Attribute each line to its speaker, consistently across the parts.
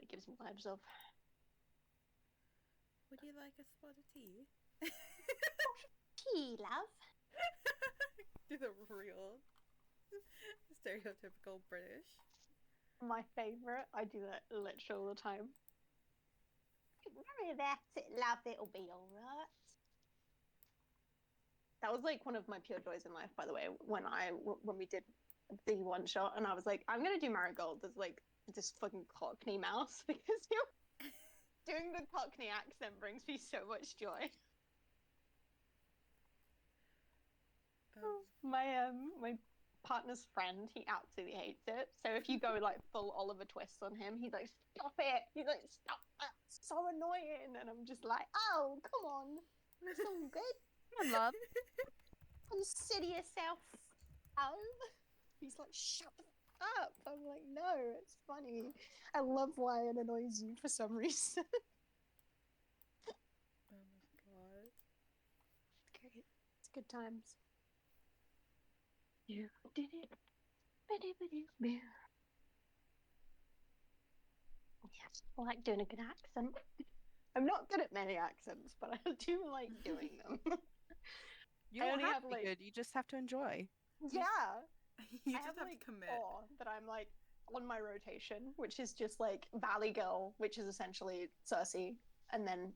Speaker 1: gives me vibes of.
Speaker 2: Would you like a spot of tea?
Speaker 1: Tea, love.
Speaker 2: Do the real stereotypical British.
Speaker 1: My favourite. I do that literally all the time. Don't worry about it, love. It'll be alright. That was like one of my pure joys in life, by the way, when we did the one shot, and I was like, I'm gonna do Marigold as like this fucking Cockney mouse because you doing the Cockney accent brings me so much joy. My partner's friend, he absolutely hates it. So if you go like full Oliver Twist on him, he's like, stop it. He's like, stop. That's so annoying. And I'm just like, oh, come on. It's all good.
Speaker 3: I love.
Speaker 1: Consider yourself home. He's like, shut up. I'm like, no, it's funny. I love why it annoys you for some reason.
Speaker 2: Oh my god.
Speaker 1: It's great. It's good times. You did it. Yes, I like doing a good accent. I'm not good at many accents, but I do like doing them.
Speaker 3: You
Speaker 1: I
Speaker 3: don't
Speaker 1: only
Speaker 3: have
Speaker 1: have,
Speaker 3: to be
Speaker 1: like-
Speaker 3: good. You just have to enjoy.
Speaker 1: Yeah.
Speaker 2: You
Speaker 1: I
Speaker 2: just have to
Speaker 1: like
Speaker 2: commit.
Speaker 1: 4 that I'm like on my rotation, which is just like Valley Girl, which is essentially Cersei, and then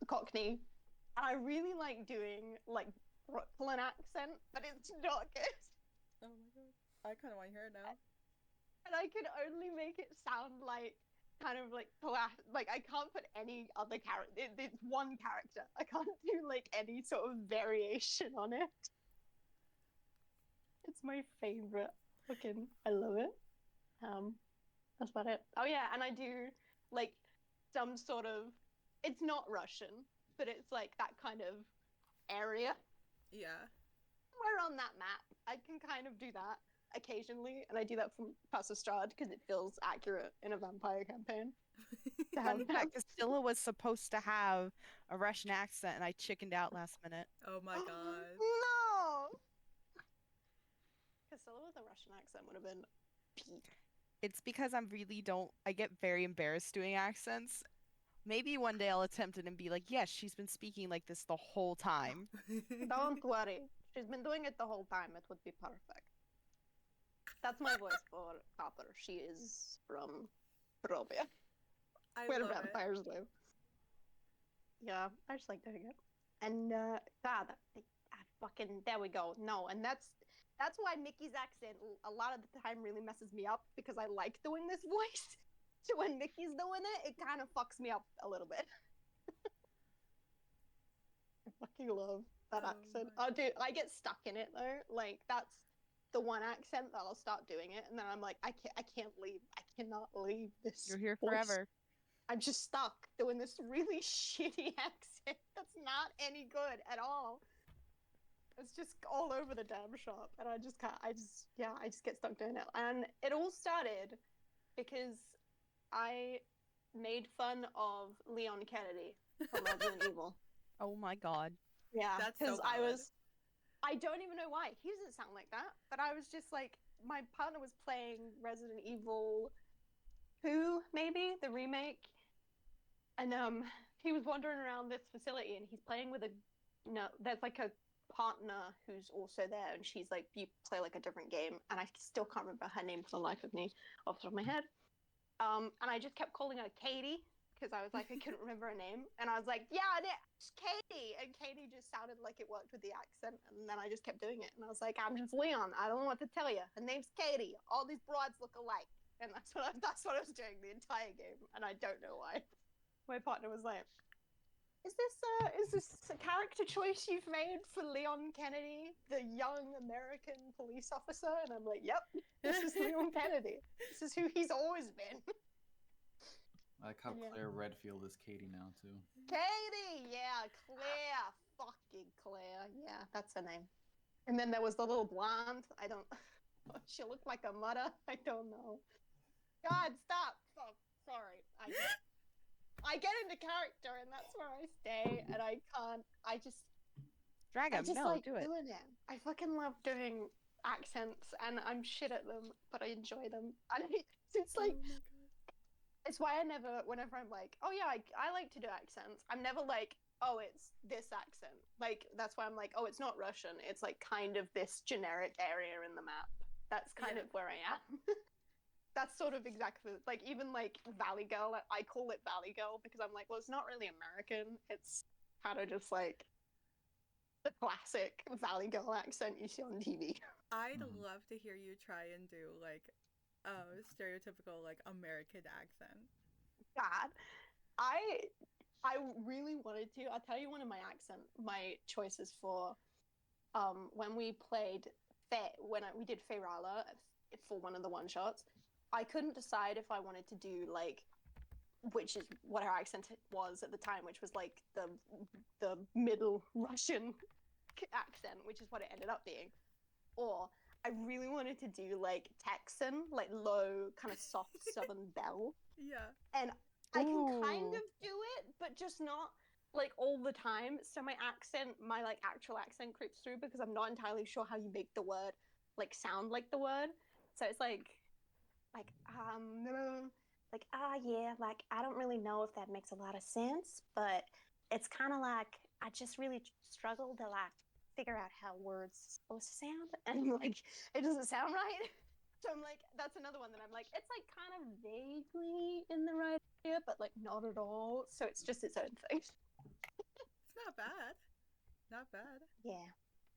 Speaker 1: Cockney. And I really like doing like Brooklyn accent, but it's not good.
Speaker 2: Oh my god. I kind of want to hear it now.
Speaker 1: And I can only make it sound like kind of like like I can't put any other character. It's one character. I can't do like any sort of variation on it. It's my favorite. Fucking, I love it. That's about it. Oh yeah, and I do like some sort of. It's not Russian, but it's like that kind of area.
Speaker 2: Yeah.
Speaker 1: We're on that map. I can kind of do that occasionally, and I do that from Passastrad because it feels accurate in a vampire campaign.
Speaker 3: Fun fact, Castilla was supposed to have a Russian accent, and I chickened out last minute.
Speaker 2: Oh my god.
Speaker 1: No! Castilla with a Russian accent would have been peak.
Speaker 3: It's because I get very embarrassed doing accents. Maybe one day I'll attempt it and be like, yes, she's been speaking like this the whole time.
Speaker 1: Don't worry. She's been doing it the whole time. It would be perfect. That's my voice for Copper. She is from Barovia,
Speaker 2: I
Speaker 1: where
Speaker 2: love
Speaker 1: vampires live. Yeah, I just like doing it. And God, there we go. No, and that's why Mickey's accent a lot of the time really messes me up because I like doing this voice. So when Mickey's doing it, it kind of fucks me up a little bit. I fucking love that accent. I get stuck in it though. Like that's the one accent that I'll start doing it, and then I'm like, I can't leave. I cannot leave this.
Speaker 3: You're here
Speaker 1: voice.
Speaker 3: forever.
Speaker 1: I'm just stuck doing this really shitty accent that's not any good at all. It's just all over the damn shop, and I just can't. I just get stuck doing it. And it all started because I made fun of Leon Kennedy from Resident Evil.
Speaker 3: Oh my god.
Speaker 1: Yeah,
Speaker 2: That's so
Speaker 1: because
Speaker 2: valid.
Speaker 1: I don't even know why. He doesn't sound like that, but I was just like, my partner was playing Resident Evil 2, maybe, the remake. And he was wandering around this facility and he's playing with there's like a partner who's also there, and she's like, you play like a different game, and I still can't remember her name for the life of me off the top of my head. And I just kept calling her Katie because I was like, I couldn't remember her name, and I was like, yeah, it's Katie, and Katie just sounded like it worked with the accent, and then I just kept doing it, and I was like, I'm just Leon. I don't know what to tell you. Her name's Katie. All these broads look alike, and that's what I was doing the entire game, and I don't know why. My partner was like, is this a character choice you've made for Leon Kennedy, the young American police officer? And I'm like, yep, this is Leon Kennedy. This is who he's always been.
Speaker 4: I like how
Speaker 1: Yeah.
Speaker 4: Claire Redfield is Katie now, too.
Speaker 1: Katie! Yeah, Claire. Fucking Claire. Yeah, that's her name. And then there was the little blonde. She looked like a mother. I don't know. God, stop. Oh, sorry. I get into character, and that's where I stay, and I can't. I just like
Speaker 3: do it.
Speaker 1: doing it. I fucking love doing accents, and I'm shit at them, but I enjoy them. And it's like,
Speaker 2: Oh my god.
Speaker 1: It's why I never, whenever I'm like, oh yeah, I like to do accents, I'm never like, oh, it's this accent. Like, that's why I'm like, oh, it's not Russian. It's like kind of this generic area in the map. That's kind of where I am. That's sort of exactly, like, even like Valley Girl, I call it Valley Girl because I'm like, well, it's not really American. It's kind of just like the classic Valley Girl accent you see on TV.
Speaker 2: I'd
Speaker 4: Mhm.
Speaker 2: love to hear you try and do like a stereotypical like American accent.
Speaker 1: God, I really wanted to. I'll tell you one of my choices for when we played we did Ferala for one of the one shots. I couldn't decide if I wanted to do like which is what her accent was at the time, which was like the middle Russian accent, which is what it ended up being, or I really wanted to do like Texan, like low, kind of soft Southern belle.
Speaker 2: Yeah.
Speaker 1: And I can kind
Speaker 3: Ooh.
Speaker 1: of do it, but just not like all the time. So my like actual accent creeps through because I'm not entirely sure how you make the word like sound like the word. So it's like yeah, like I don't really know if that makes a lot of sense, but it's kind of like I just really struggle to like figure out how words supposed to sound, and like it doesn't sound right. So I'm like, that's another one that I'm like, it's like kind of vaguely in the right area, but like not at all. So it's just its own thing.
Speaker 2: It's not bad. Not bad.
Speaker 1: Yeah,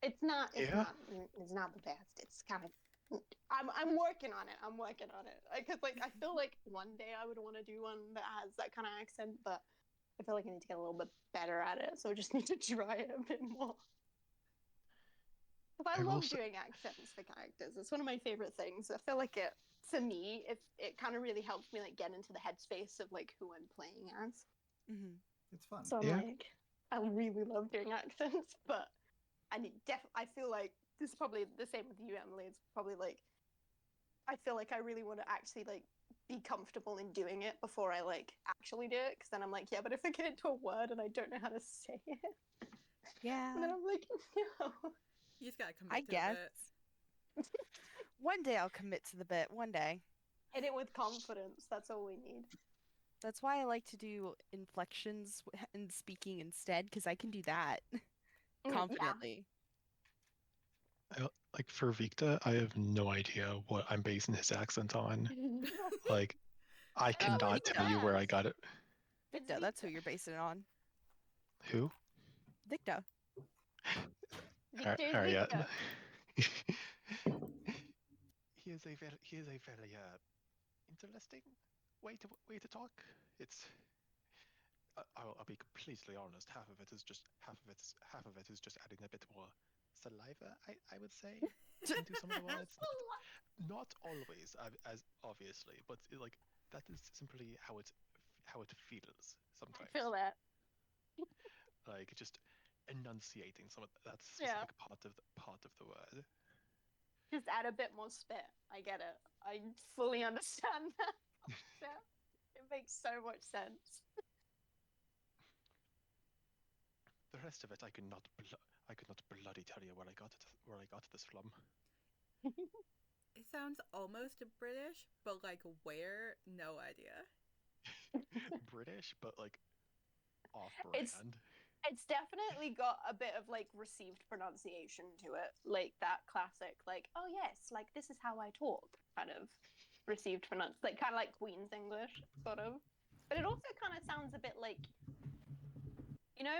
Speaker 1: it's not. It's
Speaker 5: Yeah.
Speaker 1: not. It's not the best. It's kind of. I'm working on it. I'm working on it. Because like I feel like one day I would want to do one that has that kind of accent, but I feel like I need to get a little bit better at it. So I just need to try it a bit more. But I
Speaker 5: I will
Speaker 1: love
Speaker 5: say-
Speaker 1: doing accents for characters. It's one of my favorite things. I feel like it, for me, it kind of really helps me like get into the headspace of like who I'm playing as.
Speaker 3: Mm-hmm.
Speaker 4: It's fun.
Speaker 1: So I'm
Speaker 5: Yeah.
Speaker 1: like, I really love doing accents, but I feel like this is probably the same with you, Emily. It's probably like I feel like I really want to actually like be comfortable in doing it before I like actually do it. Because then I'm like, yeah, but if I get into a word and I don't know how to say it,
Speaker 3: Yeah.
Speaker 1: and then I'm like, no.
Speaker 2: You just gotta commit
Speaker 3: I
Speaker 2: to
Speaker 3: guess.
Speaker 2: it.
Speaker 3: One day I'll commit to the bit. One day.
Speaker 1: Hit it with confidence. That's all we need.
Speaker 3: That's why I like to do inflections and speaking instead, because I can do that confidently.
Speaker 5: Like for Victor, I have no idea what I'm basing his accent on. Like, I cannot
Speaker 3: Victor.
Speaker 5: tell you where I got it.
Speaker 3: Victor, that's who you're basing it on.
Speaker 5: Who?
Speaker 3: Victor.
Speaker 1: Victor's
Speaker 5: Yeah.
Speaker 1: Victor.
Speaker 5: He is a very interesting way to talk. It's I'll be completely honest. Half of it is just adding a bit more saliva. I would say into some of the words. Not always, as obviously, but like that is simply how it feels sometimes.
Speaker 1: I feel that.
Speaker 5: Like just enunciating some of that
Speaker 1: Yeah.
Speaker 5: specific part of the word.
Speaker 1: Just add a bit more spit. I get it. I fully understand that concept. It makes so much sense.
Speaker 5: The rest of it, I could not bloody tell you where I got this from.
Speaker 2: It sounds almost British, but like where? No idea.
Speaker 5: British, but like off-brand.
Speaker 1: It's definitely got a bit of like received pronunciation to it, like that classic, like, oh yes, like this is how I talk, kind of received like kind of like Queen's English, sort of. But it also kind of sounds a bit like, you know,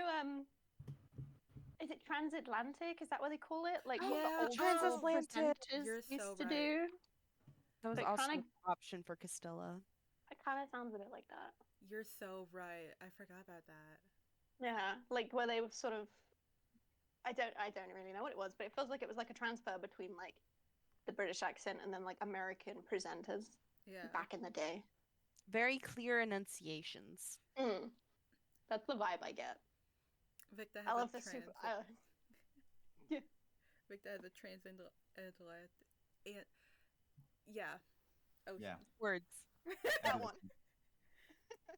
Speaker 1: is it transatlantic? Is that what they call it? Like what
Speaker 2: Yeah,
Speaker 1: the old
Speaker 3: transatlantic.
Speaker 1: presenters
Speaker 2: You're
Speaker 1: used
Speaker 2: so
Speaker 1: to
Speaker 2: right.
Speaker 1: do?
Speaker 3: That was
Speaker 1: It
Speaker 3: also
Speaker 1: kinda-
Speaker 3: an option for Castilla.
Speaker 1: It kind of sounds a bit like that.
Speaker 2: You're so right. I forgot about that.
Speaker 1: Yeah, like where they were sort of. I don't really know what it was, but it feels like it was like a transfer between like the British accent and then like American presenters
Speaker 2: Yeah.
Speaker 1: back in the day.
Speaker 3: Very clear enunciations.
Speaker 1: That's the vibe I get.
Speaker 2: Victor has
Speaker 1: I love
Speaker 2: a
Speaker 1: the super.
Speaker 2: Victor has a transintellect and yeah. Ocean.
Speaker 4: Yeah.
Speaker 3: Words.
Speaker 1: That one.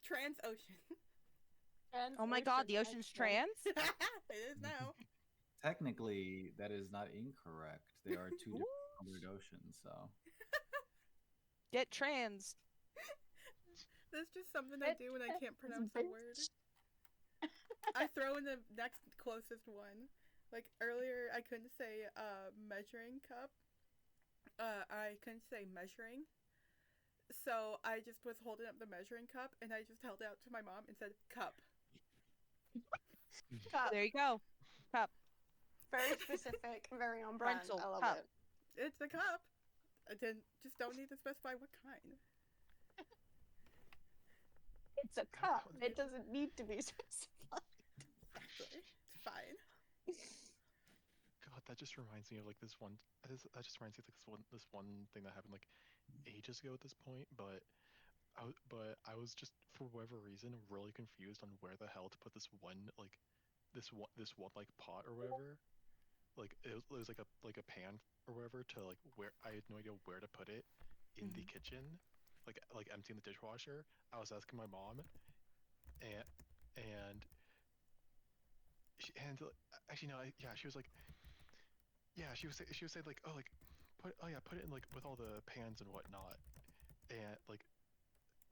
Speaker 2: Trans-ocean.
Speaker 3: Oh my god, the
Speaker 1: Ocean,
Speaker 3: ocean's
Speaker 1: nice
Speaker 3: trans?
Speaker 2: It is now.
Speaker 4: Technically, that is not incorrect. They are two different colored oceans, so
Speaker 3: Get trans.
Speaker 2: That's just something I do when I can't pronounce a word. I throw in the next closest one. Like earlier, I couldn't say measuring cup. I couldn't say measuring. So I just was holding up the measuring cup and I just held it out to my mom and said cup.
Speaker 1: Cup.
Speaker 3: There you go. Cup.
Speaker 1: Very specific, very on brand.
Speaker 3: Rental
Speaker 1: I love
Speaker 3: cup.
Speaker 1: it.
Speaker 2: It's a cup. I didn't just don't need to specify what kind.
Speaker 1: It's a cup. It doesn't need to be specified.
Speaker 2: Exactly. It's fine.
Speaker 5: God, that just reminds me of like this one. That just reminds me of like this one thing that happened like ages ago at this point. But I was just for whatever reason really confused on where the hell to put this one like pot or whatever. Like it was like a pan or whatever to like where I had no idea where to put it in the kitchen, like emptying the dishwasher. I was asking my mom, and and actually no, yeah, she was like, yeah, she was saying like, oh, like put it in like with all the pans and whatnot, and like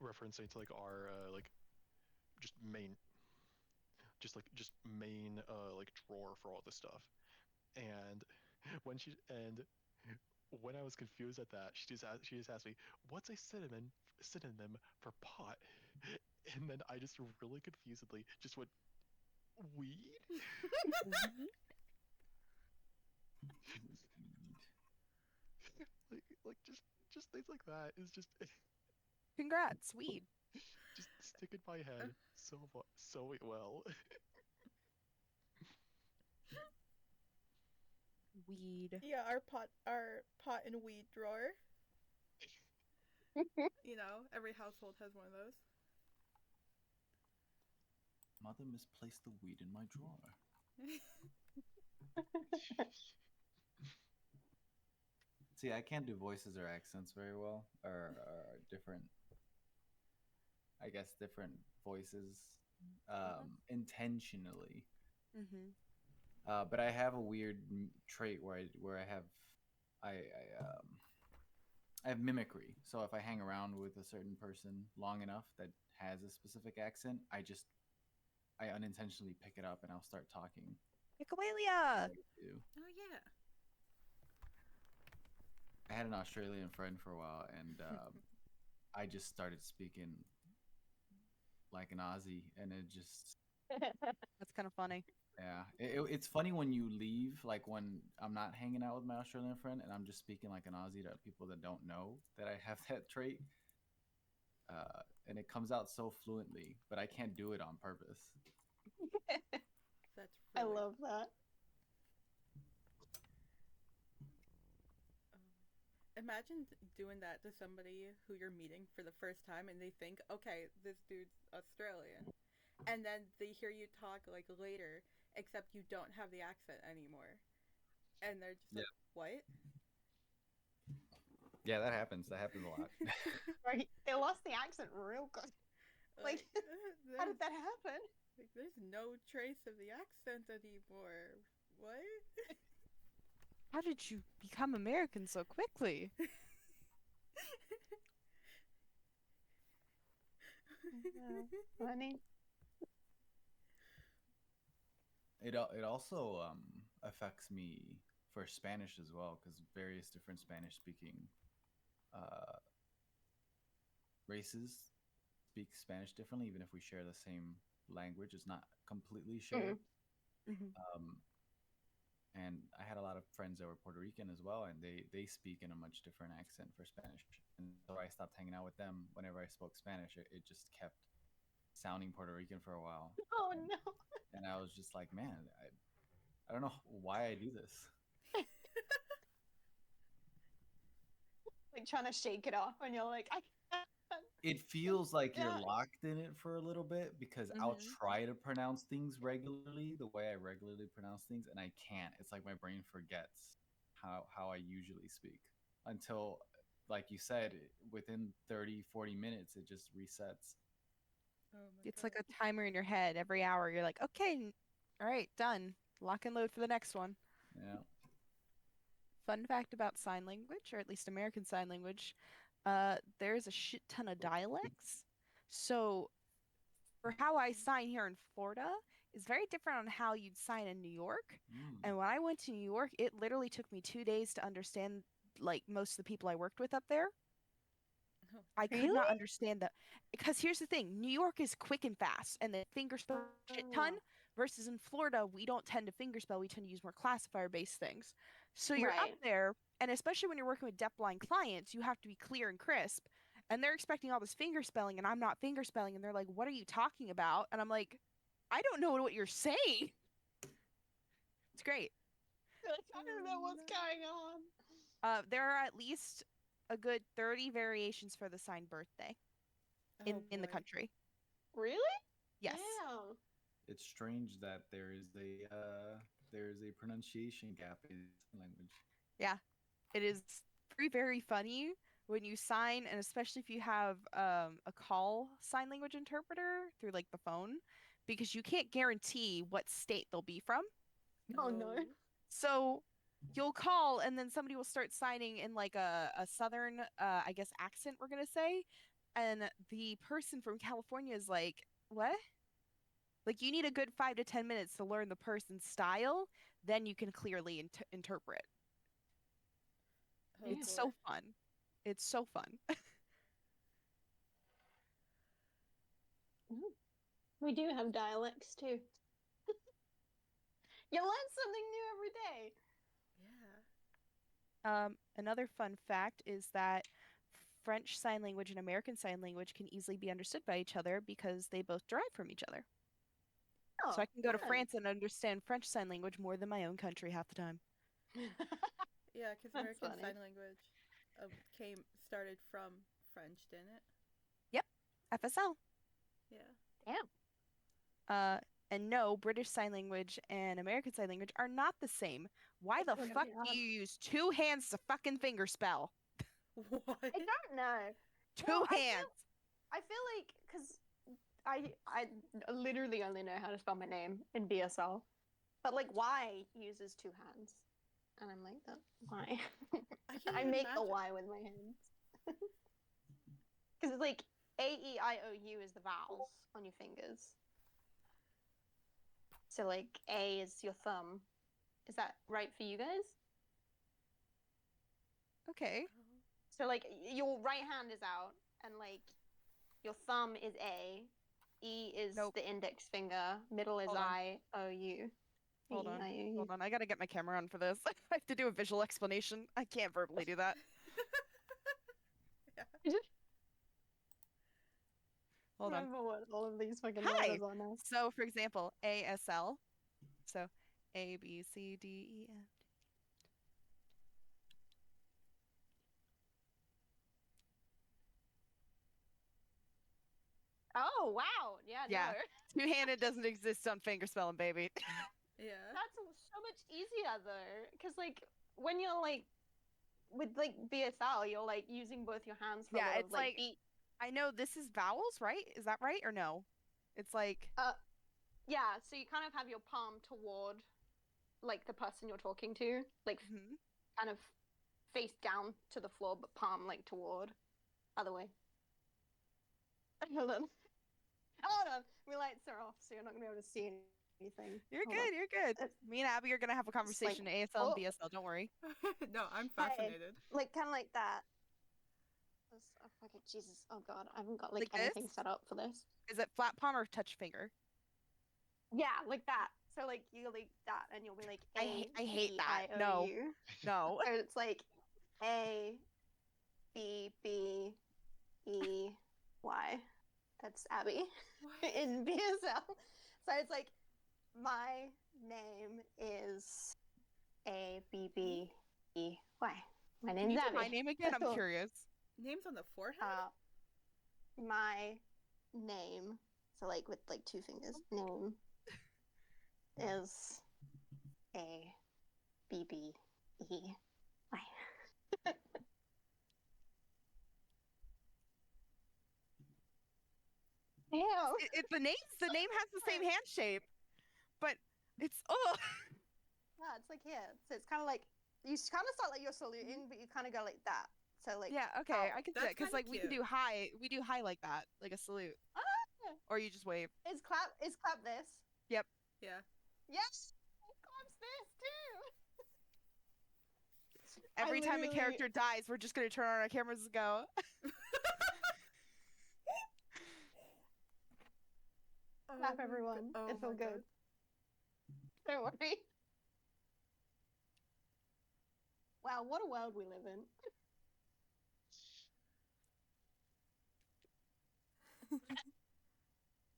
Speaker 5: referencing to like our like just main just main like drawer for all this stuff. And when I was confused at that, she just asked me, "What's a synonym for pot?" And then I just really confusedly just went, "Weed." like just things like that is just
Speaker 3: Congrats, weed.
Speaker 5: just stick in my head so well.
Speaker 3: Weed.
Speaker 2: Yeah, our pot and weed drawer. You know, every household has one of those.
Speaker 4: Mother misplaced the weed in my drawer. See, I can't do voices or accents very well, or different, I guess, different voices intentionally.
Speaker 3: Mm-hmm.
Speaker 4: But I have a weird trait where I have I have mimicry. So if I hang around with a certain person long enough that has a specific accent, I unintentionally pick it up and I'll start talking.
Speaker 3: Nicoelia!
Speaker 4: like they do.
Speaker 2: Oh yeah.
Speaker 4: I had an Australian friend for a while, and I just started speaking like an Aussie, and it just
Speaker 3: That's kind of funny.
Speaker 4: yeah, it's funny when you leave, like when I'm not hanging out with my Australian friend, and I'm just speaking like an Aussie to people that don't know that I have that trait, and it comes out so fluently, but I can't do it on purpose.
Speaker 2: That's
Speaker 1: I
Speaker 2: really
Speaker 1: love that.
Speaker 2: Imagine doing that to somebody who you're meeting for the first time and they think, okay, this dude's Australian. And then they hear you talk like later, except you don't have the accent anymore. And they're just like, what?
Speaker 4: Yeah, that happens. That happens a lot.
Speaker 1: Right? They lost the accent real good. Like, how did that happen?
Speaker 2: Like, there's no trace of the accent anymore. What?
Speaker 3: How did you become American so quickly?
Speaker 1: Funny.
Speaker 4: It also affects me for Spanish as well, because various different Spanish speaking races speak Spanish differently, even if we share the same language. It's not completely shared.
Speaker 3: Mhm.
Speaker 4: And I had a lot of friends that were Puerto Rican as well, and they speak in a much different accent for Spanish. And so I stopped hanging out with them whenever I spoke Spanish. It just kept sounding Puerto Rican for a while.
Speaker 1: Oh no.
Speaker 4: And I was just like, man, I don't know why I do this.
Speaker 1: Like trying to shake it off, and you're like, I can't.
Speaker 4: It feels like you're
Speaker 1: Yeah.
Speaker 4: locked in it for a little bit, because I'll try to pronounce things regularly the way I regularly pronounce things, and I can't. It's like my brain forgets how I usually speak until, like you said, within 30, 40 minutes, it just resets.
Speaker 2: Oh my
Speaker 3: It's
Speaker 2: God.
Speaker 3: like a timer in your head. Every hour, you're like, okay, all right, done. Lock and load for the next one.
Speaker 4: Yeah.
Speaker 3: Fun fact about sign language, or at least American Sign Language, there's a shit ton of dialects. So for how I sign here in Florida is very different on how you'd sign in New York. And when I went to New York, it literally took me 2 days to understand like most of the people I worked with up there.
Speaker 2: Oh,
Speaker 3: I could
Speaker 1: Really?
Speaker 3: not understand that because here's the thing, New York is quick and fast and the fingerspell a shit ton versus in Florida we don't tend to fingerspell, we tend to use more classifier based things. So you're up
Speaker 1: Right.
Speaker 3: there and especially when you're working with deafblind clients, you have to be clear and crisp and they're expecting all this fingerspelling and I'm not fingerspelling and they're like, "What are you talking about?" And I'm like, "I don't know what you're saying." It's great.
Speaker 1: Like, I don't know what's going on.
Speaker 3: There are at least a good 30 variations for the signed birthday in the
Speaker 2: boy.
Speaker 3: country.
Speaker 1: Really?
Speaker 3: Yes.
Speaker 1: Damn.
Speaker 4: It's strange that there is a pronunciation gap in sign language.
Speaker 3: Yeah. It is very, very funny when you sign, and especially if you have a call sign language interpreter through like the phone, because you can't guarantee what state they'll be from.
Speaker 1: Oh no.
Speaker 3: So you'll call and then somebody will start signing in like a southern I guess accent we're gonna say. And the person from California is like, "What?" Like you need a good 5 to 10 minutes to learn the person's style, then you can clearly interpret.
Speaker 2: Oh,
Speaker 3: It's
Speaker 2: boy.
Speaker 3: so fun. It's so fun.
Speaker 1: We do have dialects too. You learn something new every day.
Speaker 2: Yeah.
Speaker 3: Another fun fact is that French Sign Language and American Sign Language can easily be understood by each other because they both derive from each other.
Speaker 1: Oh,
Speaker 3: So I can go to
Speaker 1: fun.
Speaker 3: France and understand French Sign Language more than my own country half the time.
Speaker 2: Yeah, because
Speaker 1: That's
Speaker 2: American
Speaker 1: funny.
Speaker 2: Sign Language started from French, didn't it?
Speaker 3: Yep, FSL.
Speaker 2: Yeah.
Speaker 1: Damn.
Speaker 3: And no, British Sign Language and American Sign Language are not the same. Why the
Speaker 1: Couldn't
Speaker 3: fuck
Speaker 1: be
Speaker 3: do
Speaker 1: odd.
Speaker 3: you use two hands to fucking fingerspell?
Speaker 2: What?
Speaker 1: I don't know.
Speaker 3: Two
Speaker 1: Well,
Speaker 3: hands.
Speaker 1: I feel like because I literally only know how to spell my name in BSL, but like Y uses two hands, and I'm like, that why?
Speaker 2: I can't
Speaker 1: I
Speaker 2: even
Speaker 1: make a
Speaker 2: imagine.
Speaker 1: Y with my hands because it's like AEIOU is the vowels on your fingers. So like A is your thumb. Is that right for you guys?
Speaker 3: Okay.
Speaker 1: So like your right hand is out, and like your thumb is A, E is
Speaker 3: Nope.
Speaker 1: the index finger, middle is
Speaker 3: Hold on.
Speaker 1: IOU.
Speaker 3: Hold on.
Speaker 1: AEIOU.
Speaker 3: Hold on. I gotta get my camera on for this. I have to do a visual explanation. I can't verbally do that.
Speaker 2: Yeah.
Speaker 3: Hold on.
Speaker 1: Remember what all of these fucking
Speaker 3: Hi.
Speaker 1: letters are now.
Speaker 3: So, for example, ASL. So, A, B, C, D, E, F.
Speaker 1: Oh wow, yeah,
Speaker 3: Yeah.
Speaker 1: no.
Speaker 3: Two-handed doesn't exist on fingerspelling, baby.
Speaker 2: Yeah.
Speaker 1: That's so much easier though, because like when you're like with like BSL, you're like using both your hands for
Speaker 3: Yeah,
Speaker 1: a lot of
Speaker 3: it's
Speaker 1: like
Speaker 3: like-
Speaker 1: beat.
Speaker 3: I know this is vowels, right? Is that right or no? It's like
Speaker 1: Yeah, so you kind of have your palm toward like the person you're talking to, like
Speaker 3: mhm.
Speaker 1: kind of face down to the floor, but palm like toward. Other way. Hold on. Hold on. My lights are off, so you're not gonna be able to see anything.
Speaker 3: You're
Speaker 1: Hold
Speaker 3: good.
Speaker 1: on.
Speaker 3: You're good. Me and Abby are gonna have a conversation in ASL and
Speaker 1: oh.
Speaker 3: BSL. Don't worry.
Speaker 2: No, I'm
Speaker 1: Hey,
Speaker 2: fascinated.
Speaker 1: like kind of like that. Oh, okay, Jesus. Oh God, I haven't got like
Speaker 3: Like
Speaker 1: anything
Speaker 3: this?
Speaker 1: set up for this.
Speaker 3: Is it flat palm or touch finger?
Speaker 1: Yeah, like that. So like you like that, and you'll be like
Speaker 3: I hate that. No.
Speaker 1: A-E-I-O-U.
Speaker 3: No.
Speaker 1: So it's like A B B E Y. That's Abby
Speaker 2: What?
Speaker 1: in BSL. So it's like my name is A B B E Y. My
Speaker 3: Can
Speaker 1: name's
Speaker 3: you do
Speaker 1: Abby.
Speaker 3: my name again? I'm curious.
Speaker 2: Names on the forehead?
Speaker 1: My name, so like with like two fingers, name is A B B E Y. Yeah.
Speaker 3: The name has the same hand shape, but it's
Speaker 1: Yeah, it's like here. So it's kind of like you kind of start like you're saluting, but you kind of go like that. So So like,
Speaker 3: Yeah, okay,
Speaker 1: ow.
Speaker 3: I can see
Speaker 2: That's
Speaker 3: that because
Speaker 2: kinda
Speaker 3: like we
Speaker 2: cute.
Speaker 3: do high like that, like a salute,
Speaker 1: Ah!
Speaker 3: or you just wave.
Speaker 1: Is clap this?
Speaker 2: Yeah.
Speaker 1: Yes, it claps this too.
Speaker 3: Every time a
Speaker 1: literally-
Speaker 3: character dies, we're just gonna turn on our cameras and go.
Speaker 1: Clap,
Speaker 2: Oh my
Speaker 1: everyone.
Speaker 2: go- oh
Speaker 1: It felt
Speaker 2: my
Speaker 1: good. Don't worry. Wow, what a world we live in.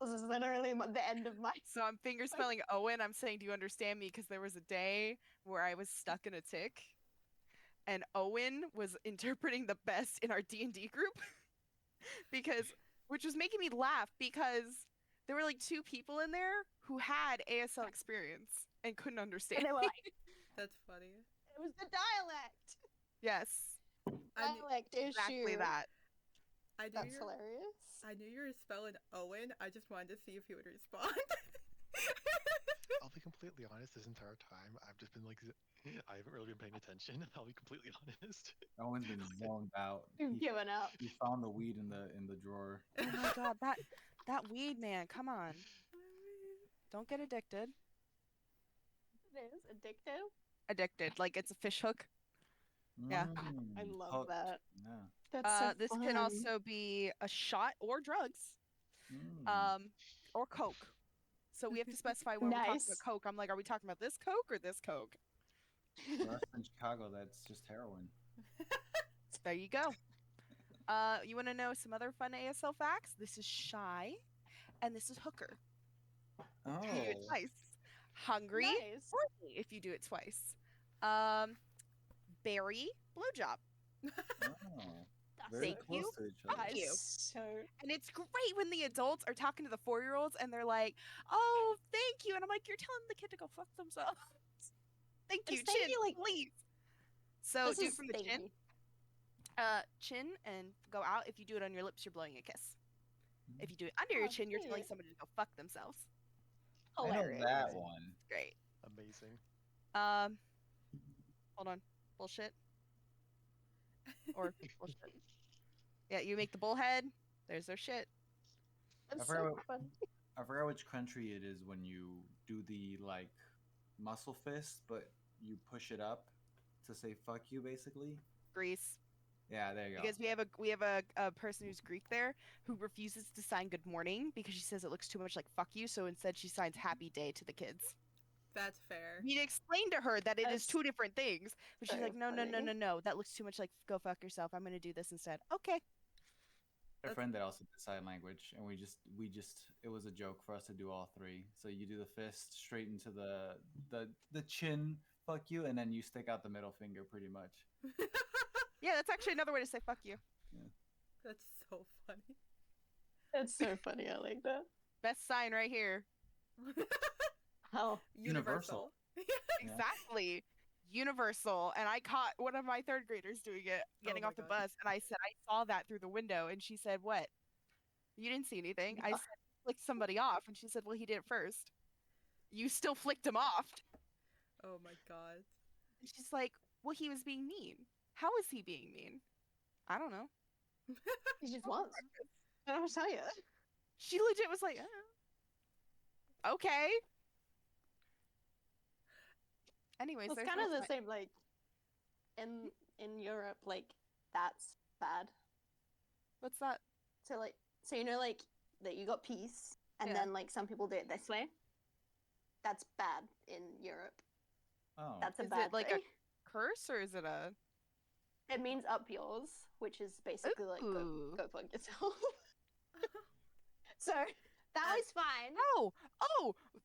Speaker 1: This is literally the end of my.
Speaker 3: So I'm finger spelling Owen. I'm saying, do you understand me? Because there was a day where I was stuck in a tick, and Owen was interpreting the best in our D&D group, which was making me laugh because there were like 2 people in there who had ASL experience and couldn't understand.
Speaker 1: And they were
Speaker 3: me.
Speaker 1: like,
Speaker 2: That's funny.
Speaker 1: it was the dialect.
Speaker 3: Yes,
Speaker 2: I knew,
Speaker 1: Dialect issue.
Speaker 3: exactly that.
Speaker 2: I knew
Speaker 1: That's
Speaker 2: your,
Speaker 1: hilarious.
Speaker 2: I knew you were spelling Owen. I just wanted to see if he would respond.
Speaker 5: I'll be completely honest. This entire time, I've just been like, I haven't really been paying attention. I'll be completely honest.
Speaker 4: Owen's been zoned out.
Speaker 1: You've given up.
Speaker 4: He found the weed in the drawer.
Speaker 3: Oh my god, that weed, man, come on. Don't get addicted.
Speaker 1: It is addictive.
Speaker 3: Addicted, like it's a fish hook. Yeah.
Speaker 1: I love
Speaker 4: Hooked.
Speaker 1: that.
Speaker 4: Yeah.
Speaker 1: That's so
Speaker 3: This
Speaker 1: fun.
Speaker 3: can also be a shot or drugs,
Speaker 4: Mm.
Speaker 3: or coke. So we have to specify when we're talking
Speaker 1: Nice.
Speaker 3: about coke. I'm like, are we talking about this coke or this coke?
Speaker 4: For us in Chicago, that's just heroin.
Speaker 3: There you go. You want to know some other fun ASL facts? This is shy, and this is hooker.
Speaker 4: Oh.
Speaker 3: If you do it twice. Hungry,
Speaker 1: Nice.
Speaker 3: horny if you do it twice. Berry, blowjob.
Speaker 4: Oh.
Speaker 1: That's
Speaker 4: Very
Speaker 3: Thank
Speaker 1: so
Speaker 4: close
Speaker 3: you.
Speaker 4: to each
Speaker 3: Fuck
Speaker 4: other.
Speaker 1: That
Speaker 3: you.
Speaker 1: is so.
Speaker 3: And it's great when the adults are talking to the 4-year-olds and they're like, "Oh, thank you," and I'm like, "You're telling the kid to go fuck themselves." Thank you,
Speaker 1: Just thank
Speaker 3: chin,
Speaker 1: you, like-
Speaker 3: please. So
Speaker 1: This
Speaker 3: do
Speaker 1: is
Speaker 3: it from the
Speaker 1: thank
Speaker 3: chin.
Speaker 1: you.
Speaker 3: Chin and go out. If you do it on your lips, you're blowing a kiss. If you do it under your
Speaker 1: Oh,
Speaker 3: chin, you're telling
Speaker 1: cute.
Speaker 3: somebody to go fuck themselves.
Speaker 4: I know
Speaker 1: Hilarious.
Speaker 4: that one.
Speaker 3: Great.
Speaker 5: Amazing.
Speaker 3: Hold on. Bullshit. Or bullshit. Yeah, you make the bullhead. There's their shit.
Speaker 1: That's
Speaker 4: I
Speaker 1: so
Speaker 4: forgot
Speaker 1: fun.
Speaker 4: I forgot which country it is when you do the like muscle fist, but you push it up to say "fuck you," basically.
Speaker 3: Greece.
Speaker 4: Yeah, there you go.
Speaker 3: Because we have a person who's Greek there who refuses to sign good morning because she says it looks too much like fuck you, so instead she signs happy day to the kids.
Speaker 2: That's fair.
Speaker 3: We explained to her that it is
Speaker 1: That's
Speaker 3: 2 different things, but she's
Speaker 1: so
Speaker 3: like, no,
Speaker 1: funny.
Speaker 3: that looks too much like go fuck yourself. I'm gonna do this instead. Okay.
Speaker 4: A friend that also did sign language, and we just it was a joke for us to do all 3. So you do the fist straight into the chin, fuck you, and then you stick out the middle finger, pretty much.
Speaker 3: Yeah, that's actually another way to say fuck you.
Speaker 2: That's so funny.
Speaker 1: That's so funny. I like that.
Speaker 3: Best sign right here.
Speaker 1: Oh,
Speaker 4: Universal.
Speaker 3: Exactly. Universal. And I caught one of my 3rd graders doing it, getting
Speaker 2: my
Speaker 3: off the
Speaker 2: God.
Speaker 3: bus, and I said, I saw that through the window. And she said, what? You didn't see anything. I said, flicked somebody off. And she said, well, he did it first. You still flicked him off.
Speaker 2: Oh my god.
Speaker 3: And she's like, well, he was being mean. How was he being mean? I don't know.
Speaker 1: he just wants. I don't tell you.
Speaker 3: She legit was like, okay. Anyways,
Speaker 1: It's
Speaker 3: there's
Speaker 1: kind of
Speaker 3: my-
Speaker 1: the same. Like in Europe, like that's bad.
Speaker 3: What's that?
Speaker 1: So like, so you know, like that you got peace, and
Speaker 3: Yeah.
Speaker 1: then like some people do it this way. That's bad in Europe.
Speaker 4: Oh.
Speaker 1: That's a
Speaker 3: Is
Speaker 1: bad
Speaker 3: it like
Speaker 1: thing.
Speaker 3: a curse or is it a?
Speaker 1: It means up yours, which is basically like
Speaker 3: Ooh.
Speaker 1: go fuck yourself. So that was fine.
Speaker 3: Oh,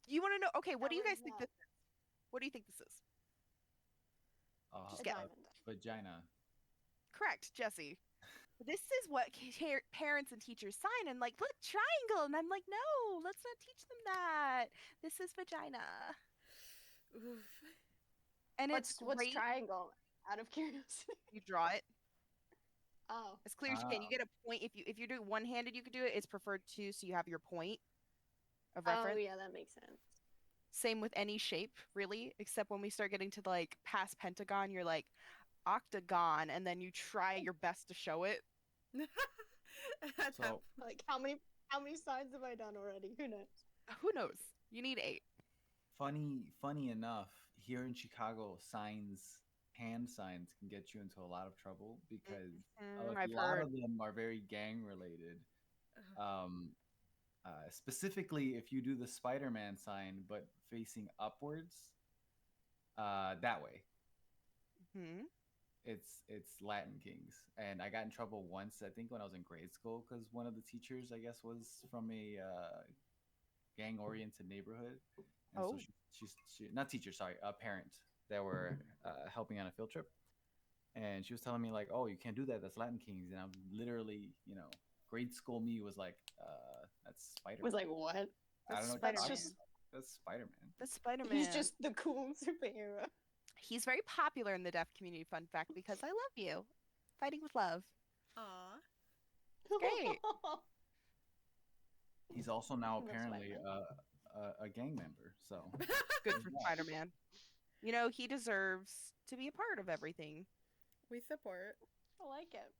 Speaker 3: you want to know? Okay, what
Speaker 1: That
Speaker 3: do you guys
Speaker 1: was
Speaker 3: think
Speaker 1: that.
Speaker 3: this is? What do you think this is?
Speaker 1: A
Speaker 3: get-
Speaker 1: diamond.
Speaker 4: Vagina.
Speaker 3: Correct, Jesse. This is what parents and teachers sign, and like, look, triangle, and I'm like, no, let's not teach them that. This is vagina,
Speaker 2: Oof.
Speaker 3: and it's
Speaker 1: What's
Speaker 3: great.
Speaker 1: triangle? Out of curiosity.
Speaker 3: You draw it
Speaker 1: Oh.
Speaker 3: as clear as you can. You get a point if you're doing one-handed. You could do it. It's preferred two, so you have your point of reference.
Speaker 1: Oh yeah, that makes sense.
Speaker 3: Same with any shape, really, except when we start getting to like past pentagon, you're like, octagon and then you try your best to show it.
Speaker 2: That's
Speaker 4: So
Speaker 1: Like how many signs have I done already? Who knows?
Speaker 3: Who knows? You need 8.
Speaker 4: funny enough, here in Chicago, hand signs can get you into a lot of trouble because
Speaker 3: I've
Speaker 4: a lot
Speaker 3: heard.
Speaker 4: of them are very gang related. Um, Specifically, if you do the Spider-Man sign but facing upwards, that way,
Speaker 3: Hmm.
Speaker 4: it's Latin Kings. And I got in trouble once, I think, when I was in grade school because one of the teachers, I guess, was from a gang-oriented neighborhood, and so
Speaker 3: Oh.
Speaker 4: she not teacher, sorry, a parent that were helping on a field trip, and she was telling me like, "Oh, you can't do that. That's Latin Kings." And I'm literally, grade school me was like, "That's Spider."
Speaker 1: Was like what?
Speaker 4: I don't
Speaker 3: That's
Speaker 4: know. What
Speaker 3: Spider-Man.
Speaker 1: That's just
Speaker 4: That's Spider-Man.
Speaker 3: That's Spider-Man.
Speaker 1: he's just the cool superhero.
Speaker 3: He's very popular in the deaf community, fun fact, because I love you. Fighting with love.
Speaker 2: Aw.
Speaker 3: Great.
Speaker 4: He's also now
Speaker 1: I love
Speaker 4: apparently
Speaker 1: Spider-Man.
Speaker 4: a gang member. So
Speaker 3: Good for Spider-Man. You know, he deserves to be a part of everything.
Speaker 2: We support.
Speaker 1: I like it.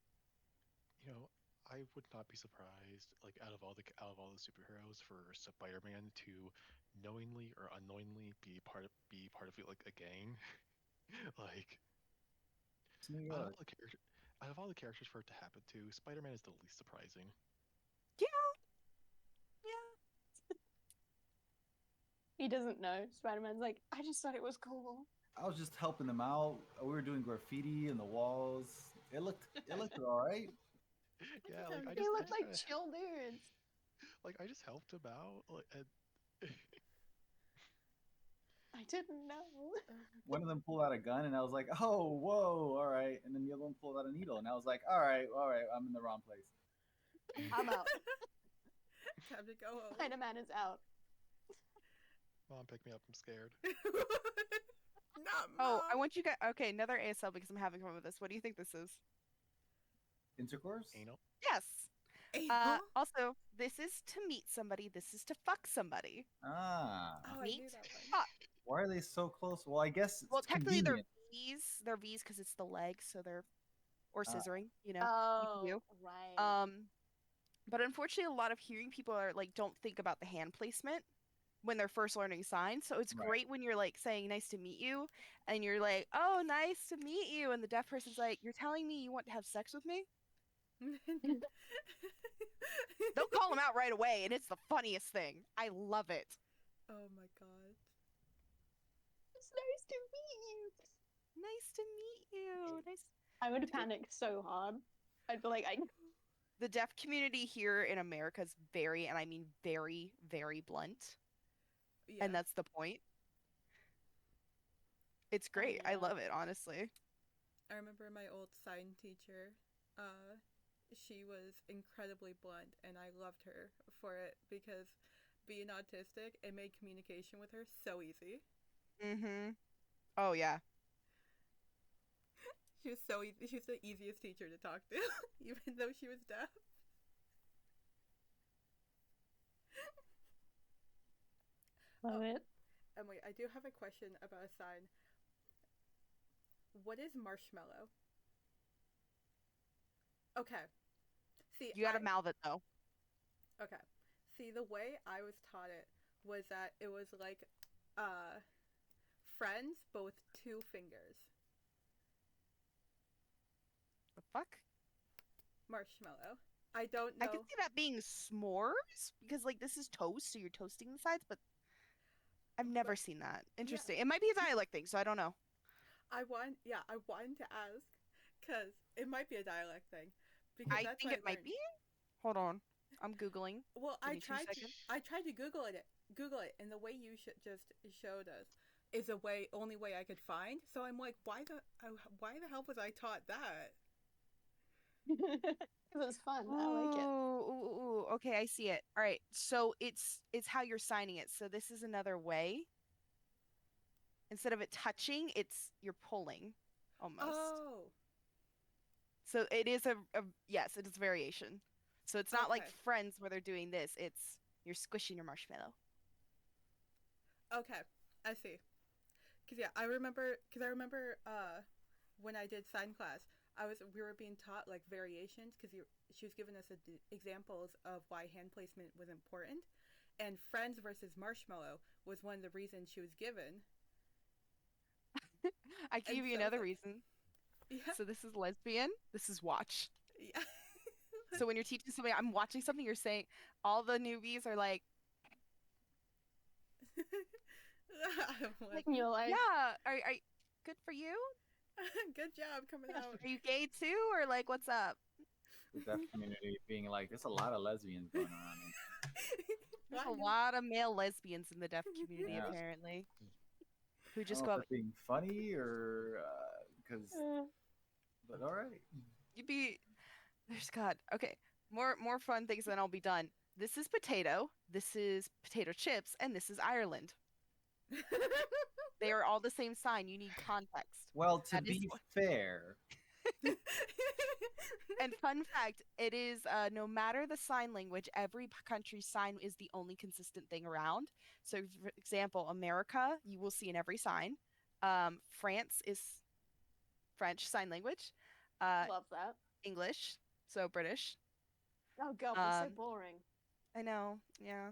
Speaker 5: You know, I would not be surprised, like out of all the superheroes, for Spider-Man to knowingly or unknowingly be part of like a gang. Like
Speaker 4: New
Speaker 5: out of
Speaker 4: York.
Speaker 5: all the characters, out of all the characters for it to happen to, Spider-Man is the least surprising.
Speaker 3: Yeah.
Speaker 1: He doesn't know. Spider-Man's like, I just thought it was cool.
Speaker 4: I was just helping them out. We were doing graffiti in the walls. It looked all right.
Speaker 5: Yeah, like I
Speaker 1: They
Speaker 5: just,
Speaker 1: look like chill dudes.
Speaker 5: like I just helped him out. Like,
Speaker 1: I didn't know.
Speaker 4: One of them pulled out a gun, and I was like, "Oh, whoa, all right." And then the other one pulled out a needle, and I was like, "All right, I'm in the wrong place."
Speaker 1: I'm out.
Speaker 2: Time to go home.
Speaker 1: Spider-Man is out.
Speaker 5: Mom, pick me up. I'm scared.
Speaker 2: Not
Speaker 3: Oh, I
Speaker 2: Mom.
Speaker 3: want you guys. Okay, another ASL because I'm having fun with this. What do you think this is?
Speaker 4: Intercourse?
Speaker 5: Anal.
Speaker 3: Yes.
Speaker 2: Anal?
Speaker 3: Also, this is to meet somebody. This is to fuck somebody.
Speaker 4: Ah.
Speaker 2: Oh, I
Speaker 3: Meet,
Speaker 2: knew that one.
Speaker 3: fuck.
Speaker 4: Why are they so close? Well, I guess it's
Speaker 3: Well, technically
Speaker 4: convenient.
Speaker 3: they're V's. They're V's because it's the leg, so they're or
Speaker 4: Ah.
Speaker 3: scissoring. You know.
Speaker 1: Oh, right.
Speaker 3: But unfortunately, a lot of hearing people are like don't think about the hand placement when they're first learning signs. So it's
Speaker 4: Right.
Speaker 3: great when you're like saying "nice to meet you," and you're like, "Oh, nice to meet you," and the deaf person's like, "You're telling me you want to have sex with me?" They'll call them out right away, and it's the funniest thing. I love it.
Speaker 2: Oh my god.
Speaker 1: It's nice to meet you.
Speaker 3: Nice to meet you. Nice.
Speaker 1: I would panic so hard. I'd be like,
Speaker 3: The deaf community here in America is very, and I mean very, very blunt.
Speaker 2: Yeah.
Speaker 3: And that's the point. It's great. I
Speaker 1: yeah.
Speaker 3: love it, honestly.
Speaker 2: I remember my old sign teacher. She was incredibly blunt, and I loved her for it because being autistic, it made communication with her so easy.
Speaker 3: Mm-hmm. Oh, yeah.
Speaker 2: She was so easy. She was the easiest teacher to talk to, even though she was deaf.
Speaker 1: love it.
Speaker 2: And wait, I do have a question about a sign. What is marshmallow? Okay. See,
Speaker 3: You gotta mouth it, though.
Speaker 2: Okay. See, the way I was taught it was that it was like friends, but with 2 fingers.
Speaker 3: The fuck?
Speaker 2: Marshmallow. I don't know.
Speaker 3: I can see that being s'mores because, like, this is toast, so you're toasting the sides, but I've never seen that. Interesting. It might be a dialect thing, so I don't know.
Speaker 2: I wanted to ask because it might be a dialect thing. Because
Speaker 3: I
Speaker 2: that's
Speaker 3: think
Speaker 2: what
Speaker 3: it might
Speaker 2: learned.
Speaker 3: be. Hold on. I'm Googling.
Speaker 2: Well,
Speaker 3: Give
Speaker 2: I
Speaker 3: me 2
Speaker 2: tried.
Speaker 3: seconds.
Speaker 2: I tried to Google it, and the way you just showed us is the only way I could find. So I'm like, why the hell was I taught that?
Speaker 1: It was fun. I like it.
Speaker 3: Ooh, okay, I see it. All right, so it's how you're signing it. So this is another way. Instead of it touching, you're pulling, almost.
Speaker 2: Oh.
Speaker 3: So it is a yes, it is variation. So it's not like
Speaker 2: Okay.
Speaker 3: Friends where they're doing this. It's you're squishing your marshmallow.
Speaker 2: Okay, I see. Cause I remember when I did sign class, we were being taught like variations because she was giving us examples of why hand placement was important, and friends versus marshmallow was one of the reasons she was given.
Speaker 3: I can
Speaker 2: And
Speaker 3: give you
Speaker 2: so
Speaker 3: another
Speaker 2: it's
Speaker 3: reason.
Speaker 2: Yeah.
Speaker 3: So this is lesbian. This is watch.
Speaker 2: Yeah.
Speaker 3: So when you're teaching somebody, I'm watching something. You're saying all the newbies are like,
Speaker 1: You're like,
Speaker 3: yeah, are good for you?
Speaker 2: Good job coming out.
Speaker 3: Are you gay too, or like what's up?
Speaker 4: The deaf community being like, there's a lot of lesbians going around.
Speaker 3: There's a lot of male lesbians in the deaf community
Speaker 4: Yeah.
Speaker 3: apparently, who
Speaker 4: I
Speaker 3: just
Speaker 4: don't
Speaker 3: go
Speaker 4: know
Speaker 3: up.
Speaker 4: if they're being funny or because, but all right.
Speaker 3: You'd be there's God. Okay, more fun things, then I'll be done. This is potato. This is potato chips, and this is Ireland. They are all the same sign. You need context.
Speaker 4: Well, to
Speaker 3: That is-
Speaker 4: be fair,
Speaker 3: And fun fact, it is no matter the sign language, every country's sign is the only consistent thing around. So, for example, America, you will see in every sign. France is French sign language.
Speaker 1: love that.
Speaker 3: English, so British.
Speaker 1: Oh god, we're so
Speaker 3: Um,
Speaker 1: boring.
Speaker 3: I know, yeah.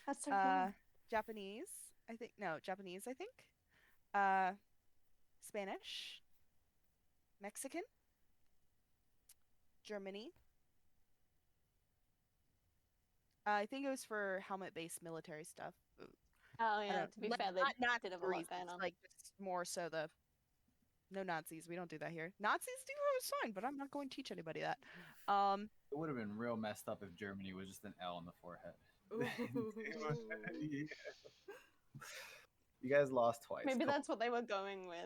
Speaker 1: That's so boring.
Speaker 3: Japanese, I think. No, Japanese, I think. Uh, Spanish, Mexican, Germany. I think it was for helmet-based military stuff.
Speaker 1: Oh
Speaker 3: I
Speaker 1: yeah,
Speaker 3: don't
Speaker 1: to be
Speaker 3: know.
Speaker 1: fair, they
Speaker 3: Not Nazi
Speaker 1: did have a lot
Speaker 3: reasons,
Speaker 1: going on.
Speaker 3: like just more so the no Nazis. We don't do that here. Nazis do have a sign, but I'm not going to teach anybody that.
Speaker 4: it would have been real messed up if Germany was just an L on the forehead. You guys lost twice.
Speaker 1: Maybe
Speaker 4: Come
Speaker 1: that's what they were going with.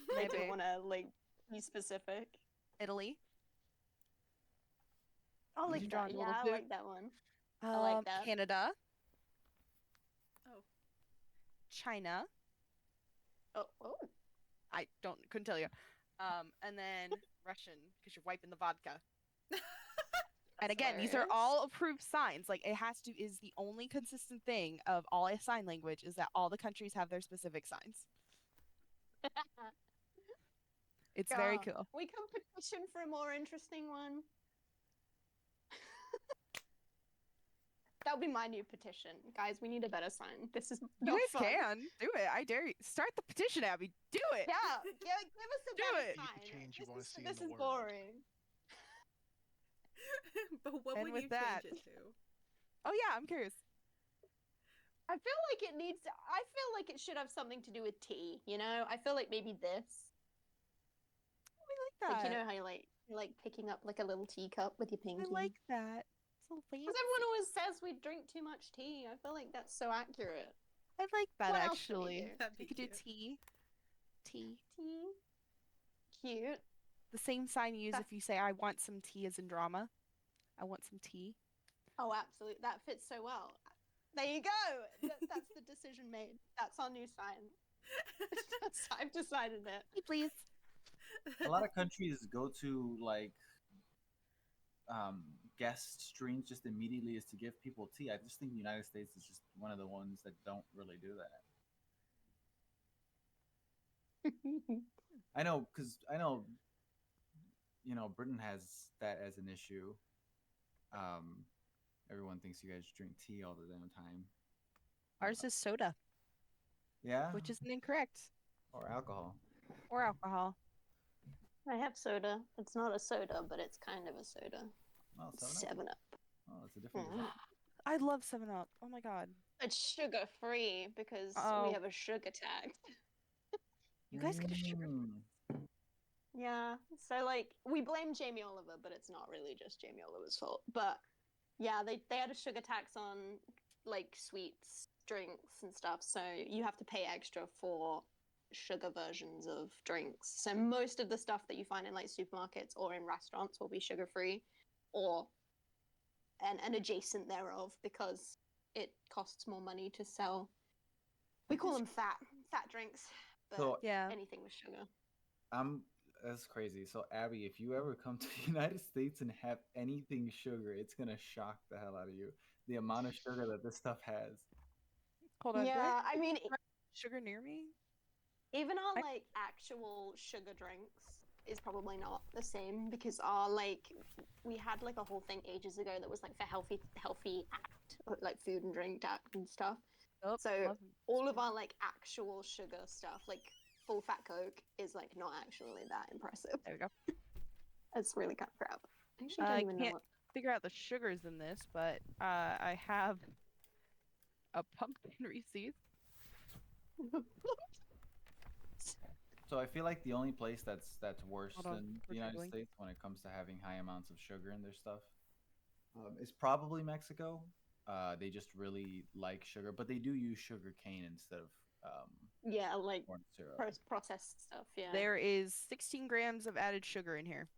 Speaker 1: They
Speaker 3: Maybe.
Speaker 1: didn't want to like be specific.
Speaker 3: Italy.
Speaker 1: I like
Speaker 3: Drawing
Speaker 1: that.
Speaker 3: a
Speaker 1: Yeah,
Speaker 3: little
Speaker 1: I
Speaker 3: bit.
Speaker 1: like that one. I like that.
Speaker 3: Canada.
Speaker 2: Oh.
Speaker 3: China.
Speaker 1: Oh.
Speaker 3: I couldn't tell you. And then Russian because you're wiping the vodka. And again, these are
Speaker 1: hilarious.
Speaker 3: all approved signs. Like it is the only consistent thing of all a sign language is that all the countries have their specific signs. It's very
Speaker 1: God,
Speaker 3: cool.
Speaker 1: We can petition for a more interesting one. That would be my new petition. Guys, we need a better sign. This is
Speaker 3: You
Speaker 1: not
Speaker 3: guys
Speaker 1: fun.
Speaker 3: can do it. I dare you. Start the petition, Abby. Do it.
Speaker 1: Yeah, give us a
Speaker 3: Do
Speaker 1: better
Speaker 3: it.
Speaker 1: sign.
Speaker 5: The change you
Speaker 1: This
Speaker 5: wanna
Speaker 1: is-
Speaker 5: see in
Speaker 1: This
Speaker 5: the
Speaker 1: is
Speaker 5: world.
Speaker 1: boring.
Speaker 2: But what
Speaker 3: And
Speaker 2: would
Speaker 3: with
Speaker 2: you
Speaker 3: that-
Speaker 2: change it to?
Speaker 3: Oh yeah, I'm curious.
Speaker 1: I feel like it needs to. I feel like it should have something to do with tea. You know, I feel like maybe this.
Speaker 3: I like that.
Speaker 1: Like you know how you like picking up like a little teacup with your pinky.
Speaker 3: I like that. So fancy.
Speaker 1: Because everyone always says we drink too much tea. I feel like that's so accurate.
Speaker 3: I like that
Speaker 1: What else do we
Speaker 3: actually.
Speaker 1: do?
Speaker 2: That'd be
Speaker 3: You could do
Speaker 2: cute.
Speaker 3: tea. Tea.
Speaker 1: Tea. Cute.
Speaker 3: The same sign you use
Speaker 1: That-
Speaker 3: if you say I want some tea as in drama. I want some tea.
Speaker 1: Oh, absolutely. That fits so well. There you go. That's the decision made. That's our new sign. I've decided it.
Speaker 3: Tea, please.
Speaker 4: a lot of countries go to like guest streams just immediately is to give people tea. I just think the United States is just one of the ones that don't really do that. I know Britain has that as an issue. Everyone thinks you guys drink tea all the damn time.
Speaker 3: Ours is soda,
Speaker 4: Yeah,
Speaker 3: which isn't incorrect.
Speaker 4: or alcohol.
Speaker 3: Or alcohol.
Speaker 1: I have soda. It's not a soda, but it's kind of a soda.
Speaker 4: Oh,
Speaker 1: It's
Speaker 4: 7 Up.
Speaker 1: 7-Up.
Speaker 4: Oh, it's a different.
Speaker 1: Mm.
Speaker 3: I love 7-Up. Oh my god.
Speaker 1: It's sugar free because
Speaker 3: Oh.
Speaker 1: we have a sugar tag.
Speaker 3: You guys get a sugar.
Speaker 1: Yeah. So like we blame Jamie Oliver, but it's not really just Jamie Oliver's fault. But yeah, they had a sugar tax on like sweets, drinks and stuff. So you have to pay extra for sugar versions of drinks. So most of the stuff that you find in like supermarkets or in restaurants will be sugar free or an adjacent thereof because it costs more money to sell. We call them fat drinks, but
Speaker 4: So
Speaker 3: Yeah.
Speaker 1: anything with sugar.
Speaker 4: That's crazy. So Abby, if you ever come to the United States and have anything sugar, it's gonna shock the hell out of you. The amount of sugar that this stuff has.
Speaker 3: Hold on. do I
Speaker 1: Yeah,
Speaker 3: have
Speaker 1: I mean,
Speaker 3: sugar near me?
Speaker 1: even our
Speaker 3: I-
Speaker 1: like actual sugar drinks, is probably not the same because our we had like a whole thing ages ago that was like for healthy act, like food and drink act and stuff.
Speaker 3: Oh,
Speaker 1: So
Speaker 3: love
Speaker 1: all of
Speaker 3: Spis.
Speaker 1: our like actual sugar stuff, like full fat Coke, is like not actually that impressive.
Speaker 3: There we go.
Speaker 1: It's really kind of crap. I actually don't even know
Speaker 3: Can't
Speaker 1: what.
Speaker 3: figure out the sugars in this, but I have a pumpkin Reese's.
Speaker 4: So I feel like the only place that's worse
Speaker 3: Hold on,
Speaker 4: than
Speaker 3: we're
Speaker 4: the United
Speaker 3: Googling.
Speaker 4: States when it comes to having high amounts of sugar in their stuff is probably Mexico. They just really like sugar, but they do use sugar cane instead of
Speaker 1: Yeah, like
Speaker 4: corn syrup.
Speaker 1: processed stuff. Yeah.
Speaker 3: There is 16 grams of added sugar in here.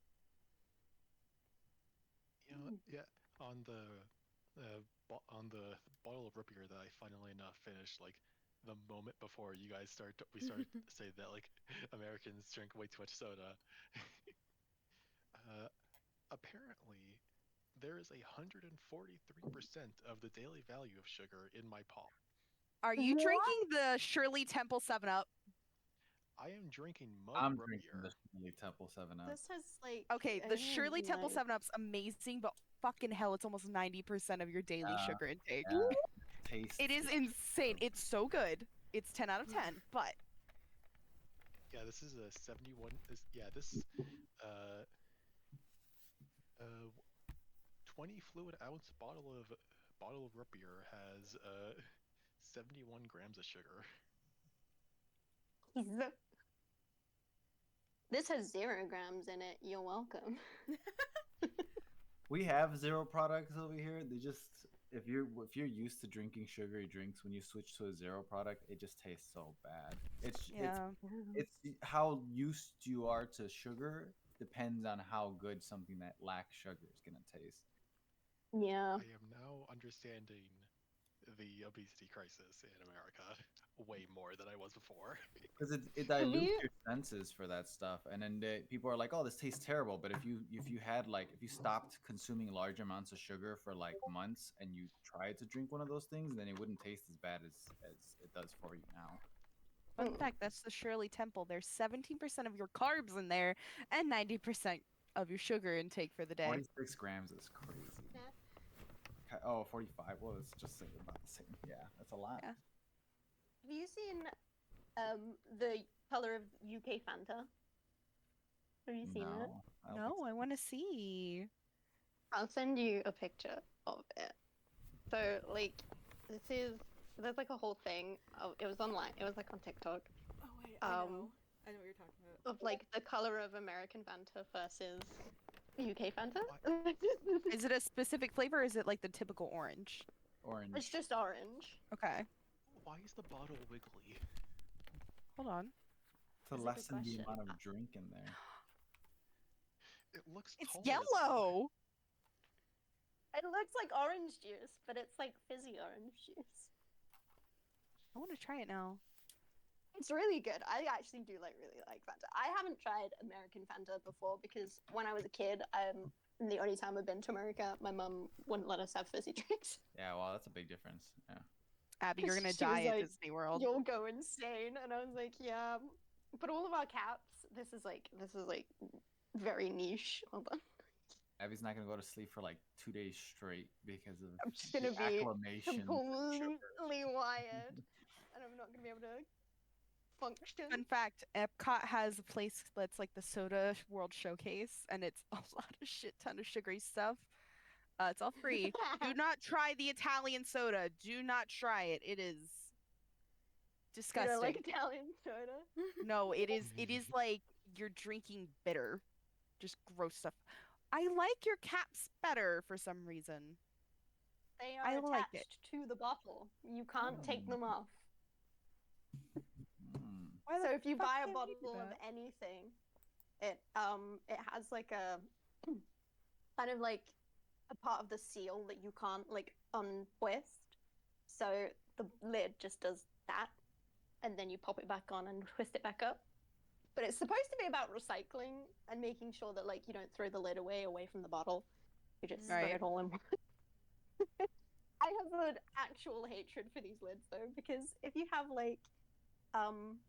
Speaker 5: You know, yeah, on the bottle of root beer that I funnily enough finished like the moment before you guys we started to say that like Americans drink way too much soda. Apparently, there is 143% of the daily value of sugar in my pop.
Speaker 3: Are you
Speaker 1: What?
Speaker 3: drinking the Shirley Temple 7-Up?
Speaker 5: I am drinking mud
Speaker 4: I'm
Speaker 5: root
Speaker 4: drinking
Speaker 5: beer.
Speaker 4: the Shirley Temple 7-Up.
Speaker 1: This has like.
Speaker 3: Okay,
Speaker 1: I
Speaker 3: the
Speaker 1: don't
Speaker 3: Shirley Temple
Speaker 1: know.
Speaker 3: 7-Up's amazing, but fucking hell, it's almost 90% of your daily sugar intake.
Speaker 4: Yeah, taste.
Speaker 3: It is insane. It's so good. It's 10 out of 10, but
Speaker 5: Yeah, this is a 71. This uh 20 fluid ounce bottle of root beer has 71 grams of sugar.
Speaker 1: This has 0 grams in it. You're welcome.
Speaker 4: We have zero products over here. They just if you're used to drinking sugary drinks, when you switch to a zero product, it just tastes so bad.
Speaker 3: yeah.
Speaker 4: It's how used you are to sugar depends on how good something that lacks sugar is gonna taste.
Speaker 1: Yeah.
Speaker 5: I am now understanding the obesity crisis in America way more than I was before.
Speaker 4: Because it
Speaker 1: Have
Speaker 4: dilutes
Speaker 1: you?
Speaker 4: your senses for that stuff, and then people are like, "Oh, this tastes terrible." But if you stopped consuming large amounts of sugar for like months and you tried to drink one of those things, then it wouldn't taste as bad as it does for you now.
Speaker 3: Fun fact, that's the Shirley Temple. There's 17% of your carbs in there and 90% of your sugar intake for the day.
Speaker 4: 46 grams is crazy. Oh, 45. Well, it's just about the same. Yeah, that's a lot.
Speaker 3: Yeah.
Speaker 1: Have you seen the color of UK Fanta? Have you seen it?
Speaker 4: No, I don't
Speaker 3: No,
Speaker 4: think
Speaker 3: I want to see.
Speaker 1: I'll send you a picture of it. So like, there's like a whole thing. It was online. It was like on TikTok
Speaker 2: Oh wait, I know. I know what you're talking about.
Speaker 1: of like the color of American Fanta versus UK Fanta.
Speaker 3: Is it a specific flavor or is it like the typical orange?
Speaker 4: orange.
Speaker 1: It's just orange.
Speaker 3: Okay.
Speaker 5: Why is the bottle wiggly?
Speaker 3: Hold on.
Speaker 4: To
Speaker 1: That's a good
Speaker 4: lessen the
Speaker 1: question.
Speaker 4: amount of drink in there.
Speaker 5: It looks
Speaker 3: It's
Speaker 5: taller than-
Speaker 3: yellow.
Speaker 1: It looks like orange juice, but it's like fizzy orange juice.
Speaker 3: I want to try it now.
Speaker 1: It's really good. I actually do really like Fanta. I haven't tried American Fanta before because when I was a kid, the only time I've been to America, my mum wouldn't let us have fizzy drinks.
Speaker 4: Yeah, well, that's a big difference. Yeah.
Speaker 3: Abby, you're gonna
Speaker 1: She was
Speaker 3: die at
Speaker 1: like,
Speaker 3: Disney World.
Speaker 1: You'll go insane, and I was like, yeah. But all of our caps, this is like very niche. Hold on.
Speaker 4: Abby's not gonna go to sleep for like 2 days straight because of
Speaker 1: I'm just gonna
Speaker 4: the
Speaker 1: be
Speaker 4: acclimation.
Speaker 1: completely wired, and I'm not gonna be able to function.
Speaker 3: Fun fact, Epcot has a place that's like the Soda World Showcase, and it's a lot of shit ton of sugary stuff. It's all free. Do not try the Italian soda. Do not try it. It is
Speaker 1: You
Speaker 3: disgusting.
Speaker 1: don't like Italian soda?
Speaker 3: No, it is like you're drinking bitter. Just gross stuff. I like your caps better for some reason.
Speaker 1: They
Speaker 3: I
Speaker 1: are
Speaker 3: like
Speaker 1: attached to the bottle. You can't take them off.
Speaker 4: Mm.
Speaker 3: Why
Speaker 1: So
Speaker 3: the
Speaker 1: if you
Speaker 3: fuck
Speaker 1: buy a
Speaker 3: can't we do
Speaker 1: bottle of
Speaker 3: that?
Speaker 1: anything, it has like a kind of like a part of the seal that you can't like untwist. So the lid just does that, and then you pop it back on and twist it back up. But it's supposed to be about recycling and making sure that like you don't throw the lid away from the bottle. You just throw
Speaker 3: Right.
Speaker 1: it all in one. I have an actual hatred for these lids though, because if you have like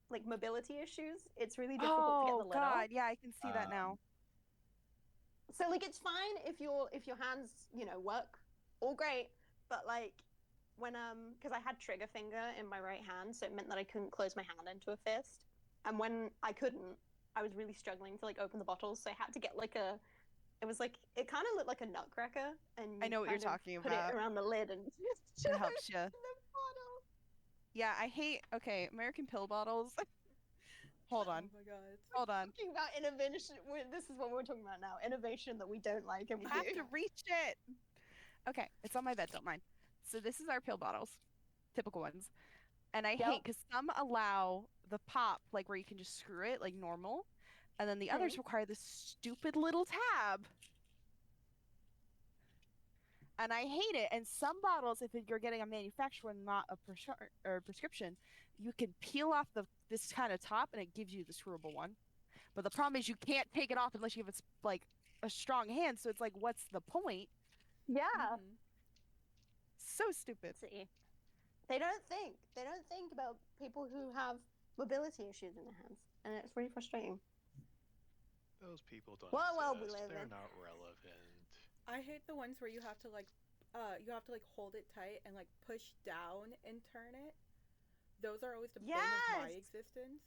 Speaker 1: like mobility issues. It's really difficult to get the
Speaker 3: Oh
Speaker 1: lid off.
Speaker 3: God, yeah, I can see that now.
Speaker 1: So like it's fine if your hands, work all great, but like when because I had trigger finger in my right hand, so it meant that I couldn't close my hand into a fist. And when I couldn't, I was really struggling to like open the bottles, so I had to get like it was like it kind of looked like a nutcracker, and
Speaker 3: I know what you're
Speaker 1: kind of
Speaker 3: talking
Speaker 1: put
Speaker 3: about.
Speaker 1: it around the lid and
Speaker 3: It helps you.
Speaker 1: the bottle.
Speaker 3: Yeah, I hate. Okay, American pill bottles. Hold on.
Speaker 2: Oh my god.
Speaker 3: Hold on.
Speaker 1: Talking about innovation. This is what we're talking about now. Innovation that we don't like and we
Speaker 3: You have
Speaker 1: do.
Speaker 3: to reach it. Okay, it's on my bed. Don't mind. So this is our pill bottles, typical ones. And I hate because some allow the pop, like where you can just screw it, like normal, and then the others require this stupid little tab. And I hate it. And some bottles, if you're getting a manufacturer, not a prescription, you can peel off this kind of top, and it gives you the screwable one. But the problem is you can't take it off unless you have like a strong hand. So it's like, what's the point?
Speaker 1: Yeah.
Speaker 2: Mm-hmm.
Speaker 3: So stupid.
Speaker 1: See, they don't think about people who have mobility issues in their hands, and it's really frustrating.
Speaker 5: Those people don't
Speaker 1: Well, we
Speaker 5: exist.
Speaker 1: live
Speaker 5: They're
Speaker 1: in.
Speaker 5: not relevant.
Speaker 2: I hate the ones where you have to like hold it tight and like push down and turn it. Those are always the bane of my existence.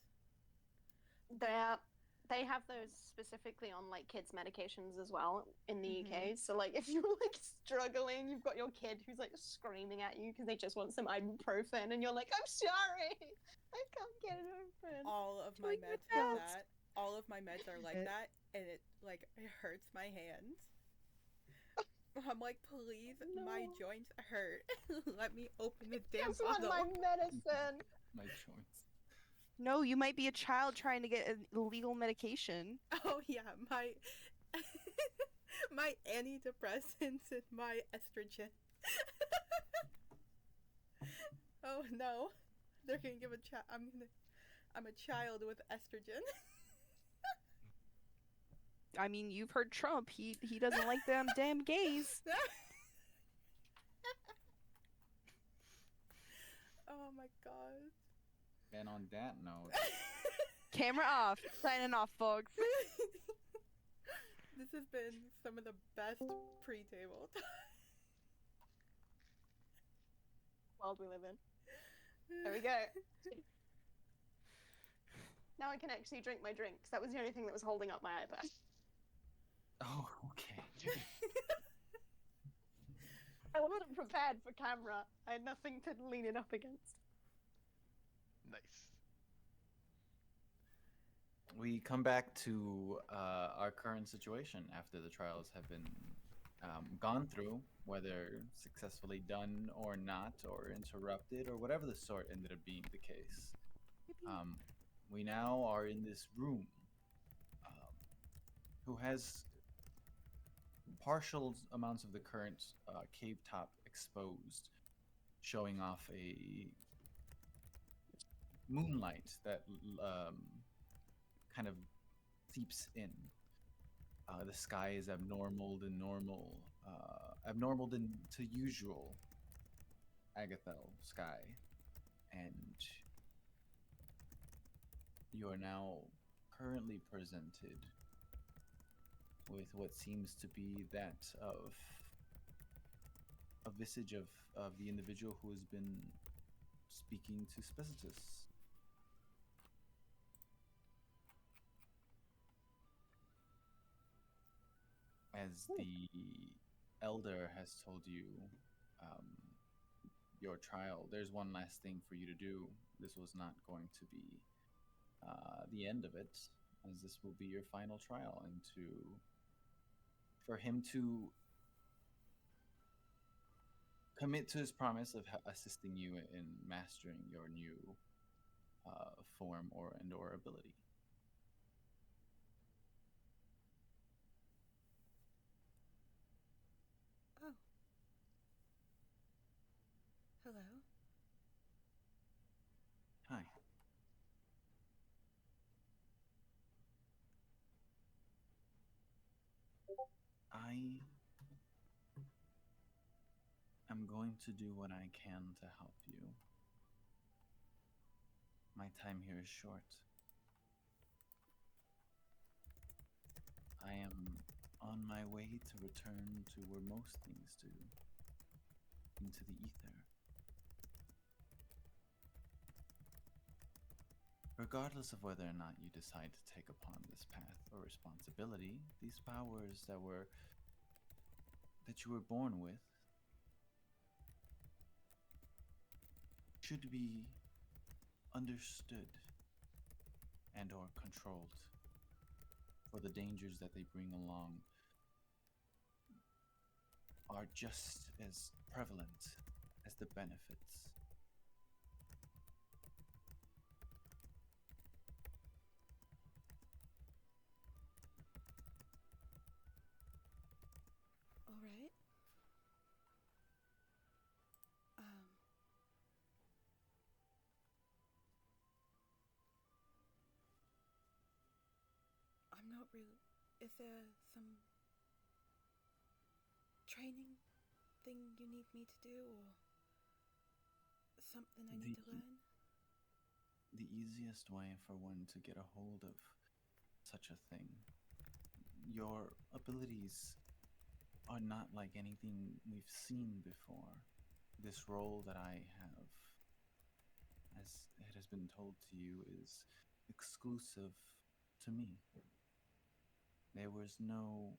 Speaker 1: They have those specifically on like kids' medications as well in the UK. So like if you're like struggling, you've got your kid who's like screaming at you because they just want some ibuprofen, and you're like, I'm sorry, I can't get it open.
Speaker 2: All of my meds are that. All of my meds are like that, and it hurts my hands. I'm like, please, my joints hurt. Let me open the damn bottle.
Speaker 1: My medicine.
Speaker 4: My joints.
Speaker 3: No, you might be a child trying to get an illegal medication.
Speaker 2: Oh yeah, my my antidepressants and my estrogen. Oh no, they're gonna give I'm a child with estrogen.
Speaker 3: I mean, you've heard Trump. He doesn't like them damn gays.
Speaker 2: Oh my god.
Speaker 4: And on that note,
Speaker 3: Camera off. Signing off, folks.
Speaker 2: This has been some of the best pre-table
Speaker 1: World we live in. There we go. Now I can actually drink my drink, because that was the only thing that was holding up my iPad.
Speaker 4: oh, okay.
Speaker 1: I wasn't prepared for camera. I had nothing to lean it up against.
Speaker 5: Nice.
Speaker 4: We come back to our current situation after the trials have been gone through, whether successfully done or not, or interrupted, or whatever the sort ended up being the case. We now are in this room who has partial amounts of the current cave top exposed, showing off a moonlight that kind of seeps in. The sky is abnormal than normal, abnormal than to usual Agathel sky, and you are now currently presented with what seems to be that of a visage of the individual who has been speaking to Spicitus. As the elder has told you, your trial, there's one last thing for you to do. This was not going to be the end of it, as this will be your final trial, and for him to commit to his promise of assisting you in mastering your new form or ability.
Speaker 2: Oh. Hello.
Speaker 4: Hi. I am going to do what I can to help you. My time here is short. I am on my way to return to where most things do, into the Aether. Regardless of whether or not you decide to take upon this path or responsibility, these powers that you were born with should be understood and or controlled, for the dangers that they bring along are just as prevalent as the benefits.
Speaker 2: All right. I'm not really. Is there some training thing you need me to do, or something I need to learn?
Speaker 4: The easiest way for one to get a hold of such a thing. Your abilities are not like anything we've seen before. This role that I have, as it has been told to you, is exclusive to me. There was no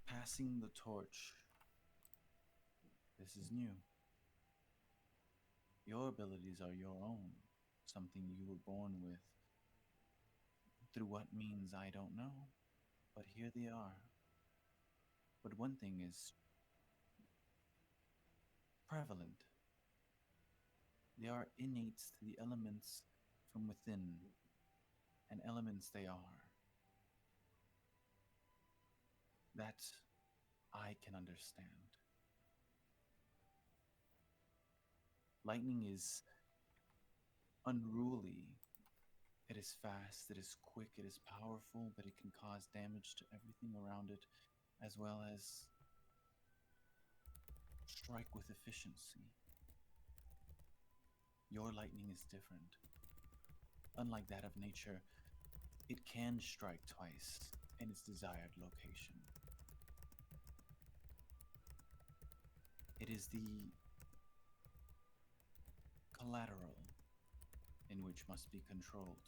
Speaker 4: passing the torch. This is new. Your abilities are your own, something you were born with. Through what means, I don't know, but here they are. But one thing is prevalent. They are innate to the elements from within, and elements they are. That I can understand. Lightning is unruly. It is fast, it is quick, it is powerful, but it can cause damage to everything around it, as well as strike with efficiency. Your lightning is different. Unlike that of nature, it can strike twice in its desired location. It is the collateral in which must be controlled.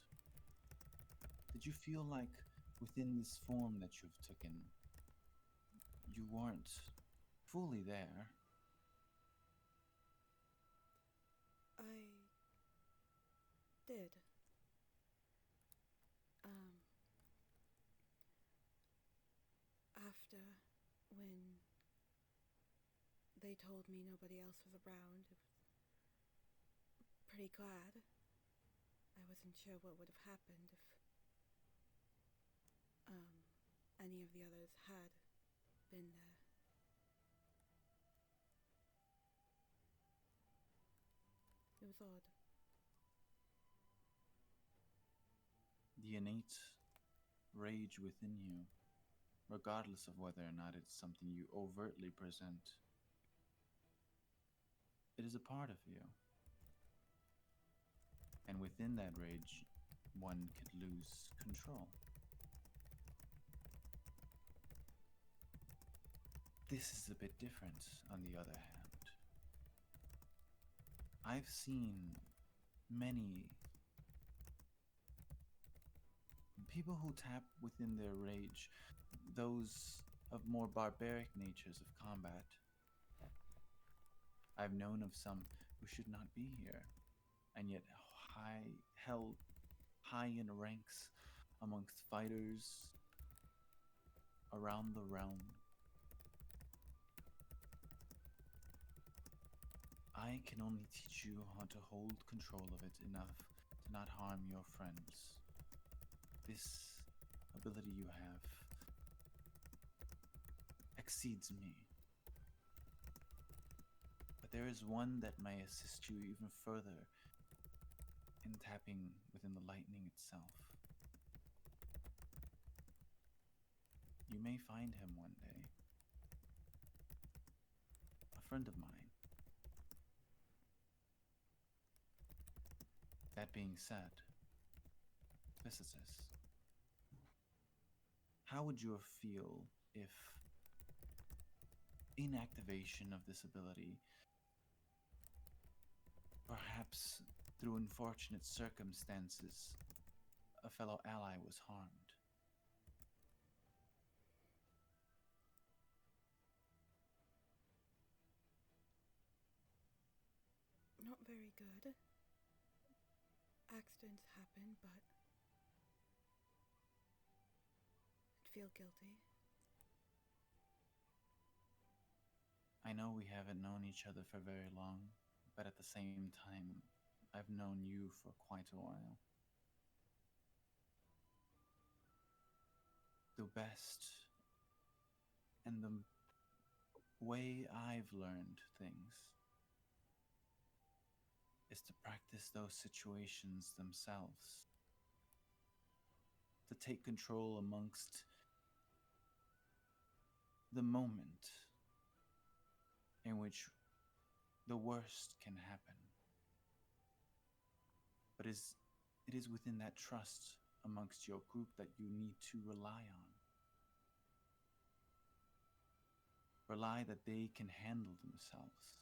Speaker 4: Did you feel like within this form that you've taken, you weren't fully there?
Speaker 2: I did. After when they told me nobody else was around, I was pretty glad. I wasn't sure what would have happened if any of the others had been there. It was odd.
Speaker 4: The innate rage within you, regardless of whether or not it's something you overtly present, it is a part of you. And within that rage, one could lose control. This is a bit different, on the other hand. I've seen many people who tap within their rage, those of more barbaric natures of combat. I've known of some who should not be here, and yet held high in ranks amongst fighters around the realm. I can only teach you how to hold control of it enough to not harm your friends. This ability you have exceeds me. But there is one that may assist you even further in tapping within the lightning itself. You may find him one day. A friend of mine. That being said, physicist, how would you feel if inactivation of this ability, perhaps through unfortunate circumstances, a fellow ally was harmed?
Speaker 2: Not very good. Accidents happen, but I'd feel guilty.
Speaker 4: I know we haven't known each other for very long, but at the same time, I've known you for quite a while. The best and the way I've learned things is to practice those situations themselves, to take control amongst the moment in which the worst can happen. But it is within that trust amongst your group that you need to rely on. Rely that they can handle themselves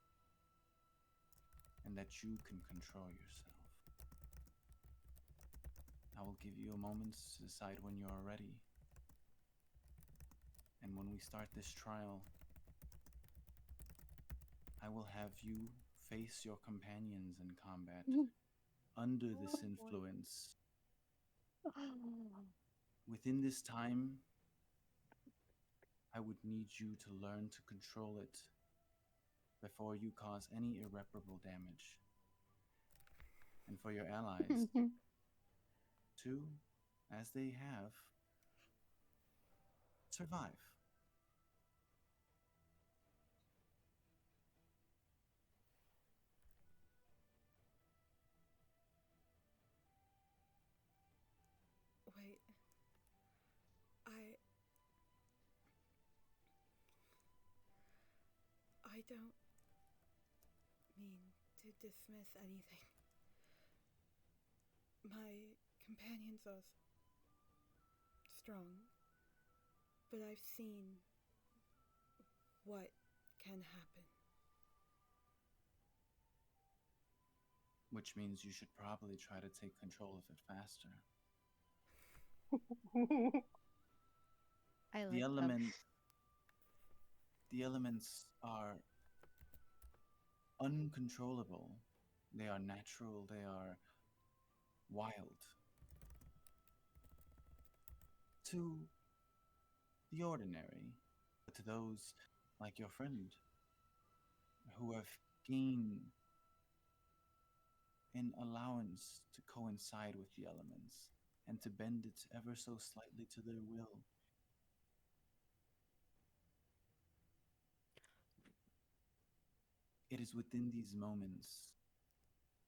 Speaker 4: and that you can control yourself. I will give you a moment to decide when you are ready. And when we start this trial, I will have you face your companions in combat under this influence. Within this time, I would need you to learn to control it before you cause any irreparable damage. And for your allies, to, as they have, survive.
Speaker 2: Wait. I don't mean to dismiss anything. My companions are strong, but I've seen what can happen.
Speaker 4: Which means you should probably try to take control of it faster.
Speaker 3: I like
Speaker 4: The
Speaker 3: them.
Speaker 4: elements are uncontrollable. They are natural, they are wild. To the ordinary, but to those like your friend who have gained an allowance to coincide with the elements and to bend it ever so slightly to their will. It is within these moments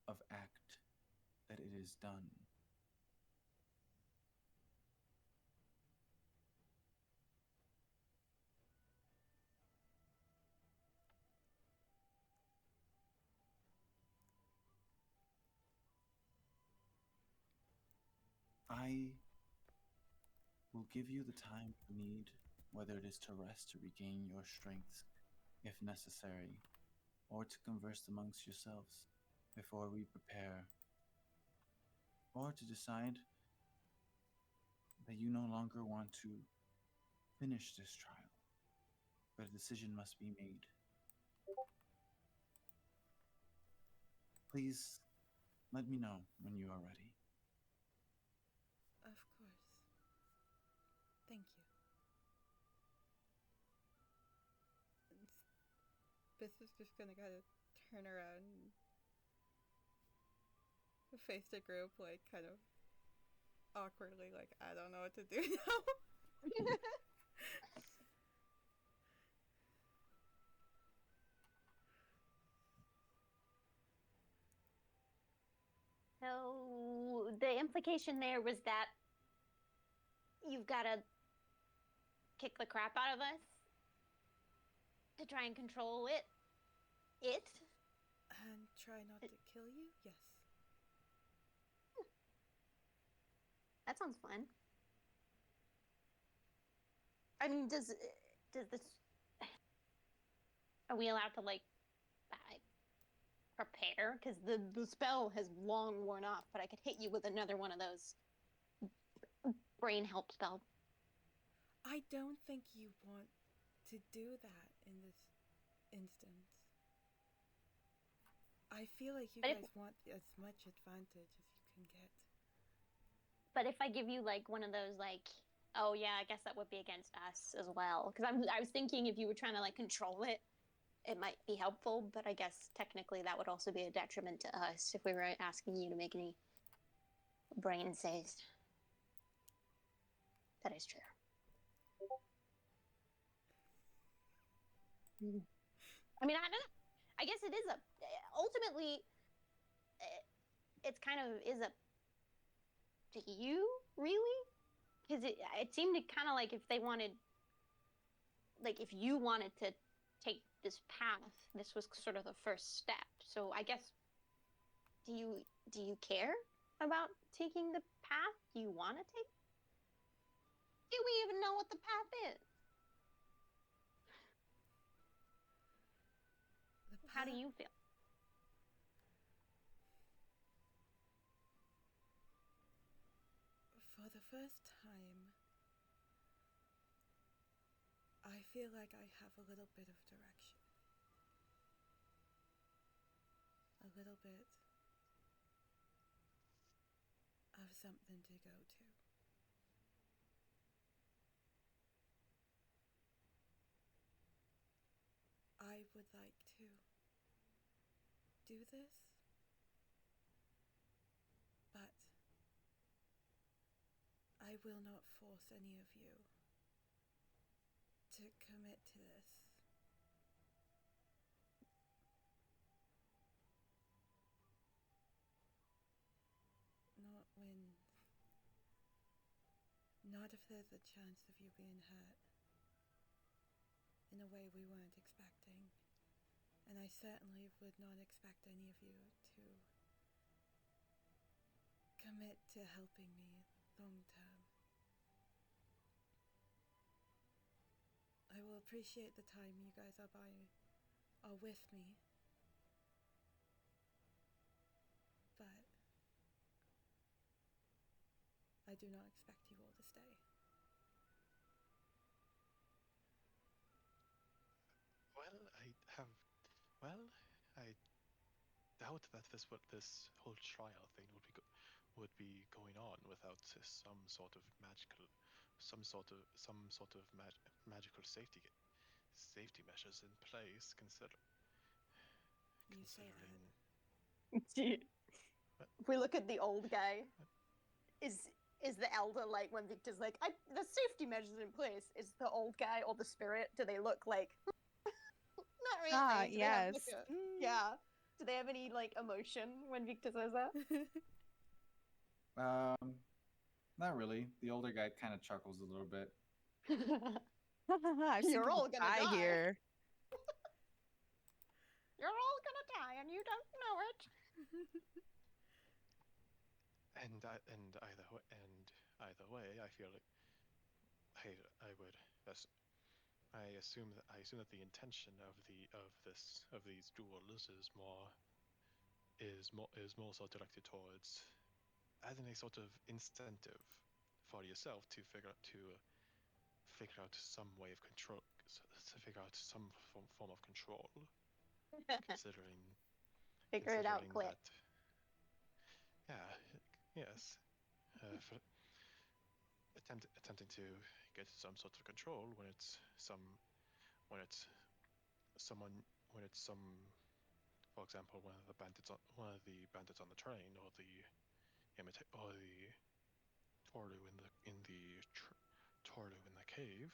Speaker 4: of act that it is done. I will give you the time you need, whether it is to rest, to regain your strength, if necessary, or to converse amongst yourselves before we prepare, or to decide that you no longer want to finish this trial, but a decision must be made. Please let me know when you are ready.
Speaker 2: Of course. Thank you. And Spis is just gonna kind of turn around and face the group, like, kind of awkwardly, like, I don't know what to do now.
Speaker 1: So the implication there was that you've got to kick the crap out of us to try and control it.
Speaker 2: And try not to kill you? Yes.
Speaker 1: That sounds fun. I mean, does this? Are we allowed to like prepare? Because the spell has long worn off, but I could hit you with another one of those brain help spells.
Speaker 2: I don't think you want to do that in this instance. I feel like you guys want as much advantage as you can get.
Speaker 1: But if I give you like one of those like, oh yeah, I guess that would be against us as well. Because I was thinking if you were trying to like control it, it might be helpful. But I guess technically that would also be a detriment to us if we were asking you to make any brain saves. That is true. I mean, I don't know. I guess it is ultimately, it's kind of is up to you, really? Because it seemed to kind of like if they wanted, like if you wanted to take this path, this was sort of the first step. So I guess, do you care about taking the path you want to take? Do we even know what the path is? How do you feel?
Speaker 2: For the first time, I feel like I have a little bit of direction. A little bit of something to go to. I would like to do this, but I will not force any of you to commit to this. Not if there's a chance of you being hurt in a way we weren't expecting. And I certainly would not expect any of you to commit to helping me long term. I will appreciate the time you guys are with me, but I do not expect you all to stay.
Speaker 5: I doubt that this whole trial thing would be going on without some sort of magical magical safety measures in place.
Speaker 2: You say
Speaker 5: Considering
Speaker 1: If we look at the old guy, is the elder like when Victor's like, the safety measures in place? Is the old guy or the spirit? Do they look like? Not really. Do they have,
Speaker 3: Yes.
Speaker 1: like, yeah. Do they have any like emotion when Victor says that?
Speaker 4: Not really. The older guy kind of chuckles a little bit.
Speaker 3: I've seen
Speaker 1: You're all
Speaker 3: people
Speaker 1: gonna die
Speaker 3: here.
Speaker 1: You're all gonna die and you don't know it.
Speaker 5: and either way, I feel like I assume that the intention of these duels is more so directed towards adding a sort of incentive for yourself to figure out some way of control, to figure out some form of control, considering
Speaker 1: Figure it out quick.
Speaker 5: Yes, for attempting to get some sort of control when it's some when it's someone when it's some, for example, one of the bandits on the train, or the Torlu Torlu in the cave.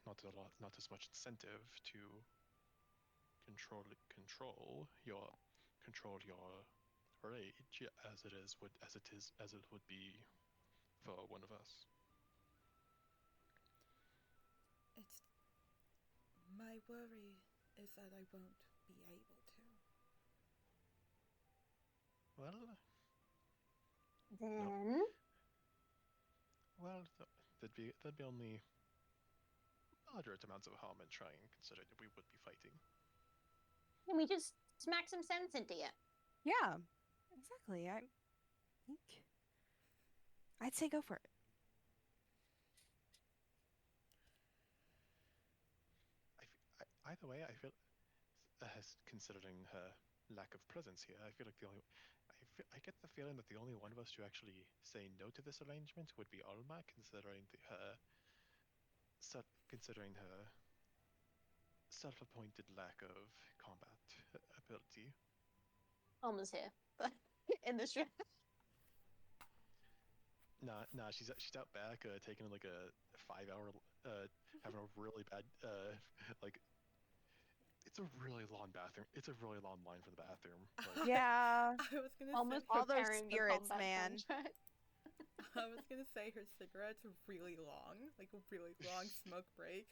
Speaker 5: Not as much incentive to control your rage as it would be for one of us.
Speaker 2: My worry is that I won't be able to.
Speaker 5: Well,
Speaker 1: Then
Speaker 5: Well, there'd be only moderate amounts of harm in trying, considering that we would be fighting.
Speaker 1: Can we just smack some sense into you?
Speaker 3: Yeah, exactly. I think I'd say go for it.
Speaker 5: Either way, I feel, considering her lack of presence here, I feel like I get the feeling that the only one of us to actually say no to this arrangement would be Alma, considering her self-appointed lack of combat ability.
Speaker 1: Almost here, but in the strip.
Speaker 5: Nah, she's out back, taking like a 5-hour, having a really bad, like, it's a really long bathroom. It's a really long line for the bathroom. Like,
Speaker 3: Yeah.
Speaker 2: I was gonna
Speaker 1: Almost
Speaker 2: say
Speaker 3: all those
Speaker 1: preparing the
Speaker 3: spirits,
Speaker 1: combat
Speaker 3: man.
Speaker 1: contract.
Speaker 2: I was gonna say her cigarette's really long, like a really long smoke break.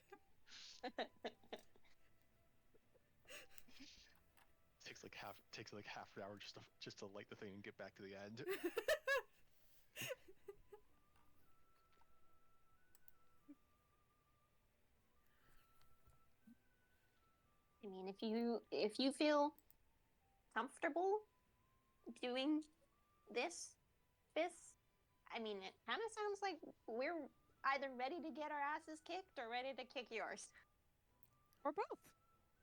Speaker 5: takes like half an hour just to light the thing and get back to the end.
Speaker 1: I mean, if you feel comfortable doing this, I mean, it kind of sounds like we're either ready to get our asses kicked or ready to kick yours.
Speaker 3: Or both.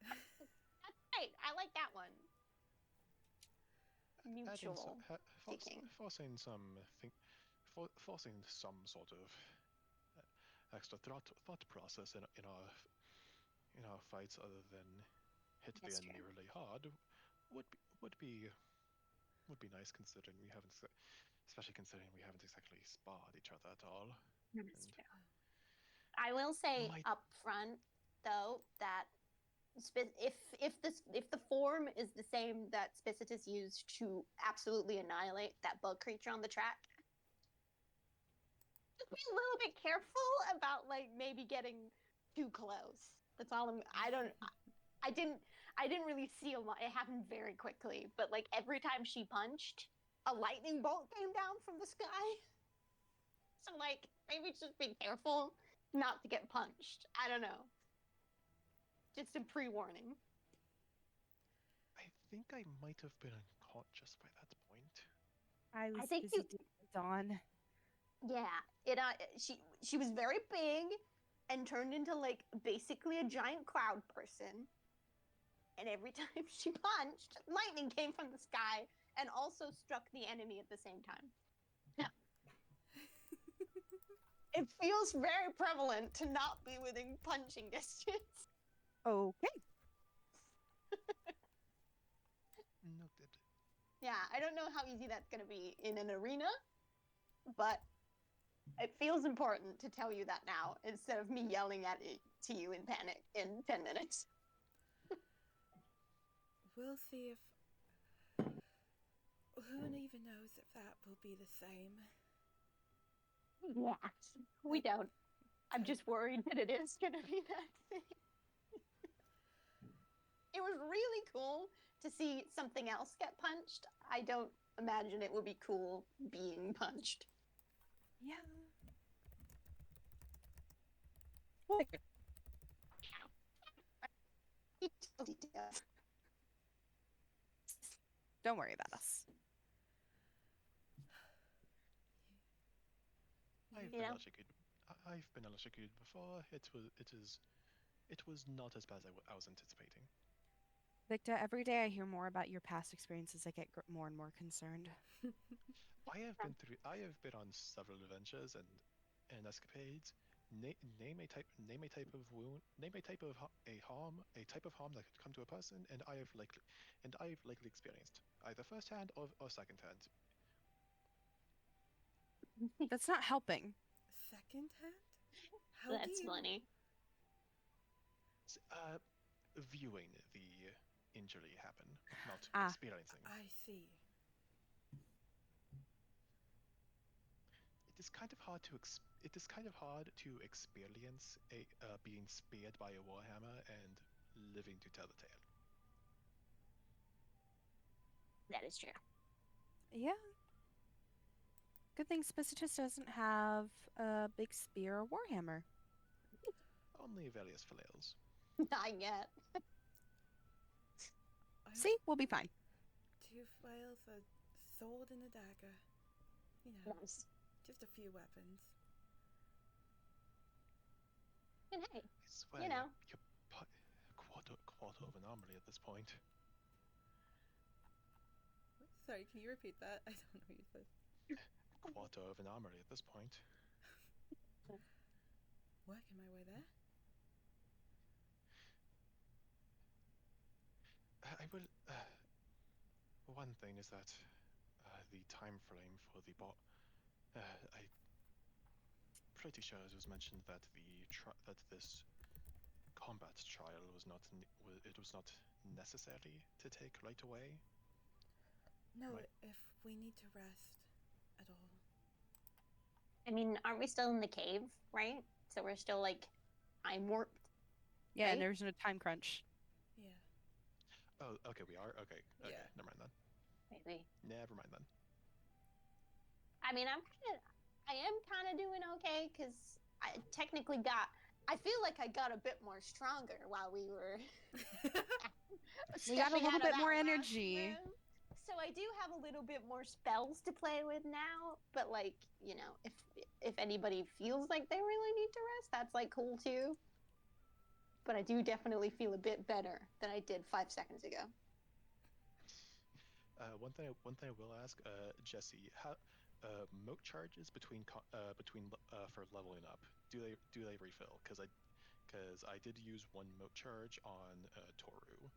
Speaker 1: That's right. I like that one. Mutual kicking.
Speaker 5: Forcing some sort of extra thought process in our fights, other than hit the
Speaker 1: That's
Speaker 5: enemy
Speaker 1: true.
Speaker 5: really hard, would be nice, considering we haven't, especially considering we haven't exactly sparred each other at all.
Speaker 1: That's true. I will say
Speaker 5: Might-
Speaker 1: up front, though, that if the form is the same that Spicitus used to absolutely annihilate that bug creature on the track, just be a little bit careful about like maybe getting too close. That's all I didn't really see a lot. It happened very quickly, but like every time she punched, a lightning bolt came down from the sky. So like maybe just be careful not to get punched. I don't know. Just a pre-warning.
Speaker 5: I think I might have been unconscious by that point.
Speaker 3: I was
Speaker 1: think
Speaker 3: busy doing Dawn.
Speaker 1: Yeah, she was very big and turned into like basically a giant cloud person. And every time she punched, lightning came from the sky and also struck the enemy at the same time. It feels very prevalent to not be within punching distance.
Speaker 3: Okay.
Speaker 5: Noted.
Speaker 1: Yeah, I don't know how easy that's going to be in an arena, but it feels important to tell you that now instead of me yelling at it to you in panic in 10 minutes.
Speaker 2: We'll see if... Who even knows if that will be the same?
Speaker 1: Yeah, we don't. I'm just worried that it is going to be that thing. It was really cool to see something else get punched. I don't imagine it would be cool being punched.
Speaker 3: Yeah. Don't worry about us.
Speaker 5: I've been electrocuted before. It was not as bad as I was anticipating.
Speaker 3: Victor, every day I hear more about your past experiences, I get more and more concerned.
Speaker 5: I have been on several adventures and escapades. Name a type of wound. Name a type of harm that could come to a person, and I've likely experienced either firsthand or secondhand.
Speaker 3: That's not helping.
Speaker 2: Secondhand?
Speaker 1: That's funny.
Speaker 5: Viewing the injury happen, not experiencing.
Speaker 2: I see.
Speaker 5: It is kind of hard to experience being speared by a warhammer and living to tell the tale.
Speaker 1: That is true.
Speaker 3: Yeah. Good thing Spicitus doesn't have a big spear or warhammer.
Speaker 5: Only various flails.
Speaker 1: Not yet.
Speaker 3: See, we'll be fine.
Speaker 2: 2 flails, a sword, and a dagger. You know,
Speaker 1: Nice.
Speaker 2: just a few weapons.
Speaker 1: And hey,
Speaker 5: I swear,
Speaker 1: you know.
Speaker 5: you're quarter of an armory at this point.
Speaker 2: Sorry, can you repeat that? I don't know what you said.
Speaker 5: Quarter of an armory at this point.
Speaker 2: Working my way there.
Speaker 5: I will. One thing is that the time frame for the bot. I pretty sure it was mentioned that that this combat trial was not necessary to take right away.
Speaker 2: No,
Speaker 5: Right.
Speaker 2: if we need to rest at all.
Speaker 1: I mean, aren't we still in the cave, right? So we're still like time warped.
Speaker 3: Yeah,
Speaker 1: Right?
Speaker 3: and there's no time crunch.
Speaker 2: Yeah.
Speaker 5: Oh, okay, we are. Okay,
Speaker 2: Yeah.
Speaker 5: never mind then.
Speaker 1: Maybe.
Speaker 5: Never mind then.
Speaker 1: I mean, I am kind of doing okay because I technically I feel like I got a bit more stronger while we were.
Speaker 3: We got a
Speaker 1: stepping
Speaker 3: little
Speaker 1: out of
Speaker 3: bit more
Speaker 1: that last
Speaker 3: energy.
Speaker 1: room. So I do have a little bit more spells to play with now, but like, you know, if anybody feels like they really need to rest, that's like cool too. But I do definitely feel a bit better than I did 5 seconds ago.
Speaker 5: One thing I will ask, Jesse, how mote charges between for leveling up, do they refill? Because I did use one mote charge on Toru,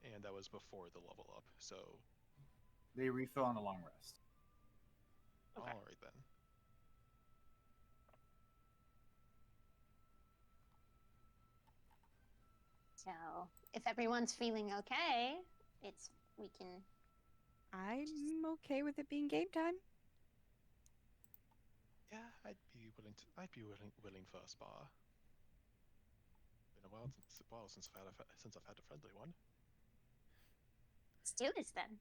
Speaker 5: and that was before the level up. So
Speaker 4: They refill on a long rest.
Speaker 1: Okay.
Speaker 5: all right then.
Speaker 1: So if everyone's feeling okay, we can.
Speaker 3: I'm okay with it being game time.
Speaker 5: Yeah, I'd be willing for a spa. Been a while since I've had a friendly one.
Speaker 1: Let's do this then.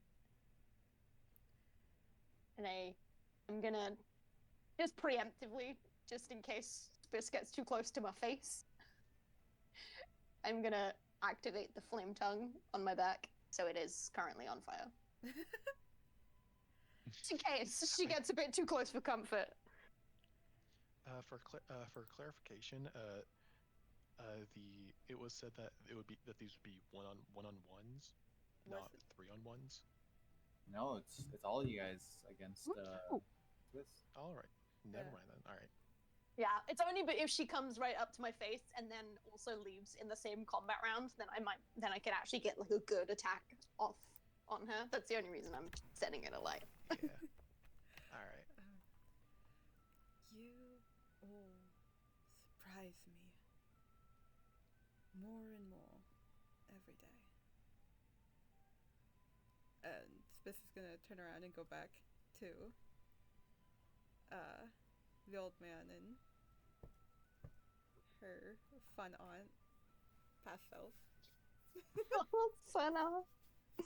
Speaker 1: And I'm gonna just preemptively, just in case Spis gets too close to my face, I'm gonna activate the flame tongue on my back, so it is currently on fire. Just in case she gets a bit too close for comfort.
Speaker 5: For clarification, it was said that these would be one on ones, not 3-on-1s.
Speaker 4: No, it's all you guys against this.
Speaker 5: All right, never
Speaker 2: Yeah.
Speaker 5: mind then. All right.
Speaker 1: Yeah, it's only but if she comes right up to my face and then also leaves in the same combat round, then I can actually get like a good attack off on her. That's the only reason I'm setting it alight.
Speaker 5: Yeah. All right.
Speaker 2: You all surprise me more and more every day. And Spis is gonna turn around and go back to the old man and her fun aunt, past self.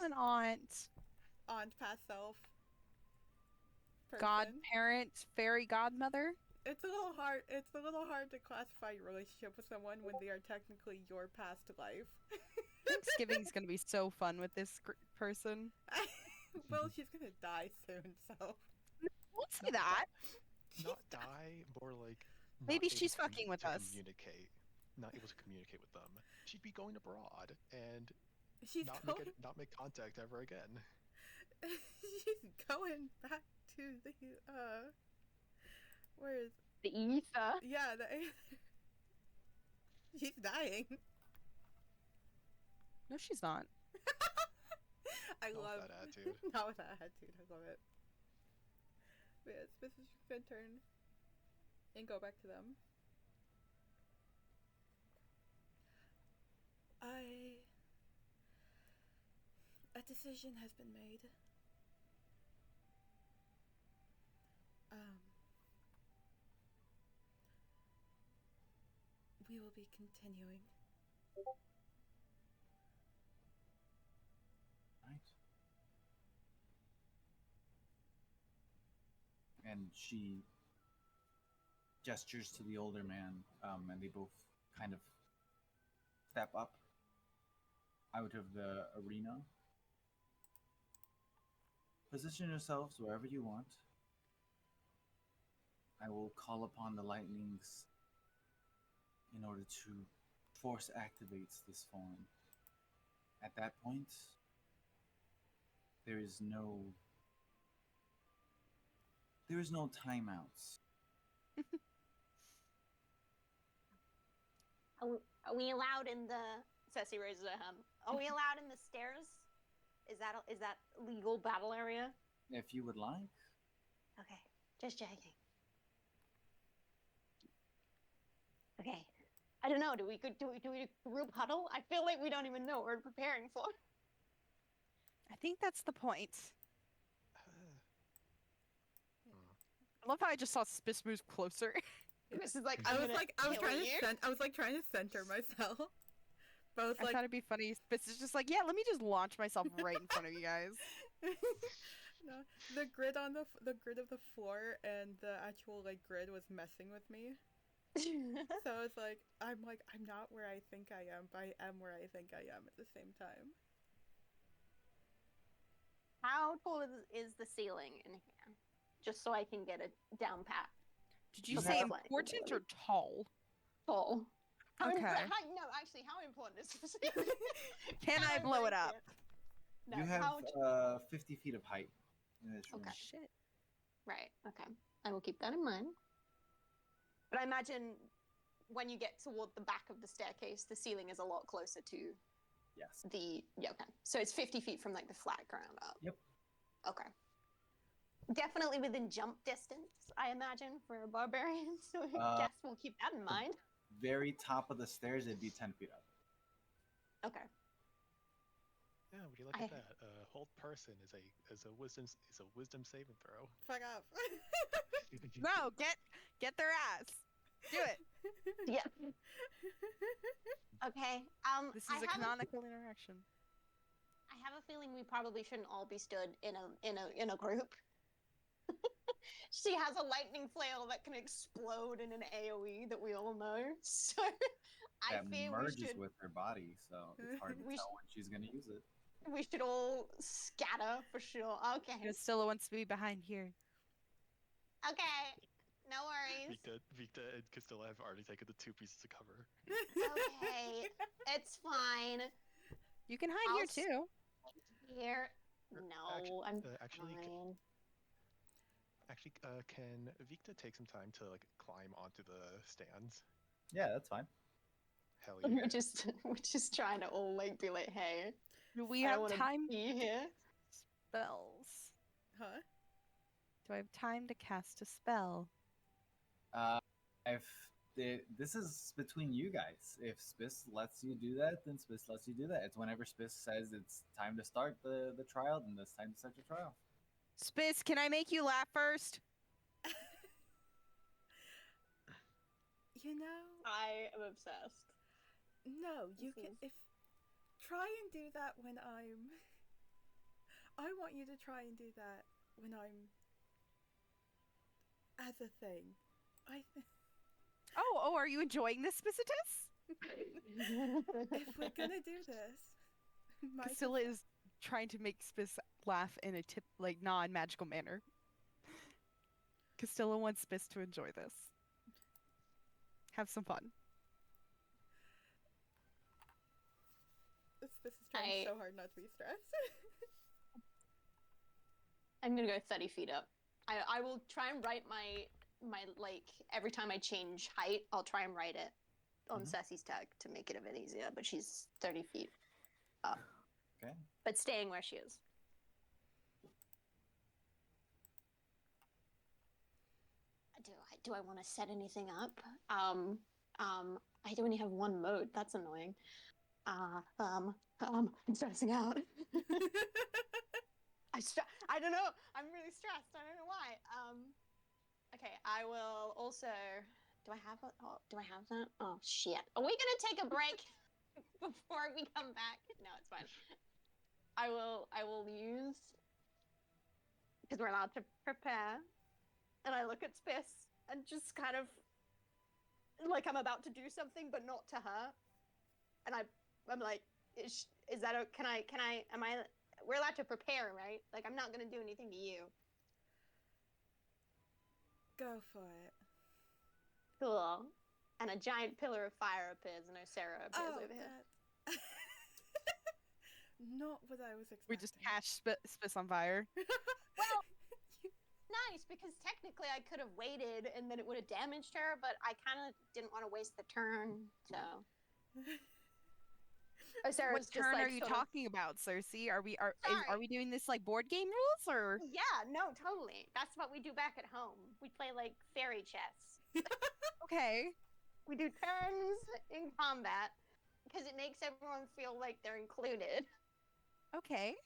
Speaker 3: An aunt,
Speaker 2: Aunt, past self. Person.
Speaker 3: godparent, fairy godmother.
Speaker 2: It's a little hard. It's a little hard to classify your relationship with someone when they are technically your past life.
Speaker 3: Thanksgiving's gonna be so fun with this person.
Speaker 2: Well, she's gonna die soon, so.
Speaker 3: Won't say that.
Speaker 5: Not die, more like. not
Speaker 3: Maybe
Speaker 5: able
Speaker 3: she's
Speaker 5: to
Speaker 3: fucking with us.
Speaker 5: Communicate. Not able to communicate with them. She'd be going abroad and
Speaker 2: She's
Speaker 5: not make contact ever again.
Speaker 2: She's going back to the where is
Speaker 1: The ether.
Speaker 2: yeah the she's dying.
Speaker 3: No, she's not.
Speaker 2: I
Speaker 5: Not with
Speaker 2: love
Speaker 5: that attitude.
Speaker 2: Not with that attitude. I love it. But yeah, Spis is gonna turn and go back to them. A decision has been made. We will be continuing.
Speaker 4: Right. and she gestures to the older man, and they both kind of step up out of the arena. Position yourselves wherever you want. I will call upon the lightnings in order to force activate this form. At that point, there is no timeouts.
Speaker 1: Are we allowed in the? Ceci raises her hand. Are we allowed in the stairs? Is that legal battle area?
Speaker 4: If you would like.
Speaker 1: Okay, just checking. Okay, I don't know. Do we group huddle? I feel like we don't even know what we're preparing for.
Speaker 3: I think that's the point.
Speaker 5: Hmm.
Speaker 3: I love how I just saw Spis move closer.
Speaker 1: This is like
Speaker 2: I
Speaker 1: I'm
Speaker 2: was
Speaker 1: gonna
Speaker 2: like trying to center myself. But I was
Speaker 3: I
Speaker 2: like,
Speaker 3: thought it'd be funny. Spis is just like, yeah, let me just launch myself right in front of you guys.
Speaker 2: no, the grid of the floor and the actual like grid was messing with me. So it's like I'm not where I think I am, but I am where I think I am at the same time.
Speaker 1: How tall is the ceiling in here? Just so I can get a down pat.
Speaker 3: Did you
Speaker 1: Okay.
Speaker 3: say
Speaker 1: Have-
Speaker 3: important or tall?
Speaker 1: Tall.
Speaker 3: Okay.
Speaker 1: No, actually, how important is this?
Speaker 3: Can I blow it up?
Speaker 1: No,
Speaker 4: You have
Speaker 1: how...
Speaker 4: 50 feet of height in this room.
Speaker 1: Okay.
Speaker 3: Shit.
Speaker 1: Right, okay. I will keep that in mind. But I imagine when you get toward the back of the staircase, the ceiling is a lot closer to
Speaker 4: Yes.
Speaker 1: the... Yeah, okay. So it's 50 feet from, like, the flat ground up.
Speaker 4: Yep.
Speaker 1: Okay. Definitely within jump distance, I imagine, for a barbarian. So I guess we'll keep that in mind.
Speaker 4: Very top of the stairs, it'd be 10 feet up.
Speaker 1: Okay.
Speaker 5: Yeah, would you look at that? Hold person is a wisdom saving throw.
Speaker 2: Fuck off.
Speaker 3: No, get their ass. Do it.
Speaker 1: Yeah. Okay.
Speaker 3: This is
Speaker 1: I
Speaker 3: a
Speaker 1: have
Speaker 3: canonical interaction.
Speaker 1: I have a feeling we probably shouldn't all be stood in a group. She has a lightning flail that can explode in an AoE that we all know. So I
Speaker 4: That
Speaker 1: fear
Speaker 4: merges
Speaker 1: we should
Speaker 4: with her body, so it's hard to tell when she's gonna use it.
Speaker 1: we should all scatter for sure. Okay.
Speaker 3: Castilla wants to be behind here.
Speaker 1: Okay. No worries.
Speaker 5: Victa and Castilla have already taken the 2 pieces of cover.
Speaker 1: Okay. It's fine.
Speaker 3: You can hide
Speaker 1: I'll
Speaker 3: here too.
Speaker 1: Here. No, I'm
Speaker 5: Actually,
Speaker 1: fine.
Speaker 5: can Victa take some time to like climb onto the stands?
Speaker 4: Yeah, that's fine.
Speaker 5: Hell yeah!
Speaker 1: We're just trying to all like be like, hey,
Speaker 3: Do we
Speaker 1: I
Speaker 3: have
Speaker 1: wanna
Speaker 3: time
Speaker 1: be here.
Speaker 3: spells?
Speaker 2: Huh?
Speaker 3: Do I have time to cast a spell?
Speaker 4: If this is between you guys. If Spis lets you do that, then Spis lets you do that. It's whenever Spis says it's time to start the trial, then it's time to start the trial.
Speaker 3: Spis, can I make you laugh first?
Speaker 2: You know,
Speaker 1: I am obsessed.
Speaker 2: no, you
Speaker 1: This
Speaker 2: can
Speaker 1: is-
Speaker 2: if try and do that when I'm I want you to try and do that when I'm as a thing.
Speaker 3: Oh, are you enjoying this, Spicitus?
Speaker 2: If we're gonna do this,
Speaker 3: Castilla is trying to make Spis laugh in a non-magical manner. Castilla wants Spis to enjoy this. Have some fun.
Speaker 2: This is trying so hard not to be stressed.
Speaker 1: I'm gonna go 30 feet up. I will try and write my like every time I change height, I'll try and write it on Ceci's tag to make it a bit easier. But she's 30 feet up.
Speaker 4: Okay.
Speaker 1: But staying where she is. Do I want to set anything up? I only have one mode. That's annoying. I'm stressing out. I don't know. I'm really stressed. I don't know why. Okay, I will also. Do I have that? Oh shit! Are we gonna take a break before we come back? No, it's fine. I will use because we're allowed to prepare. and I look at Spis and just kind of like I'm about to do something, but not to her. And I'm like, is that okay? We're allowed to prepare, right? Like, I'm not gonna do anything to you.
Speaker 2: Go for it.
Speaker 1: Cool. And a giant pillar of fire appears, and Sarah appears over here.
Speaker 2: That... Not what I was expecting.
Speaker 3: We just catch Spis on fire.
Speaker 1: Well, nice, because technically I could have waited and then it would have damaged her, but I kind of didn't want to waste the turn, so.
Speaker 3: What turn are you talking about, Cersei? Are we doing this like board game rules or?
Speaker 1: Yeah, no, totally. That's what we do back at home. We play like fairy chess.
Speaker 3: Okay.
Speaker 1: We do turns in combat because it makes everyone feel like they're included.
Speaker 3: Okay.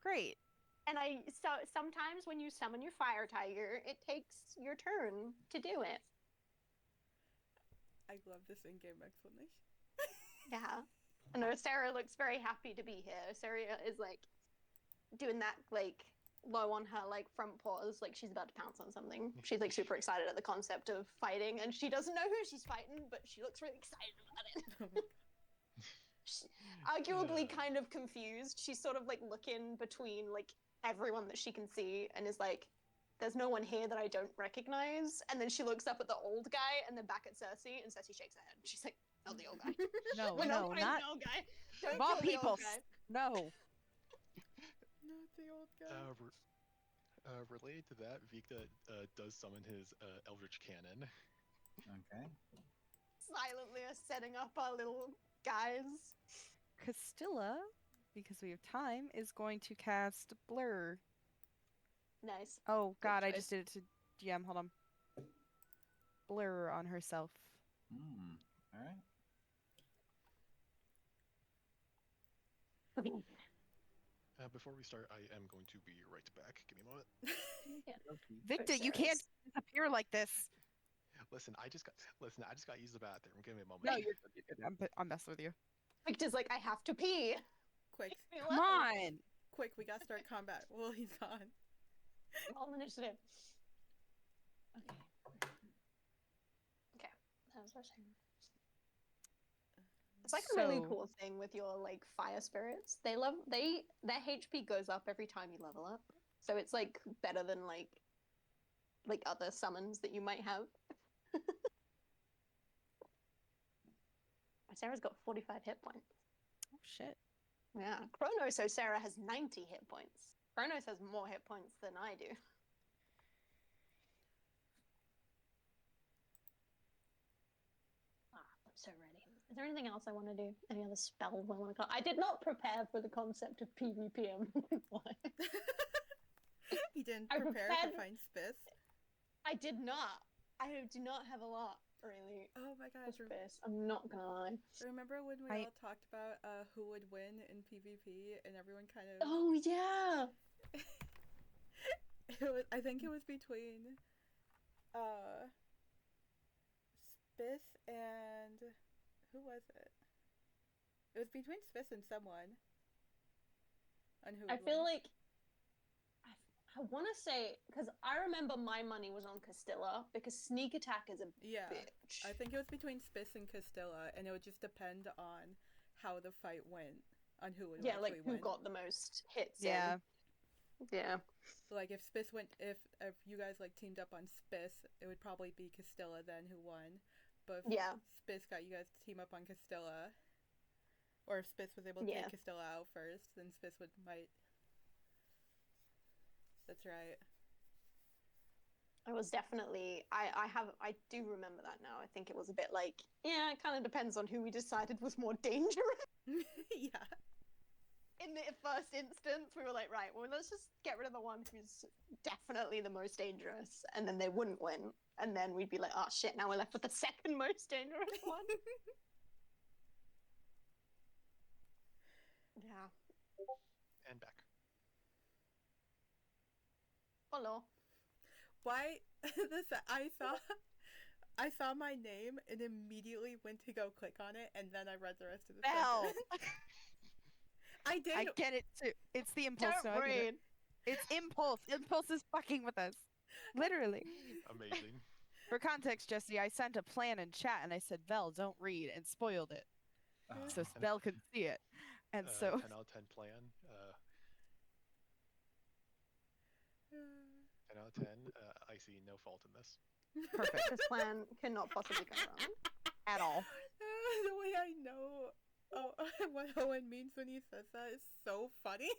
Speaker 3: Great.
Speaker 1: And sometimes when you summon your fire tiger, it takes your turn to do it.
Speaker 2: I love this in-game explanation.
Speaker 1: Yeah. I know Sarah looks very happy to be here. Sarah is like doing that like low on her like front paws, like she's about to pounce on something. She's like super excited at the concept of fighting, and she doesn't know who she's fighting, but she looks really excited about it. She's arguably kind of confused. She's sort of like looking between like everyone that she can see and is like, there's no one here that I don't recognize. And then she looks up at the old guy and then back at Cersei, and Cersei shakes her head. She's like, not the old guy.
Speaker 3: No,
Speaker 1: We're
Speaker 3: no, not
Speaker 1: the old guy. Don't
Speaker 3: small
Speaker 1: kill the
Speaker 3: people.
Speaker 1: old guy.
Speaker 3: No.
Speaker 2: Not the old guy.
Speaker 5: Related to that, Victa does summon his Eldritch Cannon.
Speaker 4: Okay.
Speaker 1: Silently are setting up our little guys.
Speaker 3: Castilla, because we have time, is going to cast Blur.
Speaker 1: Nice.
Speaker 3: Oh god,
Speaker 1: choice.
Speaker 3: I just did it to GM. Hold on. Blur on herself.
Speaker 4: All right.
Speaker 1: Okay.
Speaker 5: Before we start, I am going to be right back. Give me a moment.
Speaker 3: Victor, you can't disappear like this.
Speaker 5: Listen, I just got to use the bathroom. Give me a moment.
Speaker 3: No, you're good. I'm messing with you.
Speaker 1: Victor's like, I have to pee.
Speaker 2: Quick,
Speaker 3: Come on.
Speaker 2: quick, we gotta start combat. Well, he's gone.
Speaker 1: Roll initiative. Okay. Okay. That was what I was saying. It's like a really cool thing with your like fire spirits. Their HP goes up every time you level up. So it's like better than like other summons that you might have. Sarah's got 45 hit points.
Speaker 3: Oh shit.
Speaker 1: Yeah. Chronos, so Sarah has 90 hit points. Chronos has more hit points than I do. I'm so ready. Is there anything else I want to do? Any other spells I want to call? I did not prepare for the concept of PvP. Why?
Speaker 2: You didn't prepare to find Spis?
Speaker 1: I did not. I do not have a lot, really.
Speaker 2: Oh my gosh.
Speaker 1: Spis. I'm not gonna lie.
Speaker 2: Remember when we all talked about who would win in PvP and everyone kind of...
Speaker 1: Oh, yeah!
Speaker 2: I think it was between Spis and... Who was it? It was between Spis and someone. On who
Speaker 1: I feel like... I want to say... Because I remember my money was on Castilla, because sneak attack is a bitch.
Speaker 2: I think it was between Spis and Castilla, and it would just depend on how the fight went, on who would actually
Speaker 1: who
Speaker 2: win.
Speaker 1: got the most hits
Speaker 3: Yeah.
Speaker 1: Yeah.
Speaker 2: Like, if Spis went... If you guys, like, teamed up on Spis, it would probably be Castilla then who won. But if Spis got you guys to team up on Castilla, or if Spis was able to take Castilla out first, then Spis might... That's right.
Speaker 1: I was definitely... I do remember that now. I think it was a bit like, yeah, it kind of depends on who we decided was more dangerous.
Speaker 2: Yeah.
Speaker 1: In the first instance, we were like, right, well, let's just get rid of the one who's definitely the most dangerous, and then they wouldn't win. And then we'd be like, oh shit, now we're left with the second most dangerous one. Yeah.
Speaker 5: And back.
Speaker 1: Hello.
Speaker 2: Why? I saw my name and immediately went to go click on it, and then I read the rest of the sentence. I did.
Speaker 3: I get it too. It's the impulse.
Speaker 1: Don't read.
Speaker 3: It's impulse. Impulse is fucking with us. Literally.
Speaker 5: Amazing.
Speaker 3: For context, Jesse, I sent a plan in chat and I said, Vel, don't read, and spoiled it. So
Speaker 5: And,
Speaker 3: Vel could see it. And so
Speaker 5: 10 out of 10 plan. 10 out of 10. I see no fault in this.
Speaker 3: perfect.
Speaker 1: This plan cannot possibly go wrong.
Speaker 3: At all.
Speaker 2: The way I know what Owen means when he says that is so funny.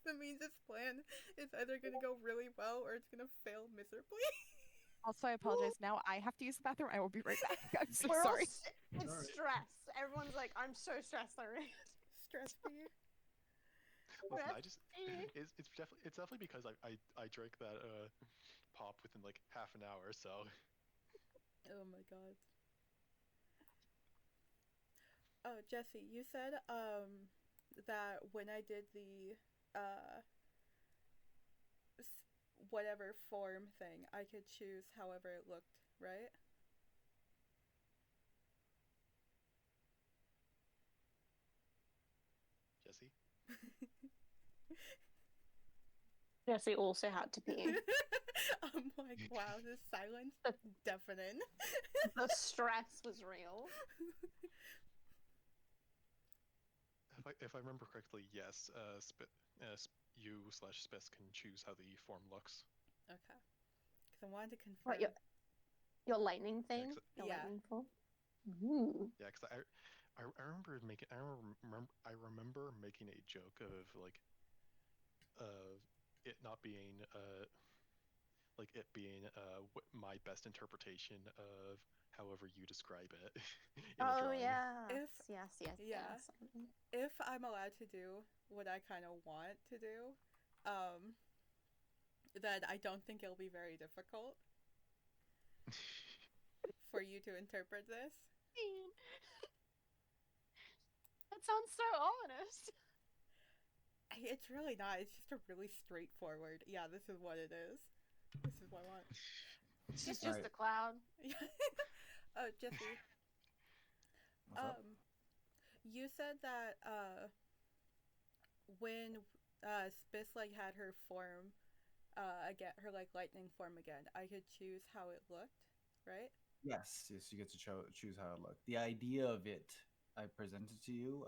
Speaker 2: That means this plan is either gonna go really well or it's gonna fail miserably.
Speaker 3: Also, I apologize. Now I have to use the bathroom. I will be right back. I'm so
Speaker 1: We're
Speaker 3: sorry.
Speaker 1: all it's stress. Everyone's like, I'm so stressed already.
Speaker 2: Stress me.
Speaker 5: Listen, it's definitely because I drank that pop within like half an hour, so
Speaker 2: Oh my god. Oh, Jesse, you said that when I did the whatever form thing, I could choose however it looked, right?
Speaker 5: Jesse.
Speaker 1: Jesse also had to pee.
Speaker 2: I'm like, wow, this silence deafening.
Speaker 1: The stress was real.
Speaker 5: If I remember correctly, yes. You/Spis can choose how the form looks.
Speaker 2: Okay. Because I wanted to confirm.
Speaker 1: What, your lightning thing? Your
Speaker 2: Yeah.
Speaker 1: lightning form? Ooh.
Speaker 5: Yeah, because I remember making a joke of like it not being like it being my best interpretation of however you describe it in a
Speaker 1: Oh
Speaker 5: drawing.
Speaker 1: yes. Yes.
Speaker 2: Yeah. If I'm allowed to do what I kind of want to do, then I don't think it'll be very difficult for you to interpret this.
Speaker 1: That sounds so ominous.
Speaker 2: It's really not. It's just a really straightforward. Yeah, this is what it is. This is what I want.
Speaker 1: It's just
Speaker 4: Alright.
Speaker 1: a cloud.
Speaker 2: Oh, Jesse.
Speaker 4: What's up?
Speaker 2: You said that when Spis like had her form again, her like lightning form again, I could choose how it looked, right?
Speaker 4: Yes, you get to choose how it looked. The idea of it, I presented to you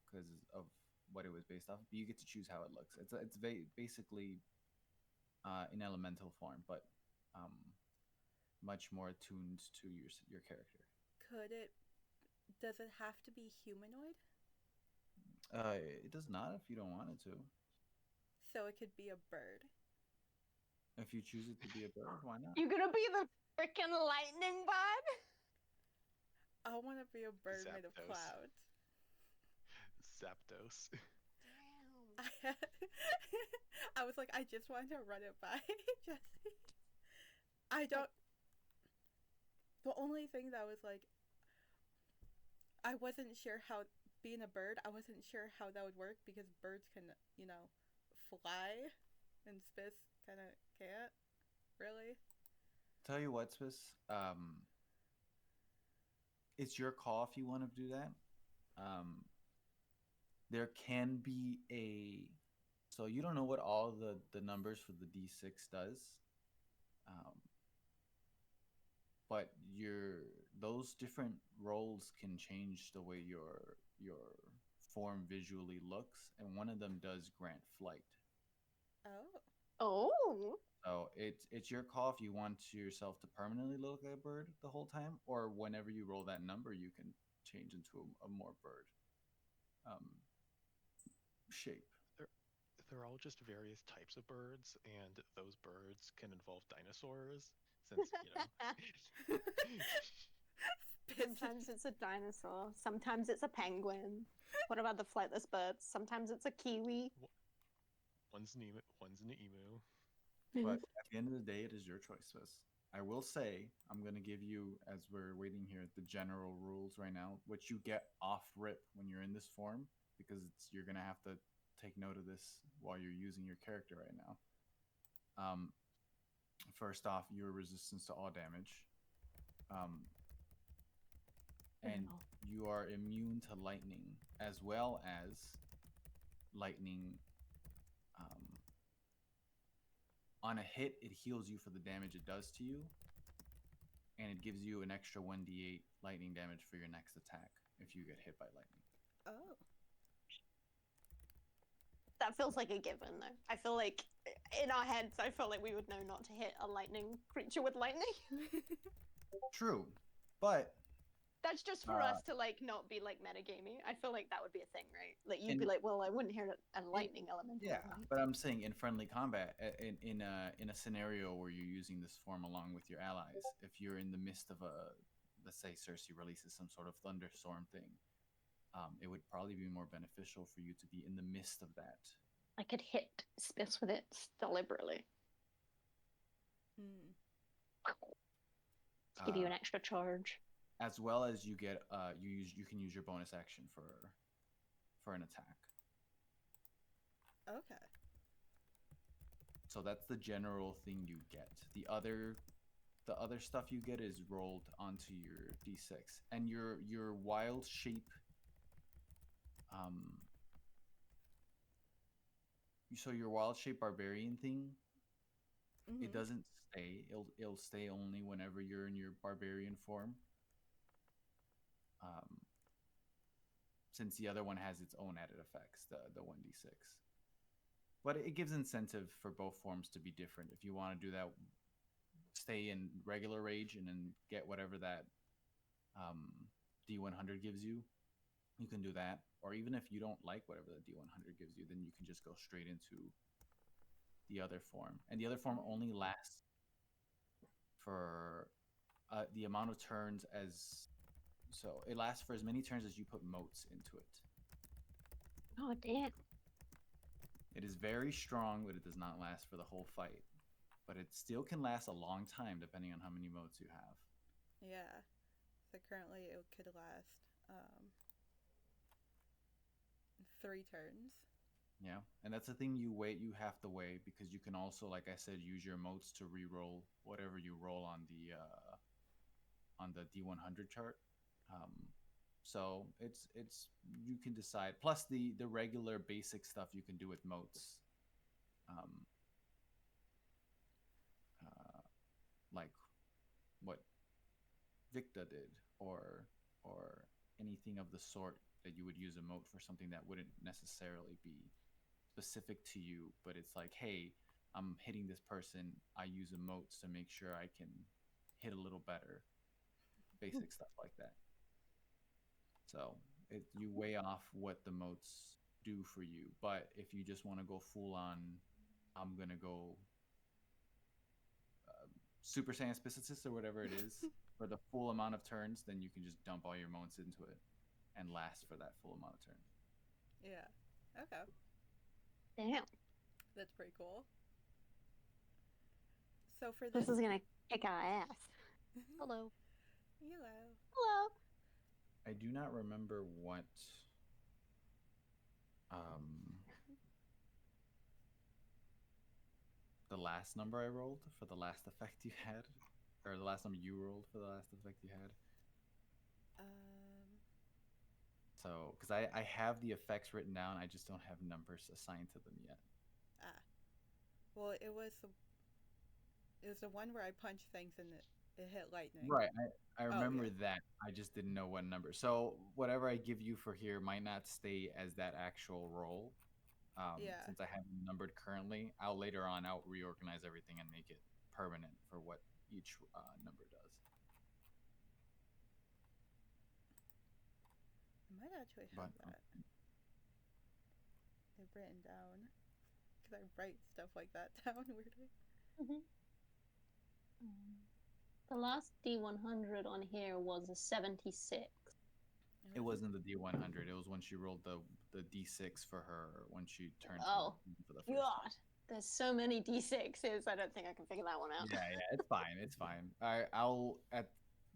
Speaker 4: because of what it was based off. But you get to choose how it looks. It's basically in elemental form, but much more attuned to your character.
Speaker 2: Does it have to be humanoid?
Speaker 4: It does not if you don't want it to.
Speaker 2: So it could be a bird.
Speaker 4: If you choose it to be a bird, why not?
Speaker 1: You gonna be the freaking lightning bud?
Speaker 2: I want to be a bird made of
Speaker 5: Zapdos.
Speaker 2: clouds.
Speaker 5: Zapdos.
Speaker 1: Damn.
Speaker 2: I was like, I just wanted to run it by Jesse. I don't. The only thing that was like, I wasn't sure how being a bird. I wasn't sure how that would work because birds can, fly, and Spis kind of can't. Really.
Speaker 4: Tell you what, Spis. It's your call if you want to do that. There can be so you don't know what all the numbers for the D6 does, but those different rolls can change the way your form visually looks, and one of them does grant flight.
Speaker 2: Oh.
Speaker 1: Oh.
Speaker 4: So it's your call if you want yourself to permanently look like a bird the whole time, or whenever you roll that number, you can change into a more bird shape.
Speaker 5: They're all just various types of birds, and those birds can involve dinosaurs. Since
Speaker 1: Sometimes it's a dinosaur. Sometimes it's a penguin. What about the flightless birds? Sometimes it's a kiwi.
Speaker 5: One's an emu.
Speaker 4: But at the end of the day, it is your choice, Swiss. I will say, I'm going to give you, as we're waiting here, the general rules right now, which you get off rip when you're in this form, because you're going to have to take note of this while you're using your character right now. First off, your resistance to all damage. And you are immune to lightning, as well as lightning On a hit, it heals you for the damage it does to you, and it gives you an extra 1d8 lightning damage for your next attack if you get hit by lightning.
Speaker 2: Oh.
Speaker 1: That feels like a given, though. I feel like in our heads, I feel like we would know not to hit a lightning creature with lightning.
Speaker 4: True, but
Speaker 1: That's just for us to like not be like metagaming. I feel like that would be a thing, right? Like you'd be
Speaker 4: And-
Speaker 1: like, well, I wouldn't hit a lightning element.
Speaker 4: yeah. But I'm saying in friendly combat, in a scenario where you're using this form along with your allies, if you're in the midst of a, let's say Cersei releases some sort of thunderstorm thing, it would probably be more beneficial for you to be in the midst of that.
Speaker 1: I could hit Spis with it deliberately. To give you an extra charge.
Speaker 4: As well as you get you can use your bonus action for an attack.
Speaker 2: Okay.
Speaker 4: So that's the general thing you get. The other stuff you get is rolled onto your d6, and your wild shape. So your wild shape barbarian thing, it doesn't stay. It'll stay only whenever you're in your barbarian form. Since the other one has its own added effects, the 1d6. But it gives incentive for both forms to be different. If you want to do that, stay in regular rage and then get whatever that D100 gives you, you can do that. Or even if you don't like whatever the D100 gives you, then you can just go straight into the other form. And the other form only lasts for the amount of turns as... So it lasts for as many turns as you put motes into it.
Speaker 1: Oh, damn.
Speaker 4: It is very strong, but it does not last for the whole fight. But it still can last a long time, depending on how many motes you have.
Speaker 2: Yeah. So currently it could last 3 turns.
Speaker 4: Yeah, and that's the thing you have to weigh, because you can also, like I said, use your motes to re-roll whatever you roll on the D100 chart. So it's you can decide. Plus the regular basic stuff you can do with motes, like what Victa did, or anything of the sort that you would use a mote for something that wouldn't necessarily be specific to you, but it's like, hey, I'm hitting this person, I use emotes to make sure I can hit a little better. Basic stuff like that. So you weigh off what the motes do for you. But if you just want to go full on, I'm gonna go Super Saiyan Specialist or whatever it is for the full amount of turns, then you can just dump all your motes into it and last for that full amount of turns.
Speaker 2: Yeah. Okay.
Speaker 1: Damn.
Speaker 2: That's pretty cool. So for
Speaker 1: This is gonna kick our ass.
Speaker 3: Hello.
Speaker 2: Hello.
Speaker 1: Hello.
Speaker 4: I do not remember what the last number I rolled for the last effect you had, or the last number you rolled for the last effect you had. So, because I have the effects written down, I just don't have numbers assigned to them yet.
Speaker 2: Well, it was the one where I punched things and it hit lightning.
Speaker 4: Right, I remember
Speaker 2: yeah.
Speaker 4: that. I just didn't know what number. So whatever I give you for here might not stay as that actual roll.
Speaker 2: Yeah.
Speaker 4: Since I have them numbered currently, I'll reorganize everything and make it permanent for what each number does.
Speaker 2: I might actually have that. I've written down, because I write stuff like that down weirdly.
Speaker 1: The last D100 on here was a 76.
Speaker 4: It wasn't the D100. It was when she rolled the D6 for her when she turned
Speaker 1: Oh,
Speaker 4: for the first time.
Speaker 1: God. There's so many D6s. I don't think I can figure that one out.
Speaker 4: Yeah, it's fine. It's fine. I'll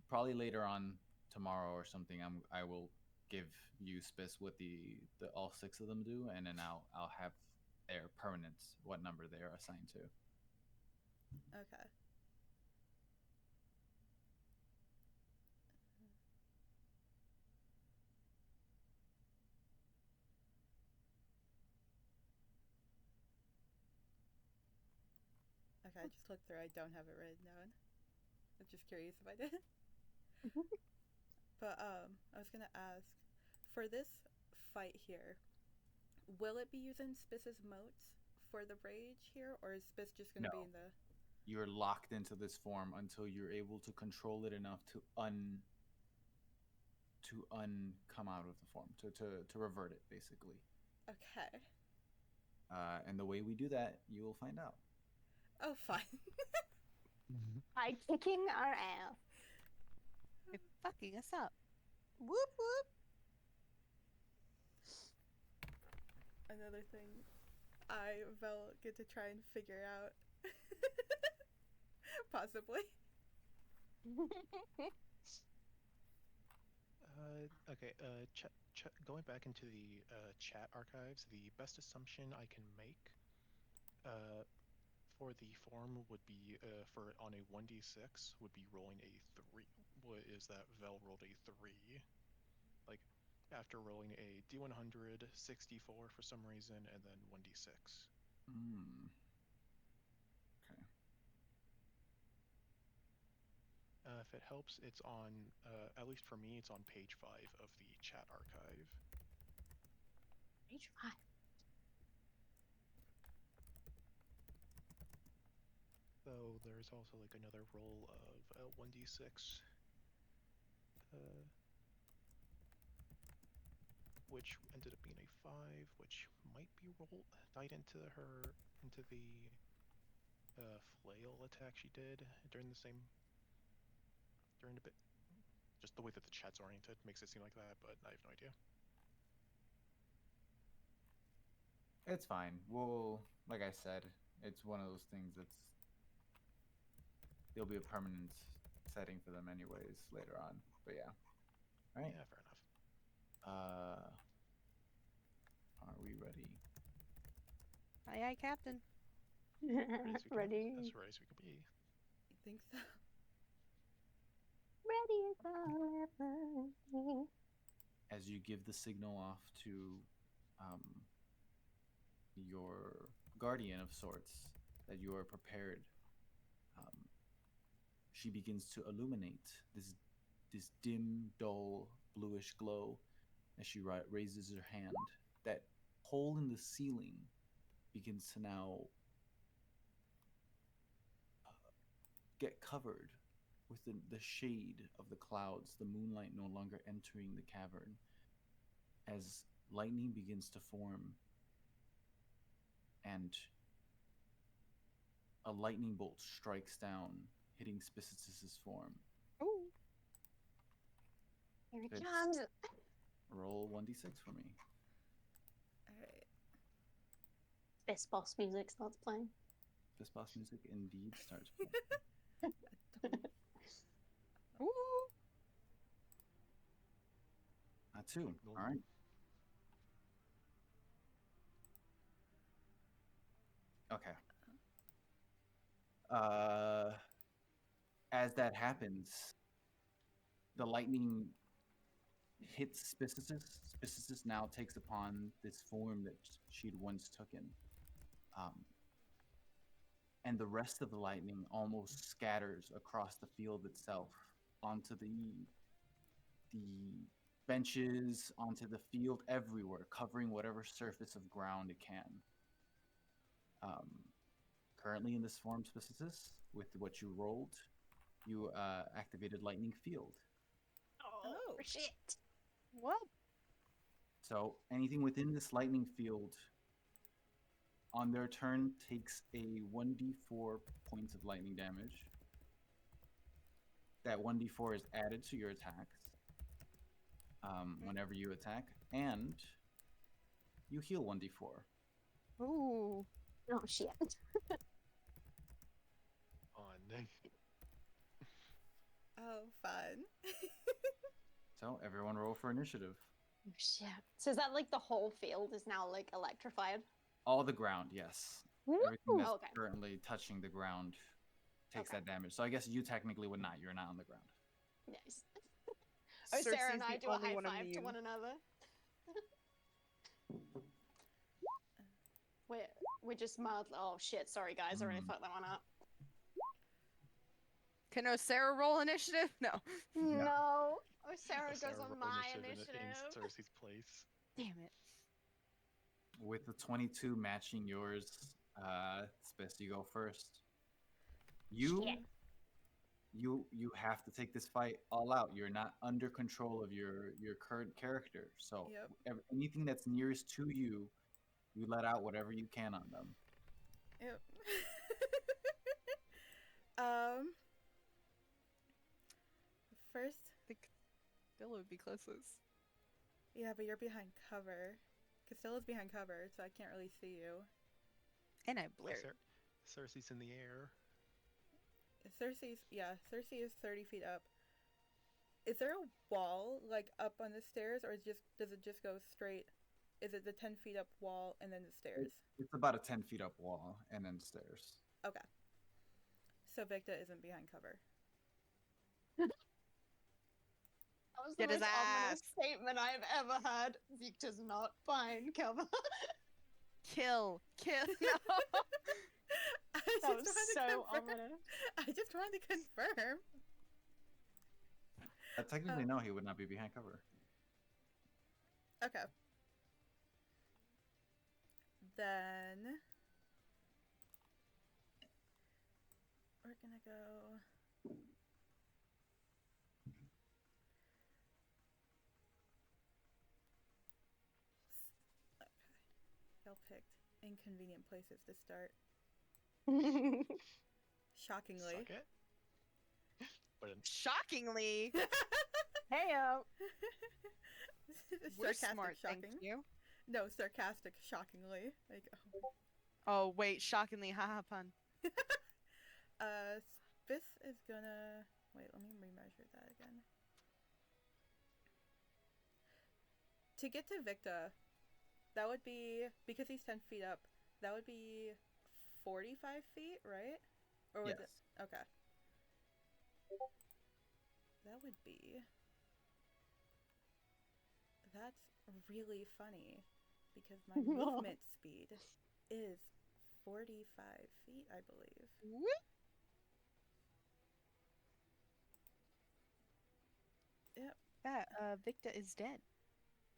Speaker 4: probably later on tomorrow or something. I will give you Spis what the all 6 of them do, and then I'll have their permanents, what number they are assigned to.
Speaker 2: Okay. Okay, I just looked through. I don't have it written down. I'm just curious if I did. But I was gonna ask, for this fight here, will it be using Spis's motes for the rage here, or is Spis just gonna be
Speaker 4: No.
Speaker 2: in the?
Speaker 4: You're locked into this form until you're able to control it enough to come out of the form, to revert it, basically.
Speaker 2: Okay.
Speaker 4: And the way we do that, you will find out.
Speaker 2: Oh, fine.
Speaker 1: By kicking our ass.
Speaker 3: You're fucking us up.
Speaker 1: Whoop whoop.
Speaker 2: Another thing I will get to try and figure out. Possibly.
Speaker 5: Okay, going back into the chat archives, the best assumption I can make for the form would be for on a 1d6 would be rolling a 3. What is that? Vel rolled a 3. Like after rolling a d100, 64 for some reason, and then 1d6.
Speaker 4: Okay.
Speaker 5: If it helps, it's on, at least for me, it's on page 5 of the chat archive.
Speaker 1: Page 5.
Speaker 5: Though there's also like another roll of 1d6. Which ended up being a 5, which might be tied into the flail attack she did during the bit. Just the way that the chat's oriented makes it seem like that, but I have no idea.
Speaker 4: It's fine. Well, like I said, it's one of those things that's there'll be a permanent setting for them anyways later on. But yeah. All right.
Speaker 5: Yeah, fair enough.
Speaker 4: Are we ready?
Speaker 3: Aye, aye, Captain.
Speaker 1: Ready.
Speaker 5: As ready as we can be.
Speaker 2: You think so?
Speaker 1: Ready as I'll ever be.
Speaker 4: As you give the signal off to your guardian of sorts that you are prepared, she begins to illuminate this dim, dull, bluish glow as she raises her hand. That hole in the ceiling begins to now get covered with the shade of the clouds, the moonlight no longer entering the cavern, as lightning begins to form and a lightning bolt strikes down, hitting Spis' form.
Speaker 3: Ooh.
Speaker 1: Here it
Speaker 4: It's-
Speaker 1: comes.
Speaker 4: Roll 1d6 for me.
Speaker 2: Alright.
Speaker 1: This boss music starts playing.
Speaker 4: This boss music indeed starts playing.
Speaker 3: Ooh.
Speaker 4: 2. All right. Okay. As that happens, the lightning hits Spis. Spis now takes upon this form that she'd once taken. And the rest of the lightning almost scatters across the field itself onto the benches, onto the field, everywhere, covering whatever surface of ground it can. Currently in this form, Spis, with what you rolled, you activated Lightning Field.
Speaker 1: Oh, shit.
Speaker 3: Well,
Speaker 4: So anything within this lightning field on their turn takes a 1d4 points of lightning damage. That 1d4 is added to your attacks whenever you attack, and you heal 1d4.
Speaker 3: ooh.
Speaker 1: Oh, shit.
Speaker 5: On.
Speaker 2: Oh, fun.
Speaker 4: So everyone roll for initiative.
Speaker 1: Oh, shit. So is that like the whole field is now like electrified?
Speaker 4: All the ground, yes.
Speaker 1: Woo!
Speaker 4: Everything that's
Speaker 1: Okay.
Speaker 4: currently touching the ground takes
Speaker 1: Okay.
Speaker 4: that damage. So I guess you technically would not. You're not on the ground.
Speaker 1: Nice. Oh, Sarah and
Speaker 3: Cersei's
Speaker 1: I
Speaker 3: the
Speaker 1: do a
Speaker 3: only
Speaker 1: high
Speaker 3: one
Speaker 1: five to
Speaker 3: immune.
Speaker 1: one another. We're just mildly. Oh shit! Sorry guys, I really fucked that one up.
Speaker 3: Can Sarah roll initiative? No.
Speaker 1: No. Oh, Sarah
Speaker 5: Sarah
Speaker 1: goes on
Speaker 5: roll
Speaker 1: my
Speaker 5: in
Speaker 1: initiative.
Speaker 5: Cersei's place.
Speaker 3: Damn it.
Speaker 4: With the 22 matching yours, Spis, you go first.
Speaker 1: Shit.
Speaker 4: You have to take this fight all out. You're not under control of your current character. So anything that's nearest to you, you let out whatever you can on them.
Speaker 2: Yep. First.
Speaker 3: I think Dilla would be closest.
Speaker 2: Yeah, but you're behind cover. Castilla's behind cover, so I can't really see you.
Speaker 3: And I blurred.
Speaker 5: Cersei's in the air.
Speaker 2: Cersei is 30 feet up. Is there a wall, like, up on the stairs, or does it just go straight? Is it the 10 feet up wall and then the stairs?
Speaker 4: It's about a 10 feet up wall and then stairs.
Speaker 2: Okay. So Victa isn't behind cover.
Speaker 1: That was the
Speaker 3: Get his
Speaker 1: most ominous
Speaker 3: ass.
Speaker 1: statement I've ever heard. Victor's not fine, cover.
Speaker 3: Kill. No.
Speaker 1: That was so ominous.
Speaker 2: I just wanted to confirm.
Speaker 4: Technically, no, he would not be behind cover.
Speaker 2: Okay. Then we're gonna go. Okay. Y'all picked inconvenient places to start. Shockingly.
Speaker 5: Suck it. But
Speaker 3: Shockingly.
Speaker 1: Heyo.
Speaker 3: We're
Speaker 2: Sarcastic
Speaker 3: smart,
Speaker 2: shocking.
Speaker 3: thank you.
Speaker 2: No, sarcastic shockingly. Like,
Speaker 3: Oh, wait, shockingly, haha pun.
Speaker 2: Spis is gonna... Wait, let me remeasure that again. To get to Victa, that would be... Because he's 10 feet up, that would be 45 feet, right? Or was
Speaker 4: Yes.
Speaker 2: it... Okay. That would be... That's really funny. Because my movement speed is 45 feet, I believe.
Speaker 3: Whoop.
Speaker 2: Yep.
Speaker 3: That, Victa is dead.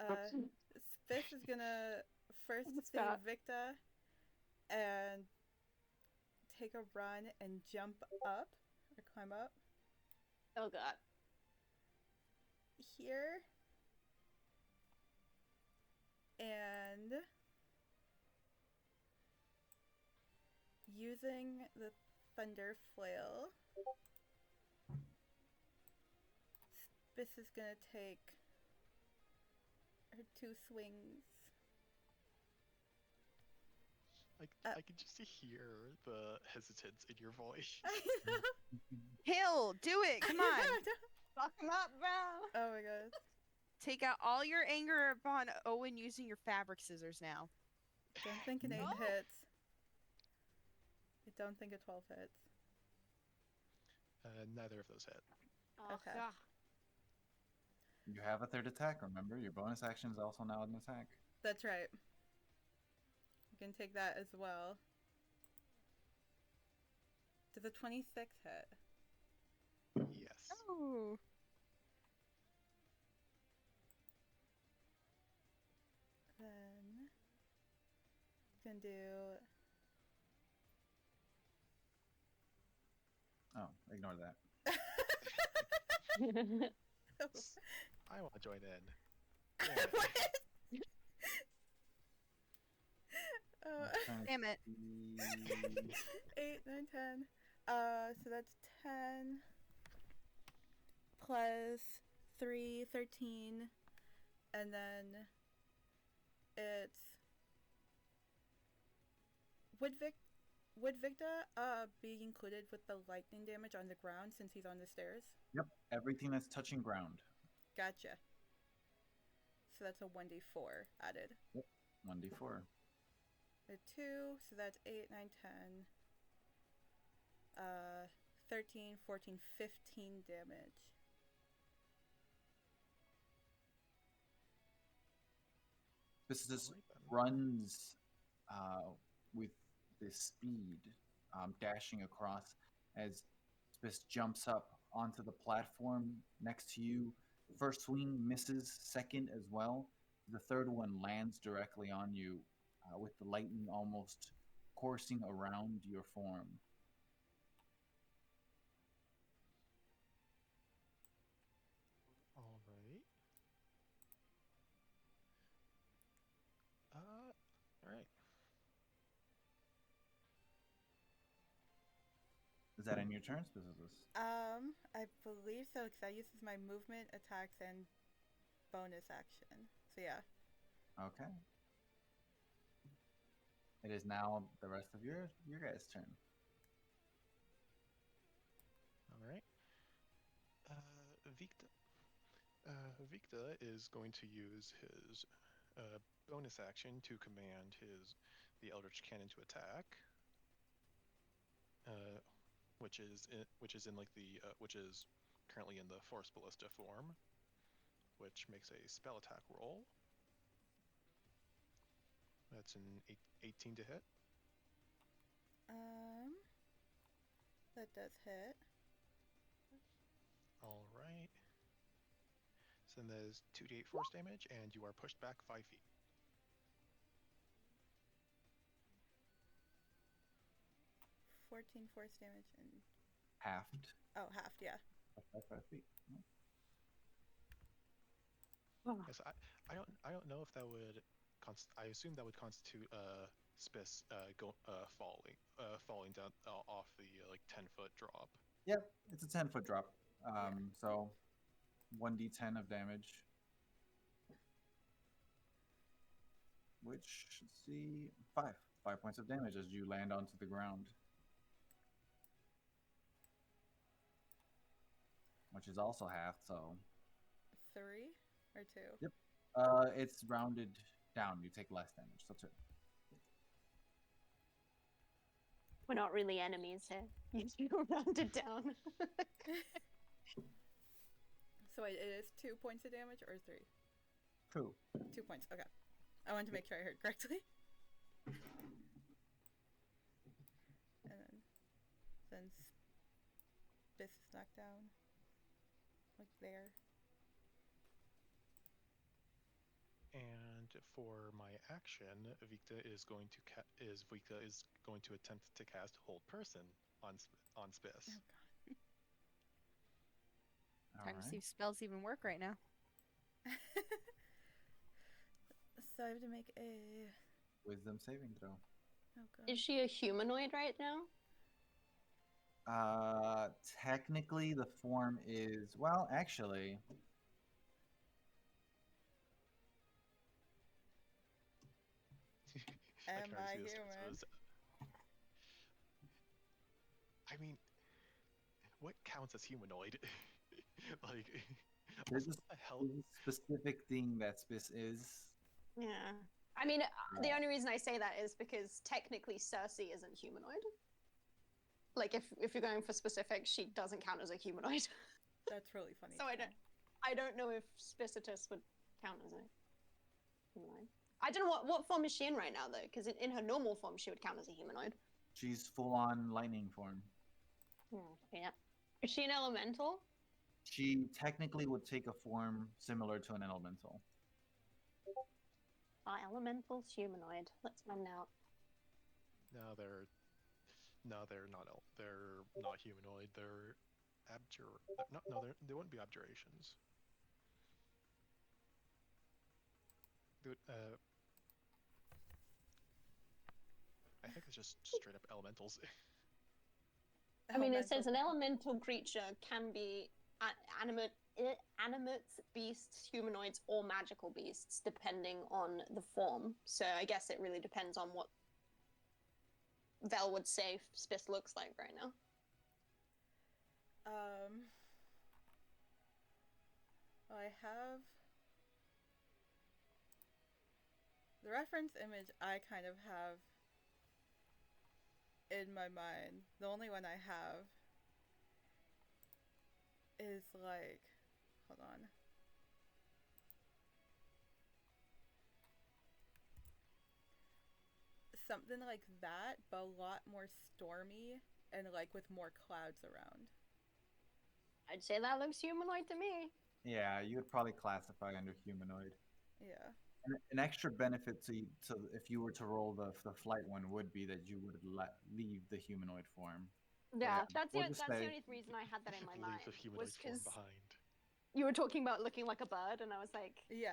Speaker 2: Spis is gonna first
Speaker 1: What's
Speaker 2: see
Speaker 1: that?
Speaker 2: Victa and take a run and jump up or climb up
Speaker 1: Oh god.
Speaker 2: here and using the thunder flail, Spis is gonna take her 2 swings.
Speaker 5: I can just hear the hesitance in your voice.
Speaker 2: I know.
Speaker 3: Hill, do it, come on.
Speaker 1: Fuck him up, bro.
Speaker 2: Oh my god.
Speaker 3: Take out all your anger upon Owen using your fabric scissors now.
Speaker 2: Don't think an 8
Speaker 1: Oh.
Speaker 2: hits. I don't think a 12 hits.
Speaker 5: Neither of those hit.
Speaker 2: Okay.
Speaker 1: God.
Speaker 4: You have a third attack, remember? Your bonus action is also now an attack.
Speaker 2: That's right. You can take that as well. Does a 26 hit?
Speaker 5: Yes.
Speaker 3: Oh.
Speaker 2: Then you can do
Speaker 4: Oh, ignore that.
Speaker 5: I want to join in.
Speaker 2: What?
Speaker 3: Damn it.
Speaker 2: 8, 9, 10. So that's 10 plus 3, 13, and then it's would Victa be included with the lightning damage on the ground since he's on the stairs?
Speaker 4: Yep, everything that's touching ground.
Speaker 2: Gotcha. So that's a 1d4 added.
Speaker 4: 1d4.
Speaker 2: A 2, so that's 8, 9, 10. 13, 14, 15 damage.
Speaker 4: This just
Speaker 5: Alright then.
Speaker 4: runs with this speed, dashing across as Spis jumps up onto the platform next to you. First swing misses, second as well. The third one lands directly on you, with the lightning almost coursing around your form.
Speaker 5: All right. All right.
Speaker 4: Is that in your turn, Spis?
Speaker 2: I believe so, because that uses my movement, attacks, and bonus action. So yeah.
Speaker 4: Okay. It is now the rest of your guys' turn.
Speaker 5: All right. Victa. Victa is going to use his bonus action to command the Eldritch Cannon to attack, which is currently in the Force Ballista form, which makes a spell attack roll. That's an 18 to hit.
Speaker 2: That does hit.
Speaker 5: All right. So then there's 2d8 force damage, and you are pushed back 5 feet.
Speaker 2: $14 force damage and
Speaker 4: Halved.
Speaker 2: oh, halved, yeah.
Speaker 4: 5 feet.
Speaker 5: Yes, I don't know if that would I assume that would constitute Spis falling down off the 10-foot drop.
Speaker 4: Yep, it's a 10-foot drop. So 1d10 of damage. Which, let's see, 5 points of damage as you land onto the ground. Which is also half, so
Speaker 2: 3 or 2?
Speaker 4: Yep. It's rounded down. You take less damage. So 2.
Speaker 1: We're not really enemies here. You rounded down.
Speaker 2: So wait, it is 2 points of damage or 3?
Speaker 4: 2.
Speaker 2: 2 points. Okay. I wanted to make sure I heard correctly. And then Spis is knocked down, like there.
Speaker 5: And for my action, Victa is going to attempt to cast Hold Person on Spis.
Speaker 2: Oh god.
Speaker 3: Time to see if spells even work right now.
Speaker 2: So I have to make a
Speaker 4: Wisdom saving throw.
Speaker 2: Oh god.
Speaker 1: Is she a humanoid right now?
Speaker 4: Technically, the form is, well, actually.
Speaker 2: Am I human?
Speaker 5: I mean, what counts as humanoid? Like,
Speaker 4: There's a
Speaker 5: hell?
Speaker 4: specific thing that Spis is.
Speaker 1: Yeah. I mean, the only reason I say that is because technically Cersei isn't humanoid. Like, if you're going for specific, she doesn't count as a humanoid.
Speaker 2: That's really funny.
Speaker 1: So I don't know if Spicitus would count as a humanoid. I don't know what form is she in right now though, because in her normal form she would count as a humanoid.
Speaker 4: She's full on lightning form.
Speaker 1: Yeah. Is she an elemental?
Speaker 4: She technically would take a form similar to an elemental.
Speaker 1: Elemental's humanoid. Let's find out.
Speaker 5: No, they're not. They're not humanoid. They're they wouldn't be abjurations. I think it's just straight up elementals.
Speaker 1: I mean, it says an elemental creature can be animates, beasts, humanoids, or magical beasts, depending on the form. So I guess it really depends on what Vel would say Spis looks like right now.
Speaker 2: I have the reference image I kind of have in my mind. The only one I have is like, hold on. Something like that, but a lot more stormy and like with more clouds around.
Speaker 1: I'd say that looks humanoid to me.
Speaker 4: Yeah, you would probably classify under humanoid.
Speaker 2: Yeah.
Speaker 4: An extra benefit to if you were to roll the flight one would be that you would leave the humanoid form.
Speaker 1: Yeah, that's
Speaker 4: we'll
Speaker 1: the
Speaker 4: just
Speaker 1: that's the
Speaker 4: say-
Speaker 1: only reason I had that in my
Speaker 5: Leave
Speaker 1: mind.
Speaker 5: the humanoid
Speaker 1: Was
Speaker 5: form
Speaker 1: because
Speaker 5: behind.
Speaker 1: you were talking about looking like a bird, and I was like,
Speaker 2: Yeah.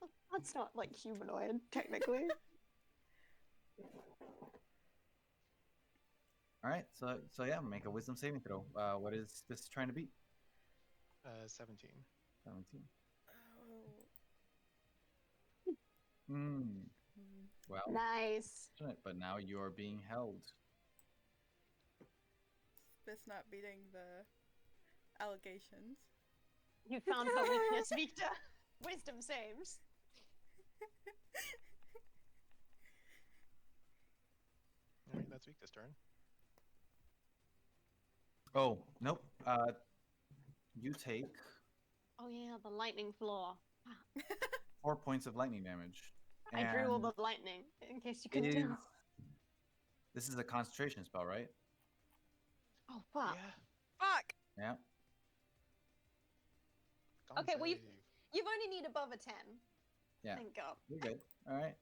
Speaker 1: oh, that's not like humanoid technically.
Speaker 4: All right, so yeah, make a wisdom saving throw. What is this trying to beat?
Speaker 5: 17.
Speaker 4: 17.
Speaker 2: Oh.
Speaker 4: Hmm.
Speaker 2: Hmm.
Speaker 4: Well,
Speaker 1: Nice.
Speaker 4: but now you're being held.
Speaker 2: Spis not beating the allegations.
Speaker 1: You found her weakness, Victor. Wisdom saves.
Speaker 5: Alright, that's weak this turn.
Speaker 4: Oh nope. You take
Speaker 1: Oh yeah, the lightning floor.
Speaker 4: 4 points of lightning damage.
Speaker 1: I drew all
Speaker 4: And
Speaker 1: the lightning in case you
Speaker 4: it
Speaker 1: couldn't
Speaker 4: is-
Speaker 1: tell.
Speaker 4: This is a concentration spell, right?
Speaker 1: Oh fuck.
Speaker 5: Yeah.
Speaker 3: Fuck!
Speaker 4: Yeah.
Speaker 5: Con
Speaker 1: Okay, well,
Speaker 5: save.
Speaker 1: You've only need above a 10.
Speaker 4: Yeah.
Speaker 1: Thank God.
Speaker 4: You're good. All right.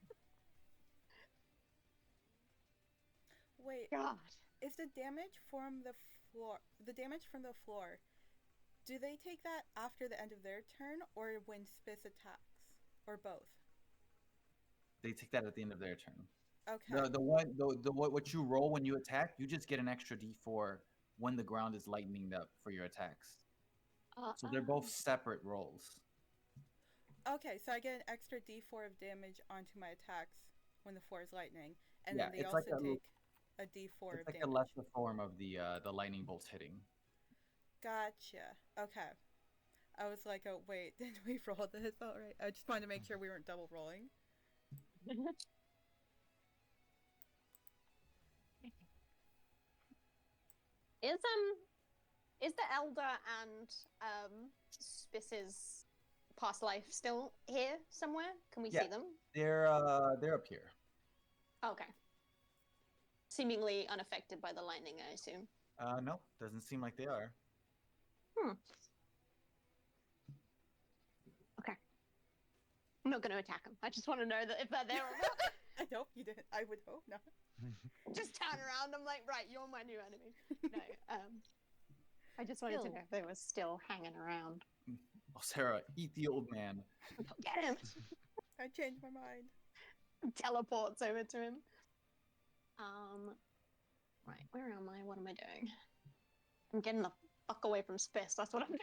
Speaker 2: Wait,
Speaker 1: God.
Speaker 2: is the damage from the floor? The damage from the floor. Do they take that after the end of their turn, or when Spis attacks, or both?
Speaker 4: They take that at the end of their turn.
Speaker 2: Okay.
Speaker 4: What you roll when you attack, you just get an extra D4 when the ground is lightening up for your attacks. So they're both separate rolls.
Speaker 2: Okay, so I get an extra D4 of damage onto my attacks when the floor is lightning, and
Speaker 4: Yeah,
Speaker 2: then they
Speaker 4: it's like
Speaker 2: also
Speaker 4: a-
Speaker 2: take a D4
Speaker 4: It's
Speaker 2: of
Speaker 4: like a
Speaker 2: damage.
Speaker 4: lesser form of the lightning bolts hitting.
Speaker 2: Gotcha. Okay. I was like, oh wait, did we roll this? All right. I just wanted to make sure we weren't double rolling.
Speaker 1: Is the elder and Spis's past life still here somewhere? Can we
Speaker 4: Yeah.
Speaker 1: see them?
Speaker 4: They're up here.
Speaker 1: Okay. Seemingly unaffected by the lightning, I assume.
Speaker 4: No, doesn't seem like they are.
Speaker 1: Okay. I'm not going to attack them. I just want to know that if they're there or not.
Speaker 2: I hope you didn't. I would hope not.
Speaker 1: Just turn around. I'm like, right, you're my new enemy. No. I just wanted to know if they were still hanging around.
Speaker 4: Oh, Sarah, eat the old man.
Speaker 1: Get him.
Speaker 2: I changed my mind.
Speaker 1: Teleports over to him. Right, where am I? What am I doing? I'm getting the fuck away from Spis. That's what I'm doing.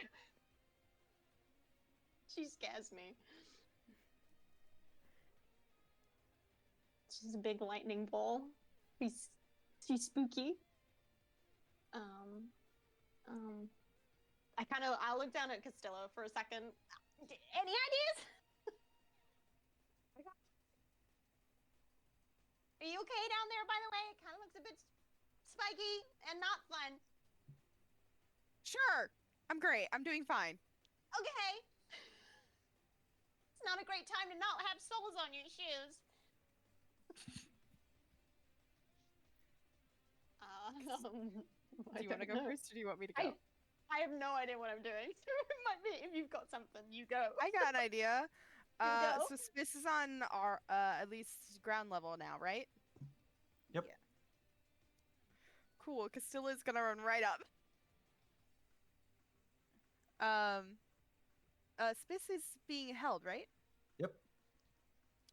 Speaker 1: She scares me. She's a big lightning ball. She's spooky. I look down at Castilla for a second. Any ideas? Are you okay down there, by the way? It kind of looks a bit spiky and not fun.
Speaker 3: Sure! I'm great. I'm doing fine.
Speaker 1: Okay. It's not a great time to not have soles on your shoes.
Speaker 3: Do you want to go first or do you want me to go?
Speaker 1: I have no idea what I'm doing. So it might be, if you've got something, you go.
Speaker 3: I got an idea.
Speaker 1: go.
Speaker 3: So Spis is on our at least ground level now, right?
Speaker 4: Yep.
Speaker 2: Yeah.
Speaker 3: Cool. Castilla's gonna run right up. Spis is being held, right?
Speaker 4: Yep.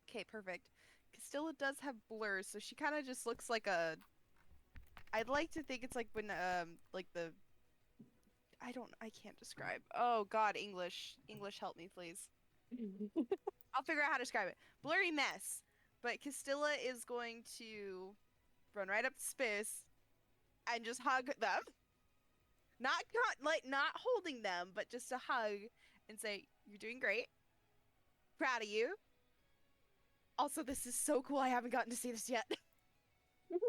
Speaker 3: Okay, perfect. Castilla does have blurs, so she kind of just looks like a. I'd like to think it's like when like the. I can't describe. Oh God, English, help me, please. I'll figure out how to describe it. Blurry mess. But Castilla is going to run right up to Spis and just hug them. Not holding them, but just a hug and say, "You're doing great. Proud of you. Also, this is so cool. I haven't gotten to see this yet."
Speaker 2: Wait.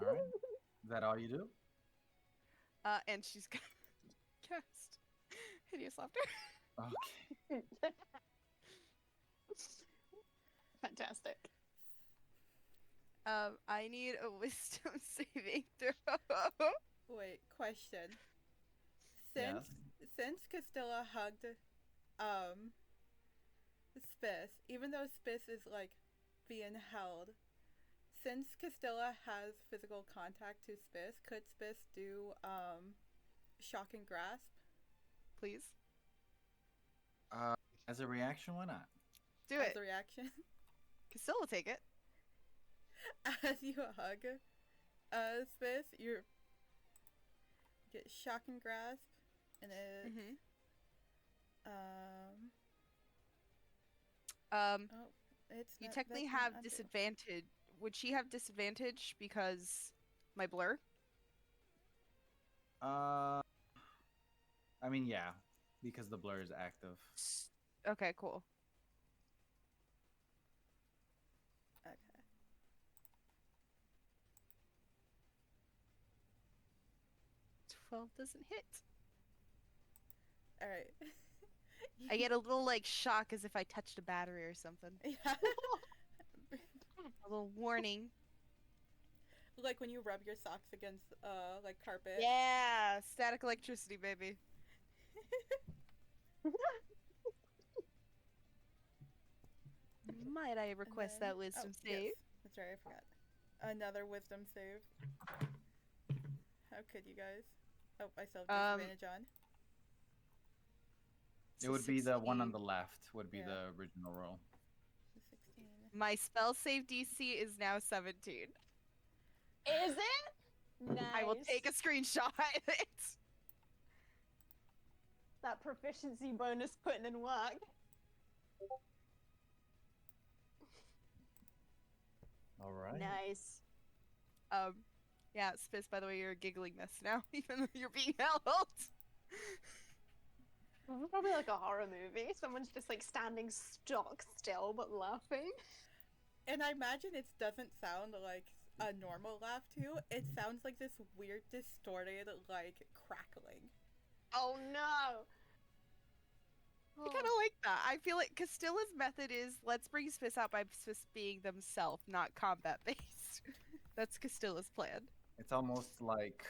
Speaker 4: All right. Is that all you do?
Speaker 3: And she's gonna cast hideous laughter.
Speaker 4: Okay.
Speaker 1: Fantastic.
Speaker 3: I need a wisdom saving throw.
Speaker 2: Wait, question.
Speaker 4: Yes.
Speaker 2: Since Castilla hugged Spis, even though Spis is like being held, since Castilla has physical contact to Spis, could Spis do shock and grasp?
Speaker 3: Please
Speaker 4: As a reaction, why not?
Speaker 3: do
Speaker 2: as
Speaker 3: it.
Speaker 2: a reaction?
Speaker 3: Castilla will take it.
Speaker 2: As you hug Spis, you get shock and grasp, and it
Speaker 3: Mm-hmm.
Speaker 2: oh, it's
Speaker 3: You
Speaker 2: not,
Speaker 3: technically
Speaker 2: that's not
Speaker 3: have
Speaker 2: undo.
Speaker 3: disadvantage. Would she have disadvantage because my blur?
Speaker 4: I mean, yeah, because the blur is active.
Speaker 3: Okay, cool.
Speaker 2: Okay.
Speaker 3: 12 doesn't hit.
Speaker 2: All right.
Speaker 3: I get a little like shock as if I touched a battery or something.
Speaker 2: Yeah.
Speaker 3: A little warning.
Speaker 2: Like when you rub your socks against like carpet.
Speaker 3: Yeah, static electricity, baby. Might I
Speaker 2: And
Speaker 3: request
Speaker 2: then-
Speaker 3: that wisdom
Speaker 2: oh,
Speaker 3: save?
Speaker 2: Yes. That's right, I forgot. Another wisdom save. How could you guys? Oh, I still have disadvantage on.
Speaker 4: It would be the one on
Speaker 3: 16.
Speaker 4: the left. Would be
Speaker 2: Yeah.
Speaker 4: the original roll.
Speaker 2: 16.
Speaker 3: My spell save DC is now 17.
Speaker 1: Is it? Nice.
Speaker 3: I will take a screenshot of it.
Speaker 1: That proficiency bonus putting in work.
Speaker 4: All right.
Speaker 1: Nice.
Speaker 3: Yeah, Spis, by the way, you're a giggling mess now, even though you're being held.
Speaker 1: Probably like a horror movie. Someone's just like standing stock still but laughing.
Speaker 2: And I imagine it doesn't sound like a normal laugh too. It sounds like this weird, distorted, like crackling.
Speaker 1: Oh no!
Speaker 3: I kind of like that. I feel like Castilla's method is let's bring Spis out by Spis being themselves, not combat based. That's Castilla's plan.
Speaker 4: It's almost like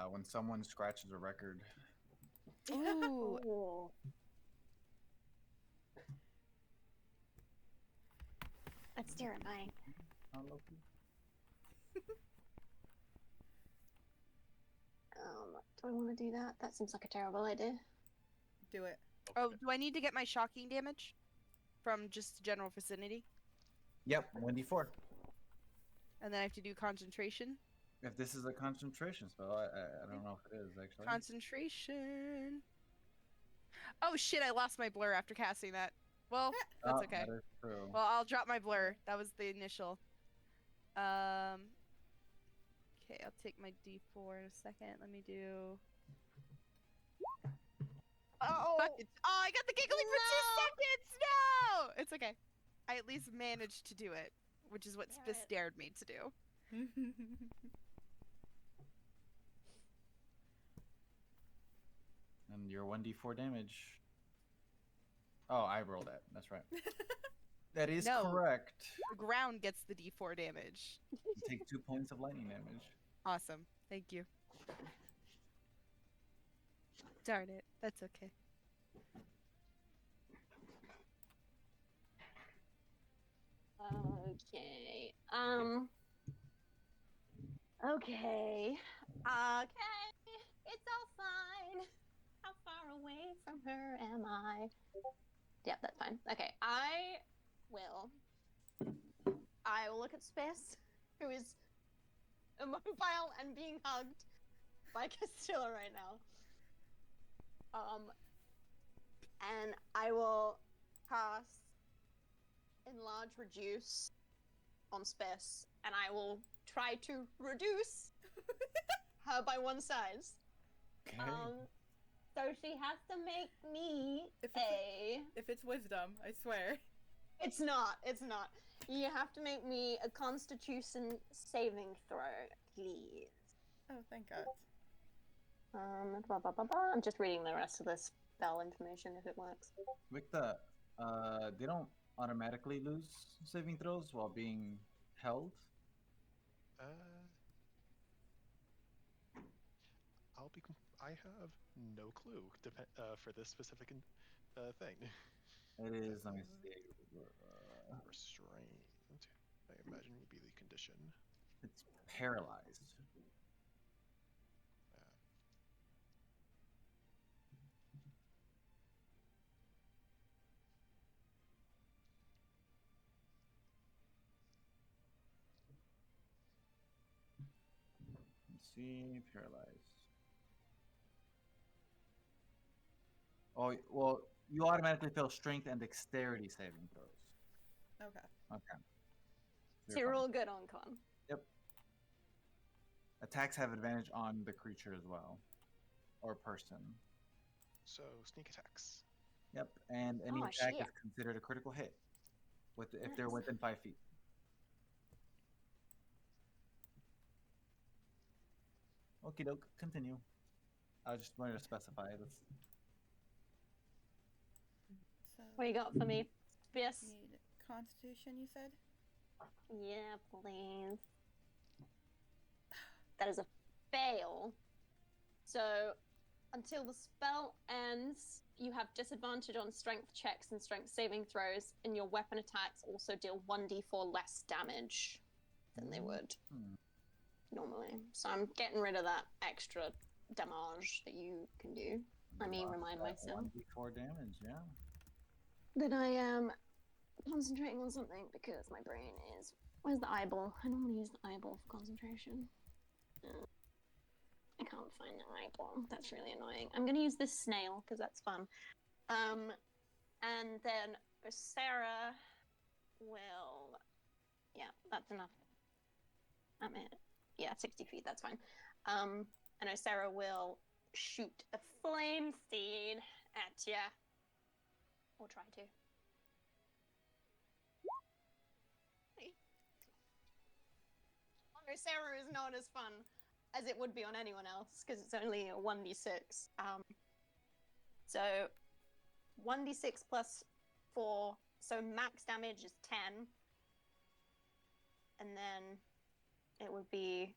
Speaker 4: when someone scratches a record.
Speaker 3: Ooh.
Speaker 1: Oh. That's terrifying. Do I want to do that? That seems like a terrible idea.
Speaker 2: Do it.
Speaker 3: Oh, do I need to get my shocking damage from just general vicinity?
Speaker 4: Yep, 1d4.
Speaker 3: And then I have to do concentration.
Speaker 4: If this is a concentration spell, I don't know if it is actually.
Speaker 3: Concentration. Oh shit, I lost my blur after casting that. Well, that's
Speaker 4: Oh,
Speaker 3: okay.
Speaker 4: That is true.
Speaker 3: Well, I'll drop my blur. That was the initial. Okay, I'll take my D4 in a second. Let me do.
Speaker 1: Oh!
Speaker 3: Fuck it. Oh, I got the giggling for 2 seconds! No! It's okay. I at least managed to do it, which is what
Speaker 1: Damn
Speaker 3: Spis
Speaker 1: it.
Speaker 3: dared me to do.
Speaker 4: And your 1d4 damage. Oh, I rolled that. That's right. That is
Speaker 3: No.
Speaker 4: correct.
Speaker 3: The ground gets the D4 damage.
Speaker 4: You take 2 points of lightning damage.
Speaker 3: Awesome. Thank you. Darn it. That's okay.
Speaker 1: Okay. Okay. It's all fine. How far away from her am I? Yep, that's fine. Okay, I will look at Spis, who is immobile and being hugged by Castilla right now. And I will cast Enlarge Reduce on Spis, and I will try to reduce her by 1 size.
Speaker 4: Okay.
Speaker 1: So she has to make me
Speaker 2: If
Speaker 1: a...
Speaker 2: If it's wisdom, I swear.
Speaker 1: It's not. You have to make me a Constitution saving throw, please.
Speaker 2: Oh, thank God.
Speaker 1: I'm just reading the rest of this spell information if it works.
Speaker 4: Victor, they don't automatically lose saving throws while being held.
Speaker 5: I have no clue for this specific thing.
Speaker 4: It is. Let me see.
Speaker 5: Restrained. I imagine would be the condition.
Speaker 4: It's paralyzed. Let's see, paralyzed. Oh well, you automatically fail strength and dexterity saving throws.
Speaker 2: Okay.
Speaker 4: Okay.
Speaker 1: So you're all good on con.
Speaker 4: Yep. Attacks have advantage on the creature as well, or person.
Speaker 5: So sneak attacks.
Speaker 4: Yep, and any
Speaker 1: Oh,
Speaker 4: attack
Speaker 1: shit.
Speaker 4: is considered a critical hit, if they're
Speaker 1: Nice.
Speaker 4: within 5 feet. Okie doke, continue. I just wanted to specify this.
Speaker 2: So
Speaker 1: What you got for me? Spis?
Speaker 2: need Constitution, you said?
Speaker 1: Yeah, please. That is a fail. So, until the spell ends, you have disadvantage on strength checks and strength saving throws, and your weapon attacks also deal 1d4 less damage than they would normally. So I'm getting rid of that extra damage that you can do. Let me remind myself
Speaker 4: 1d4 damage, yeah.
Speaker 1: that I am concentrating on something because my brain is... Where's the eyeball? I normally use the eyeball for concentration. I can't find the eyeball. That's really annoying. I'm going to use this snail because that's fun. And then Sarah will... Yeah, that's enough. I'm in. Yeah, 60 feet, that's fine. And Sarah will shoot a flame seed at ya. Or try to. Sarah is not as fun as it would be on anyone else because it's only a 1d6. So 1d6 plus 4, so max damage is 10. And then it would be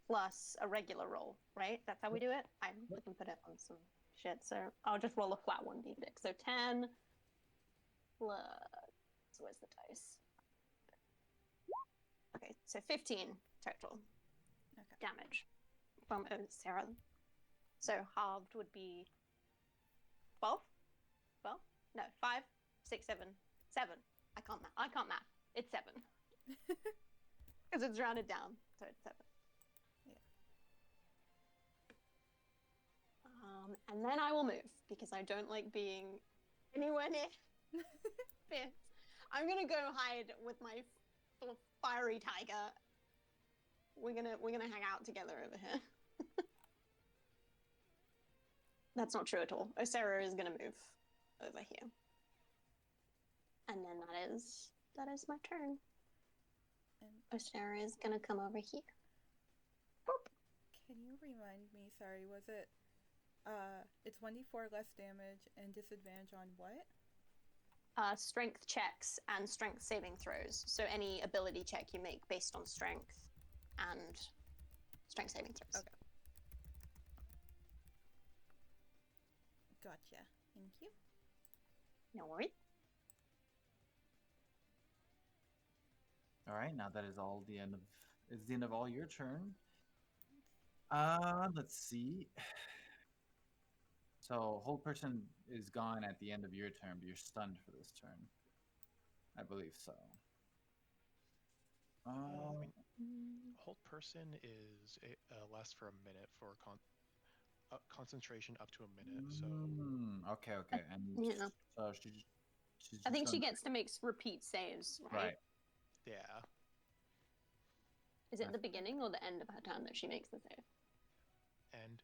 Speaker 1: plus a regular roll, right? That's how we do it? I can put it on some shit, so I'll just roll a flat 1d6. So 10 plus... Where's the dice? Okay, so 15 total damage from Sarah. So halved would be 12? 12? No, 5, 6, 7. 7. I can't math. It's 7. Because it's rounded down, so it's 7. Yeah. And then I will move because I don't like being anywhere near Fierce. I'm gonna go hide with my fiery tiger. We're gonna hang out together over here. That's not true at all. Sarah is gonna move over here. And then that is my turn. And Sarah is gonna come over here. Boop.
Speaker 2: Can you remind me, sorry, was it it's 1d4 less damage and disadvantage on what?
Speaker 1: Strength checks and strength saving throws. So any ability check you make based on strength and strength saving throws.
Speaker 2: Okay. Gotcha. Thank you.
Speaker 1: No worries.
Speaker 4: All right, now that is all the end of all your turn. Let's see. So whole person is gone at the end of your turn, but you're stunned for this turn. I believe so.
Speaker 5: Hold person is lasts for a minute for concentration up to a minute. So
Speaker 4: okay, and
Speaker 1: yeah.
Speaker 4: So she's
Speaker 1: I think
Speaker 4: just
Speaker 1: she gets to make repeat saves, right?
Speaker 4: right.
Speaker 5: Yeah.
Speaker 1: Is it the beginning or the end of her turn that she makes the save?
Speaker 5: End.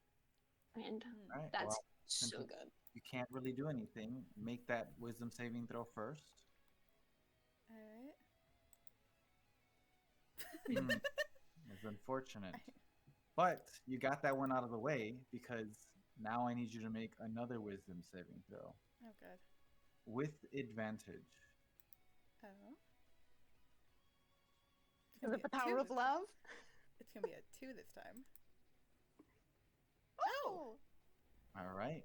Speaker 4: Right,
Speaker 1: That's
Speaker 4: well,
Speaker 1: so good.
Speaker 4: You can't really do anything. Make that wisdom saving throw first.
Speaker 2: Alright.
Speaker 4: It's unfortunate. But you got that one out of the way because now I need you to make another wisdom saving throw.
Speaker 2: Oh, good.
Speaker 4: With advantage.
Speaker 2: Oh. gonna
Speaker 1: With
Speaker 2: be
Speaker 1: the
Speaker 2: a 2
Speaker 1: power of
Speaker 2: this-
Speaker 1: love.
Speaker 2: It's gonna be a 2 this time.
Speaker 1: Oh!
Speaker 4: All right.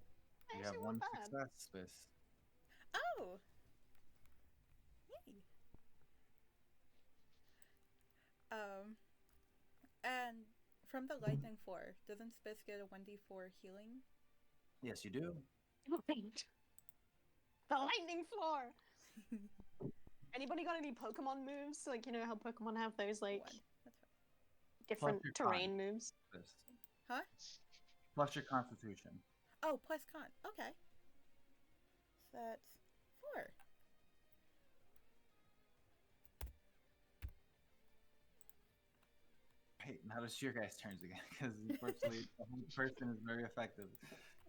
Speaker 4: You have
Speaker 1: Actually,
Speaker 4: one
Speaker 1: not bad.
Speaker 4: success, Spis.
Speaker 2: Oh! Yay! And from the lightning floor, doesn't Spis get a 1d4 healing?
Speaker 4: Yes, you do.
Speaker 1: Right. The lightning floor! Anybody got any Pokemon moves? Like, you know how Pokemon have those, like,
Speaker 2: 1. That's fine.
Speaker 1: different
Speaker 4: Plus your
Speaker 1: terrain moves?
Speaker 4: Spis.
Speaker 2: Huh?
Speaker 4: Plus your constitution.
Speaker 2: Oh, plus con. Okay. So that's 4.
Speaker 4: Hey, now it's your guys' turns again, because unfortunately the whole person is very effective.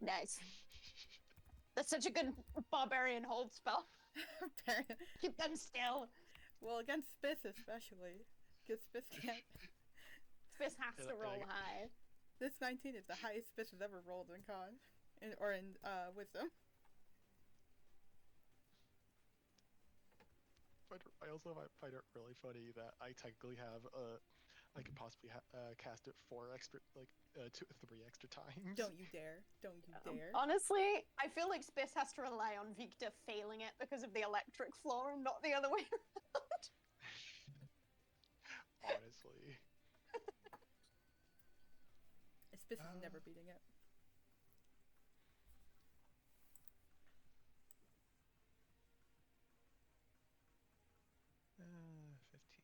Speaker 1: Nice. That's such a good barbarian hold spell. Keep them still.
Speaker 2: Well, against Spis especially. Because Spis can't.
Speaker 1: Spis has to roll high.
Speaker 2: This 19 is the highest Spis has ever rolled in con. Or in wisdom.
Speaker 5: But I also find it really funny that I technically have I could possibly cast it 3 extra times.
Speaker 2: Don't you dare. Don't you dare.
Speaker 1: Honestly, I feel like Spis has to rely on Victor failing it because of the electric floor and not the other way around.
Speaker 5: Honestly.
Speaker 2: Spis is never beating it.
Speaker 5: Uh, 15.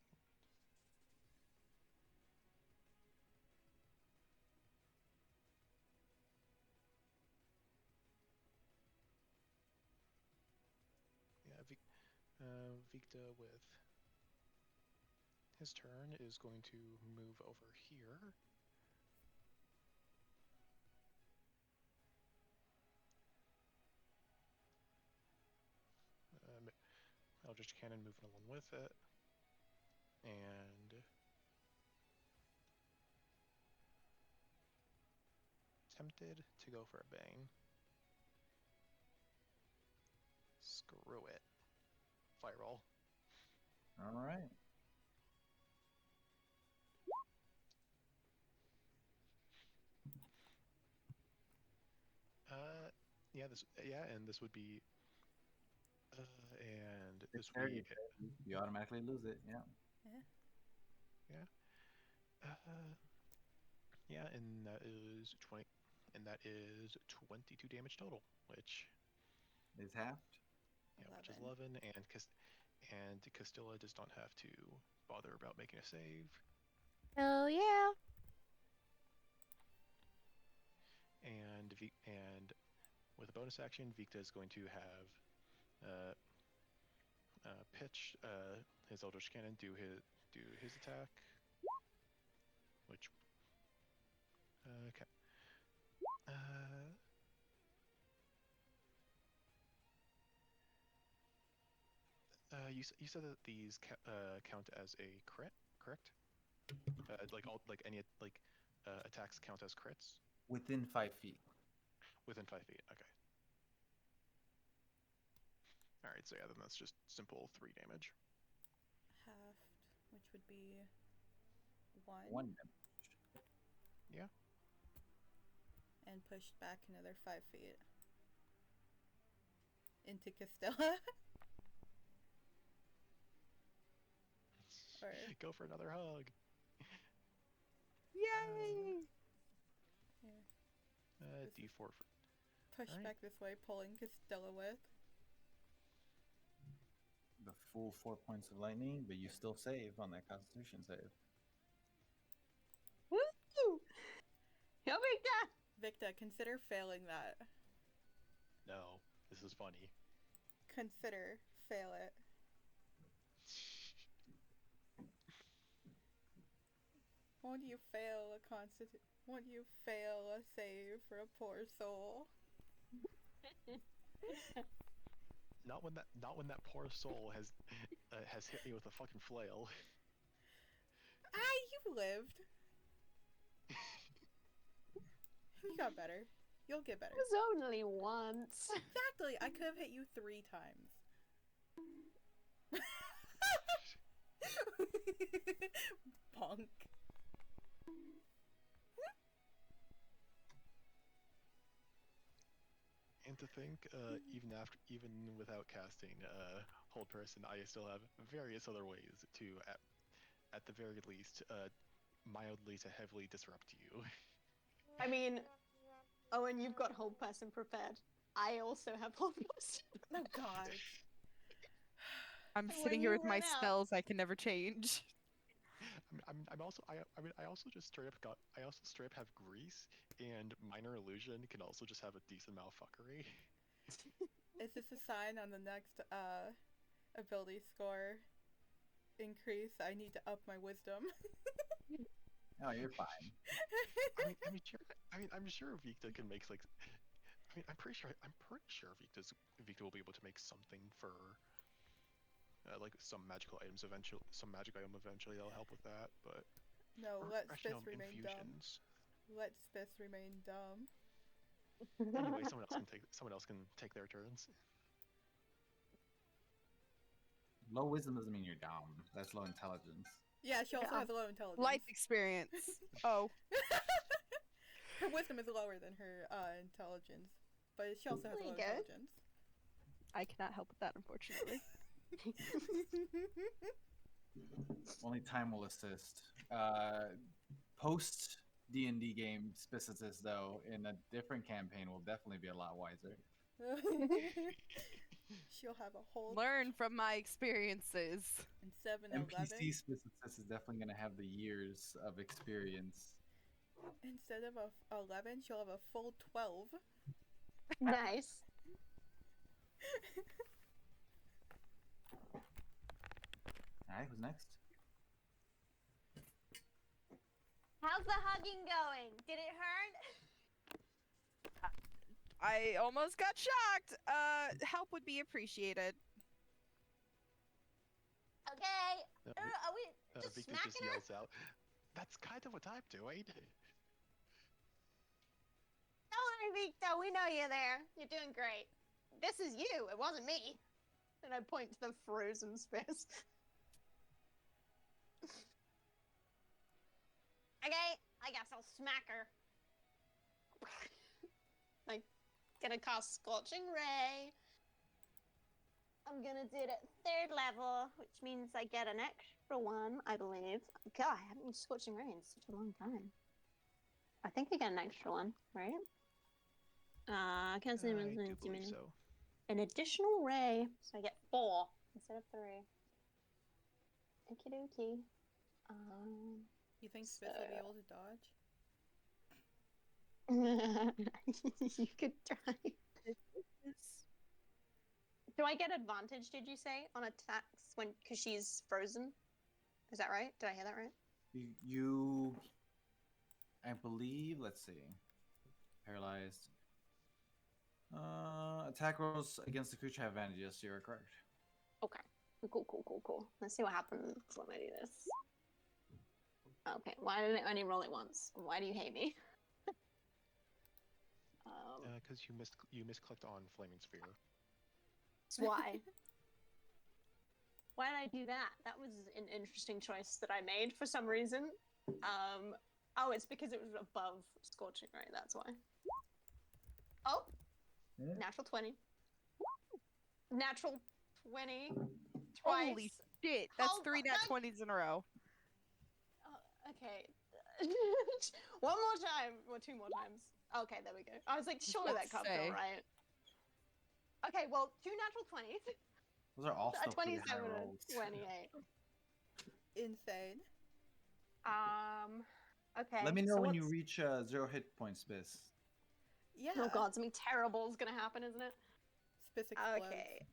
Speaker 5: Yeah, Victa with his turn is going to move over here. Eldritch Cannon moving along with it. And tempted to go for a Bane. Screw it. Fireball.
Speaker 4: All right.
Speaker 5: And this would be and
Speaker 4: It's
Speaker 5: this would be
Speaker 4: you automatically lose it. Yeah.
Speaker 5: and that is 20 and that is 22 damage total, which
Speaker 4: Is halved.
Speaker 5: which is 11, and Castilla does not have to bother about making a save.
Speaker 3: Hell yeah.
Speaker 5: And with a bonus action, Victa is going to have pitch his Eldritch Cannon, do his attack, which okay. You said that these count as a crit, correct? Like any attacks count as crits
Speaker 4: Within 5 feet.
Speaker 5: within 5 feet. Okay. All right. So yeah, then that's just simple 3 damage.
Speaker 2: Halved, which would be 1.
Speaker 4: 1 damage.
Speaker 5: Yeah.
Speaker 2: And pushed back another 5 feet. Into Castilla. Or
Speaker 5: Go for another hug.
Speaker 3: Yay!
Speaker 5: D4 for
Speaker 2: push
Speaker 5: Alright.
Speaker 2: back this way, pulling Castilla with.
Speaker 4: The full 4 points of lightning, but you still save on that Constitution save.
Speaker 1: Woo! Here we go!
Speaker 2: Victa, consider failing that.
Speaker 5: no. This is funny.
Speaker 2: Consider fail it. Won't you fail Won't you fail a save for a poor soul?
Speaker 5: Not when that poor soul has hit me with a fucking flail.
Speaker 2: You lived. You got better. You'll get better.
Speaker 1: It was only once.
Speaker 2: Exactly. I could have hit you 3 times. Bonk.
Speaker 5: And to think, even without casting hold person, I still have various other ways to, at the very least, mildly to heavily disrupt you.
Speaker 1: I mean, Owen, you've got hold person prepared. I also have hold person.
Speaker 2: Oh God.
Speaker 3: I'm
Speaker 1: And
Speaker 3: sitting
Speaker 1: when
Speaker 3: here
Speaker 1: you
Speaker 3: with my
Speaker 1: run out-
Speaker 3: spells I can never change.
Speaker 5: I also just straight up have grease, and minor illusion can also just have a decent amount of fuckery.
Speaker 2: Is this a sign on the next ability score increase? I need to up my wisdom.
Speaker 4: No, you're fine.
Speaker 5: I'm sure Victa can make like. I'm pretty sure Victa will be able to make something for like some magical items eventually. Some magic item eventually that'll help with that, but.
Speaker 2: No,
Speaker 5: or
Speaker 2: let
Speaker 5: actually,
Speaker 2: Spis remain
Speaker 5: infusions.
Speaker 2: dumb. Let Spis remain dumb.
Speaker 5: Anyway, someone else can take their turns.
Speaker 4: Low wisdom doesn't mean you're dumb. That's low intelligence.
Speaker 2: Yeah, she also
Speaker 1: Yeah.
Speaker 2: has low intelligence.
Speaker 3: Life experience. Oh.
Speaker 2: Her wisdom is lower than her intelligence, but she also has
Speaker 1: There you
Speaker 2: low
Speaker 1: go.
Speaker 2: intelligence.
Speaker 3: I cannot help with that, unfortunately.
Speaker 4: Only time will assist. Post D&D game specialists, though, in a different campaign will definitely be a lot wiser.
Speaker 2: She'll have a whole
Speaker 3: Learn from my experiences.
Speaker 2: and 7-11.
Speaker 4: NPC specialists is definitely going to have the years of experience.
Speaker 2: Instead of a 11, she'll have a full 12.
Speaker 1: Nice.
Speaker 4: Alright, who's next?
Speaker 1: How's the hugging going? Did it hurt?
Speaker 3: I almost got shocked. Help would be appreciated.
Speaker 1: Okay.
Speaker 5: Uh,
Speaker 1: Are we just
Speaker 5: Victor
Speaker 1: smacking
Speaker 5: just
Speaker 1: her?
Speaker 5: yells out, "That's kind of what I'm doing."
Speaker 1: Don't worry, Victor. We know you're there. You're doing great. This is you. It wasn't me. And I point to the frozen Spis. Okay, I guess I'll smack her. I'm gonna cast Scorching Ray. I'm gonna do it at 3rd level, which means I get an extra one, I believe. God, I haven't used Scorching Ray in such a long time. I think I get an extra one, right? I can't see
Speaker 5: I do believe so.
Speaker 1: an additional ray, so I get 4 instead of 3. Okie dokie.
Speaker 2: You think Spis will be able to dodge?
Speaker 1: You could try. Do I get advantage, did you say, on attacks because she's frozen? Is that right? Did I hear that right?
Speaker 4: You I believe, let's see. Paralyzed. Attack rolls against the creature have advantage. Yes, you're correct.
Speaker 1: Okay. Cool. Let's see what happens when I do this. Okay, why did it only roll it once? Why do you hate me?
Speaker 5: Because you misclicked on Flaming Spear.
Speaker 1: That's why. Why did I do that? That was an interesting choice that I made for some reason. Oh, it's because it was above Scorching Ray, that's why. Oh!
Speaker 4: Yeah.
Speaker 1: Natural 20. Natural 20. Twice.
Speaker 3: Holy shit, that's
Speaker 1: Oh,
Speaker 3: 3 nat 20s in a row.
Speaker 1: Okay. One more time. Or 2 more times. Okay, there we go. I was like, surely that can't feel right. Okay, well, 2 natural 20s.
Speaker 4: Those are all
Speaker 1: A
Speaker 4: still pretty
Speaker 1: 27
Speaker 4: high
Speaker 1: and
Speaker 4: rolls.
Speaker 1: a 28.
Speaker 2: Insane.
Speaker 1: Okay.
Speaker 4: Let me know
Speaker 1: so
Speaker 4: when you
Speaker 1: what's-
Speaker 4: reach 0 hit points, Spis.
Speaker 2: Yeah.
Speaker 1: Oh god, something terrible is gonna happen, isn't it?
Speaker 2: Spis explodes.
Speaker 1: Okay.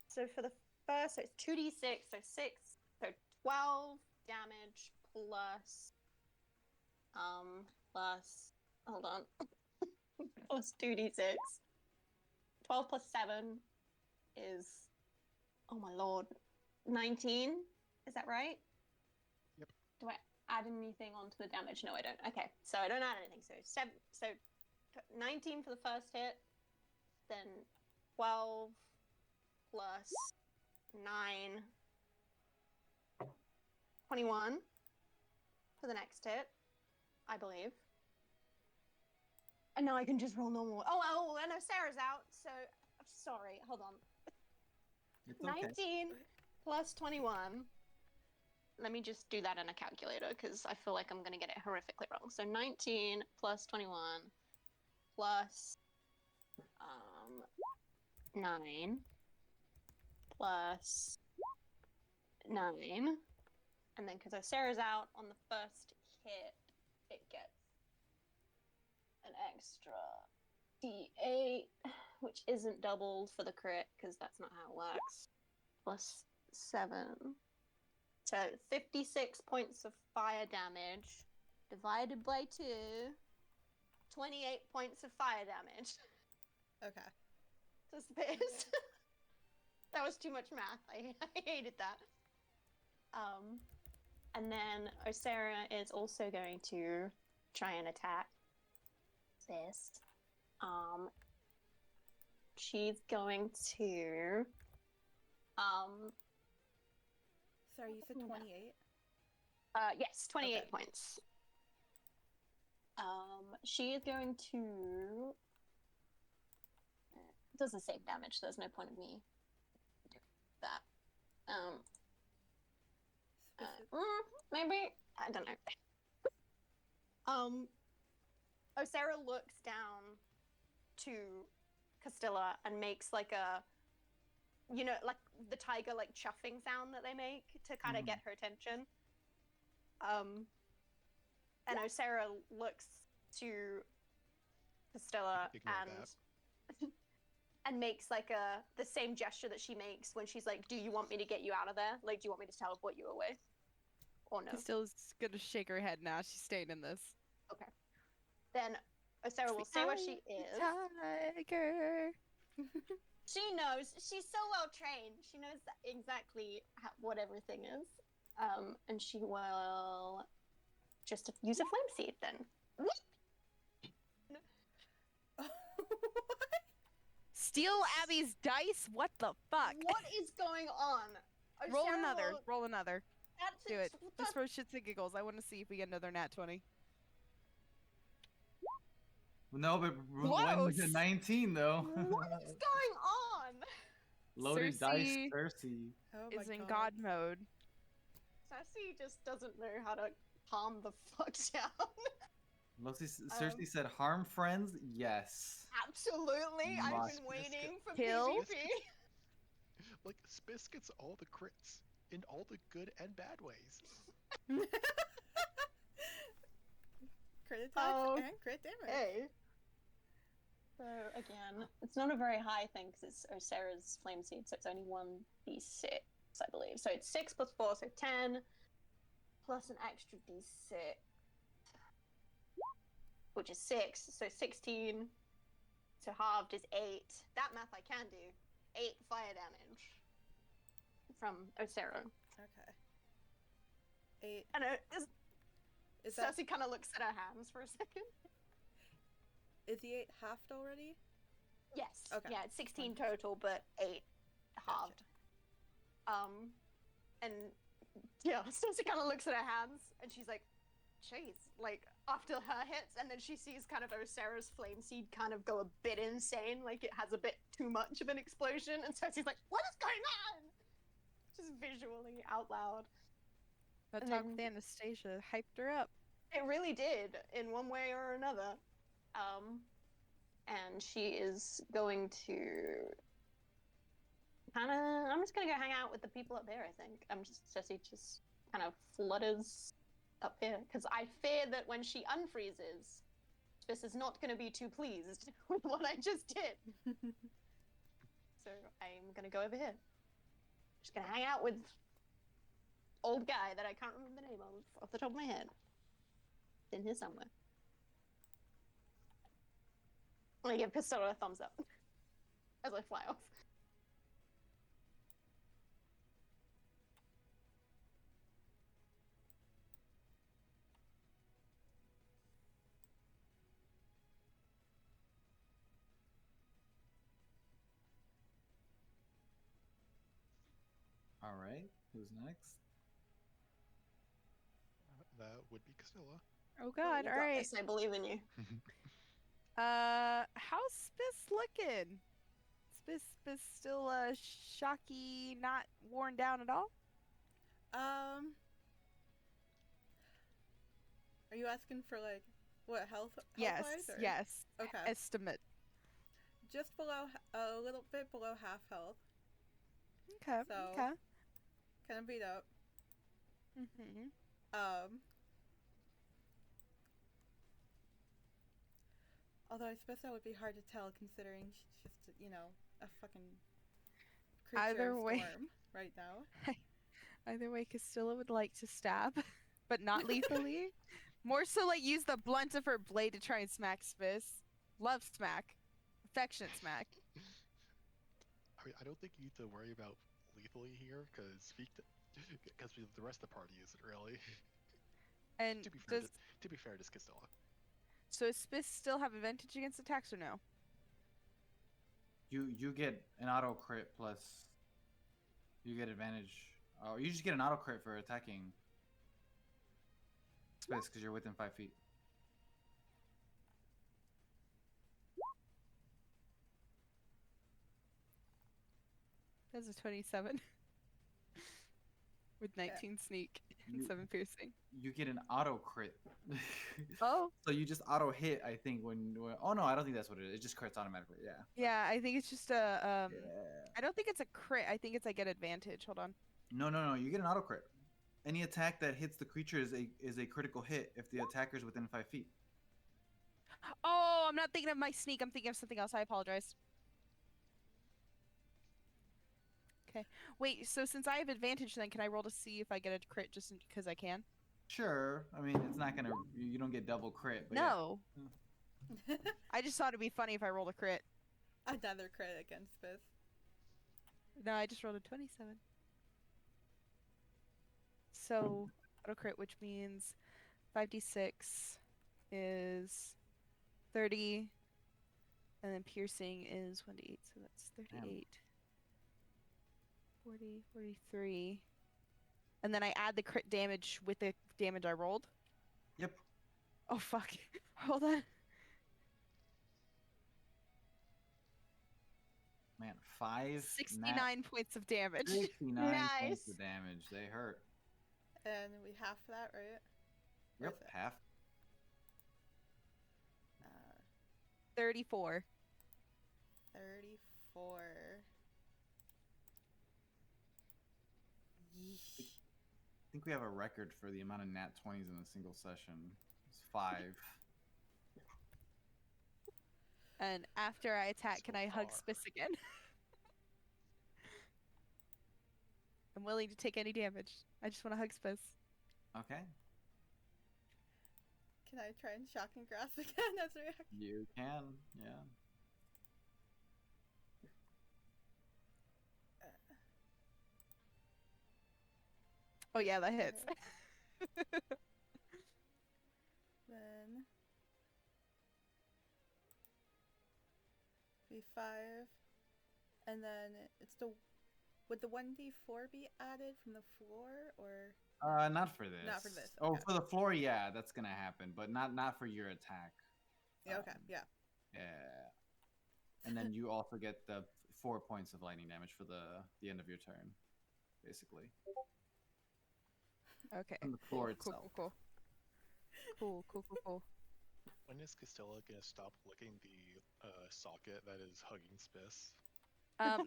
Speaker 1: So for the first, so it's 2d6, so 6, so 12 damage plus, hold on, plus 2d6. 12 plus 7 is, oh my lord, 19? Is that right?
Speaker 5: Yep.
Speaker 1: Do I add anything onto the damage? No, I don't. Okay, so I don't add anything. So 19 for the first hit, then 12 plus 9 21 for the next hit, I believe. And now I can just roll normal. Oh, I know Sarah's out, so sorry. Hold on.
Speaker 4: It's okay.
Speaker 1: 19 plus 21. Let me just do that in a calculator because I feel like I'm going to get it horrifically wrong. So 19 plus 21 plus 9 plus 9. And then because Sarah's out on the first hit, it gets an extra d8, which isn't doubled for the crit because that's not how it works. Plus 7. So 56 points of fire damage divided by 2, 28 points of fire damage.
Speaker 2: Okay.
Speaker 1: To Spis. That was too much math. I hated that. And then Osera is also going to try and attack this. She's going to
Speaker 2: Sorry, you said 28?
Speaker 1: yes, 28
Speaker 2: Okay.
Speaker 1: points. She is going to it doesn't save damage, so there's no point of me doing that. Maybe I don't know. Osera looks down to Castilla and makes like a, you know, like the tiger like chuffing sound that they make to kind of get her attention. And Osera looks to Castilla
Speaker 5: Ignore
Speaker 1: and
Speaker 5: that.
Speaker 1: and makes like the same gesture that she makes when she's like, "Do you want me to get you out of there? Like, do you want me to teleport you away?" Or no?
Speaker 3: Castilla's gonna shake her head now. She's staying in this.
Speaker 1: Okay. Then Osera will stay where she is.
Speaker 3: Tiger.
Speaker 1: She knows. She's so well trained. She knows exactly what everything is. And she will just use a flame seed then.
Speaker 3: Steal Abby's dice? What the fuck?
Speaker 1: What is going on?
Speaker 3: Roll
Speaker 1: Osera
Speaker 3: another.
Speaker 1: will-
Speaker 3: Roll another.
Speaker 1: That's
Speaker 3: Do it.
Speaker 1: What
Speaker 3: Just
Speaker 1: the-
Speaker 3: for shits and giggles. I want to see if we get another nat 20.
Speaker 4: No, but
Speaker 3: Close.
Speaker 4: 1 to 19 though.
Speaker 1: What is going on?
Speaker 4: Loaded dice,
Speaker 3: Cersei
Speaker 4: Cersei.
Speaker 2: Oh my
Speaker 3: is in God mode.
Speaker 1: Sassy just doesn't know how to calm the fuck down.
Speaker 4: Cersei said, "Harm friends, yes."
Speaker 1: Absolutely. I've
Speaker 4: Must
Speaker 1: been waiting for
Speaker 3: kill.
Speaker 1: PvP.
Speaker 5: Like, Spis gets all the crits in all the good and bad ways.
Speaker 2: Crit attack
Speaker 1: Oh,
Speaker 2: and crit damage.
Speaker 1: Hey. So again, it's not a very high thing because it's Osera's flame seed, so it's only 1d6, I believe. So it's 6 plus 4, so 10, plus an extra d6, which is 6, so 16. So halved is 8. That math I can do. 8 fire damage from Osera.
Speaker 2: Okay. 8.
Speaker 1: I know.
Speaker 2: Is that
Speaker 1: Cersei kind of looks at her hands for a second.
Speaker 2: is the 8 halved already?
Speaker 1: Yes.
Speaker 2: Okay.
Speaker 1: Yeah, it's 16 total, but 8 halved. And yeah, Cersei kind of looks at her hands and she's like, "Jeez!" Like after her hits, and then she sees kind of Osera's flame seed kind of go a bit insane, like it has a bit too much of an explosion, and Cersei's like, "What is going on?" Just visually out loud.
Speaker 3: That
Speaker 1: And
Speaker 3: talk
Speaker 1: then-
Speaker 3: with Anastasia hyped her up.
Speaker 1: It really did, in one way or another. And she is going to I'm just gonna go hang out with the people up there, I think. Cersei just kind of flutters up here, because I fear that when she unfreezes, Spis is not gonna be too pleased with what I just did. So I'm gonna go over here. Just gonna hang out with old guy that I can't remember the name of off the top of my head. It's in here somewhere. I'm gonna give Pistola a thumbs up as I fly off.
Speaker 4: All right, who's next?
Speaker 5: that would be Castilla.
Speaker 3: Oh God!
Speaker 1: You
Speaker 3: All
Speaker 1: got
Speaker 3: right.
Speaker 1: this, I believe in you.
Speaker 3: How's Spis looking? Spis still shocky, not worn down at all?
Speaker 2: Are you asking for like what health
Speaker 3: Yes,
Speaker 2: wise or?
Speaker 3: yes.
Speaker 2: Okay.
Speaker 3: Estimate.
Speaker 2: Just below a little bit below half health.
Speaker 3: Okay.
Speaker 2: So
Speaker 3: Okay.
Speaker 2: kind of beat up.
Speaker 3: Mhm.
Speaker 2: Although I suppose that would be hard to tell considering she's just, a fucking creature
Speaker 3: Either
Speaker 2: of
Speaker 3: way.
Speaker 2: storm right now.
Speaker 3: Either way, Castilla would like to stab, but not lethally. More so, like use the blunt of her blade to try and smack Spis. Love smack, affectionate smack.
Speaker 5: I mean, I don't think you need to worry about lethally here, because the rest of the party isn't really.
Speaker 3: And
Speaker 5: To be fair,
Speaker 3: does
Speaker 5: to be fair to Castilla.
Speaker 3: so does Spis still have advantage against attacks or no?
Speaker 4: You get an auto crit plus. You get advantage. Oh, you just get an auto crit for attacking. Space because you're within 5 feet.
Speaker 3: That's a 27 with 19 sneak and
Speaker 4: You-
Speaker 3: 7 piercing.
Speaker 4: You get an auto crit.
Speaker 3: Oh.
Speaker 4: So you just auto hit, I think, when oh no, I don't think that's what it is. It just crits automatically. Yeah.
Speaker 3: Yeah, I think it's just a
Speaker 4: Yeah.
Speaker 3: I don't think it's a crit. I think it's I get advantage. Hold on.
Speaker 4: No. You get an auto crit. Any attack that hits the creature is a critical hit if the attacker is within 5 feet.
Speaker 3: Oh, I'm not thinking of my sneak. I'm thinking of something else. I apologize. Okay. Wait, so since I have advantage, then can I roll to see if I get a crit just because I can?
Speaker 4: Sure. I mean, it's not gonna. You don't get double crit. But
Speaker 3: No. I just thought it'd be funny if I rolled a crit.
Speaker 2: Another crit against this.
Speaker 3: No, I just rolled a 27. So, auto crit, which means 5d6 is 30, and then piercing is 1d8, so that's 38. 40, 43. And then I add the crit damage with the damage I rolled.
Speaker 4: Yep.
Speaker 3: Oh, fuck. Hold on.
Speaker 4: Man, 5.
Speaker 3: 69 points of damage.
Speaker 4: 69
Speaker 1: Nice.
Speaker 4: points of damage. They hurt.
Speaker 2: And we half that, right? Or
Speaker 4: Yep.
Speaker 2: is it?
Speaker 4: Half.
Speaker 3: 34.
Speaker 2: 34. Yeesh.
Speaker 4: I think we have a record for the amount of nat 20s in a single session. It's 5.
Speaker 3: And after I attack, can
Speaker 5: So
Speaker 3: I hug
Speaker 5: far.
Speaker 3: Spis again? I'm willing to take any damage. I just want to hug Spis.
Speaker 4: Okay.
Speaker 2: Can I try and shock and grasp again as a reaction?
Speaker 4: You can. Yeah.
Speaker 3: Oh yeah, that hits.
Speaker 2: Then V5, and then it's would the 1d4 be added from the floor or?
Speaker 4: Not for this.
Speaker 2: Not for this,
Speaker 4: Oh,
Speaker 2: okay.
Speaker 4: for the floor, yeah, that's gonna happen, but not for your attack.
Speaker 2: Yeah, okay, yeah.
Speaker 4: Yeah. And then you also get the 4 points of lightning damage for the end of your turn, basically.
Speaker 3: Okay.
Speaker 4: On the floor
Speaker 3: Cool,
Speaker 4: itself.
Speaker 3: cool.
Speaker 5: When is Castilla gonna stop licking the socket that is hugging Spis?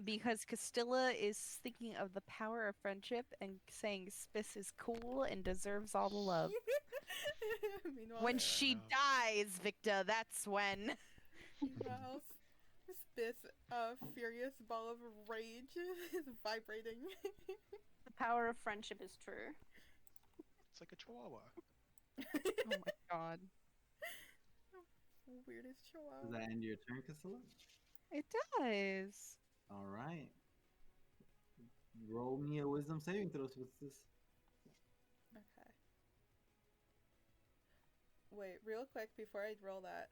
Speaker 3: Because Castilla is thinking of the power of friendship and saying Spis is cool and deserves all the love.
Speaker 2: Meanwhile,
Speaker 3: When
Speaker 5: Fair
Speaker 3: she
Speaker 5: enough.
Speaker 3: dies, Victor, that's when.
Speaker 2: meanwhile, Spis, furious ball of rage is vibrating.
Speaker 1: The power of friendship is true.
Speaker 5: It's like a chihuahua.
Speaker 3: Oh my god.
Speaker 2: Weirdest
Speaker 4: Does
Speaker 2: chihuahua.
Speaker 4: that end your turn, Castilla?
Speaker 3: It does.
Speaker 4: All right. Roll me a wisdom saving throw. What's this?
Speaker 2: Okay. Wait, real quick before I roll that.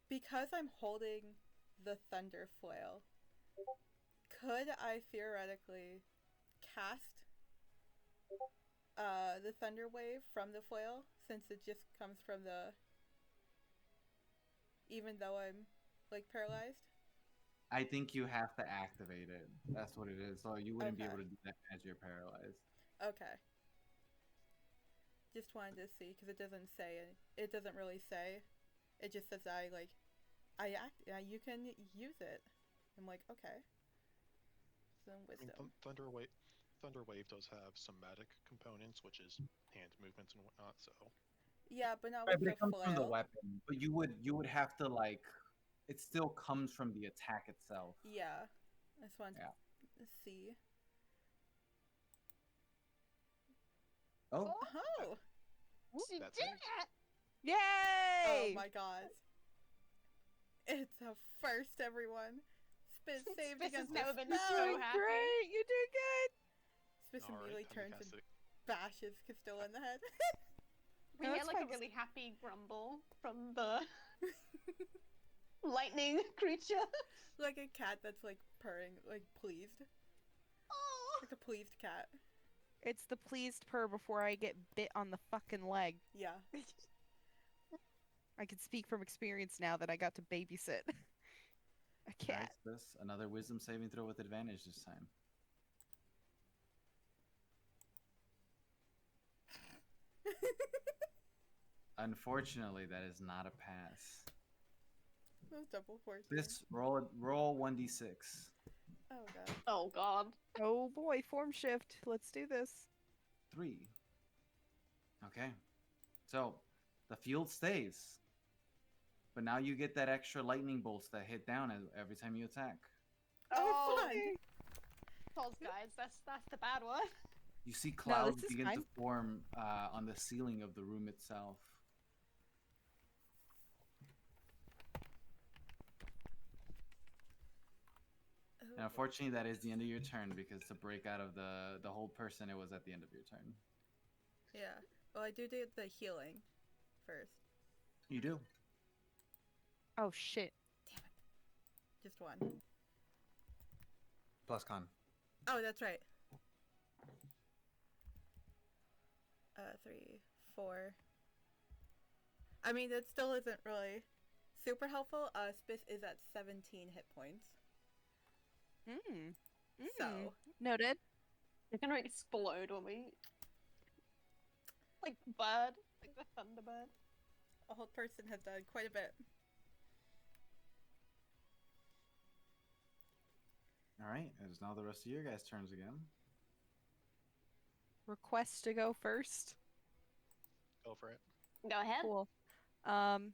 Speaker 2: Because I'm holding the thunder flail, could I theoretically cast the thunder wave from the flail, since it just comes from the. Even though I'm like paralyzed.
Speaker 4: I think you have to activate it. That's what it is. So you wouldn't be
Speaker 2: Okay.
Speaker 4: able to do that as you're paralyzed.
Speaker 2: Okay. Just wanted to see because it doesn't say. It doesn't really say. It just says you can use it. I'm like, okay. Some
Speaker 5: I mean,
Speaker 2: wisdom.
Speaker 5: Thunder Wave does have somatic components, which is hand movements and whatnot. So
Speaker 2: Yeah, but not
Speaker 4: Right,
Speaker 2: with
Speaker 4: but
Speaker 2: the
Speaker 4: it comes from the
Speaker 2: flail.
Speaker 4: weapon. But you would have to like. It still comes from the attack itself.
Speaker 2: Yeah. I just wanted
Speaker 4: Yeah.
Speaker 2: to see.
Speaker 4: Oh,
Speaker 2: Oh!
Speaker 1: She
Speaker 5: That's
Speaker 1: did
Speaker 5: it.
Speaker 1: it!
Speaker 3: Yay!
Speaker 2: Oh my god. It's a first, everyone. Spis saved
Speaker 1: Spis
Speaker 2: against
Speaker 1: has never
Speaker 2: the
Speaker 1: been
Speaker 2: spell.
Speaker 1: so happy.
Speaker 3: Great, you did good.
Speaker 2: Spis
Speaker 5: All right,
Speaker 2: immediately
Speaker 5: time to
Speaker 2: turns and
Speaker 5: cast it.
Speaker 2: bashes Castilla in the head.
Speaker 1: We
Speaker 3: No,
Speaker 1: hear
Speaker 3: it's
Speaker 1: like
Speaker 3: fine.
Speaker 1: a really happy grumble from the lightning creature.
Speaker 2: Like a cat that's like purring, like pleased.
Speaker 1: Oh.
Speaker 2: Like a pleased cat.
Speaker 3: It's the pleased purr before I get bit on the fucking leg.
Speaker 2: Yeah.
Speaker 3: I can speak from experience now that I got to babysit a
Speaker 4: all
Speaker 3: cat.
Speaker 4: right, this another wisdom saving throw with advantage this time. Unfortunately, that is not a pass.
Speaker 2: Those double 14.
Speaker 4: This roll 1d6.
Speaker 2: Oh god.
Speaker 1: Oh god.
Speaker 3: Oh boy, form shift. Let's do this.
Speaker 4: 3. Okay. So the field stays. But now you get that extra lightning bolts that hit down every time you attack.
Speaker 2: Oh, fun!
Speaker 1: False guys, that's the bad one.
Speaker 4: You see clouds
Speaker 3: this is
Speaker 4: begin
Speaker 3: fine.
Speaker 4: to form on the ceiling of the room itself. And unfortunately, that is the end of your turn because to break out of the hold person, it was at the end of your turn.
Speaker 2: Yeah. Well, I do the healing first.
Speaker 4: You do.
Speaker 3: Oh shit.
Speaker 2: Just one.
Speaker 4: Plus con.
Speaker 2: Oh, that's right. 3, 4. I mean, that still isn't really super helpful. Spis is at 17 hit points. So,
Speaker 3: Noted.
Speaker 1: They're gonna explode when we like bird, like the thunderbird.
Speaker 2: a whole person has done quite a bit.
Speaker 4: All right. It is now the rest of your guys' turns again.
Speaker 3: Request to go first.
Speaker 5: Go for it.
Speaker 1: Go ahead.
Speaker 3: Cool. I'm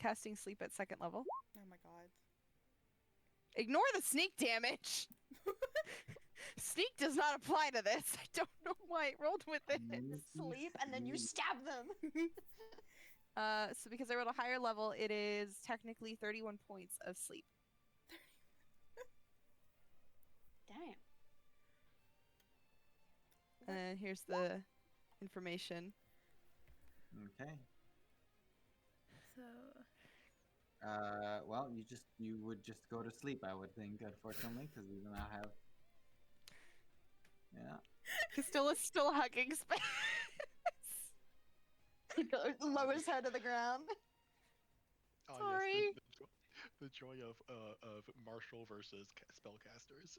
Speaker 3: casting sleep at 2nd level.
Speaker 2: Oh my god.
Speaker 3: Ignore the sneak damage. Sneak does not apply to this. I don't know why it rolled with it.
Speaker 1: Sleep and then you stab them.
Speaker 3: So because I rolled a higher level, it is technically 31 points of sleep.
Speaker 1: Damn.
Speaker 3: And here's the information.
Speaker 4: Okay.
Speaker 2: So,
Speaker 4: Well, you would just go to sleep, I would think, unfortunately, because we do not have. Yeah.
Speaker 3: Castilla's still hugging Spis.
Speaker 1: Lowers her to the ground.
Speaker 5: Oh,
Speaker 3: Sorry.
Speaker 5: Yes, the joy of martial versus spellcasters.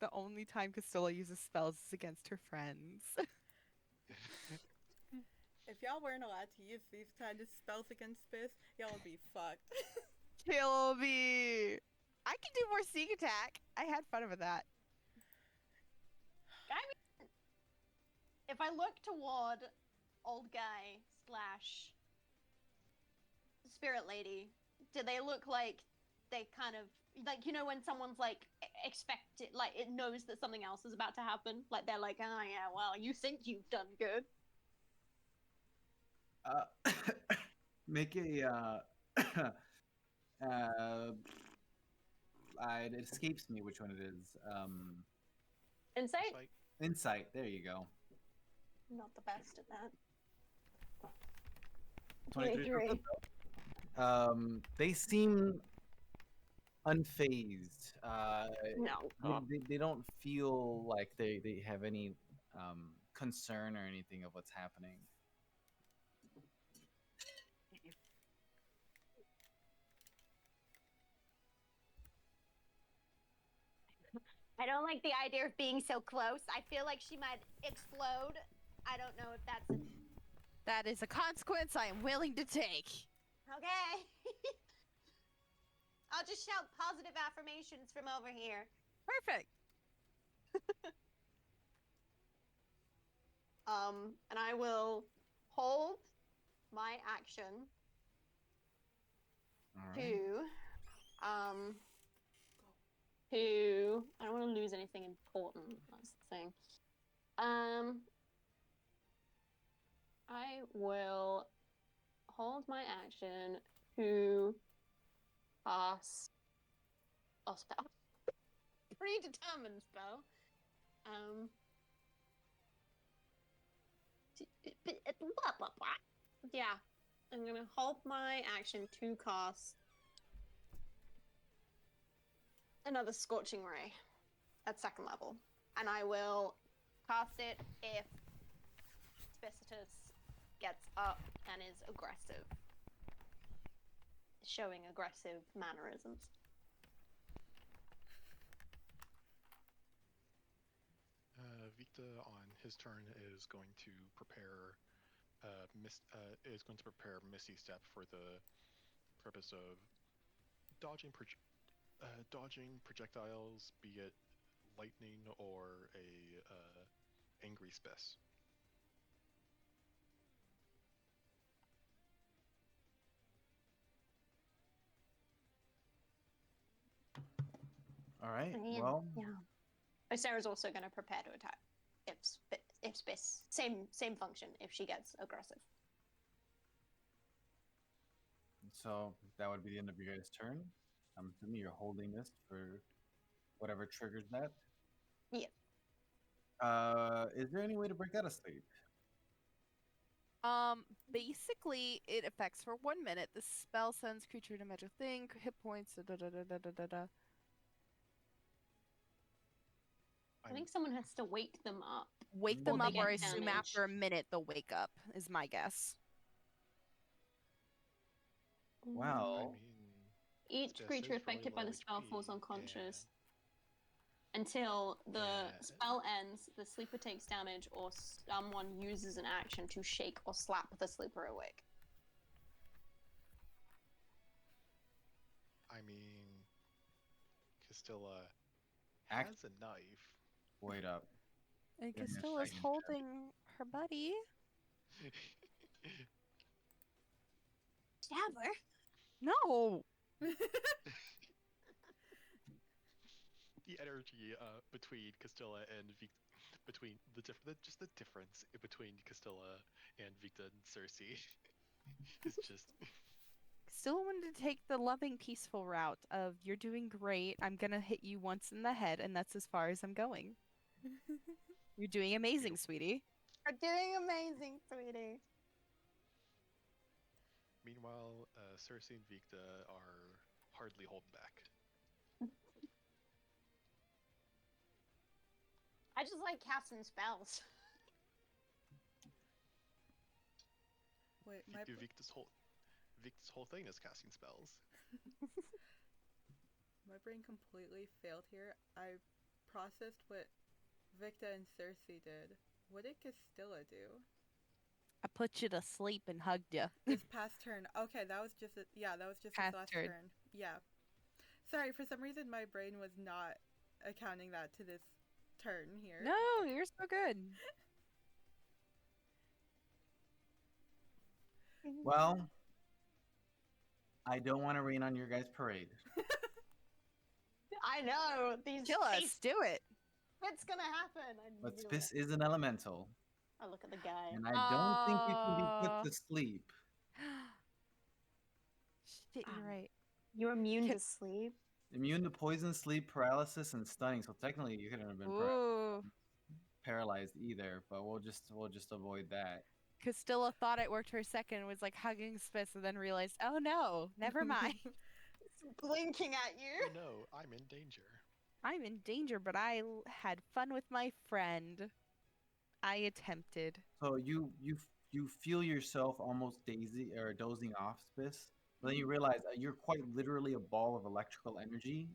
Speaker 3: The only time Castilla uses spells is against her friends.
Speaker 2: if y'all weren't allowed to use these kind of spells against Spis, y'all would be fucked.
Speaker 3: Kill me. I can do more sneak attack. I had fun with that.
Speaker 1: I mean, if I look toward old guy slash spirit lady, do they look like they kind of like, you know, when someone's like expected, like it knows that something else is about to happen, like they're like, oh yeah, well, you think you've done good.
Speaker 4: Make a it escapes me which one it is.
Speaker 1: Insight?
Speaker 5: It's like,
Speaker 4: Insight. There you go.
Speaker 1: Not the best at that.
Speaker 4: 23. They seem unfazed.
Speaker 1: No.
Speaker 4: They don't feel like they have any concern or anything of what's happening.
Speaker 1: I don't like the idea of being so close. I feel like she might explode. I don't know if that's
Speaker 3: That is a consequence I am willing to take.
Speaker 1: okay. I'll just shout positive affirmations from over here.
Speaker 3: Perfect.
Speaker 1: And I will hold my action
Speaker 4: All right.
Speaker 1: to I don't want to lose anything important. That's the thing. I will hold my action to cast a spell. Predetermined spell. Yeah, I'm gonna hold my action to cast another Scorching Ray at 2nd level, and I will cast it if Spicitus gets up and is aggressive, showing aggressive mannerisms.
Speaker 5: Victor on his turn is going to prepare Misty Step for the purpose of dodging projectiles, be it lightning or a angry Spis.
Speaker 4: All right.
Speaker 1: Yeah.
Speaker 4: Well,
Speaker 1: Sarah's also going to prepare to attack if Spis same function if she gets aggressive.
Speaker 4: so that would be the end of your guys' turn. I'm assuming you're holding this for whatever triggers that.
Speaker 1: Yeah.
Speaker 4: Is there any way to break out of sleep?
Speaker 3: Basically, it affects for 1 minute. The spell sends creature to magic thing, hit points, da da da da da da da.
Speaker 1: I think someone has to wake them up.
Speaker 3: Wake
Speaker 1: Or
Speaker 3: them
Speaker 1: they
Speaker 3: up, or I
Speaker 1: get
Speaker 3: assume
Speaker 1: damaged.
Speaker 3: after a minute they'll wake up, is my guess.
Speaker 4: Wow.
Speaker 1: Each
Speaker 5: Spis
Speaker 1: creature
Speaker 5: is really
Speaker 1: affected by
Speaker 5: low
Speaker 1: the spell
Speaker 5: HP,
Speaker 1: falls unconscious until the spell ends, the sleeper takes damage, or someone uses an action to shake or slap the sleeper awake.
Speaker 5: I mean, Castilla
Speaker 4: Act-
Speaker 5: has a knife.
Speaker 4: Wait up.
Speaker 3: And
Speaker 4: Give me a
Speaker 3: Castilla's
Speaker 4: second.
Speaker 3: holding her buddy.
Speaker 1: Stab her?
Speaker 3: No!
Speaker 5: The energy between Castilla and between the difference between Castilla and Victa and Cersei is just.
Speaker 3: Still wanted to take the loving, peaceful route of you're doing great. I'm gonna hit you once in the head, and that's as far as I'm going. You're doing amazing, sweetie.
Speaker 1: You're doing amazing, sweetie.
Speaker 5: Meanwhile, Cersei and Victa are hardly holding back.
Speaker 1: I just like casting spells.
Speaker 2: Wait,
Speaker 5: Victa's whole thing is casting spells.
Speaker 2: my brain completely failed here. I processed what Victa and Cersei did. What did Castilla do?
Speaker 3: I put you to sleep and hugged you.
Speaker 2: This past turn. Okay, that was just his
Speaker 3: Past
Speaker 2: last
Speaker 3: turn.
Speaker 2: turn. Yeah. Sorry, for some reason my brain was not accounting that to this turn here.
Speaker 3: No, you're so good.
Speaker 4: Well, I don't want to rain on your guys' parade.
Speaker 1: I know these.
Speaker 3: Kill us. Do it.
Speaker 1: What's gonna happen?
Speaker 4: But Spis is an elemental,
Speaker 1: I look at the guy.
Speaker 4: and I don't think you can be put to sleep.
Speaker 3: Shit, you're right.
Speaker 1: You're immune to sleep.
Speaker 4: Immune to poison, sleep, paralysis, and stunning. So technically, you couldn't have been
Speaker 3: Ooh.
Speaker 4: paralyzed either. But we'll just avoid that.
Speaker 3: Castilla thought it worked for a second and was like hugging Spitz and then realized, oh no, never mind.
Speaker 1: blinking at you.
Speaker 5: No, I'm in danger.
Speaker 3: I'm in danger, but I had fun with my friend. I attempted.
Speaker 4: So you feel yourself almost dozing off, Spis. But then you realize that you're quite literally a ball of electrical energy,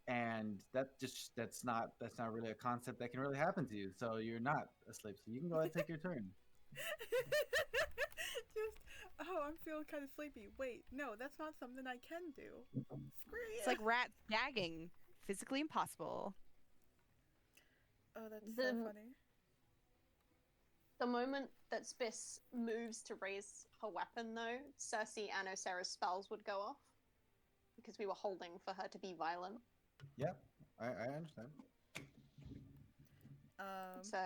Speaker 4: and that's not really a concept that can really happen to you. So you're not asleep. So you can go ahead and take your turn.
Speaker 2: I'm feeling kind of sleepy. Wait, no, that's not something I can do. Screw you.
Speaker 3: It's like rats gagging. Physically impossible.
Speaker 2: Oh, that's so funny.
Speaker 1: The moment that Spis moves to raise her weapon, though, Cersei and Osera's spells would go off because we were holding for her to be violent.
Speaker 4: Yeah, I understand.
Speaker 1: So,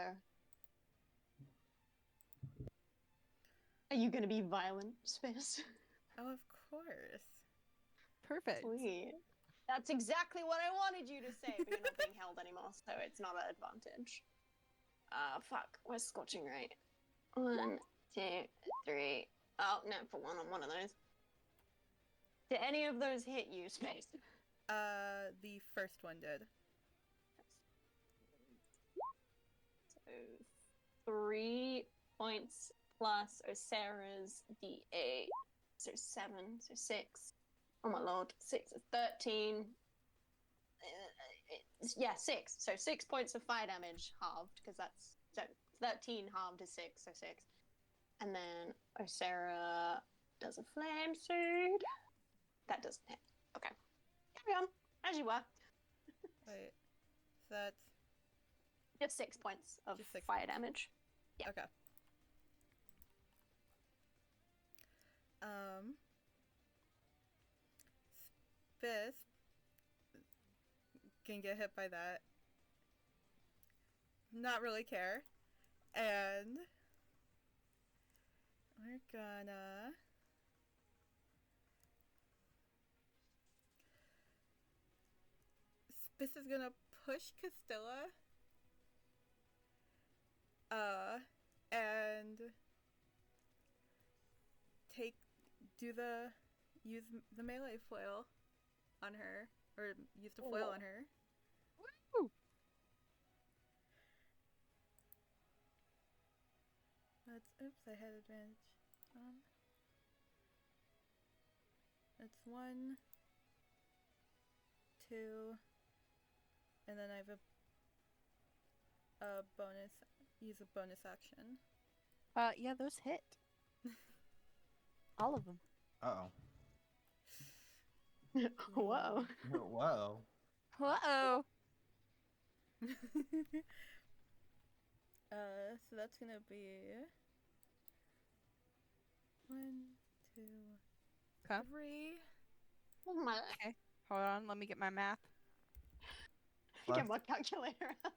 Speaker 1: are you going to be violent, Spis?
Speaker 2: Oh, of course.
Speaker 3: Perfect.
Speaker 1: Sweet. That's exactly what I wanted you to say, but you're not being held anymore, so it's not an advantage. Fuck. Where's Scorching Ray? 1, 2, 3. Oh, no, for one on one of those. Did any of those hit you, Space?
Speaker 2: The first one did.
Speaker 1: So 3 points plus Osera's D8. So 7, so 6. Oh my lord, 6 is 13. Yeah, 6. So 6 points of fire damage halved, because that's so 13 halved is 6, so 6. And then Osera does a flame sword. That doesn't hit. Okay. Carry on, as you were.
Speaker 2: Wait. So that's
Speaker 1: Just 6 points of
Speaker 2: Just 6
Speaker 1: fire
Speaker 2: points.
Speaker 1: damage. Yeah.
Speaker 2: okay. Spis can get hit by that. Not really care. And we're gonna Spis is gonna push Castilla. And use the melee flail on her, or use the flail on her.
Speaker 3: Woo!
Speaker 2: Oops, I had advantage. It's 1, 2, and then I have a bonus. Use a bonus action.
Speaker 3: Yeah, those hit. All of them.
Speaker 4: Uh-oh.
Speaker 1: Whoa.
Speaker 4: Whoa.
Speaker 3: Uh-oh.
Speaker 2: So that's gonna be 1, 2,
Speaker 3: Okay.
Speaker 2: 3.
Speaker 1: Oh my.
Speaker 3: Okay. Hold on, let me get my math.
Speaker 4: Plus
Speaker 1: Get my calculator out.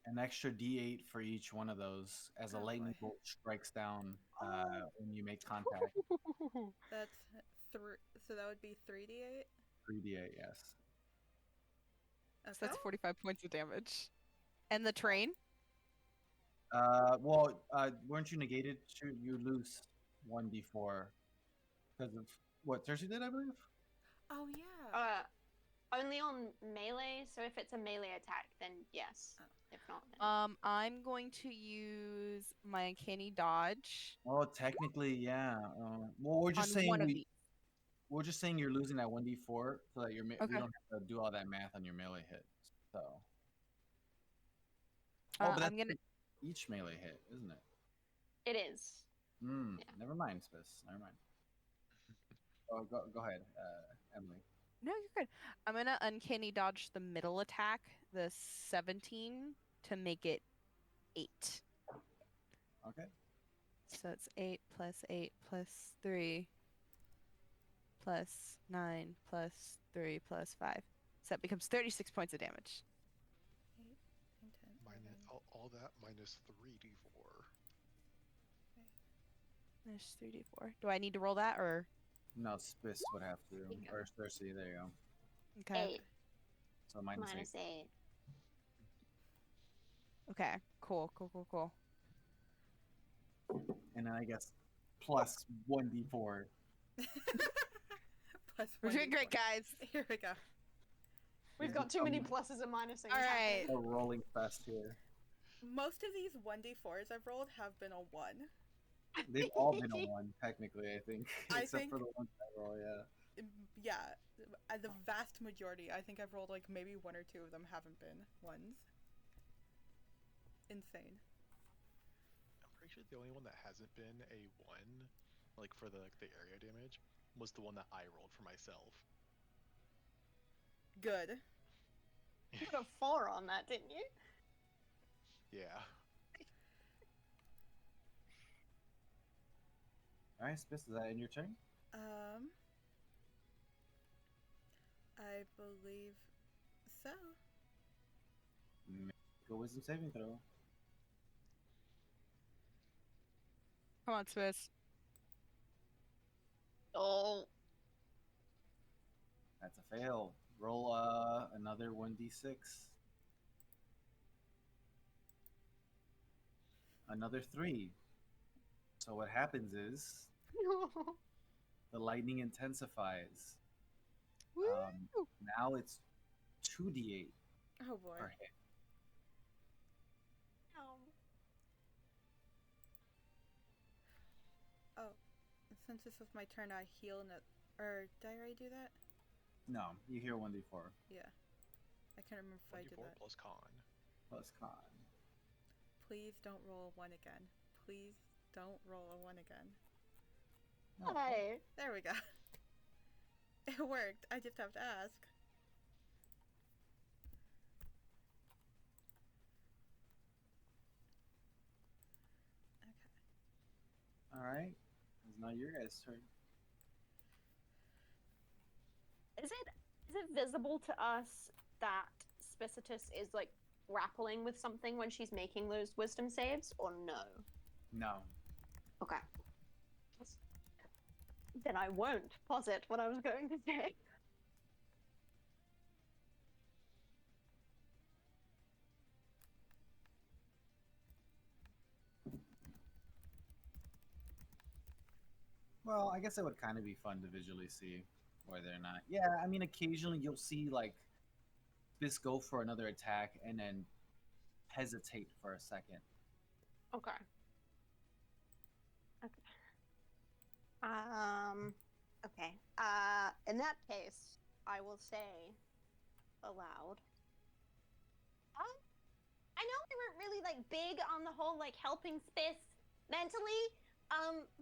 Speaker 4: an extra D8 for each one of those as a
Speaker 2: Oh,
Speaker 4: lightning
Speaker 2: boy.
Speaker 4: bolt strikes down when you make contact.
Speaker 2: That's 3. So that would be 3d8.
Speaker 4: 3D8, yes.
Speaker 2: Okay.
Speaker 3: So that's 45 points of damage. And the train?
Speaker 4: Weren't you negated? You lose 1d4 because of what Cersei did, I believe?
Speaker 2: Oh yeah.
Speaker 1: Only on melee, so if it's a melee attack, then yes.
Speaker 2: Oh.
Speaker 1: If not, then...
Speaker 3: I'm going to use my uncanny dodge.
Speaker 4: Oh, technically, yeah. Well, we're just
Speaker 3: on
Speaker 4: saying
Speaker 3: one of these.
Speaker 4: we're just saying you're losing that 1d4 so that we
Speaker 3: Okay.
Speaker 4: don't have to do all that math on your melee hit. So.
Speaker 3: I'm
Speaker 4: But that's
Speaker 3: gonna.
Speaker 4: each melee hit, isn't it?
Speaker 1: It is. Yeah.
Speaker 4: Never mind, Spis. Never mind. Oh, go ahead, Emily.
Speaker 3: No, you're good. I'm gonna uncanny dodge the middle attack, the 17, to make it 8.
Speaker 4: Okay.
Speaker 3: So it's 8 plus 8 plus 3 plus 9 plus 3 plus 5. So that becomes 36 points of damage.
Speaker 2: 8, 9, 10, 11.
Speaker 5: All that minus 3d4.
Speaker 3: There's 3d4. Do I need to roll that or?
Speaker 4: No, Spis would have to.
Speaker 1: you go.
Speaker 4: Or Cersei, there you go.
Speaker 3: Okay.
Speaker 1: 8
Speaker 4: So minus 8.
Speaker 1: minus 8.
Speaker 3: Okay. Cool.
Speaker 4: And then I guess plus 1d4
Speaker 2: Plus
Speaker 3: We're doing great,
Speaker 2: 1d4.
Speaker 3: guys.
Speaker 2: Here we go.
Speaker 1: We've got too many pluses and minuses.
Speaker 3: All right.
Speaker 4: A rolling fest here.
Speaker 2: Most of these 1d4s I've rolled have been a 1.
Speaker 4: They've all been a 1, technically, I think.
Speaker 2: I
Speaker 4: Except
Speaker 2: think-
Speaker 4: for the ones I roll, yeah.
Speaker 2: Yeah, the vast majority. I think I've rolled like maybe 1 or 2 of them haven't been 1s. Insane.
Speaker 5: I'm pretty sure the only one that hasn't been a 1, like for the area damage, was the one that I rolled for myself.
Speaker 2: Good.
Speaker 1: You got a 4 on that, didn't you?
Speaker 5: Yeah.
Speaker 4: Alright, Spis, is that in your turn?
Speaker 2: I believe so.
Speaker 4: Make a wisdom saving throw.
Speaker 3: Come on, Spis.
Speaker 1: Oh.
Speaker 4: That's a fail. Roll another 1d6. Another 3. So what happens is the lightning intensifies.
Speaker 3: Woo!
Speaker 4: Now it's 2d8
Speaker 2: Oh boy.
Speaker 4: per hit.
Speaker 2: Since this was my turn, I heal in it. Or did I already do that?
Speaker 4: No, you hear 1d4
Speaker 2: Yeah. I can't remember if I did
Speaker 5: 1d4
Speaker 2: that.
Speaker 5: plus con.
Speaker 4: plus con.
Speaker 2: Please don't roll a 1 again. Please don't roll a 1 again.
Speaker 4: No.
Speaker 1: Hey.
Speaker 2: There we go. It worked. I just have to ask. Okay.
Speaker 4: Alright. It's now your guys' turn.
Speaker 1: Is it visible to us that Spicitus is like grappling with something when she's making those wisdom saves, or no?
Speaker 4: No.
Speaker 1: Okay. Then I won't posit what I was going to say.
Speaker 4: Well, I guess it would kind of be fun to visually see whether or not. Yeah, I mean, occasionally you'll see like this go for another attack and then hesitate for a second.
Speaker 1: Okay. Okay. In that case, I will say aloud. I know we weren't really like big on the whole like helping Spis mentally,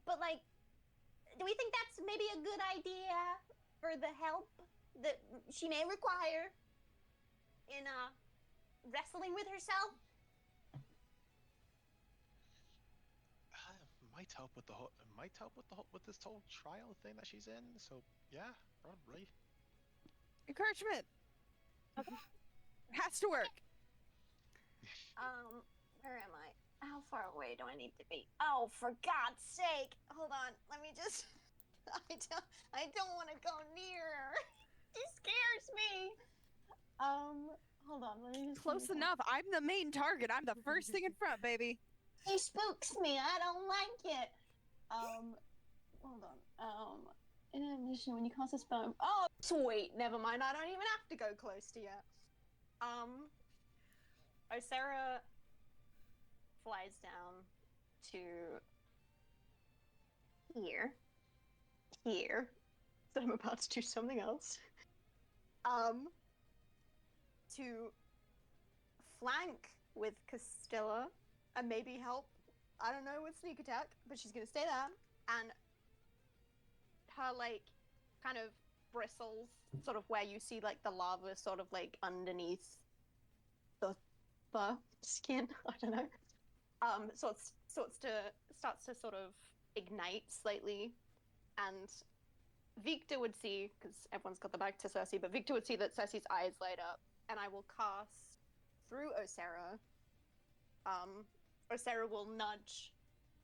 Speaker 1: but like, do we think that's maybe a good idea for the help that she may require in wrestling with herself?
Speaker 5: Might help with with this whole trial thing that she's in. So yeah, probably.
Speaker 3: Encouragement. Has to work.
Speaker 1: Where am I? How far away do I need to be? Oh, for God's sake! Hold on. Let me just. I don't want to go near her. She scares me. Hold on. Let me just.
Speaker 3: Close enough. I'm the main target. I'm the first thing in front, baby.
Speaker 1: He spooks me. I don't like it. Hold on. In addition, when you cast a spell. Oh, sweet. Never mind. I don't even have to go close to you. Sarah flies down to here. So I'm about to do something else. To flank with Castilla and maybe help, I don't know, with sneak attack, but she's gonna stay there, and her like kind of bristles, sort of where you see like the lava sort of like underneath the skin. I don't know. Starts to sort of ignite slightly, and Victor would see, because everyone's got the back to Cersei, but Victor would see that Cersei's eyes light up, and I will cast through Osera. Osera will nudge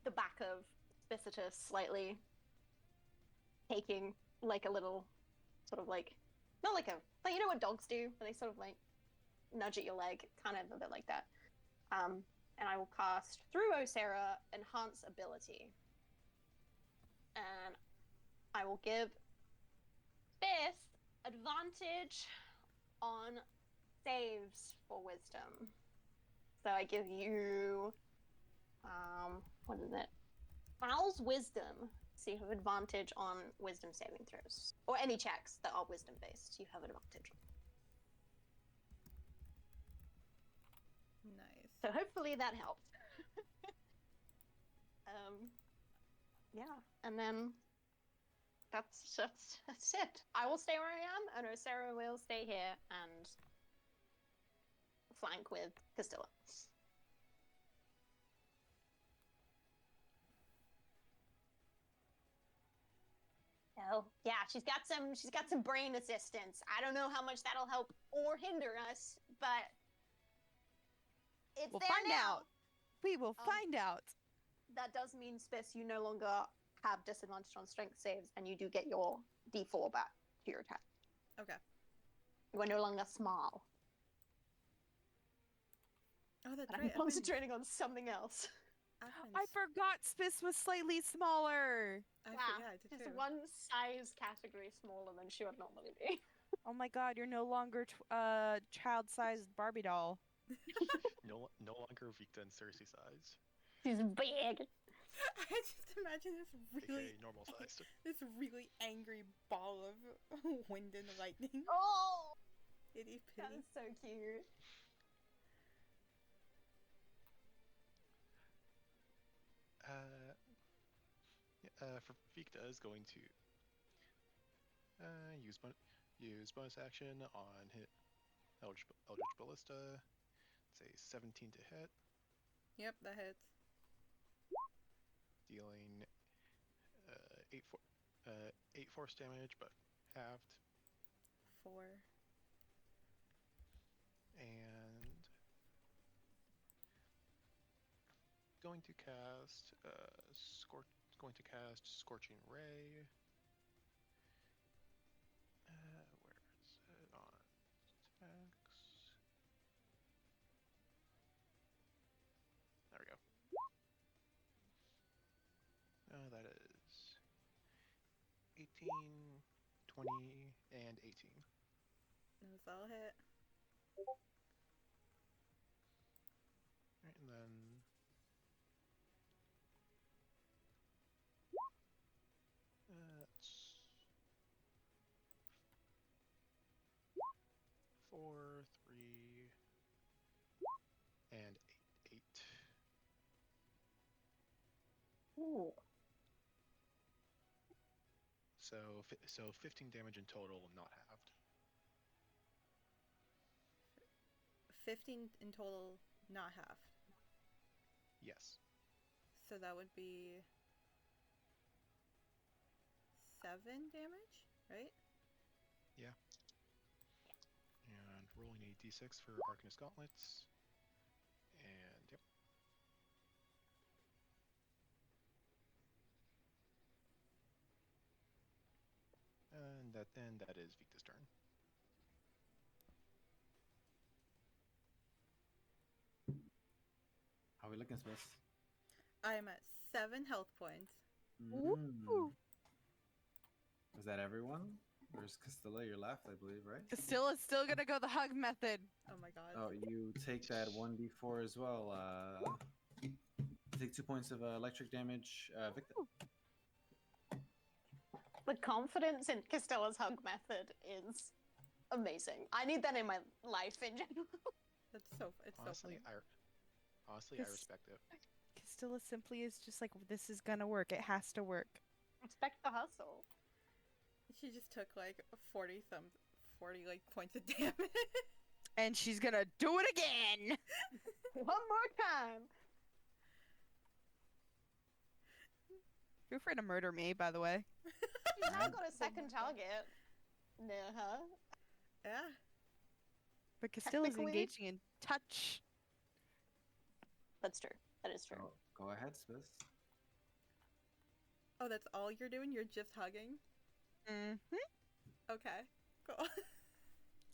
Speaker 1: the back of Spicitus slightly, taking like a little sort of like, not like like you know what dogs do, where they sort of like nudge at your leg, kind of a bit like that. And I will cast through Osera Enhance Ability. And I will give Spis advantage on saves for wisdom. So I give you, what is it? Owl's wisdom. So you have advantage on wisdom saving throws. Or any checks that are wisdom based, you have advantage.
Speaker 2: Nice.
Speaker 1: So hopefully that helped. Yeah, and then that's it. I will stay where I am, and Sarah will stay here and flank with Castilla. Oh, yeah, she's got some brain assistance. I don't know how much that'll help or hinder us, but it's
Speaker 3: We'll
Speaker 1: there
Speaker 3: find
Speaker 1: now.
Speaker 3: out. We will find out.
Speaker 1: That does mean, Spis, you no longer have disadvantage on strength saves, and you do get your D4 back to your attack.
Speaker 2: Okay.
Speaker 1: You are no longer small.
Speaker 2: Oh, that's
Speaker 1: But
Speaker 2: right.
Speaker 1: I'm concentrating on something else.
Speaker 3: I forgot Spis was slightly smaller.
Speaker 2: Yeah, I did
Speaker 1: Just
Speaker 2: too.
Speaker 1: one size category smaller than she would normally be.
Speaker 3: Oh my god, you're no longer child-sized Barbie doll.
Speaker 5: No longer Victa and Cersei size.
Speaker 1: She's big.
Speaker 2: I just imagine
Speaker 5: AKA normal sized.
Speaker 2: this really angry ball of wind and lightning.
Speaker 1: Oh,
Speaker 2: Itty
Speaker 1: that
Speaker 2: bitty.
Speaker 1: is so cute.
Speaker 5: For Victa is going to use bonus action on hit Eldritch Ballista. Say 17 to hit,
Speaker 2: Yep, that hits.
Speaker 5: dealing 8 force damage, but halved.
Speaker 2: 4.
Speaker 5: And going to cast Scorching Ray. Where is it on attacks? There we go. That is 18, 20, and 18.
Speaker 2: Those all hit.
Speaker 5: Right, and then that's 4, 3, and 8.
Speaker 1: Ooh.
Speaker 5: So 15 damage in total, not halved.
Speaker 2: 15 in total, not half.
Speaker 5: Yes.
Speaker 2: So that would be 7 damage, right?
Speaker 5: Yeah. And rolling a d6 for Arcanist Gauntlets. And yep. And that is Victa's turn.
Speaker 4: How are we looking, Spis?
Speaker 2: I am at 7 health points.
Speaker 3: Ooh.
Speaker 4: Is that everyone? There's Castilla, your left, I believe, right?
Speaker 3: Castilla's still gonna go the hug method.
Speaker 2: Oh my god.
Speaker 4: Oh, you take that 1d4 as well. Take 2 points of electric damage, Victor.
Speaker 1: The confidence in Castella's hug method is amazing. I need that in my life in general.
Speaker 2: It's so
Speaker 5: Honestly,
Speaker 2: funny.
Speaker 5: I respect it.
Speaker 3: Castilla simply is just like, this is gonna work. It has to work.
Speaker 1: Respect the hustle.
Speaker 2: She just took like 40 like points of damage.
Speaker 3: And she's gonna do it again!
Speaker 1: One more time.
Speaker 3: Feel free to murder me, by the way.
Speaker 1: She's now got a second target near her.
Speaker 2: Yeah.
Speaker 3: But Castilla's
Speaker 1: Technically-
Speaker 3: engaging in touch.
Speaker 1: That's true. That is true.
Speaker 4: Go ahead, Spis.
Speaker 2: Oh, that's all you're doing? You're just hugging?
Speaker 3: Mm-hmm.
Speaker 2: Okay. Cool.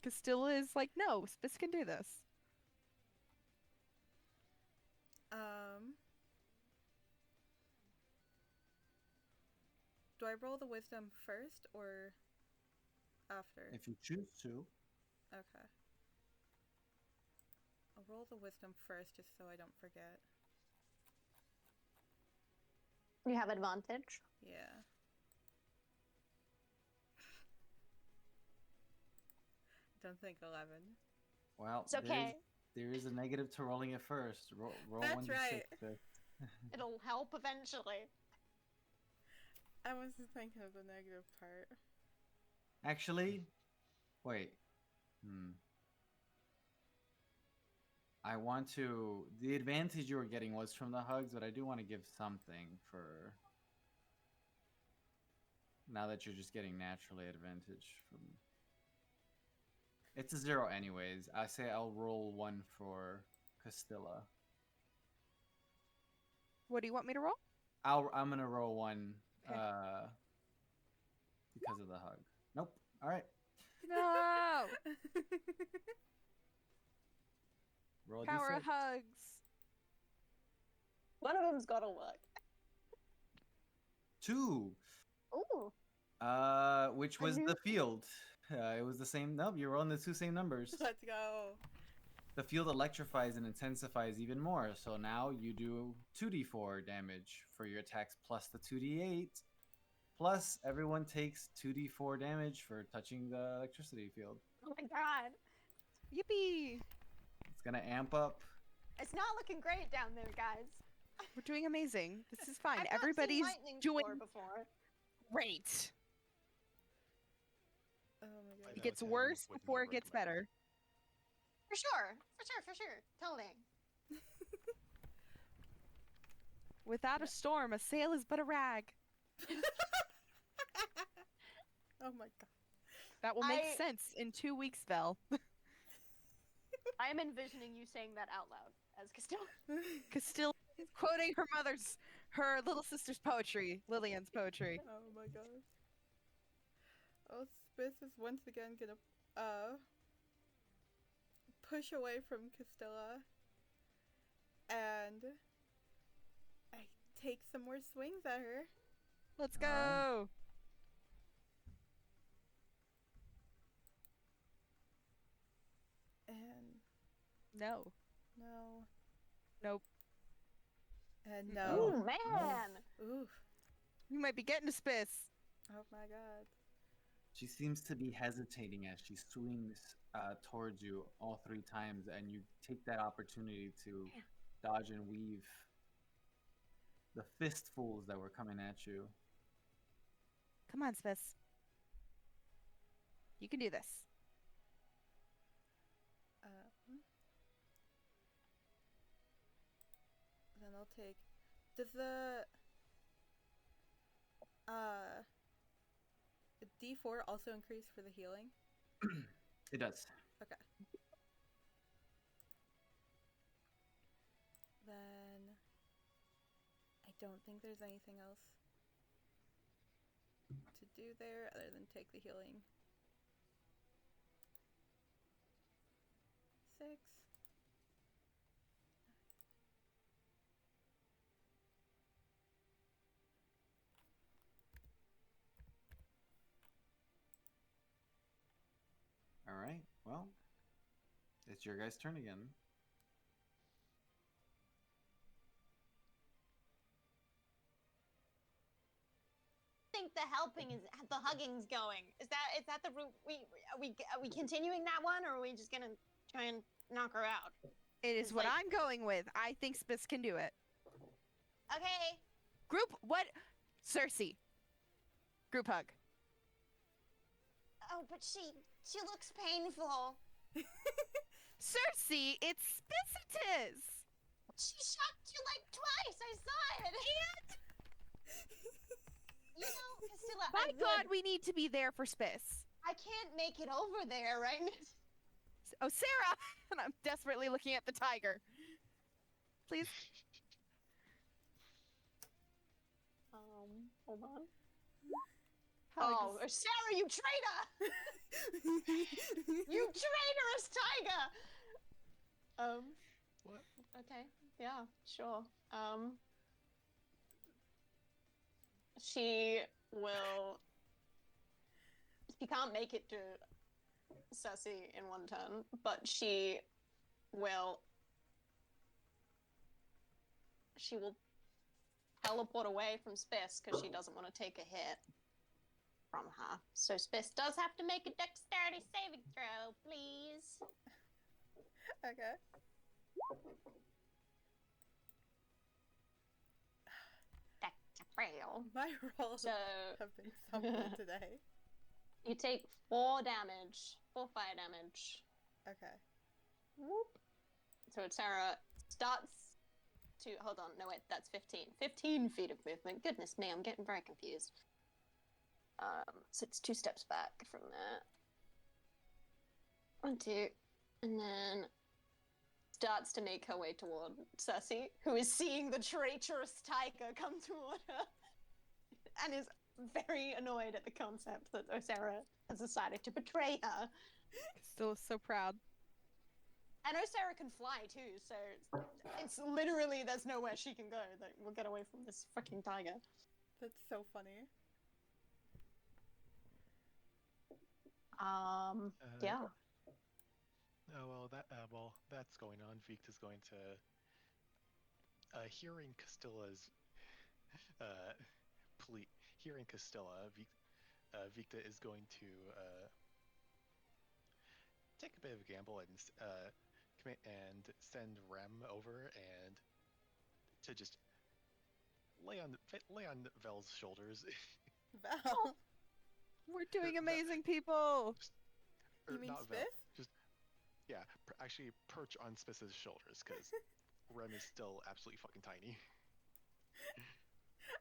Speaker 3: Castilla is like, no, Spis can do this.
Speaker 2: Do I roll the wisdom first or after?
Speaker 4: If you choose to.
Speaker 2: Okay. I'll roll the wisdom first just so I don't forget.
Speaker 1: You have advantage.
Speaker 2: Yeah. Don't think 11.
Speaker 4: Well,
Speaker 1: It's okay.
Speaker 4: there is a negative to rolling it first. Roll
Speaker 2: That's
Speaker 4: 1d6
Speaker 2: right.
Speaker 4: first.
Speaker 1: It'll help eventually.
Speaker 2: I was just thinking of the negative part.
Speaker 4: Actually, wait. I want to. The advantage you were getting was from the hugs, but I do want to give something for. Now that you're just getting naturally advantage from. It's a 0 anyways. I say I'll roll 1 for Castilla.
Speaker 3: What do you want me to roll?
Speaker 4: I'm gonna roll 1
Speaker 3: Okay.
Speaker 4: because of the hug. Nope. All right.
Speaker 3: No!
Speaker 4: Roll
Speaker 3: Power
Speaker 4: d6.
Speaker 3: of hugs.
Speaker 1: One of them's gotta work.
Speaker 4: 2.
Speaker 1: Ooh.
Speaker 4: Which was the field. It was the same. Nope, you're rolling the 2 same numbers.
Speaker 2: Let's go.
Speaker 4: The field electrifies and intensifies even more. So now you do 2d4 damage for your attacks plus the 2d8. Plus, everyone takes 2d4 damage for touching the electricity field.
Speaker 1: Oh my god.
Speaker 3: Yippee!
Speaker 4: It's gonna amp up.
Speaker 1: It's not looking great down there, guys.
Speaker 3: We're doing amazing. This is fine.
Speaker 1: I've not
Speaker 3: Everybody's
Speaker 1: seen lightning
Speaker 3: doing
Speaker 1: storm before.
Speaker 3: great.
Speaker 2: Oh my god.
Speaker 3: It
Speaker 5: know
Speaker 3: gets
Speaker 5: it's
Speaker 3: worse
Speaker 5: would
Speaker 3: before
Speaker 5: not
Speaker 3: it gets
Speaker 5: recommend.
Speaker 3: better.
Speaker 1: For sure. Totally.
Speaker 3: Without a storm, a sail is but a rag.
Speaker 2: Oh my god.
Speaker 3: That will make sense in 2 weeks, Vel.
Speaker 1: I am envisioning you saying that out loud as Castilla.
Speaker 3: Castilla is quoting her little sister's poetry, Lillian's poetry.
Speaker 2: Oh my god. Oh, Spis is once again gonna push away from Castilla, and I take some more swings at her.
Speaker 3: Let's
Speaker 4: All right.
Speaker 3: go.
Speaker 2: And
Speaker 3: No.
Speaker 2: no.
Speaker 3: Nope.
Speaker 2: And
Speaker 3: Mm.
Speaker 2: no.
Speaker 1: Ooh, man.
Speaker 2: Oof.
Speaker 3: You might be getting to Spis.
Speaker 2: Oh my god.
Speaker 4: She seems to be hesitating as she swings towards you all 3 times, and you take that opportunity to dodge and weave the fistfuls that were coming at you.
Speaker 3: Come on, Spis. You can do this.
Speaker 2: Then I'll take. Does the D4 also increase for the healing?
Speaker 4: It does.
Speaker 2: Okay. Then I don't think there's anything else to do there other than take the healing. 6.
Speaker 4: All right. Well, it's your guys' turn again.
Speaker 1: I think the helping is the hugging's going. Is that the route are we continuing that one, or are we just gonna try and knock her out?
Speaker 3: It is
Speaker 1: It's
Speaker 3: what
Speaker 1: like-
Speaker 3: I'm going with. I think Spis can do it.
Speaker 1: Okay.
Speaker 3: Group what? Cersei. Group hug.
Speaker 1: Oh, but she looks painful.
Speaker 3: Cersei, it's Spicitus.
Speaker 1: She shocked you like twice. I saw it. And you know, Castilla,
Speaker 3: My God, we need to be there for Spis.
Speaker 1: I can't make it over there right now.
Speaker 3: Oh, Sarah! And I'm desperately looking at the tiger. Please.
Speaker 1: Hold on.
Speaker 3: Hugs.
Speaker 1: Oh, Sarah, you traitor! You traitorous tiger!
Speaker 5: What?
Speaker 1: Okay, yeah, sure. She will. She can't make it to Cersei in one turn, but she will. She will teleport away from Spis because she doesn't want to take a hit from her. So Spis does have to make a dexterity saving throw, please.
Speaker 2: Okay.
Speaker 1: That's a fail.
Speaker 2: My rolls
Speaker 1: So
Speaker 2: have been something today.
Speaker 1: you take 4 damage, 4 fire damage.
Speaker 2: Okay.
Speaker 1: Whoop. So Sarah starts to hold on. No wait, that's 15. 15 feet of movement. Goodness me, I'm getting very confused. So it's 2 steps back from there. 1, 2, and then starts to make her way toward Cersei, who is seeing the traitorous tiger come toward her, and is very annoyed at the concept that Osera has decided to betray her.
Speaker 3: Still so proud.
Speaker 1: And Osera can fly too, so it's literally there's nowhere she can go that will get away from this fucking tiger.
Speaker 2: That's so funny.
Speaker 1: Yeah.
Speaker 5: Oh well, that's going on. Victa's going to, hearing Castilla's, hearing Castilla, Victa is going to take a bit of a gamble and send Rem over and to just lay on Vel's shoulders.
Speaker 2: Val.
Speaker 3: We're doing amazing, people.
Speaker 2: You mean
Speaker 5: not
Speaker 2: Spis?
Speaker 5: Vel, just actually perch on Spis's shoulders because Rem is still absolutely fucking tiny.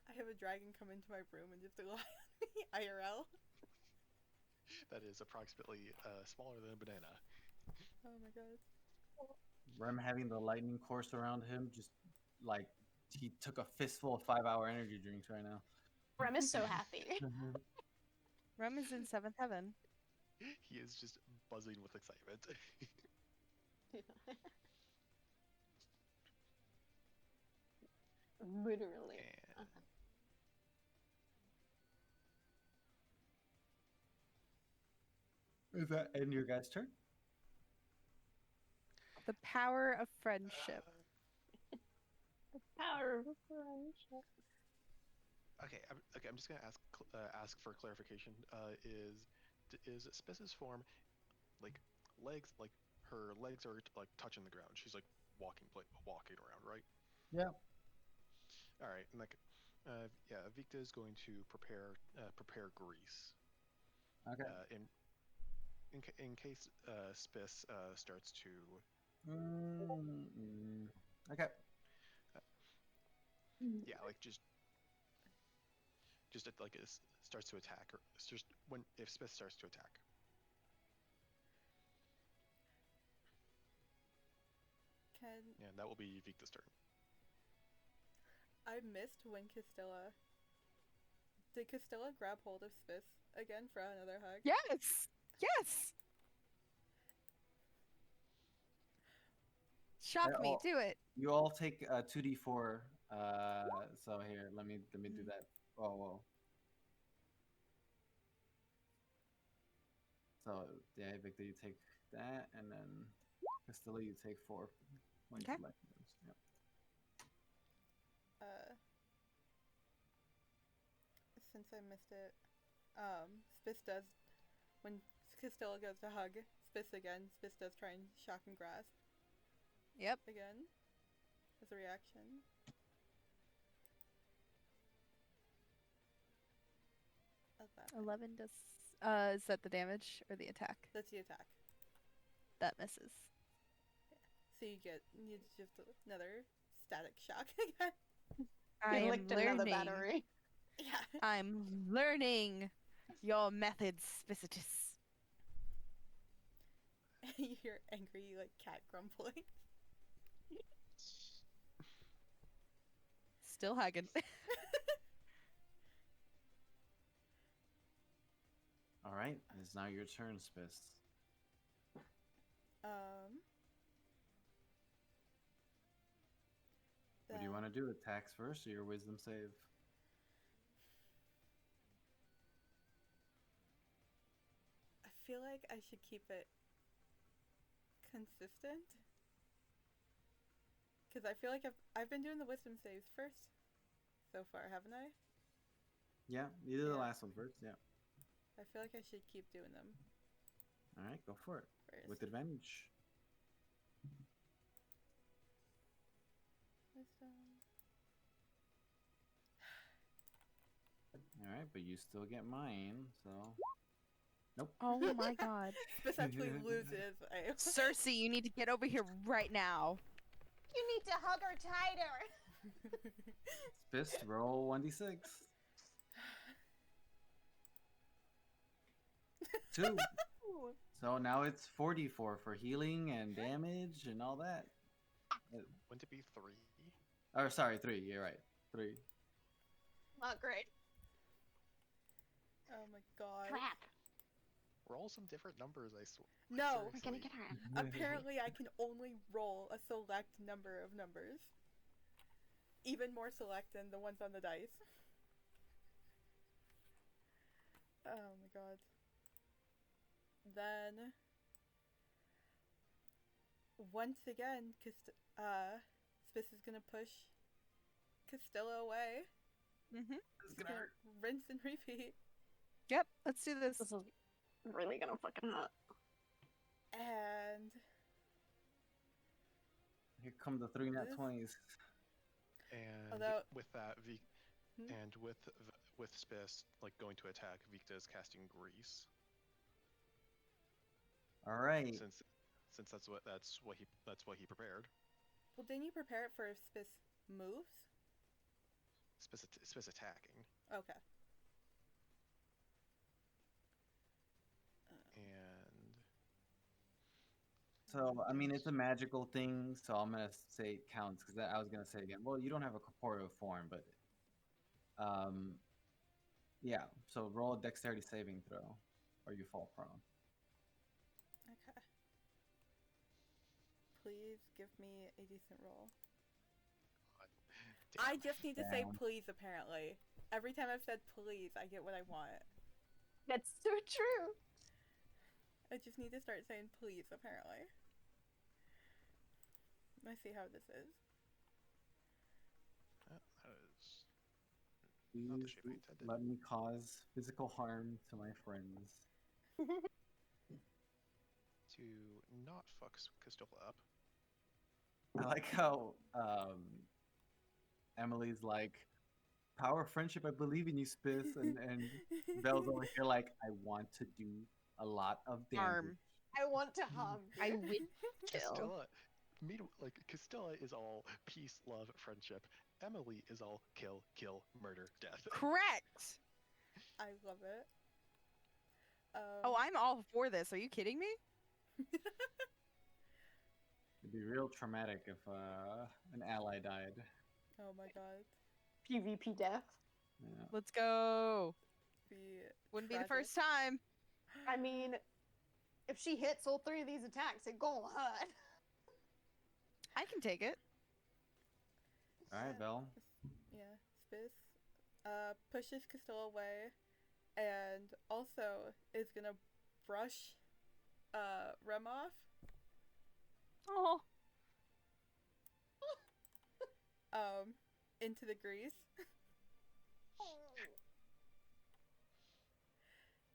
Speaker 2: I have a dragon come into my room and just lie on me IRL.
Speaker 5: That is approximately smaller than a banana.
Speaker 2: Oh my god.
Speaker 4: Rem having the lightning course around him, just like he took a fistful of 5-hour energy drinks right now.
Speaker 1: Rem is so happy.
Speaker 3: Rem is in 7th heaven.
Speaker 5: He is just buzzing with excitement.
Speaker 1: Literally.
Speaker 4: Is that end your guys' turn?
Speaker 3: The power of friendship.
Speaker 1: The power of friendship.
Speaker 5: Okay, I'm just gonna ask for clarification. Is Spis's form like legs? Like her legs are like touching the ground. She's like walking around, right?
Speaker 4: Yeah.
Speaker 5: All right, and like, yeah, Victa is going to prepare grease.
Speaker 4: Okay.
Speaker 5: In case Spis starts to.
Speaker 4: Okay.
Speaker 5: Yeah, like just like it starts to attack, or it's just if Spis starts to attack. Yeah, that will be Victa's turn.
Speaker 2: I missed when Castilla. Did Castilla grab hold of Spis again for another hug?
Speaker 3: Yes! Yes! Shock me, do it.
Speaker 4: You all take 2d4. So here, let me do that. Oh, whoa. So yeah, Victor, you take that, and then Castilla, you take 4 points of lightning damage. Yep.
Speaker 2: Since I missed it, Spis does, when Castilla goes to hug Spis again, Spis does try and shock and grasp.
Speaker 3: Yep.
Speaker 2: Again, as a reaction. Of that.
Speaker 3: 11 does. Is that the damage or the attack?
Speaker 2: That's the attack.
Speaker 3: That misses.
Speaker 2: So you just another static shock again.
Speaker 3: I
Speaker 1: You
Speaker 3: am
Speaker 1: licked
Speaker 3: learning.
Speaker 1: another battery.
Speaker 2: Yeah.
Speaker 3: I'm learning your methods, Spicitus.
Speaker 2: You hear angry, like, cat grumbling.
Speaker 3: Still hugging.
Speaker 4: All right, it's now your turn, Spis. What do you want to do? Attacks first or your wisdom save?
Speaker 2: feel like I should keep it consistent. Because I feel like I've been doing the wisdom saves first so far, haven't I?
Speaker 6: Yeah, you did the
Speaker 2: Yeah.
Speaker 6: last one first. Yeah.
Speaker 2: I feel like I should keep doing them
Speaker 6: All right, go for it
Speaker 2: first.
Speaker 6: with advantage.
Speaker 2: Wisdom.
Speaker 6: All right, but you still get mine, so. Nope.
Speaker 3: Oh my god.
Speaker 2: Spis actually loses.
Speaker 3: Cersei, you need to get over here right now.
Speaker 1: You need to hug her tighter.
Speaker 6: Spis, roll 1d6. 2.
Speaker 1: Ooh.
Speaker 6: So now it's 44 for healing and damage and all that.
Speaker 5: Wouldn't it be 3?
Speaker 6: Or sorry, 3. You're right. 3.
Speaker 1: Not great.
Speaker 2: Oh my god.
Speaker 1: Crap.
Speaker 5: Roll some different numbers, I swear.
Speaker 2: No.
Speaker 1: We're gonna get her.
Speaker 2: Apparently, I can only roll a select number of numbers. Even more select than the ones on the dice. Oh my god. Then, once again, Spis is gonna push Castilla away.
Speaker 3: Mm-hmm.
Speaker 2: He's gonna rinse and repeat.
Speaker 3: Yep, let's do this.
Speaker 1: This is really gonna fucking hurt.
Speaker 2: And
Speaker 6: Here come the 3 nat
Speaker 2: This-
Speaker 6: 20s.
Speaker 5: And
Speaker 2: Although-
Speaker 5: with that,
Speaker 2: Hmm?
Speaker 5: and with Spis like going to attack, Victa is casting Grease
Speaker 6: All right.
Speaker 5: since that's what he prepared.
Speaker 2: well, didn't you prepare it for if Spis moves?
Speaker 5: Spis attacking,
Speaker 2: Okay.
Speaker 5: and
Speaker 6: So, I mean, it's a magical thing, so I'm going to say it counts, because I was going to say again, well, you don't have a corporeal form, but, yeah, so roll a dexterity saving throw, or you fall prone.
Speaker 2: Okay. Please give me a decent roll.
Speaker 5: damn,
Speaker 2: I just need to say
Speaker 6: Damn.
Speaker 2: please, apparently. Every time I've said please, I get what I want.
Speaker 1: That's so true.
Speaker 2: I just need to start saying please, apparently. Let's see how this is.
Speaker 5: that is not the
Speaker 6: Please
Speaker 5: shape I intended.
Speaker 6: let me cause physical harm to my friends.
Speaker 5: To not fuck Castilla up.
Speaker 6: I like how Emily's like, power of friendship, I believe in you, Spis, and Belle's over here like, I want to do a lot of damage.
Speaker 3: Harm.
Speaker 1: I want to hum.
Speaker 3: I will kill.
Speaker 5: Castilla, Castilla is all peace, love, friendship. Emily is all kill, murder, death.
Speaker 3: Correct.
Speaker 2: I love it.
Speaker 3: Oh, I'm all for this. Are you kidding me?
Speaker 6: It'd be real traumatic if an ally died.
Speaker 2: Oh my god.
Speaker 1: PvP death.
Speaker 6: Yeah.
Speaker 3: Let's go.
Speaker 2: Be
Speaker 3: Wouldn't be the
Speaker 2: tragic.
Speaker 3: first time.
Speaker 1: I mean, if she hits all 3 of these attacks, it gonna hurt.
Speaker 3: I can take it.
Speaker 6: All right, Belle.
Speaker 2: Yeah, Spis pushes Castilla away and also is gonna brush Rem off.
Speaker 1: Oh.
Speaker 2: Into the grease.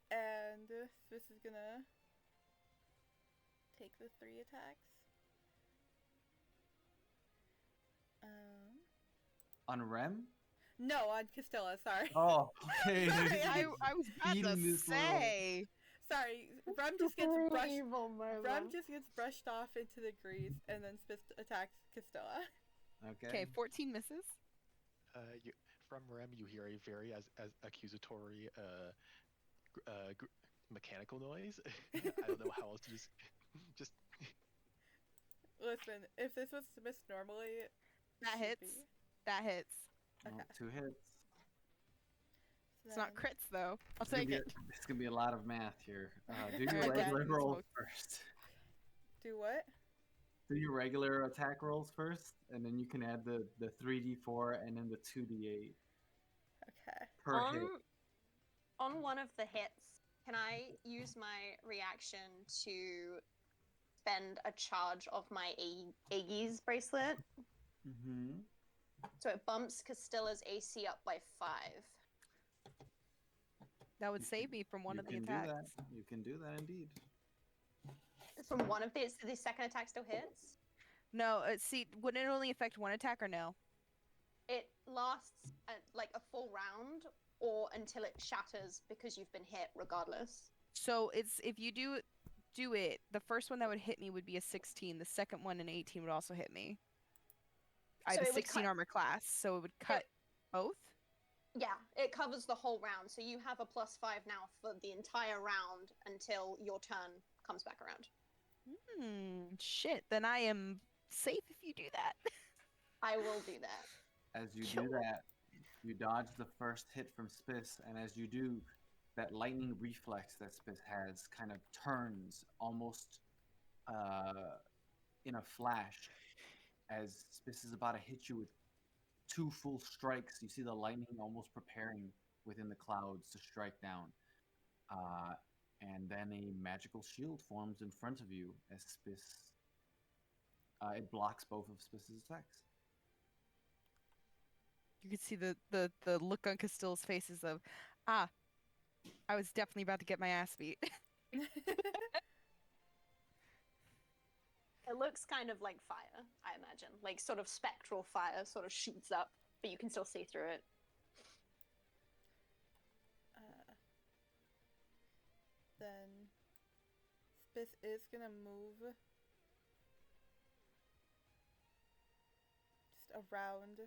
Speaker 2: And Spis is gonna take the 3 attacks.
Speaker 6: On Rem?
Speaker 2: No, on Castilla, sorry.
Speaker 6: Oh, okay.
Speaker 2: Sorry,
Speaker 3: I was about
Speaker 6: Eating
Speaker 3: to
Speaker 6: this little-
Speaker 3: say.
Speaker 2: Sorry, Rem just gets brushed.
Speaker 1: Evil
Speaker 2: Rem just gets brushed off into the grease, and then Spis attacks Castilla.
Speaker 3: Okay, 14 misses.
Speaker 5: From Rem, you hear a very as accusatory mechanical noise. I don't know how else to just
Speaker 2: Listen, if this was Spis normally,
Speaker 3: That
Speaker 2: should
Speaker 3: hits.
Speaker 2: be.
Speaker 3: That hits.
Speaker 6: Oh,
Speaker 2: Okay.
Speaker 6: 2 hits.
Speaker 2: So
Speaker 3: It's not
Speaker 2: then-
Speaker 3: crits though. I'll
Speaker 6: It's gonna
Speaker 3: take
Speaker 6: be
Speaker 3: it.
Speaker 6: It's gonna be a lot of math here. Do your
Speaker 3: Alright,
Speaker 6: regular
Speaker 3: Dad,
Speaker 6: roll
Speaker 3: smoke.
Speaker 6: first.
Speaker 2: Do what?
Speaker 6: Do your regular attack rolls first, and then you can add the 3d4 and then the 2d8
Speaker 2: Okay.
Speaker 6: per hit.
Speaker 1: On one of the hits, can I use use my reaction to spend a charge of my Aegis bracelet.
Speaker 6: Mm-hmm.
Speaker 1: So it bumps Castilla's AC up by 5.
Speaker 3: That would save me from one of the attacks.
Speaker 6: You can do that indeed.
Speaker 1: From one of these, the second attack still hits?
Speaker 3: No, see, would it only affect one attack or no?
Speaker 1: It lasts like a full round or until it shatters because you've been hit regardless.
Speaker 3: So it's if you do it, the first one that would hit me would be a 16. The second one, an 18, would also hit me. I
Speaker 1: So
Speaker 3: have a
Speaker 1: it would
Speaker 3: 16
Speaker 1: cut-
Speaker 3: armor class, so it would cut both.
Speaker 1: Yeah, it covers the whole round. So you have a +5 now for the entire round until your turn comes back around.
Speaker 3: Shit. Then I am safe if you do that.
Speaker 1: I will do that.
Speaker 6: As you do that, you dodge the first hit from Spis, and as you do, that lightning reflex that Spis has kind of turns almost in a flash. As Spis is about to hit you with 2 full strikes, you see the lightning almost preparing within the clouds to strike down. And then a magical shield forms in front of you as Spis. It blocks both of Spis's attacks.
Speaker 3: You can see the look on Castilla's faces of, I was definitely about to get my ass beat.
Speaker 1: It looks kind of like fire, I imagine. Like sort of spectral fire sort of shoots up, but you can still see through it.
Speaker 2: Then Spis is gonna move just around,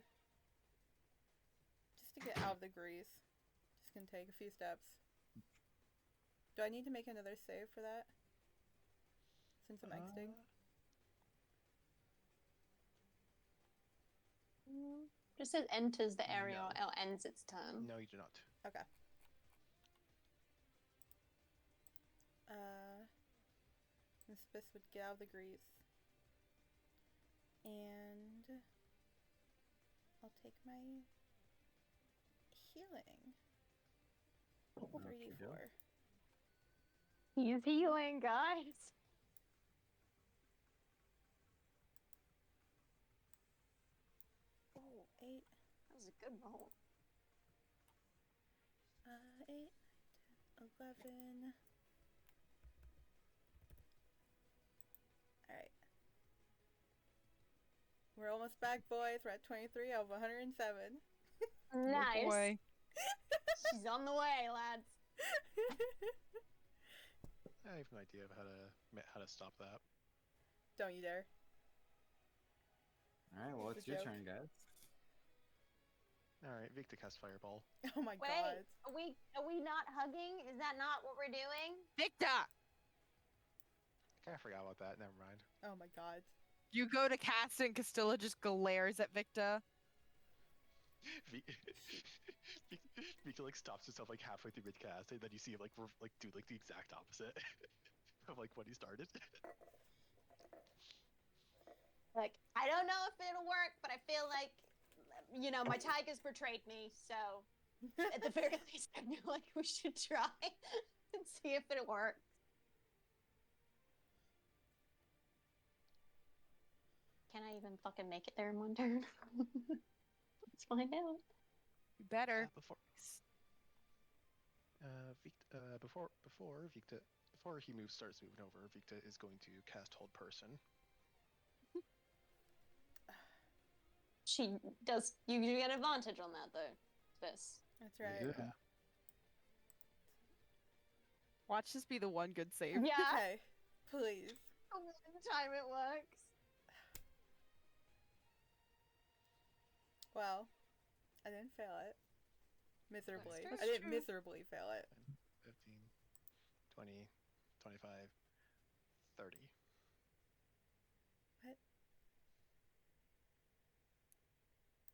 Speaker 2: just to get out of the grease. Just gonna take a few steps. Do I need to make another save for that? Since I'm exiting?
Speaker 1: Just says enters the area
Speaker 5: No.
Speaker 1: or ends its turn.
Speaker 5: No, you do not.
Speaker 2: Okay. And Spis would get out of the grease. And I'll take my healing. 3d4.
Speaker 1: He's healing, guys.
Speaker 2: Oh, 8.
Speaker 1: That was a good roll.
Speaker 2: 8, 10, 11. Alright. We're almost back, boys. We're at 23 out of 107.
Speaker 1: Nice.
Speaker 3: Oh boy.
Speaker 1: She's on the way, lads.
Speaker 5: I have no idea of how to stop that.
Speaker 2: Don't you dare.
Speaker 6: All right, well, it's
Speaker 2: a
Speaker 6: your
Speaker 2: joke.
Speaker 6: turn, guys.
Speaker 5: All right, Vic to cast Fireball.
Speaker 2: Oh my
Speaker 1: Wait,
Speaker 2: god.
Speaker 1: are we not hugging? Is that not what we're doing?
Speaker 3: Victor!
Speaker 5: I kind of forgot about that. Never mind.
Speaker 2: Oh my god.
Speaker 3: You go to cast it and Castilla just glares at Victor.
Speaker 5: Victor like stops himself like halfway through mid cast, and then you see him like do like the exact opposite of like when he started.
Speaker 1: Like, I don't know if it'll work, but I feel like, you know, my tigers betrayed me, so at the very least, I feel like we should try and see if it works. Can I even fucking make it there in one turn? Let's find out.
Speaker 3: You better.
Speaker 5: Before he starts moving over, Victor is going to cast Hold Person.
Speaker 1: She does. You get advantage on that though. This.
Speaker 2: That's right.
Speaker 5: Yeah.
Speaker 3: Watch this be the one good save.
Speaker 1: Yeah.
Speaker 2: Okay. Please.
Speaker 1: The time it works.
Speaker 2: Well, I didn't fail it. Miserably.
Speaker 1: That's
Speaker 2: I didn't
Speaker 1: true.
Speaker 2: miserably fail it.
Speaker 5: 15, 20, 25, 30.
Speaker 2: What?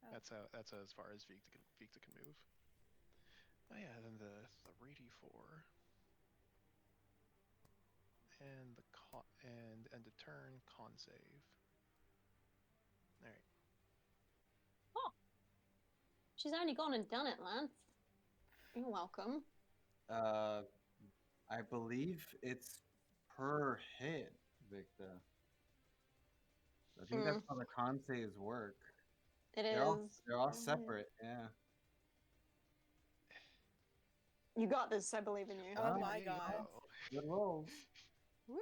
Speaker 2: Oh.
Speaker 5: That's as far as Victor can move. Oh yeah, then the 3d4 and the end of turn con save. All right.
Speaker 1: She's only gone and done it, Lance. You're welcome.
Speaker 6: I believe it's per hit, Victor. I think that's how the con saves work.
Speaker 1: It
Speaker 6: They're all separate. Yeah.
Speaker 1: You got this. I believe in you.
Speaker 2: Oh
Speaker 6: Oh,
Speaker 2: my
Speaker 5: There you
Speaker 2: god.
Speaker 5: go.
Speaker 6: Good rolls.
Speaker 3: Woo.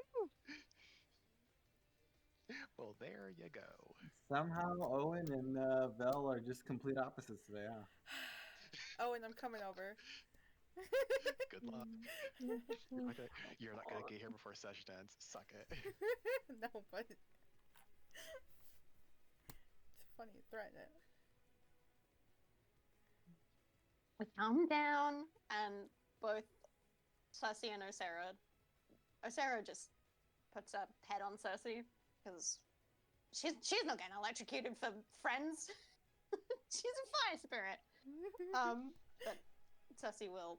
Speaker 5: Well, there you go.
Speaker 6: Somehow Owen and Vel are just complete opposites today. Huh?
Speaker 2: Oh, and I'm coming over.
Speaker 5: Good luck. You're not gonna get here before session ends. Suck it.
Speaker 2: No, but it's funny. Threaten it.
Speaker 1: We calm down, and both Cersei and Osera just puts her head on Cersei because she's not getting electrocuted for friends. She's a fire spirit. But Cersei will.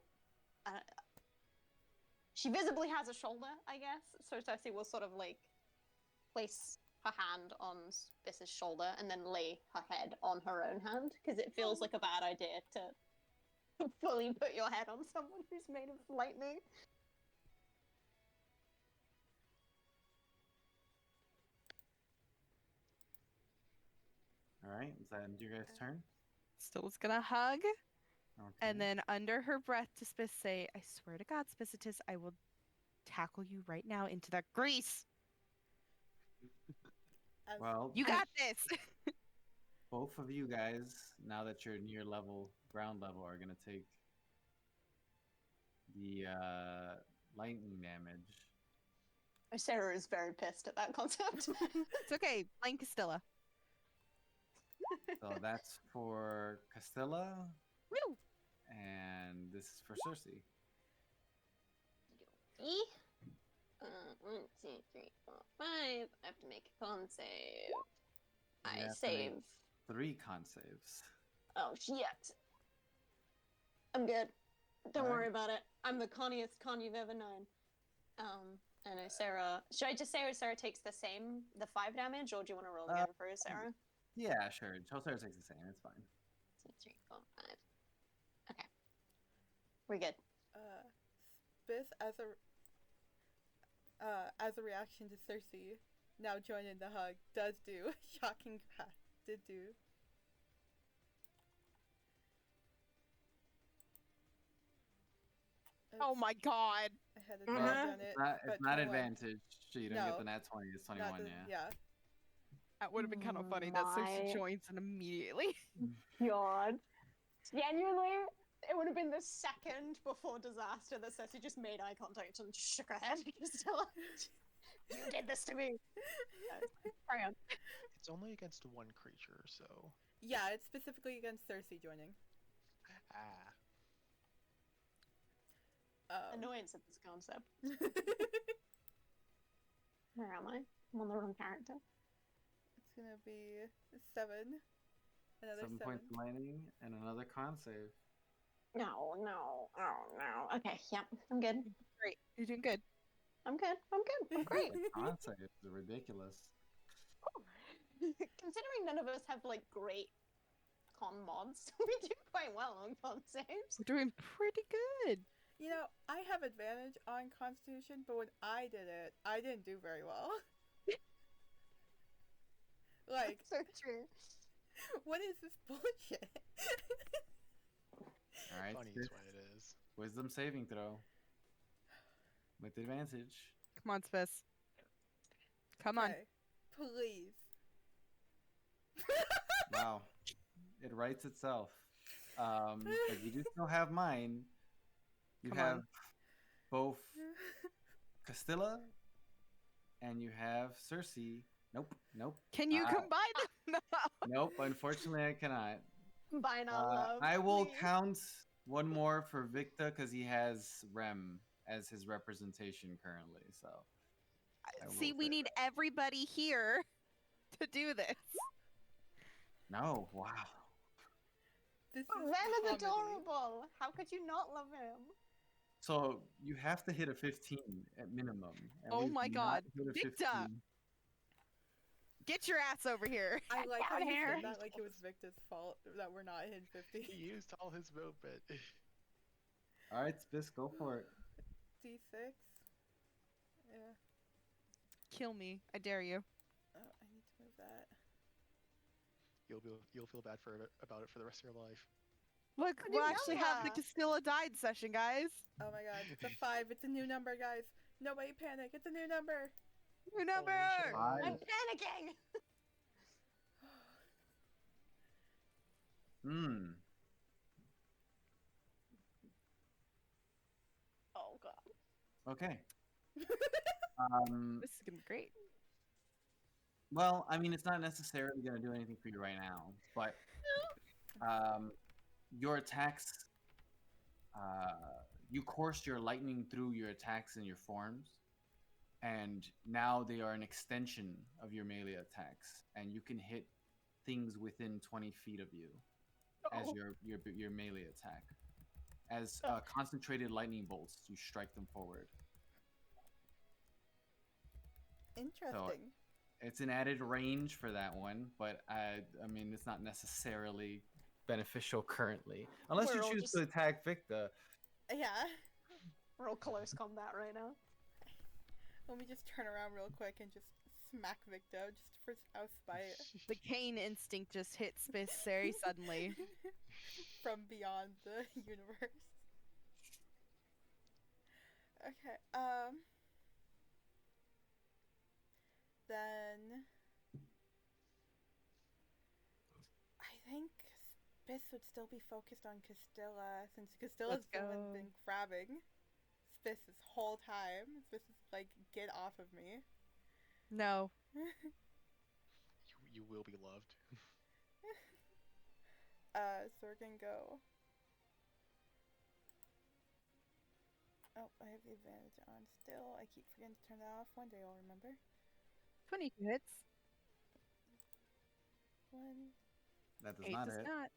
Speaker 1: She visibly has a shoulder, I guess. So Cersei will sort of like place her hand on Spis's shoulder and then lay her head on her own hand because it feels like a bad idea to fully put your head on someone who's made of lightning.
Speaker 6: All right. Is that end your guys' turn?
Speaker 3: Still's gonna hug,
Speaker 6: Okay.
Speaker 3: and then under her breath to Spis say, I swear to God, Spicitus, I will tackle you right now into that grease.
Speaker 2: As-
Speaker 6: Well,
Speaker 3: You got this.
Speaker 6: both of you guys, now that you're near ground level, are gonna take the lightning damage.
Speaker 1: Sarah is very pissed at that concept.
Speaker 3: It's okay. Blame Castilla.
Speaker 6: So that's for Castilla,
Speaker 3: Woo!
Speaker 6: and this is for Cersei.
Speaker 1: 1, 2, 3, 4, 5. I have to make a con save.
Speaker 6: You
Speaker 1: I
Speaker 6: have to make
Speaker 1: save.
Speaker 6: 3 con saves.
Speaker 1: Oh shit. I'm good. Don't worry about it. I'm the conniest con you've ever known. And Osera. Should I just say Osera takes the 5 damage, or do you want to roll again for Osera?
Speaker 6: Yeah, sure. Chelsea takes the same. It's fine.
Speaker 1: 2, 3, 4, 5. Okay. We're good.
Speaker 2: Spis as a reaction to Cersei, now joining the hug, does do shocking crash. Did do.
Speaker 3: Oh my God.
Speaker 2: I had a
Speaker 1: Mhm.
Speaker 2: dodge on it.
Speaker 6: It's
Speaker 2: but
Speaker 6: not
Speaker 2: 21.
Speaker 6: advantage, so you don't get
Speaker 2: No.
Speaker 6: the nat 20. It's
Speaker 2: Not
Speaker 6: 21,
Speaker 2: the-
Speaker 6: yeah.
Speaker 2: Yeah.
Speaker 3: That would have been kind of funny. That Cersei
Speaker 1: My
Speaker 3: joins and immediately.
Speaker 1: God. Genuinely, it would have been the second before disaster that Cersei just made eye contact and shook her head. Still, you did this to me. Carry on.
Speaker 5: It's only against one creature, so.
Speaker 2: Yeah, it's specifically against Cersei joining.
Speaker 5: Ah.
Speaker 1: Annoyance at this concept. Where am I? I'm on the wrong character.
Speaker 2: It's gonna be 7. Another
Speaker 6: 7 points of lightning and another con save.
Speaker 1: No. Oh, no. Okay, yeah, I'm good.
Speaker 3: Great. You're doing good.
Speaker 1: I'm good. I'm great.
Speaker 6: The con saves are ridiculous.
Speaker 1: Considering none of us have, like, great con mods, we do quite well on con saves.
Speaker 3: We're doing pretty good.
Speaker 2: You know, I have advantage on Constitution, but when I did it, I didn't do very well. Like,
Speaker 1: So true.
Speaker 2: what is this bullshit?
Speaker 6: All right,
Speaker 5: Funny is what it is.
Speaker 6: wisdom saving throw with advantage.
Speaker 3: Come on, Spis. Come on.
Speaker 2: Okay, please.
Speaker 6: Wow, it writes itself. But you do still have mine. You
Speaker 3: Come
Speaker 6: have
Speaker 3: on.
Speaker 6: both Castilla and you have Cersei. Nope.
Speaker 3: Can you combine them? No.
Speaker 6: Nope. Unfortunately, I cannot.
Speaker 1: Combine our love.
Speaker 6: I will
Speaker 1: please.
Speaker 6: count one more for Victor because he has Rem as his representation currently. So I
Speaker 3: See,
Speaker 6: will
Speaker 3: we
Speaker 6: say
Speaker 3: need
Speaker 6: that.
Speaker 3: everybody here to do this.
Speaker 6: No. Wow.
Speaker 2: This is
Speaker 1: Ren is
Speaker 2: comedy.
Speaker 1: adorable. How could you not love him?
Speaker 6: So you have to hit a 15 at minimum. and
Speaker 3: Oh
Speaker 6: we've
Speaker 3: my
Speaker 6: not
Speaker 3: God.
Speaker 6: hit a
Speaker 3: Victor!
Speaker 6: 15.
Speaker 3: Get your ass over here.
Speaker 2: I like how
Speaker 1: down
Speaker 2: you
Speaker 1: here.
Speaker 2: said that like it was Victor's fault that we're not in 50.
Speaker 5: He used all his movement.
Speaker 6: All right, Spis, go for it.
Speaker 2: 6d6. Yeah.
Speaker 3: Kill me. I dare you.
Speaker 2: Oh, I need to move that.
Speaker 5: You'll feel bad about it for the rest of your life.
Speaker 3: Look,
Speaker 1: A
Speaker 3: we'll
Speaker 1: new
Speaker 3: actually have the
Speaker 1: number.
Speaker 3: Castilla died session, guys.
Speaker 2: Oh my god, it's a 5. It's a new number, guys. Nobody panic. It's a new number.
Speaker 3: New number!
Speaker 5: shit.
Speaker 1: I'm
Speaker 4: Five.
Speaker 1: panicking.
Speaker 4: Hmm.
Speaker 1: Oh god.
Speaker 4: Okay.
Speaker 3: This is gonna be great.
Speaker 4: Well, I mean, it's not necessarily going to do anything for you right now, but your attacks, you coursed your lightning through your attacks and your forms, and now they are an extension of your melee attacks, and you can hit things within 20 feet of you as
Speaker 1: Oh.
Speaker 4: your melee attack. As concentrated lightning bolts, you strike them forward.
Speaker 2: Interesting.
Speaker 4: It's an added range for that one, but I mean, it's not necessarily beneficial currently, unless
Speaker 1: We're
Speaker 4: you
Speaker 1: all
Speaker 4: choose
Speaker 1: just-
Speaker 4: to attack Victor.
Speaker 2: Yeah.
Speaker 1: We're all close combat right now.
Speaker 2: Let me just turn around real quick and just smack Victo just for out spite.
Speaker 3: The Cain instinct just hit Spis very suddenly.
Speaker 2: From beyond the universe. Okay, then I think Spis would still be focused on Castilla, since Castilla's
Speaker 3: Let's
Speaker 2: the one
Speaker 3: go.
Speaker 2: been grabbing Spis this whole time. Spis is like, get off of me.
Speaker 3: No.
Speaker 5: You will be loved.
Speaker 2: So we're gonna go. Oh, I have the advantage on still. I keep forgetting to turn that off. One day I'll remember.
Speaker 3: 22 hits.
Speaker 2: 1,
Speaker 4: That does
Speaker 3: 8
Speaker 4: not
Speaker 3: does
Speaker 4: hit.
Speaker 3: not.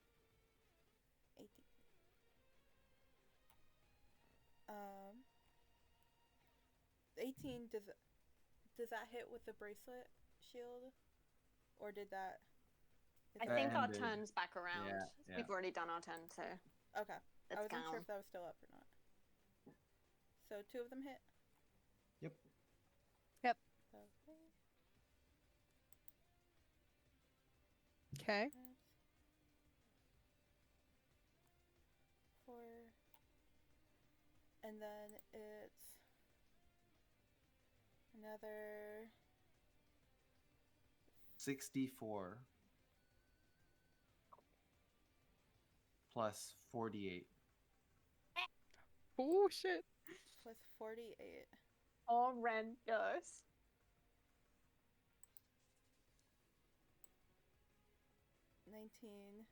Speaker 2: 18. 18 does that hit with the bracelet shield, or did that?
Speaker 1: I
Speaker 2: is that-
Speaker 1: think our
Speaker 4: ended.
Speaker 1: turn's back around.
Speaker 4: Yeah.
Speaker 1: We've already done our turn, so
Speaker 2: Okay. I
Speaker 1: let's
Speaker 2: wasn't
Speaker 1: go.
Speaker 2: sure if that was still up or not. So 2 of them hit.
Speaker 4: Yep.
Speaker 2: Okay.
Speaker 3: Okay.
Speaker 2: That's 4. And then it's another
Speaker 4: 64 plus 48.
Speaker 3: Oh shit.
Speaker 2: plus 48.
Speaker 1: Horrendous.
Speaker 2: 19.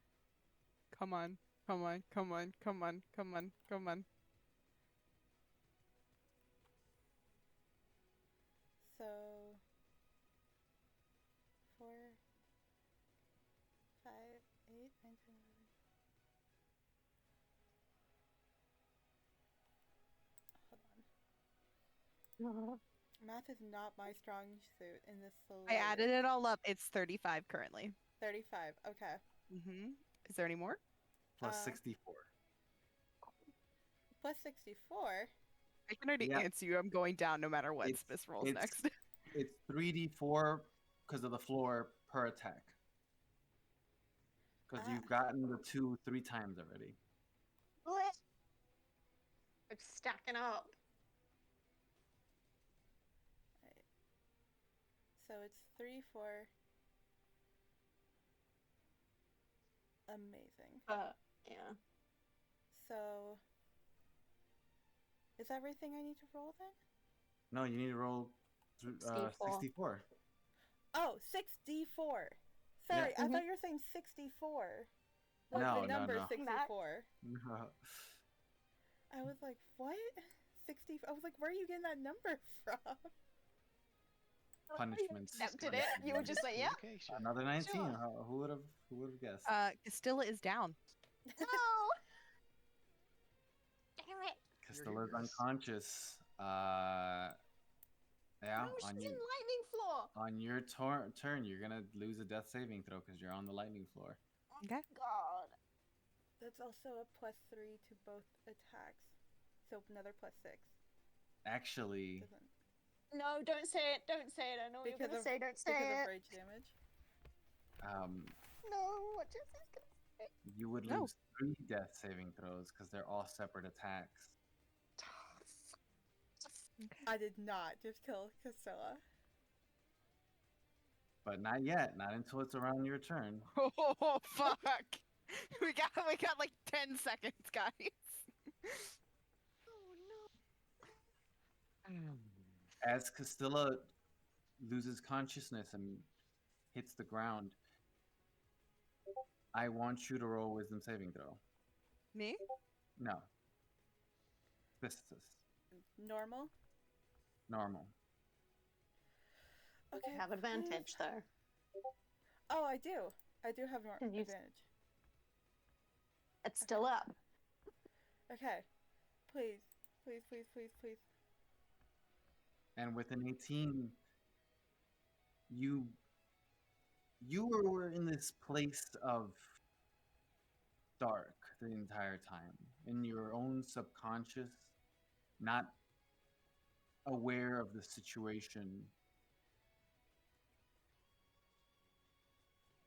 Speaker 3: Come on. Come on. Come on. Come on. Come on. Come on.
Speaker 2: So 4, 5, 8, 9, 10, 11. Hold on. Math is not my strong suit in this.
Speaker 3: I added it all up. It's 35 currently.
Speaker 2: 35. Okay.
Speaker 3: Mm-hmm. Is there any more?
Speaker 4: Plus
Speaker 2: Uh,
Speaker 4: 64.
Speaker 2: Plus 64.
Speaker 3: I can already
Speaker 4: Yeah.
Speaker 3: answer you. I'm going down no matter what
Speaker 4: It's-
Speaker 3: Spis rolls
Speaker 4: it's-
Speaker 3: next.
Speaker 4: It's 3d4 because of the floor per attack. Because you've gotten the 2 3 times already.
Speaker 1: It's stacking up.
Speaker 2: Right. So it's 3, 4. Amazing.
Speaker 1: Yeah.
Speaker 2: So is everything I need to roll then?
Speaker 4: No, you need to roll
Speaker 1: 64.
Speaker 4: 64.
Speaker 2: Oh, 6d4. Sorry, I thought you were saying 64. Like
Speaker 4: No,
Speaker 2: the
Speaker 4: no,
Speaker 2: number
Speaker 4: no.
Speaker 2: 64. I was like, what? 60? I was like, where are you getting that number from?
Speaker 4: Punishments.
Speaker 1: Accepted it. You were just like, yeah.
Speaker 5: Communication.
Speaker 4: Another 19.
Speaker 1: Sure.
Speaker 4: Who would have guessed?
Speaker 3: Castilla is down.
Speaker 1: No. Damn it.
Speaker 4: Castella's
Speaker 5: heroes.
Speaker 4: unconscious. Yeah,
Speaker 1: No, she's
Speaker 4: on
Speaker 1: in
Speaker 4: your
Speaker 1: lightning floor.
Speaker 4: on your turn, you're gonna lose a death saving throw because you're on the lightning floor.
Speaker 3: Okay.
Speaker 1: God.
Speaker 2: That's also a +3 to both attacks. So another +6.
Speaker 4: Actually,
Speaker 2: Doesn't
Speaker 1: No, don't say it. Don't say it. I know what you're
Speaker 2: because
Speaker 1: gonna
Speaker 2: of
Speaker 1: say. Don't
Speaker 2: because
Speaker 1: say
Speaker 2: of
Speaker 1: it.
Speaker 2: rage damage.
Speaker 1: No, what Jesse's gonna say.
Speaker 4: you would
Speaker 3: No.
Speaker 4: lose 3 death saving throws because they're all separate attacks.
Speaker 2: I did not just kill Castilla.
Speaker 4: But not yet. Not until it's around your turn.
Speaker 3: Oh fuck! we got like 10 seconds, guys.
Speaker 1: Oh no.
Speaker 4: As Castilla loses consciousness and hits the ground, I want you to roll a wisdom saving throw.
Speaker 3: Me?
Speaker 4: No. Physicist.
Speaker 2: Normal.
Speaker 4: Normal.
Speaker 2: Okay.
Speaker 1: You have advantage though.
Speaker 2: Oh, I do. I do have more
Speaker 1: Can you-
Speaker 2: advantage.
Speaker 1: It's still up.
Speaker 2: Okay. Please. Please, please, please, please.
Speaker 4: And with an 18, you were in this place of dark the entire time, in your own subconscious, not aware of the situation.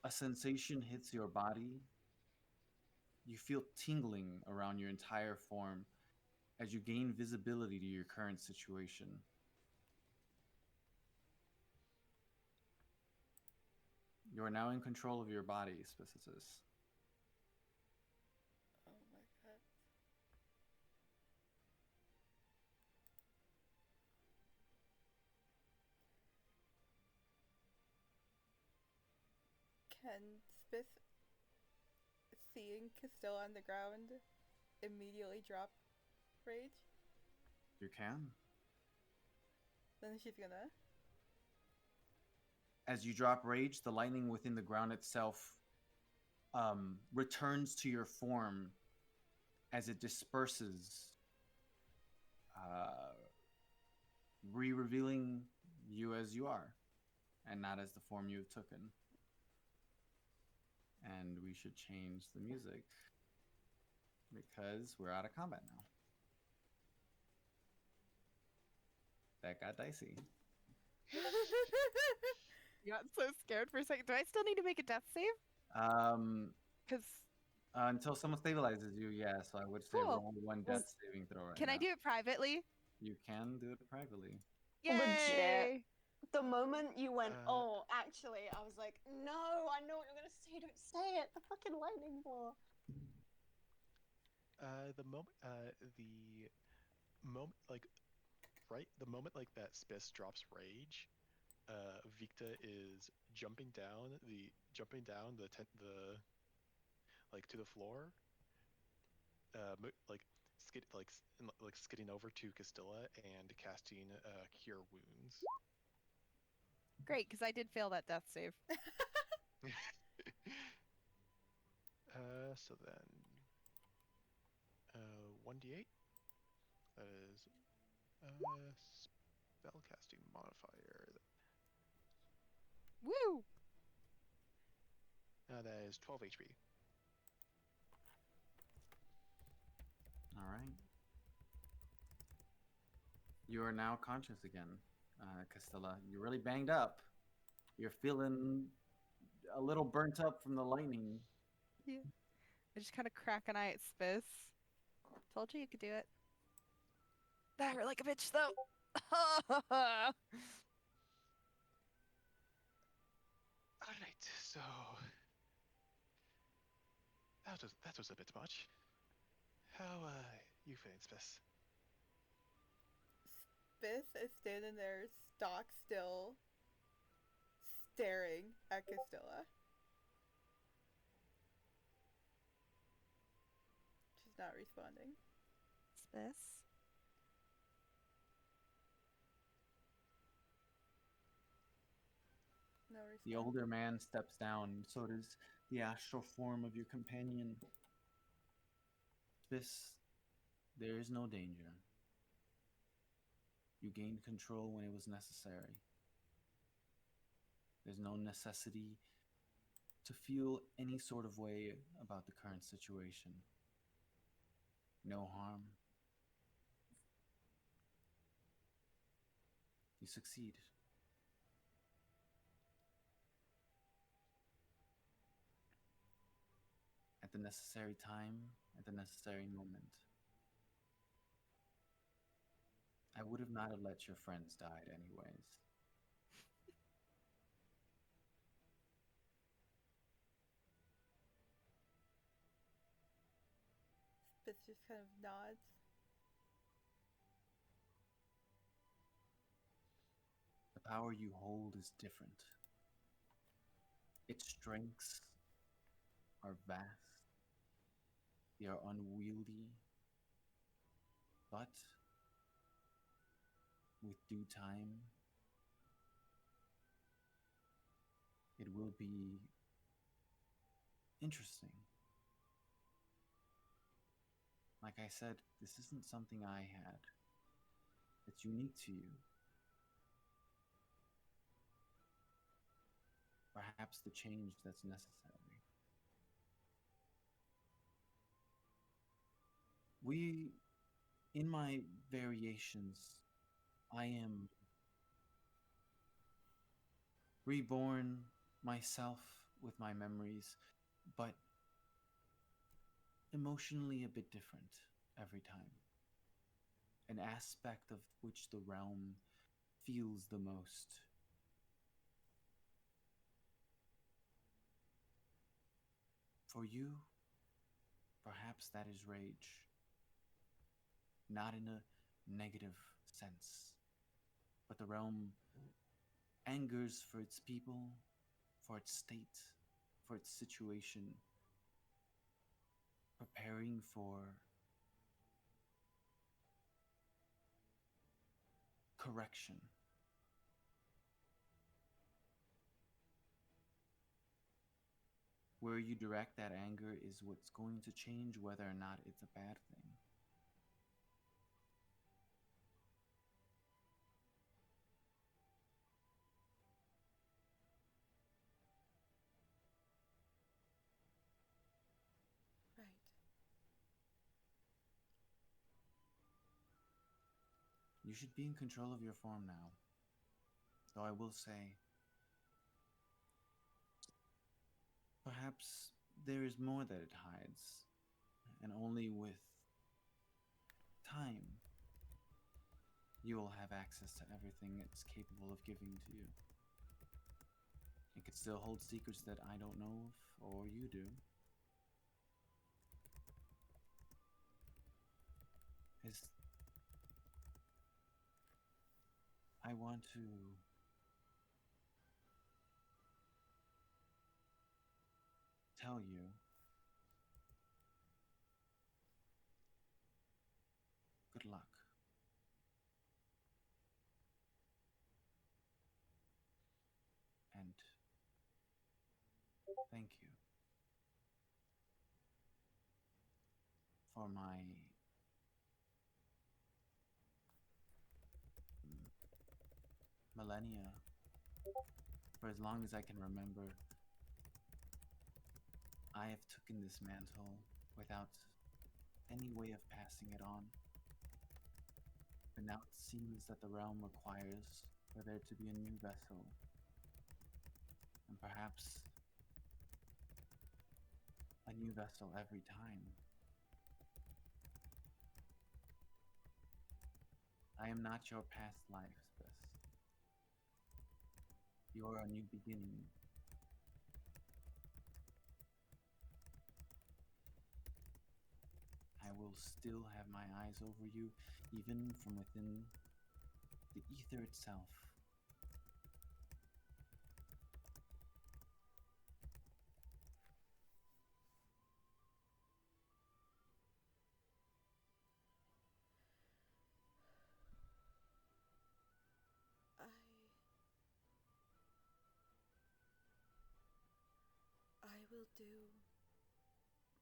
Speaker 4: A sensation hits your body. You feel tingling around your entire form as you gain visibility to your current situation. You are now in control of your body, Spis.
Speaker 2: Oh my god. Can Spis, seeing Castilla on the ground, immediately drop rage?
Speaker 4: You can.
Speaker 2: Then she's gonna.
Speaker 4: As you drop rage, the lightning within the ground itself returns to your form as it disperses, re-revealing you as you are, and not as the form you've taken. And we should change the music because we're out of combat now. That got dicey.
Speaker 3: You got so scared for a second. Do I still need to make a death save? Because
Speaker 4: Until someone stabilizes you, yeah. So I would say
Speaker 3: Cool.
Speaker 4: roll one death saving throw right
Speaker 3: can
Speaker 4: now.
Speaker 3: I do it privately?
Speaker 4: You can do it privately.
Speaker 1: Legit.
Speaker 3: Yay!
Speaker 1: The moment you went,
Speaker 5: Uh,
Speaker 1: oh, actually, I was like, no, I know what you're gonna say. Don't say it. The fucking lightning ball.
Speaker 5: The moment, like, right, the moment like that Spis drops rage, Victa is jumping down like to the floor, like skidding over to Castilla and casting Cure Wounds.
Speaker 3: Great, because I did fail that death save.
Speaker 5: So then, 1d8. That is spellcasting modifier.
Speaker 3: Woo!
Speaker 5: That is 12 HP.
Speaker 4: All right. You are now conscious again, Castilla. You're really banged up. You're feeling a little burnt up from the lightning.
Speaker 3: Yeah. I just kind of crack an eye at Spis. Told you could do it. That hurt like a bitch, though.
Speaker 5: Alright, so that was a bit much. How you feeling, Spis?
Speaker 2: Spis is standing there, stock still, staring at Castilla. She's not responding.
Speaker 3: Spis.
Speaker 2: No response.
Speaker 4: The older man steps down, so does the astral form of your companion. This, there is no danger. You gained control when it was necessary. There's no necessity to feel any sort of way about the current situation. No harm.
Speaker 6: succeed. At the necessary time, at the necessary moment. I would have not have let your friends die anyways.
Speaker 2: Spitz just kind of nods.
Speaker 6: The power you hold is different. Its strengths are vast. They are unwieldy. But with due time, it will be interesting. Like I said, this isn't something I had. It's unique to you. Perhaps the change that's necessary. In my variations, I am reborn myself with my memories, but emotionally a bit different every time. An aspect of which the realm feels the most. For you, perhaps that is rage. Not in a negative sense, but the realm angers for its people, for its state, for its situation, preparing for correction. Where you direct that anger is what's going to change whether or not it's a bad thing.
Speaker 2: Right.
Speaker 6: You should be in control of your form now. Though I will say, perhaps there is more that it hides, and only with time you will have access to everything it's capable of giving to you. It could still hold secrets that I don't know of, or you do. I want to tell you good luck. And thank you for my millennia. For as long as I can remember, I have taken this mantle without any way of passing it on. But now it seems that the realm requires for there to be a new vessel. And perhaps a new vessel every time. I am not your past life, Spis. You are a new beginning. I will still have my eyes over you, even from within the ether itself.
Speaker 2: I will do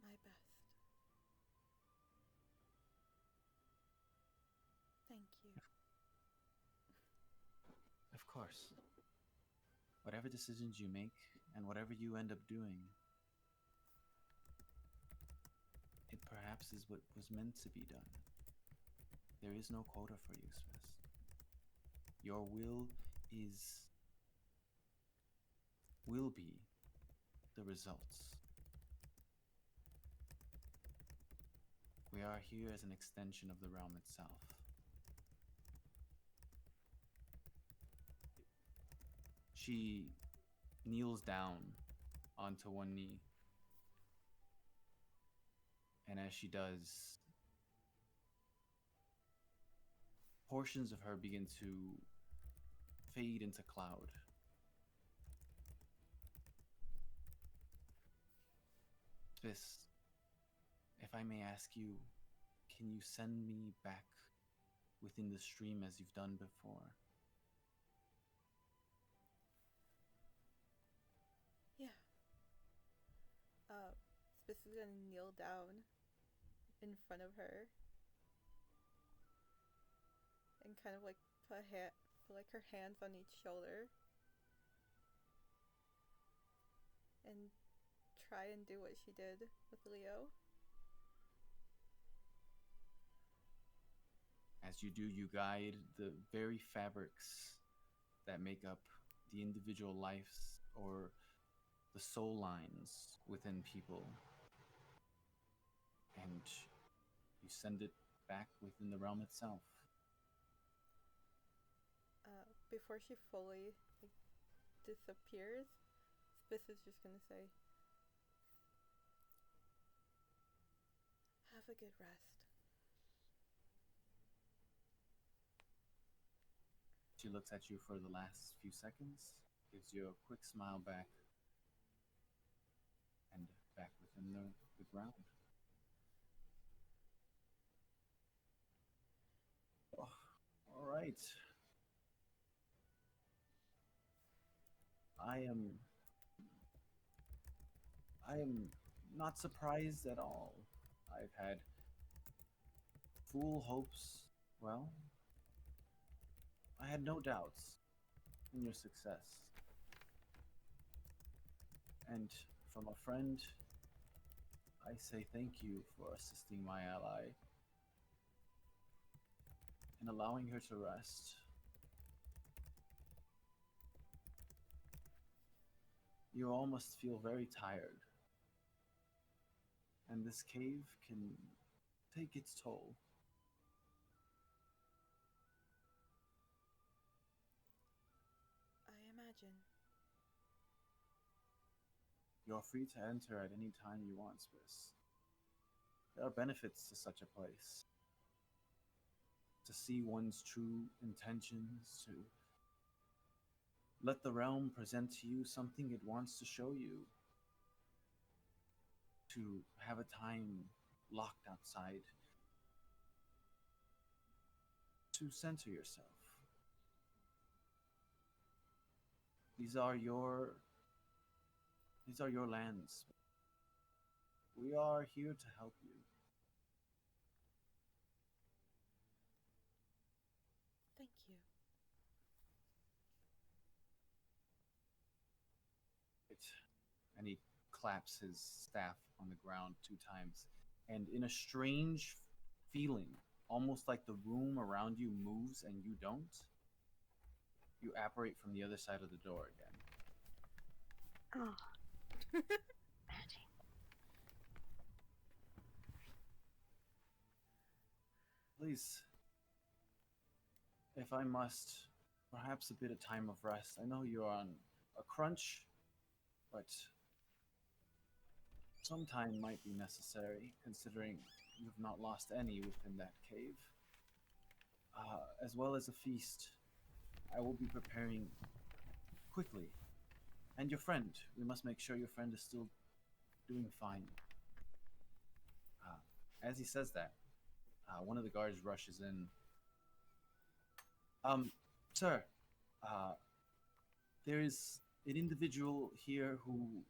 Speaker 2: my best. Thank you.
Speaker 6: Of course. Whatever decisions you make, and whatever you end up doing, it perhaps is what was meant to be done. There is no quota for you, Spis. Your will will be the results. We are here as an extension of the realm itself. She kneels down onto one knee. And as she does, portions of her begin to fade into cloud. Spis, if I may ask you, can you send me back within the stream as you've done before?
Speaker 2: Yeah. Spis is gonna kneel down in front of her and kind of like put like her hands on each shoulder and try and do what she did with Leo.
Speaker 6: As you do, you guide the very fabrics that make up the individual lives or the soul lines within people. And you send it back within the realm itself.
Speaker 2: Before she fully disappears, Spis is just gonna say, "Have a good rest."
Speaker 6: She looks at you for the last few seconds, gives you a quick smile back, and back within the ground. Oh, all right. I am not surprised at all. I've had full hopes. Well, I had no doubts in your success. And from a friend, I say thank you for assisting my ally and allowing her to rest. You all must feel very tired, and this cave can take its toll.
Speaker 2: I imagine.
Speaker 6: You're free to enter at any time you want, Spis. There are benefits to such a place. To see one's true intentions, to let the realm present to you something it wants to show you. To have a time locked outside. To center yourself. These are your lands. We are here to help you.
Speaker 2: Thank you.
Speaker 6: And he claps his staff on the ground 2 times. And in a strange feeling, almost like the room around you moves and you don't, you apparate from the other side of the door again.
Speaker 1: Oh.
Speaker 6: Please, if I must, perhaps a bit of time of rest. I know you're on a crunch, but some time might be necessary, considering you've not lost any within that cave. As well as a feast, I will be preparing quickly. And your friend, we must make sure your friend is still doing fine. As he says that, one of the guards rushes in. Sir, there is an individual here who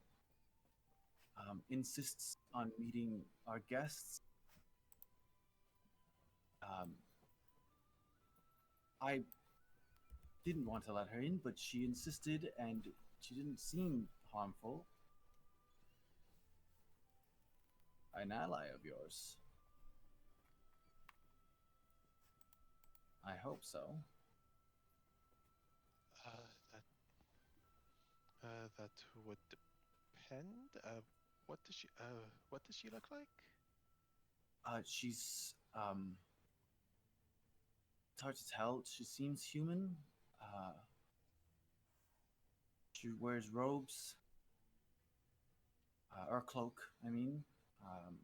Speaker 6: insists on meeting our guests. I didn't want to let her in, but she insisted, and she didn't seem harmful. An ally of yours. I hope so.
Speaker 5: That would depend. What does she look like?
Speaker 6: She's it's hard to tell. She seems human. She wears robes, or a cloak. I mean, um,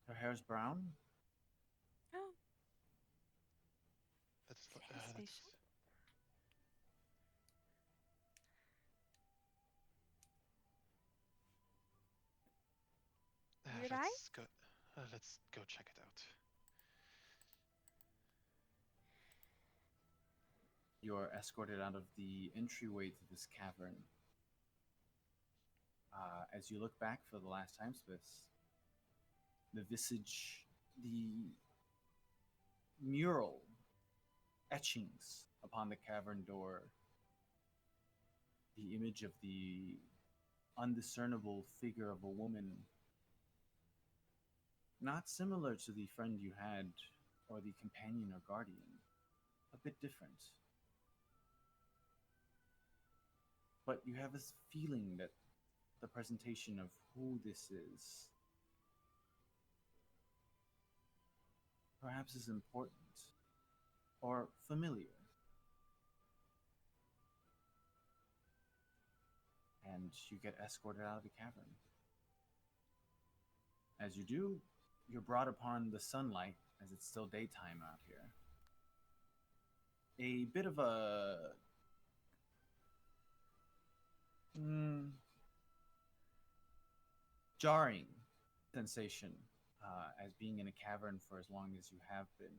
Speaker 6: her hair's brown.
Speaker 3: Oh,
Speaker 5: That's
Speaker 3: Anastasia? Weird eye?
Speaker 5: Let's go check it out.
Speaker 6: You're escorted out of the entryway to this cavern. As you look back for the last time, Spis, the visage, the mural etchings upon the cavern door, the image of the undiscernible figure of a woman, not similar to the friend you had or the companion or guardian, a bit different. But you have this feeling that the presentation of who this is perhaps is important or familiar. And you get escorted out of the cavern. As you do, you're brought upon the sunlight, as it's still daytime out here. A bit of a jarring sensation, as being in a cavern for as long as you have been,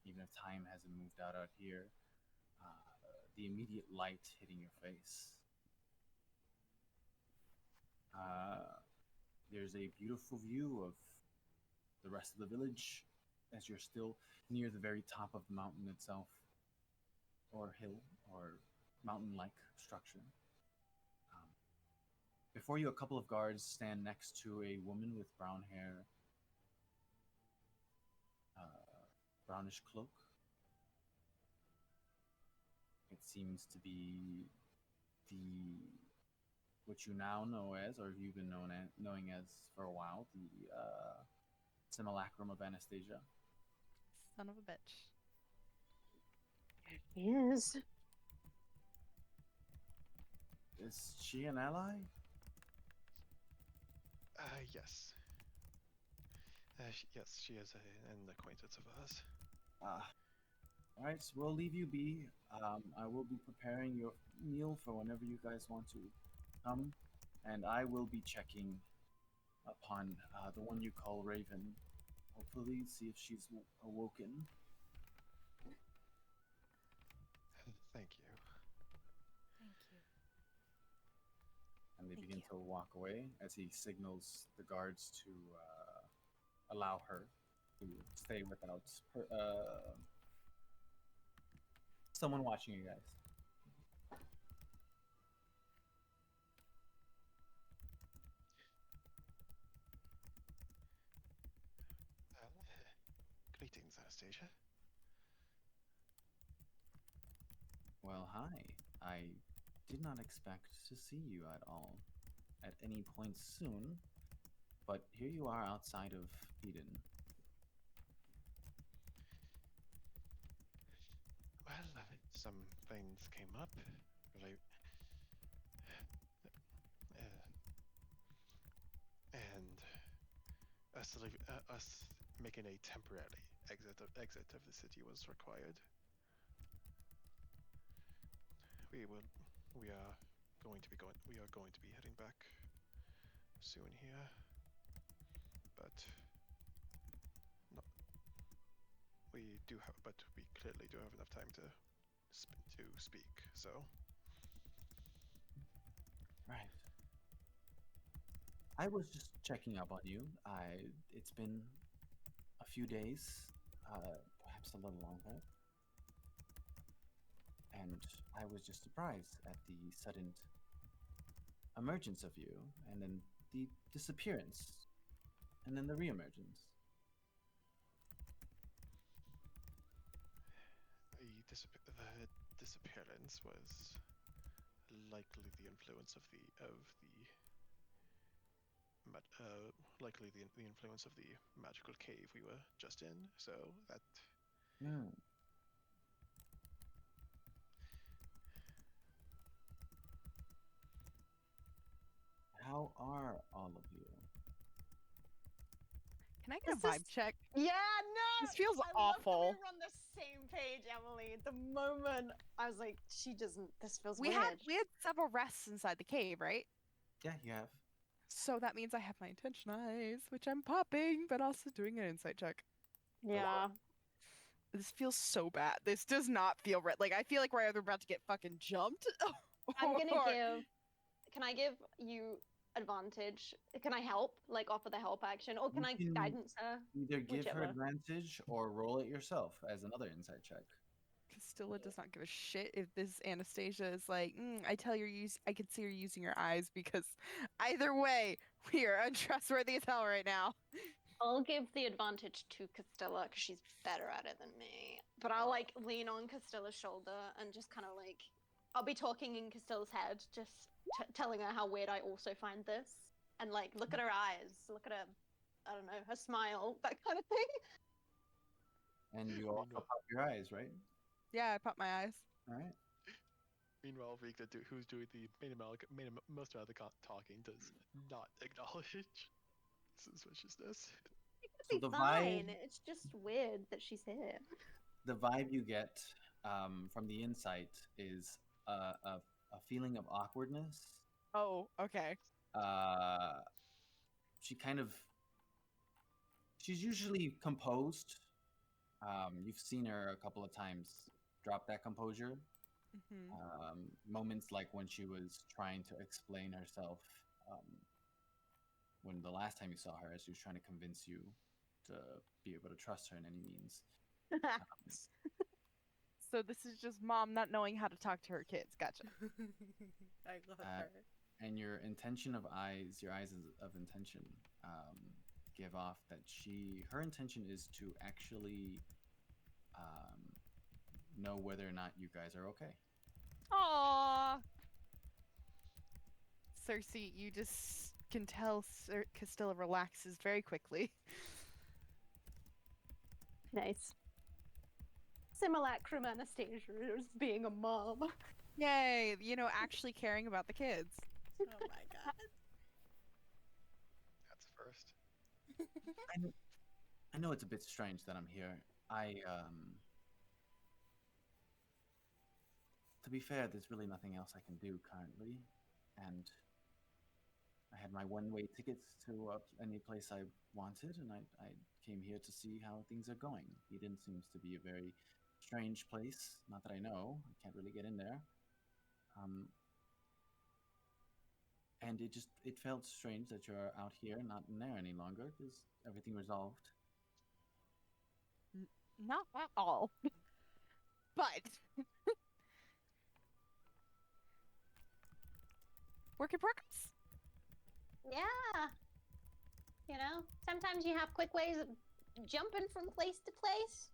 Speaker 6: even if time hasn't moved out here. The immediate light hitting your face. There's a beautiful view of the rest of the village as you're still near the very top of the mountain itself, or hill, or mountain-like structure. Before you, a couple of guards stand next to a woman with brown hair, brownish cloak. It seems to be what you now know as, or you've been knowing as for a while, the simulacrum of Anastasia.
Speaker 3: Son of a bitch.
Speaker 1: Yes.
Speaker 6: Is she an ally?
Speaker 5: Yes. Yes, she is an acquaintance of ours.
Speaker 6: Alright, so we'll leave you be. I will be preparing your meal for whenever you guys want to come, and I will be checking upon the one you call Raven. Hopefully, see if she's awoken.
Speaker 5: Thank you.
Speaker 3: Thank you.
Speaker 6: And they
Speaker 3: Thank
Speaker 6: begin
Speaker 3: you.
Speaker 6: to walk away as he signals the guards to allow her to stay without someone watching you guys.
Speaker 5: Greetings, Anastasia.
Speaker 6: Well, hi. I did not expect to see you at all at any point soon, but here you are outside of Eden.
Speaker 5: Well, some things came up. Really, and us making a temporary exit of the city was required. We are going to be heading back soon here, but we clearly do have enough time to speak. So
Speaker 6: Right. I was just checking up on you. It's been a few days, perhaps a little longer. And I was just surprised at the sudden emergence of you, and then the disappearance, and then the reemergence.
Speaker 5: the disappearance was likely the influence of likely the influence of the magical cave we were just in. So that
Speaker 4: Hmm. How are all of you?
Speaker 3: Can I get a
Speaker 1: This is-
Speaker 3: vibe check?
Speaker 1: Yeah, no.
Speaker 3: This feels
Speaker 1: I love
Speaker 3: awful.
Speaker 1: that we were on the same page, Emily. The moment I was like, she doesn't. This feels
Speaker 3: We
Speaker 1: weird.
Speaker 3: had several rests inside the cave, right?
Speaker 4: Yeah, you have.
Speaker 3: So that means I have my intention eyes, which I'm popping, but also doing an insight check.
Speaker 1: Yeah.
Speaker 3: This feels so bad. This does not feel right. Like I feel like we're either about to get fucking jumped.
Speaker 1: I'm gonna
Speaker 3: or-
Speaker 1: give. Can I give you advantage? Can I help? Like offer the help action, or can
Speaker 4: You
Speaker 1: I
Speaker 4: can
Speaker 1: guidance her?
Speaker 4: Either give her
Speaker 1: Whichever.
Speaker 4: advantage or roll it yourself as another insight check.
Speaker 3: Castilla does not give a shit if this Anastasia is like, I can see her using her eyes because either way, we are untrustworthy as hell right now.
Speaker 1: I'll give the advantage to Castilla because she's better at it than me. But I'll like lean on Castilla's shoulder and just kind of like, I'll be talking in Castilla's head, just telling her how weird I also find this, and like look at her eyes, look at her, I don't know, her smile, that kind of thing.
Speaker 4: And you also
Speaker 5: Meanwhile-
Speaker 4: pop your eyes, right?
Speaker 3: Yeah, I pop my eyes.
Speaker 4: All right.
Speaker 5: Meanwhile, Rika, who's doing the most amount of the talking, does not acknowledge suspiciousness.
Speaker 1: It could
Speaker 4: So
Speaker 1: be
Speaker 4: the
Speaker 1: fine.
Speaker 4: vibe-
Speaker 1: It's just weird that she's here.
Speaker 4: The vibe you get from the insight is a feeling of awkwardness.
Speaker 3: Oh, okay.
Speaker 4: She kind of. She's usually composed. You've seen her a couple of times drop that composure. Moments like when she was trying to explain herself. When the last time you saw her, as she was trying to convince you to be able to trust her in any means.
Speaker 3: So this is just mom not knowing how to talk to her kids. Gotcha.
Speaker 2: I love her.
Speaker 4: And your intention of eyes, your eyes of intention, give off that her intention is to actually know whether or not you guys are okay.
Speaker 3: Aww. Cersei, you just can tell Castilla relaxes very quickly.
Speaker 1: Nice. Simulacrum Anastasia is being a mom.
Speaker 3: Yay, actually caring about the kids.
Speaker 2: Oh my god.
Speaker 5: That's first.
Speaker 4: I know it's a bit strange that I'm here. To be fair, there's really nothing else I can do currently, and I had my one-way tickets to any place I wanted, and I came here to see how things are going. Eden seems to be a very strange place. Not that I know. I can't really get in there. And it felt strange that you're out here, not in there any longer. Is everything resolved?
Speaker 3: Not at all. But work in progress.
Speaker 1: Yeah. Sometimes you have quick ways of jumping from place to place.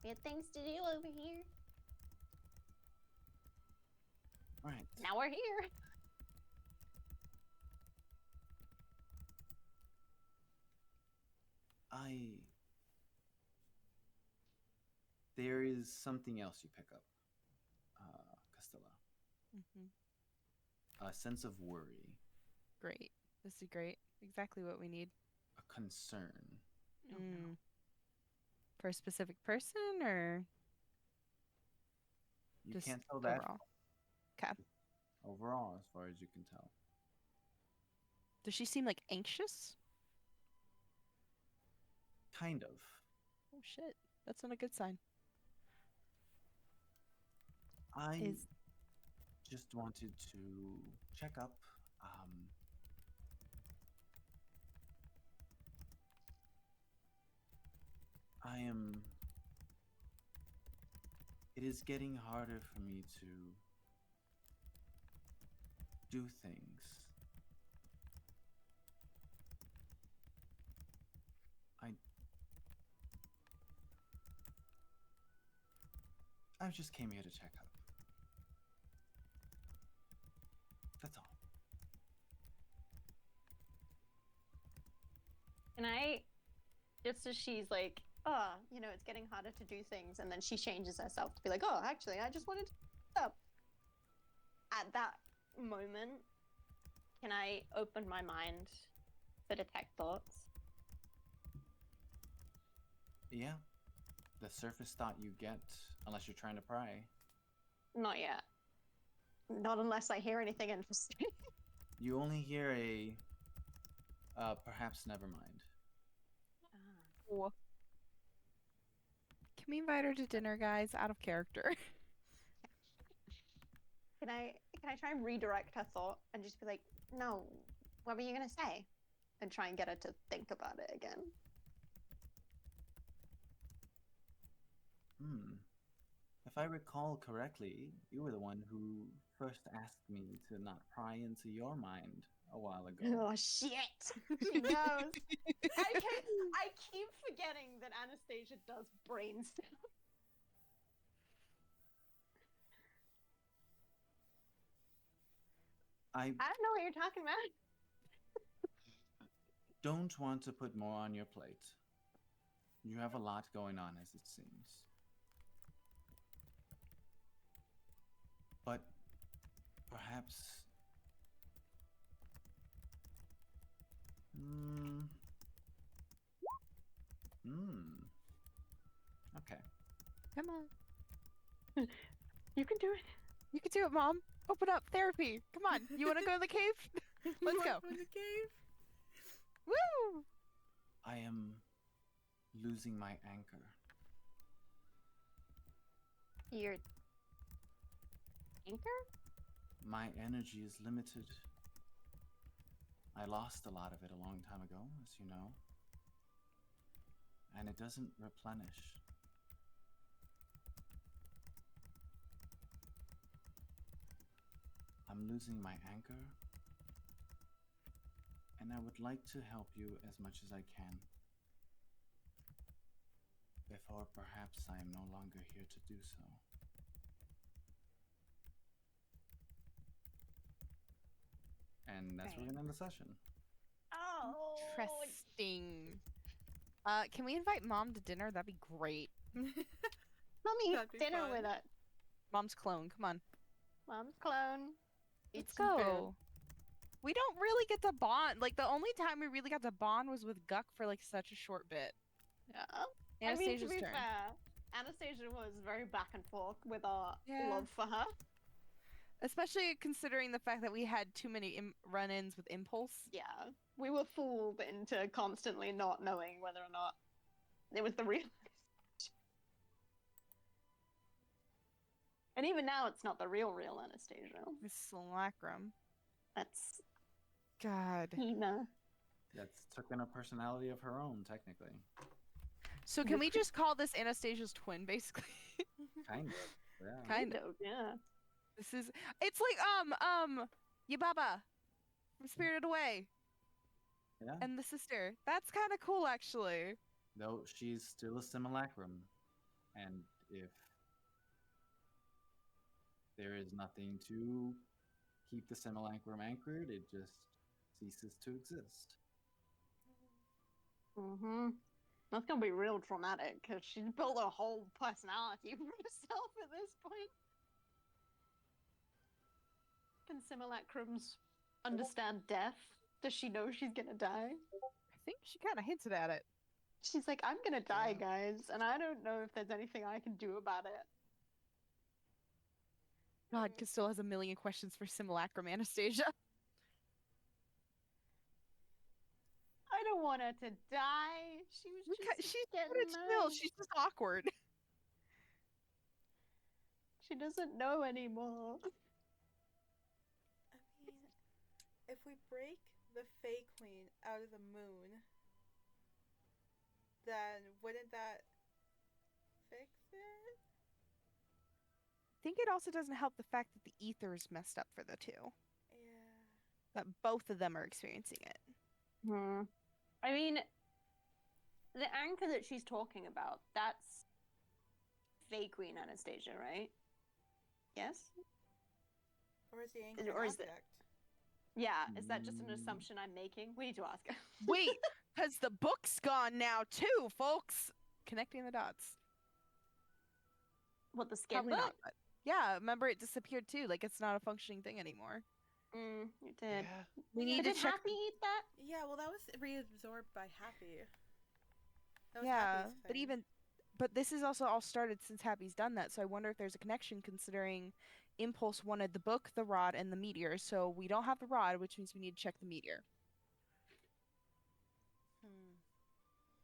Speaker 1: We had things to do over here.
Speaker 4: Right.
Speaker 1: Now we're here.
Speaker 4: There is something else you pick up, Castilla. A sense of worry,
Speaker 3: Great. This is great. Exactly what we need.
Speaker 4: a concern.
Speaker 3: For a specific person or
Speaker 4: You
Speaker 3: just
Speaker 4: can't tell that
Speaker 3: overall? Okay.
Speaker 4: overall, as far as you can tell.
Speaker 3: Does she seem like anxious?
Speaker 4: Kind of.
Speaker 3: Oh shit. That's not a good sign.
Speaker 4: I just wanted to check up. It is getting harder for me to do things. I just came here to check up.
Speaker 1: just as she's like, oh, it's getting harder to do things, and then she changes herself to be like, oh, actually, I just wanted to up. At that moment, can I open my mind to detect thoughts?
Speaker 6: Yeah. The surface thought you get, unless you're trying to pry.
Speaker 1: Not yet. Not unless I hear anything interesting.
Speaker 6: You only hear a, perhaps never mind.
Speaker 3: Cool. Can we invite her to dinner, guys? Out of character.
Speaker 1: Can I try and redirect her thought and just be like, no, what were you gonna say? And try and get her to think about it again.
Speaker 6: If I recall correctly, you were the one who first asked me to not pry into your mind a while ago.
Speaker 1: Oh shit! She knows. I keep forgetting that Anastasia does brain stuff.
Speaker 6: I
Speaker 1: don't know what you're talking about.
Speaker 6: don't want to put more on your plate. You have a lot going on, as it seems. But perhaps... Okay.
Speaker 3: Come on.
Speaker 1: You can do it.
Speaker 3: You can do it, Mom. Open up therapy. Come on. You want to go to the cave? Let's go.
Speaker 2: In the cave?
Speaker 3: Woo!
Speaker 6: I am losing my anchor.
Speaker 1: Your anchor?
Speaker 6: My energy is limited. I lost a lot of it a long time ago, as you know. And it doesn't replenish. I'm losing my anchor. And I would like to help you as much as I can. Before perhaps I am no longer here to do so. And that's where we're gonna end the session.
Speaker 1: Oh.
Speaker 3: Interesting. Can we invite Mom to dinner? That'd be great.
Speaker 1: Mommy,
Speaker 2: That'd be
Speaker 1: dinner
Speaker 2: fun.
Speaker 1: with it.
Speaker 3: Mom's clone. Come on.
Speaker 1: Mom's clone.
Speaker 3: Let's
Speaker 1: Eat some food.
Speaker 3: go. We don't really get to bond. Like, the only time we really got to bond was with Guck for, like, such a short bit.
Speaker 1: Yeah.
Speaker 3: Anastasia's
Speaker 1: I mean, to be
Speaker 3: turn.
Speaker 1: fair, Anastasia was very back and forth with our
Speaker 3: Yeah.
Speaker 1: love for her.
Speaker 3: Especially considering the fact that we had too many run-ins with Impulse.
Speaker 1: Yeah. We were fooled into constantly not knowing whether or not it was the real Anastasia. And even now, it's not the real Anastasia.
Speaker 3: This simulacrum.
Speaker 1: That's
Speaker 3: God.
Speaker 1: Hina.
Speaker 6: That's taken a personality of her own, technically.
Speaker 3: So can we just call this Anastasia's twin, basically?
Speaker 6: Kind of. Yeah.
Speaker 3: Kind of.
Speaker 1: Yeah.
Speaker 3: This is. It's like Yababa from Spirited Away.
Speaker 6: Yeah.
Speaker 3: And the sister. That's kind of cool, actually.
Speaker 6: Though she's still a simulacrum. And if there is nothing to keep the simulacrum anchored, it just ceases to exist.
Speaker 1: Mm-hmm. That's gonna be real traumatic, because she's built a whole personality for herself at this point. Can simulacrums understand death? Does she know she's gonna die?
Speaker 3: I think she kind of hinted at it.
Speaker 1: She's like, I'm gonna die,
Speaker 6: Yeah.
Speaker 1: guys, and I don't know if there's anything I can do about it.
Speaker 3: God, Castilla has a million questions for simulacrum Anastasia.
Speaker 1: I don't want her to die. She was just
Speaker 3: She's
Speaker 1: getting
Speaker 3: good at chill.
Speaker 1: nice.
Speaker 3: She's just awkward.
Speaker 1: She doesn't know anymore.
Speaker 2: I mean, if we break the Fae Queen out of the moon, then wouldn't that fix it?
Speaker 3: I think it also doesn't help the fact that the Aether's messed up for the two.
Speaker 2: Yeah.
Speaker 3: That both of them are experiencing it.
Speaker 1: I mean, the anchor that she's talking about, that's Fae Queen Anastasia, right? Yes?
Speaker 2: Or is the anchor
Speaker 1: Or is it-
Speaker 2: object?
Speaker 1: Yeah, is that just an assumption I'm making? We need to ask her.
Speaker 3: Wait, Because the book's gone now too, folks. Connecting the dots.
Speaker 1: What, the skid
Speaker 3: Probably
Speaker 1: book?
Speaker 3: not. But yeah, remember it disappeared too. Like it's not a functioning thing anymore.
Speaker 1: It did.
Speaker 5: Yeah.
Speaker 3: We
Speaker 2: Yeah,
Speaker 3: need
Speaker 1: But
Speaker 3: to
Speaker 1: did
Speaker 3: check.
Speaker 1: Happy eat that?
Speaker 2: Yeah, well, that was reabsorbed by Happy. That was
Speaker 3: Yeah,
Speaker 2: Happy's
Speaker 3: but
Speaker 2: thing.
Speaker 3: but this is also all started since Happy's done that. So I wonder if there's a connection, considering Impulse wanted the book, the rod, and the meteor. So we don't have the rod, which means we need to check the meteor,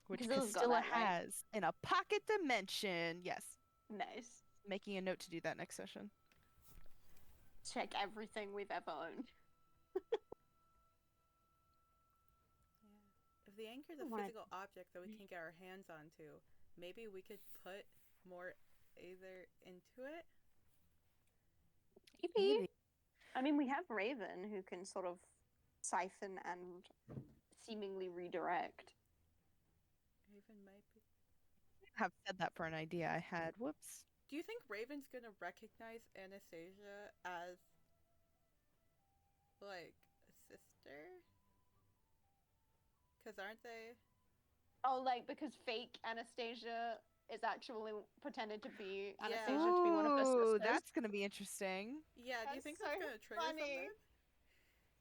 Speaker 3: which
Speaker 1: Because Il's got
Speaker 3: Castilla
Speaker 1: that, right?
Speaker 3: has in a pocket dimension. Yes,
Speaker 1: Nice.
Speaker 3: making a note to do that next session.
Speaker 1: Check everything we've ever owned.
Speaker 2: Yeah. If the anchor's a
Speaker 1: What?
Speaker 2: physical object that we can get our hands onto, maybe we could put more Aether into it?
Speaker 1: Maybe. I mean, we have Raven, who can sort of siphon and seemingly redirect.
Speaker 2: Raven might be.
Speaker 3: Have said that for an idea I had. Whoops.
Speaker 2: Do you think Raven's gonna recognize Anastasia as, like, a sister? Because aren't they?
Speaker 1: Oh, like, because fake Anastasia is actually pretended to be
Speaker 2: Yeah.
Speaker 1: Anastasia to be one of her
Speaker 3: Ooh,
Speaker 1: sisters.
Speaker 3: that's gonna be interesting.
Speaker 2: Yeah, do you
Speaker 1: That's
Speaker 2: think
Speaker 1: so
Speaker 2: that's gonna trigger
Speaker 1: funny.
Speaker 2: something?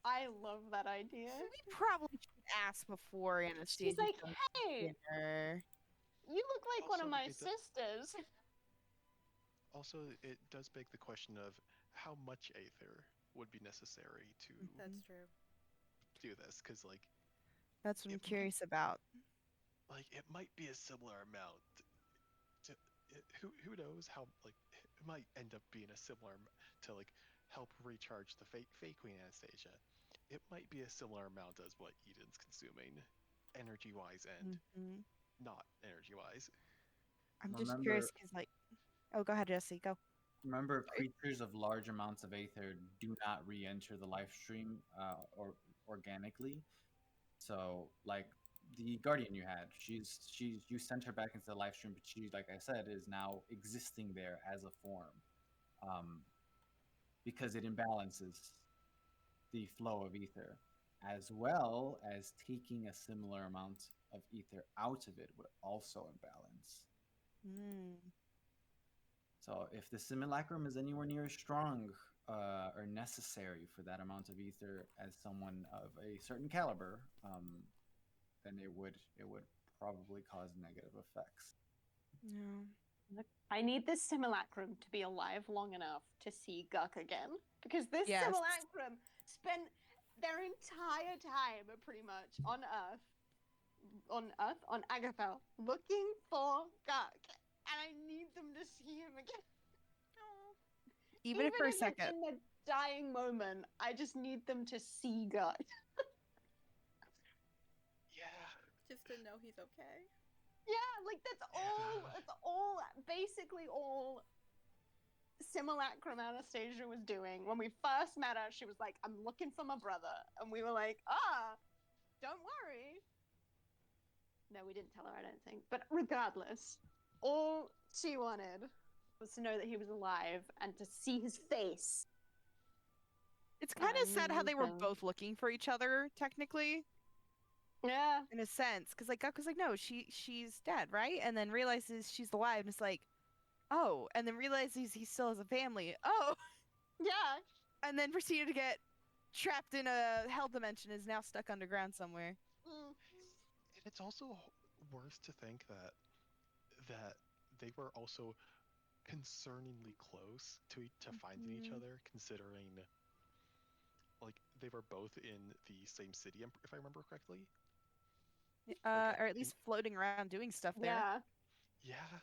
Speaker 1: I love that idea.
Speaker 3: We probably should ask before Anastasia.
Speaker 1: She's like,
Speaker 3: comes
Speaker 1: hey,
Speaker 3: to dinner.
Speaker 1: you look like one of
Speaker 5: Also,
Speaker 1: my
Speaker 5: it do-
Speaker 1: sisters.
Speaker 5: Also, it does beg the question of how much Aether would be necessary to
Speaker 2: That's true.
Speaker 5: do this, because
Speaker 3: That's what I'm
Speaker 5: It might-
Speaker 3: curious about.
Speaker 5: it might be a similar amount. Who knows how it might end up being a similar to help recharge the fake Queen Anastasia. It might be a similar amount as what Eden's consuming, energy wise and
Speaker 3: Mhm.
Speaker 5: not energy wise.
Speaker 3: I'm just curious
Speaker 4: Remember,
Speaker 3: because, like, oh, go ahead, Jesse. Go.
Speaker 4: remember, creatures of large amounts of Aether do not re-enter the life stream or organically. So, like the Guardian you had, you sent her back into the life stream, but she, like I said, is now existing there as a form, because it imbalances the flow of Ether, as well as taking a similar amount of Ether out of it would also imbalance.
Speaker 3: Mm.
Speaker 4: So if the simulacrum is anywhere near as strong or necessary for that amount of Ether as someone of a certain caliber, then it would probably cause negative effects.
Speaker 3: Yeah.
Speaker 1: I need this simulacrum to be alive long enough to see Guck again. Because this
Speaker 3: Yes.
Speaker 1: simulacrum spent their entire time, pretty much, on Agathel, looking for Guck. And I need them to see him again.
Speaker 3: Even if for a
Speaker 1: it's
Speaker 3: second.
Speaker 1: in the dying moment, I just need them to see Guck.
Speaker 5: Yeah.
Speaker 2: Just to know he's okay.
Speaker 1: Yeah, like that's all basically all simulacrum Anastasia was doing. When we first met her, she was like, I'm looking for my brother. And we were like, don't worry. No, we didn't tell her, I don't think. But regardless, all she wanted was to know that he was alive and to see his face.
Speaker 3: It's kind of sad how they were
Speaker 1: Amazing.
Speaker 3: both looking for each other, technically,
Speaker 1: Yeah.
Speaker 3: in a sense. Because, like, Guck was like, no, she's dead, right? And then realizes she's alive, and it's like, oh. And then realizes he still has a family. Oh.
Speaker 1: Yeah.
Speaker 3: And then proceeded to get trapped in a hell dimension, is now stuck underground somewhere.
Speaker 1: Mm.
Speaker 5: And it's also worse to think that they were also concerningly close to finding each other, considering they were both in the same city, if I remember correctly.
Speaker 3: Or at least floating around doing stuff there.
Speaker 1: Yeah.
Speaker 5: Yeah.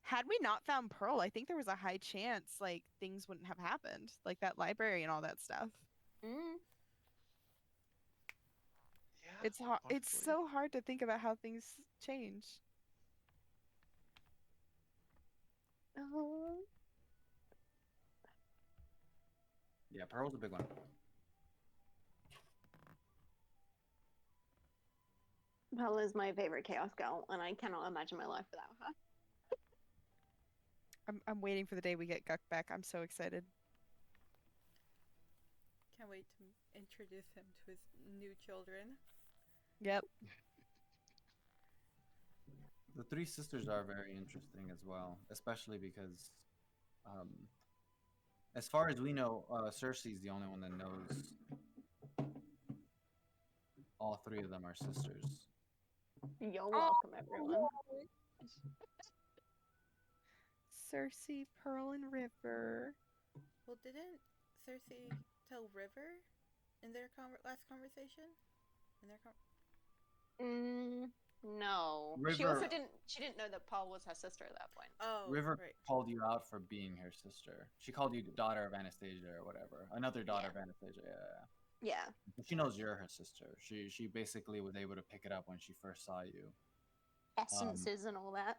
Speaker 3: Had we not found Pearl, I think there was a high chance, like, things wouldn't have happened. Like, that library and all that stuff.
Speaker 1: Mm.
Speaker 5: Yeah.
Speaker 3: It's
Speaker 5: honestly.
Speaker 3: so hard to think about how things change.
Speaker 1: Oh.
Speaker 4: Yeah, Pearl's a big one.
Speaker 1: Pearl is my favorite Chaos Girl, and I cannot imagine my life without her.
Speaker 3: I'm waiting for the day we get Guck back. I'm so excited.
Speaker 2: Can't wait to introduce him to his new children.
Speaker 3: Yep.
Speaker 4: The three sisters are very interesting as well, especially because, um, as far as we know, Cersei's the only one that knows all three of them are sisters.
Speaker 1: You're welcome, everyone.
Speaker 3: Cersei, Pearl, and River.
Speaker 2: Well, didn't Cersei tell River in their last conversation? In their
Speaker 1: No. She
Speaker 4: River-
Speaker 1: also didn't. She didn't know that Paul was her sister at that point.
Speaker 2: Oh,
Speaker 4: River
Speaker 2: right.
Speaker 4: called you out for being her sister. She called you daughter of Anastasia or whatever. Another daughter of Anastasia. Yeah.
Speaker 1: Yeah.
Speaker 4: She knows you're her sister. She basically was able to pick it up when she first saw you.
Speaker 1: Essences and all that.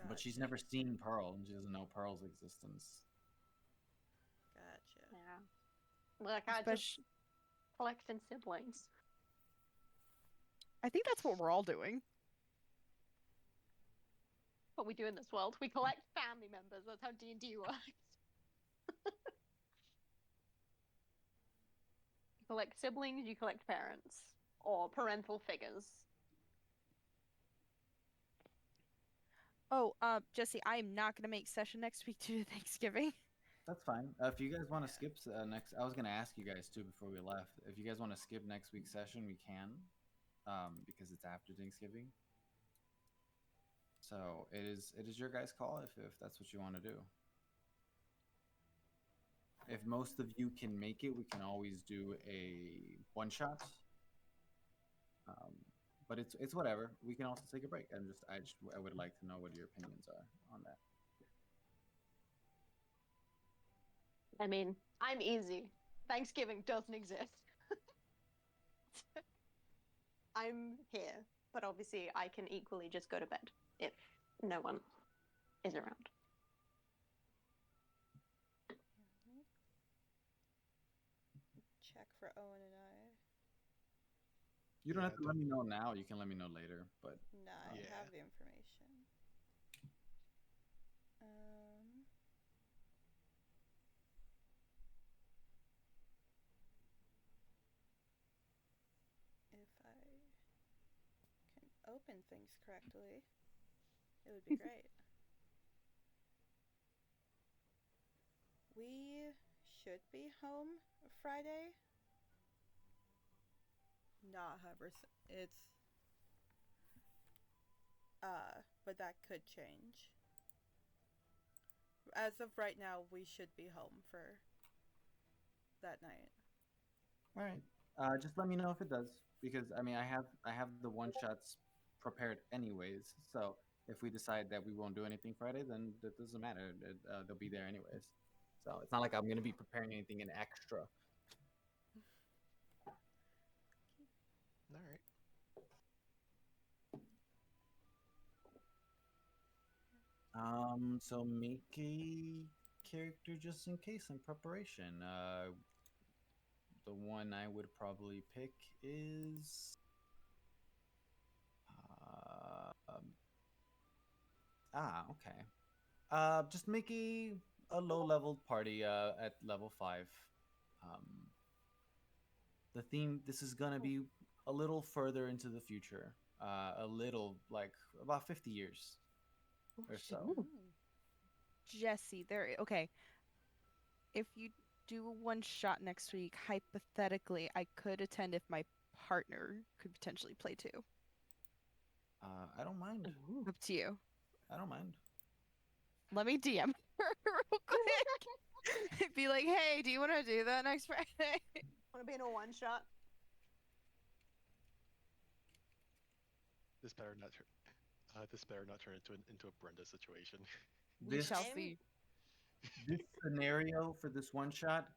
Speaker 4: But she's
Speaker 2: Gotcha.
Speaker 4: never seen Pearl, and she doesn't know Pearl's existence.
Speaker 2: Gotcha.
Speaker 1: Yeah. Look, I just collecting siblings.
Speaker 3: I think that's what we're all doing.
Speaker 1: What we do in this world, we collect family members. That's how D&D works. You collect siblings, you collect parents or parental figures.
Speaker 3: Oh, Jesse, I am not gonna make session next week due to Thanksgiving.
Speaker 4: That's fine. If you guys want to skip next, I was gonna ask you guys too before we left. If you guys want to skip next week's session, we can, because it's after Thanksgiving. So it is your guys' call if that's what you want to do. If most of you can make it, we can always do a one shot. But it's whatever. We can also take a break. I would like to know what your opinions are on that.
Speaker 1: I mean, I'm easy. Thanksgiving doesn't exist. I'm here, but obviously I can equally just go to bed if no one is around.
Speaker 2: Check for Owen and I.
Speaker 4: You don't
Speaker 5: Yeah,
Speaker 4: have to let me know now. You can let me know later. But
Speaker 2: No, I
Speaker 5: Yeah.
Speaker 2: have the information. If I can open things correctly, it would be great. We should be home Friday. Not 100%. It's but that could change. As of right now, we should be home for that night.
Speaker 4: all right. Just let me know if it does, because I mean I have the one shots prepared anyways. So if we decide that we won't do anything Friday, then that doesn't matter. They'll be there anyways. So it's not like I'm gonna be preparing anything in extra.
Speaker 5: All right.
Speaker 4: So make a character just in case in preparation. The one I would probably pick is okay. Just make a low level party at level 5. The theme, this is gonna be a little further into the future. A little, like about 50 years or so.
Speaker 3: Jesse, okay. If you do a one shot next week, hypothetically, I could attend if my partner could potentially play too.
Speaker 4: I don't mind.
Speaker 3: Up to you.
Speaker 4: I don't mind.
Speaker 3: Let me DM her real quick. Be like, hey, do you want to do that next Friday?
Speaker 1: Want to be in a one shot?
Speaker 5: This better not turn into a Brenda situation.
Speaker 3: We shall
Speaker 1: Same.
Speaker 3: see.
Speaker 4: This scenario for this one shot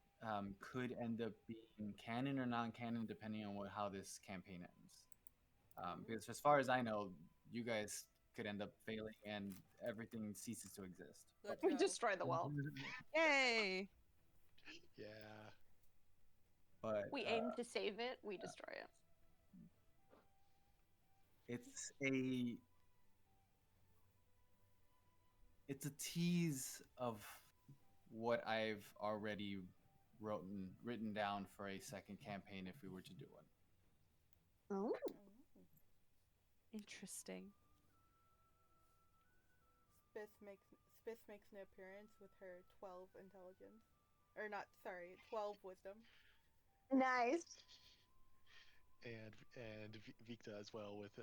Speaker 4: could end up being canon or non-canon depending on how this campaign ends. Because as far as I know, you guys could end up failing and everything ceases to exist.
Speaker 2: Let's
Speaker 1: We
Speaker 2: go.
Speaker 1: destroy the world.
Speaker 3: Yay!
Speaker 5: Yeah.
Speaker 4: But
Speaker 1: We aim to save it, we destroy it.
Speaker 4: it's a tease of what I've already written down for a second campaign if we were to do one.
Speaker 1: Oh.
Speaker 3: Interesting.
Speaker 2: Spis makes an appearance with her 12 intelligence, or not. Sorry, 12 wisdom.
Speaker 1: Nice.
Speaker 5: And Victa as well with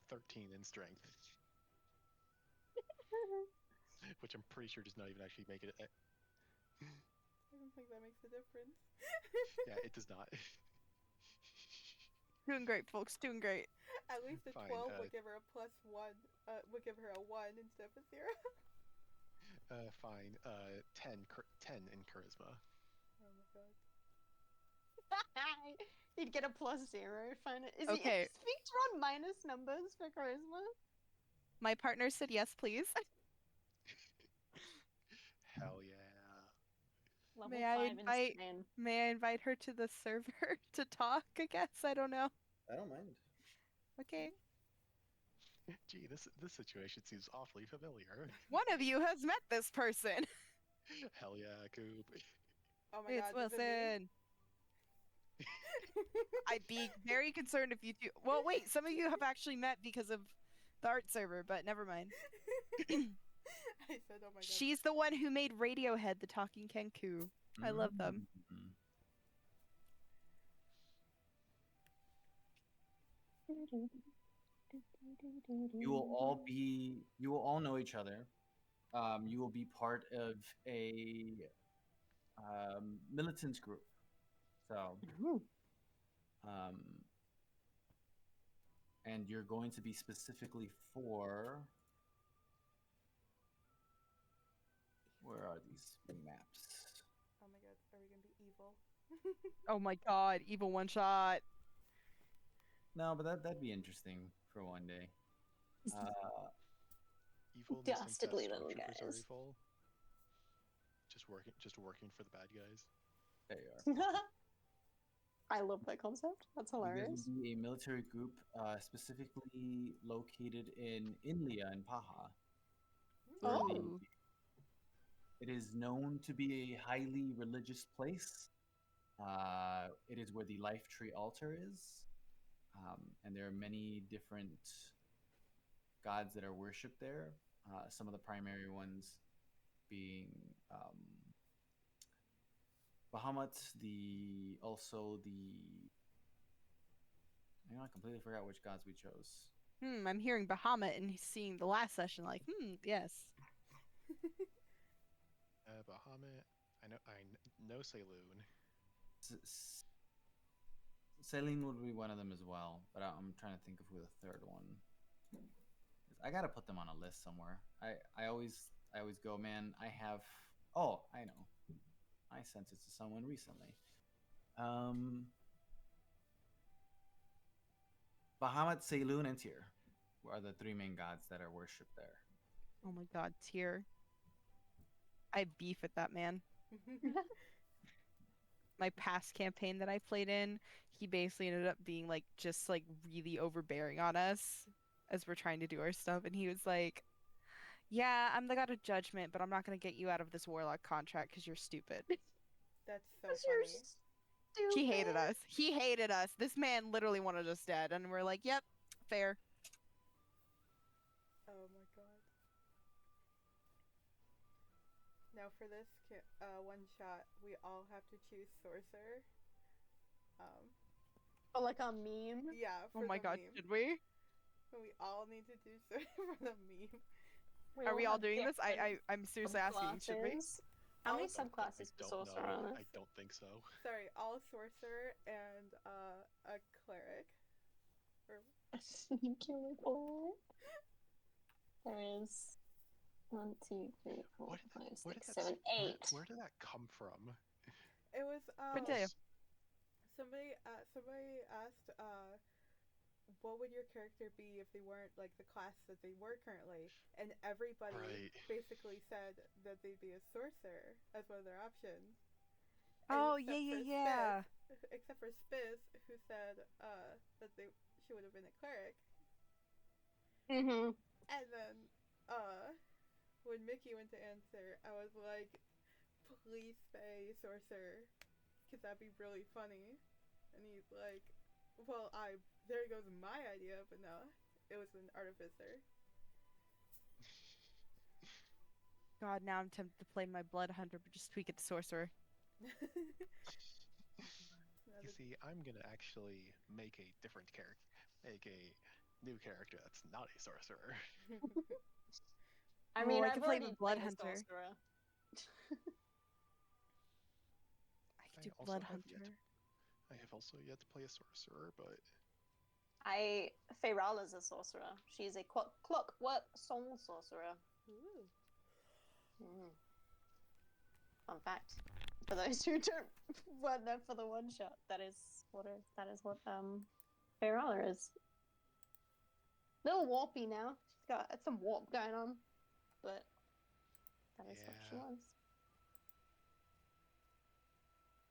Speaker 5: 13 in strength, which I'm pretty sure does not even actually make it.
Speaker 2: I don't think that makes a difference.
Speaker 5: Yeah, it does not.
Speaker 3: Doing great, folks. Doing great.
Speaker 2: At least a
Speaker 5: Fine,
Speaker 2: 12 would give her a +1. Would give her a 1 instead of a 0.
Speaker 5: Fine. 10 in charisma.
Speaker 2: Oh my god.
Speaker 1: He'd get a +0. Fine. Is
Speaker 3: Okay.
Speaker 1: he Victor on minus numbers for charisma?
Speaker 3: My partner said yes, please.
Speaker 5: Hell yeah.
Speaker 1: Level
Speaker 3: May I
Speaker 1: 5
Speaker 3: invite-
Speaker 1: insane.
Speaker 3: May I invite her to the server to talk? I guess I don't know.
Speaker 7: I don't mind.
Speaker 3: Okay.
Speaker 5: Gee, this situation seems awfully familiar.
Speaker 3: One of you has met this person.
Speaker 5: Hell yeah, Coop.
Speaker 2: Oh my
Speaker 3: It's
Speaker 2: god. is it me?
Speaker 3: Wilson. I'd be very concerned if you two. Well, wait. Some of you have actually met because of the art server, but never mind.
Speaker 2: I said, oh my god.
Speaker 3: She's the one who made Radiohead the Talking Kenku. I love them.
Speaker 4: Mm. You will all know each other. You will be part of a militant group. So, and you're going to be specifically for. Where are these maps?
Speaker 2: Oh my god. Are we gonna be evil?
Speaker 3: Oh my god, evil one shot.
Speaker 4: No, but that'd be interesting for one day.
Speaker 5: Evil in the sense that
Speaker 1: Dastardly little
Speaker 5: stormtroopers are
Speaker 1: guys.
Speaker 5: evil. Just working for the bad guys.
Speaker 4: There you are.
Speaker 1: I love that concept. That's
Speaker 4: You guys
Speaker 1: hilarious.
Speaker 4: will be a military group specifically located in India and Paha. where
Speaker 1: Oh.
Speaker 3: Ooh.
Speaker 4: It is known to be a highly religious place. It is where the life tree altar is. And there are many different gods that are worshipped there. Some of the primary ones being Bahamut, I completely forgot which gods we chose.
Speaker 3: I'm hearing Bahamut and seeing the last session like, yes.
Speaker 5: Bahamut. I know Saloon.
Speaker 4: Celine would be one of them as well, but I'm trying to think of who the third one. I gotta put them on a list somewhere. I always go, man. I know. I sent it to someone recently. Bahamut, Saloon, and Tyr are the three main gods that are worshipped there.
Speaker 3: Oh my god, Tyr. I beef at that man. My past campaign that I played in, he basically ended up being like just like really overbearing on us as we're trying to do our stuff, and he was like, yeah, I'm the god of judgment, but I'm not gonna get you out of this warlock contract because you're stupid.
Speaker 2: That's so
Speaker 1: 'Cause you're
Speaker 2: funny.
Speaker 3: He hated
Speaker 1: stupid.
Speaker 3: us. He hated us. This man literally wanted us dead, and we're like, yep, fair.
Speaker 2: Oh my god. Now for this one shot, we all have to choose sorcerer.
Speaker 1: Oh, like a meme.
Speaker 2: Yeah.
Speaker 3: Oh
Speaker 2: For
Speaker 3: my
Speaker 2: the
Speaker 3: god,
Speaker 2: meme.
Speaker 3: did we?
Speaker 2: We all need to do sorcerer for the meme.
Speaker 3: Are we all
Speaker 1: have
Speaker 3: doing this?
Speaker 1: different
Speaker 3: I'm seriously asking, should we?
Speaker 1: subclasses. How many
Speaker 2: I
Speaker 1: subclasses for sorcerer are there?
Speaker 5: I don't think so.
Speaker 2: Sorry, all sorcerer and a cleric.
Speaker 1: Nuclear cleric. There is 1, 2, 3, 4,
Speaker 5: What
Speaker 1: 5,
Speaker 5: Where
Speaker 1: 6,
Speaker 5: did that
Speaker 1: 7, 8.
Speaker 5: Where did that come from?
Speaker 2: It was
Speaker 3: I tell you.
Speaker 2: somebody asked what would your character be if they weren't like the class that they were currently, and everybody
Speaker 5: Right.
Speaker 2: basically said that they'd be a sorcerer as one of their options.
Speaker 3: Oh,
Speaker 2: except for
Speaker 3: yeah.
Speaker 2: Spis, except for Spis, who said that she would have been a cleric.
Speaker 1: Mm-hmm.
Speaker 2: And then when Mickey went to answer, I was like, please say sorcerer, because that'd be really funny. And he's like, Well, there goes my idea, but no, it was an artificer.
Speaker 3: God, now I'm tempted to play my blood hunter, but just tweak it to sorcerer.
Speaker 5: You see, I'm gonna actually make a different character, make a new character that's not a sorcerer.
Speaker 1: I mean,
Speaker 3: I
Speaker 1: I've
Speaker 3: could play
Speaker 1: already
Speaker 3: the blood
Speaker 1: played a
Speaker 3: hunter.
Speaker 1: sorcerer.
Speaker 3: I could do
Speaker 5: I also
Speaker 3: blood
Speaker 5: have yet
Speaker 3: hunter.
Speaker 5: I have also yet to play a sorcerer, but
Speaker 1: Feyrala's a sorcerer. She's a clockwork soul sorcerer.
Speaker 2: Ooh.
Speaker 1: Mm. Fun fact. For those who weren't there for the one shot, that is what Fayrala is. Little warpy now. She's got some warp going on, but that is what she
Speaker 5: Yeah.
Speaker 1: was.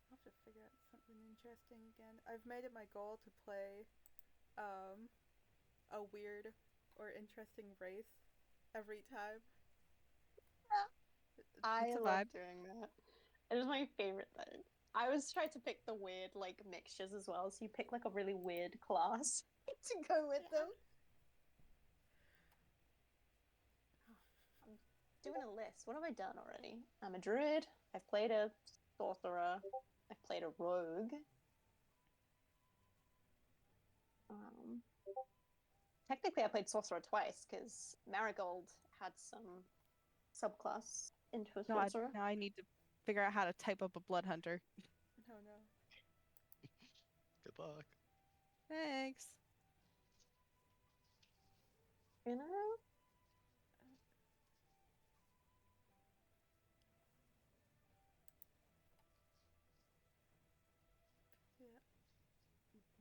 Speaker 2: I'll have to figure out something interesting again. I've made it my goal to play a weird or interesting race every time.
Speaker 1: I
Speaker 3: It's a
Speaker 1: love
Speaker 3: vibe.
Speaker 1: doing that. It is my favorite thing. I always try to pick the weird like mixtures as well. So you pick like a really weird class to go with them. I'm doing a list. What have I done already? I'm a druid. I've played a sorcerer. I've played a rogue. Technically, I played sorcerer twice because Marigold had some subclass into a
Speaker 3: God,
Speaker 1: sorcerer.
Speaker 3: now I need to figure out how to type up a blood hunter.
Speaker 2: No, no.
Speaker 5: Good luck.
Speaker 3: Thanks.
Speaker 1: You know?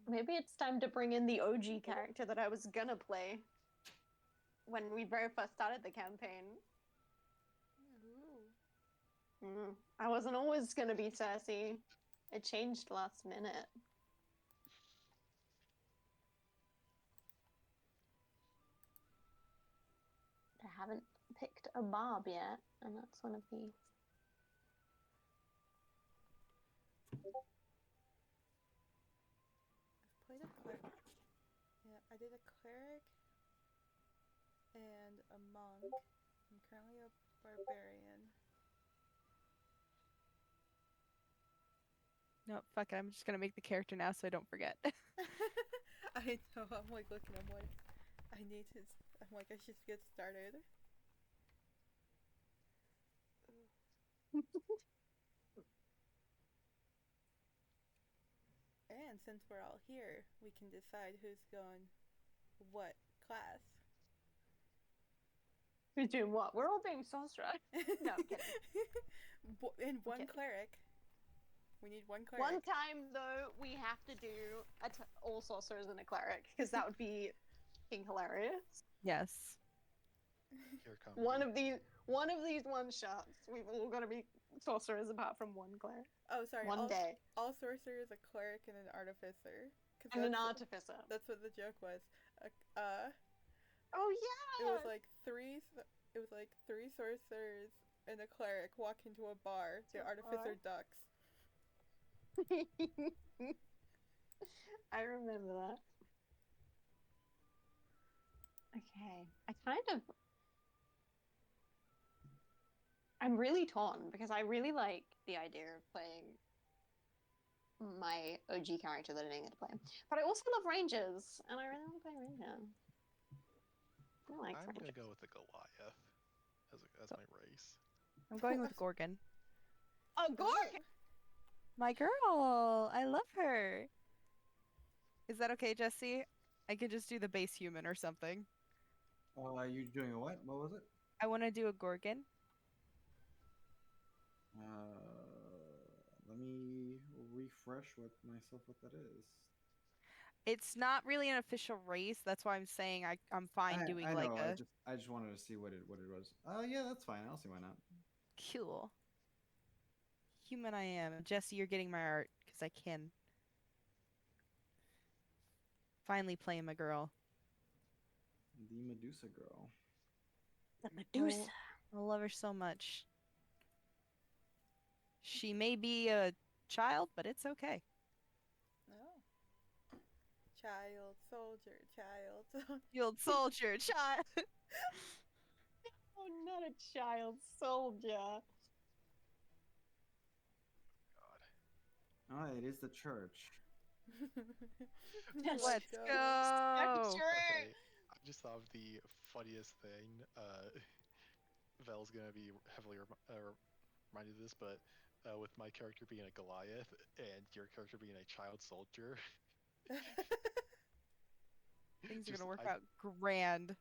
Speaker 1: Maybe it's time to bring in the OG character that I was gonna play when we very first started the campaign.
Speaker 2: Ooh.
Speaker 1: I wasn't always gonna be Cersei. It changed last minute. I haven't picked a Barb yet, and that's one of these.
Speaker 2: I've played a cleric. Yeah, I did a cleric and a monk. I'm currently a barbarian.
Speaker 3: No, fuck it. I'm just gonna make the character now so I don't forget.
Speaker 2: I know. I'm like looking. I'm like, I need to. I'm like, I should get started. And since we're all here, we can decide who's going what class.
Speaker 1: Who's doing what? We're all doing sorcerer. No, I'm kidding.
Speaker 2: And one
Speaker 1: kidding.
Speaker 2: cleric. We need one cleric.
Speaker 1: One time though, we have to do all sorcerers and a cleric because that would be fucking hilarious.
Speaker 3: Yes.
Speaker 5: Here comes
Speaker 1: One of these one shots, we've all got to be sorcerers apart from one cleric.
Speaker 2: Oh, sorry.
Speaker 1: One day.
Speaker 2: All sorcerers, a cleric, and an artificer.
Speaker 1: And an artificer.
Speaker 2: That's what the joke was.
Speaker 1: Oh yeah.
Speaker 2: It was like three sorcerers and a cleric walk into a bar. The artificer ducks.
Speaker 1: I remember that. Okay. I'm really torn because I really like the idea of playing my OG character that I didn't get to play. But I also love Rangers, and I really want to play Ranger.
Speaker 5: I'm gonna go with the Goliath as my race.
Speaker 3: I'm going with Gorgon.
Speaker 1: A Gorgon!
Speaker 3: My girl! I love her! Is that okay, Jesse? I could just do the base human or something.
Speaker 4: You doing a what? What was it?
Speaker 3: I want to do a Gorgon.
Speaker 4: Let me refresh myself what that is.
Speaker 3: It's not really an official race. That's why I'm saying I'm fine doing
Speaker 4: I
Speaker 3: like
Speaker 4: know,
Speaker 3: a...
Speaker 4: I just wanted to see what it was. Yeah, that's fine. I'll see why not.
Speaker 3: Cool. Human I am. Jesse, you're getting my art, because I can. Finally playing my girl.
Speaker 4: The Medusa girl.
Speaker 1: The Medusa.
Speaker 3: I love her so much. She may be a child, but it's okay.
Speaker 2: Oh. Child, soldier, child.
Speaker 3: Field soldier, child.
Speaker 1: Oh, not a child soldier.
Speaker 5: God.
Speaker 4: Oh, it is the church.
Speaker 1: Let's
Speaker 3: Let's
Speaker 2: go.
Speaker 3: go.
Speaker 5: Okay, I just thought of the funniest thing. Vel's gonna be heavily reminded of this, but with my character being a Goliath and your character being a child soldier,
Speaker 3: Things are
Speaker 5: just
Speaker 3: gonna work
Speaker 5: I
Speaker 3: out grand.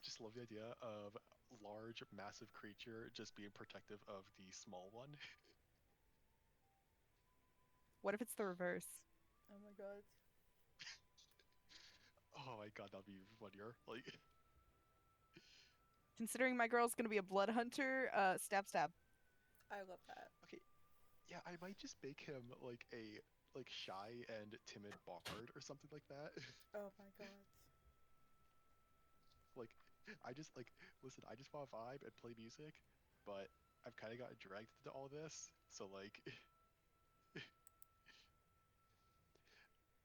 Speaker 5: just love the idea of large, massive creature just being protective of the small one.
Speaker 3: What if it's the reverse?
Speaker 2: Oh my god.
Speaker 5: Oh my god, that'd be funnier. Like,
Speaker 3: Considering my girl's gonna be a blood hunter, stab stab.
Speaker 2: I love that.
Speaker 5: okay, yeah, I might just make him like a shy and timid bard or something like that.
Speaker 2: Oh my god.
Speaker 5: Like, I just like listen. I just want to vibe and play music, but I've kind of gotten dragged into all this. So like,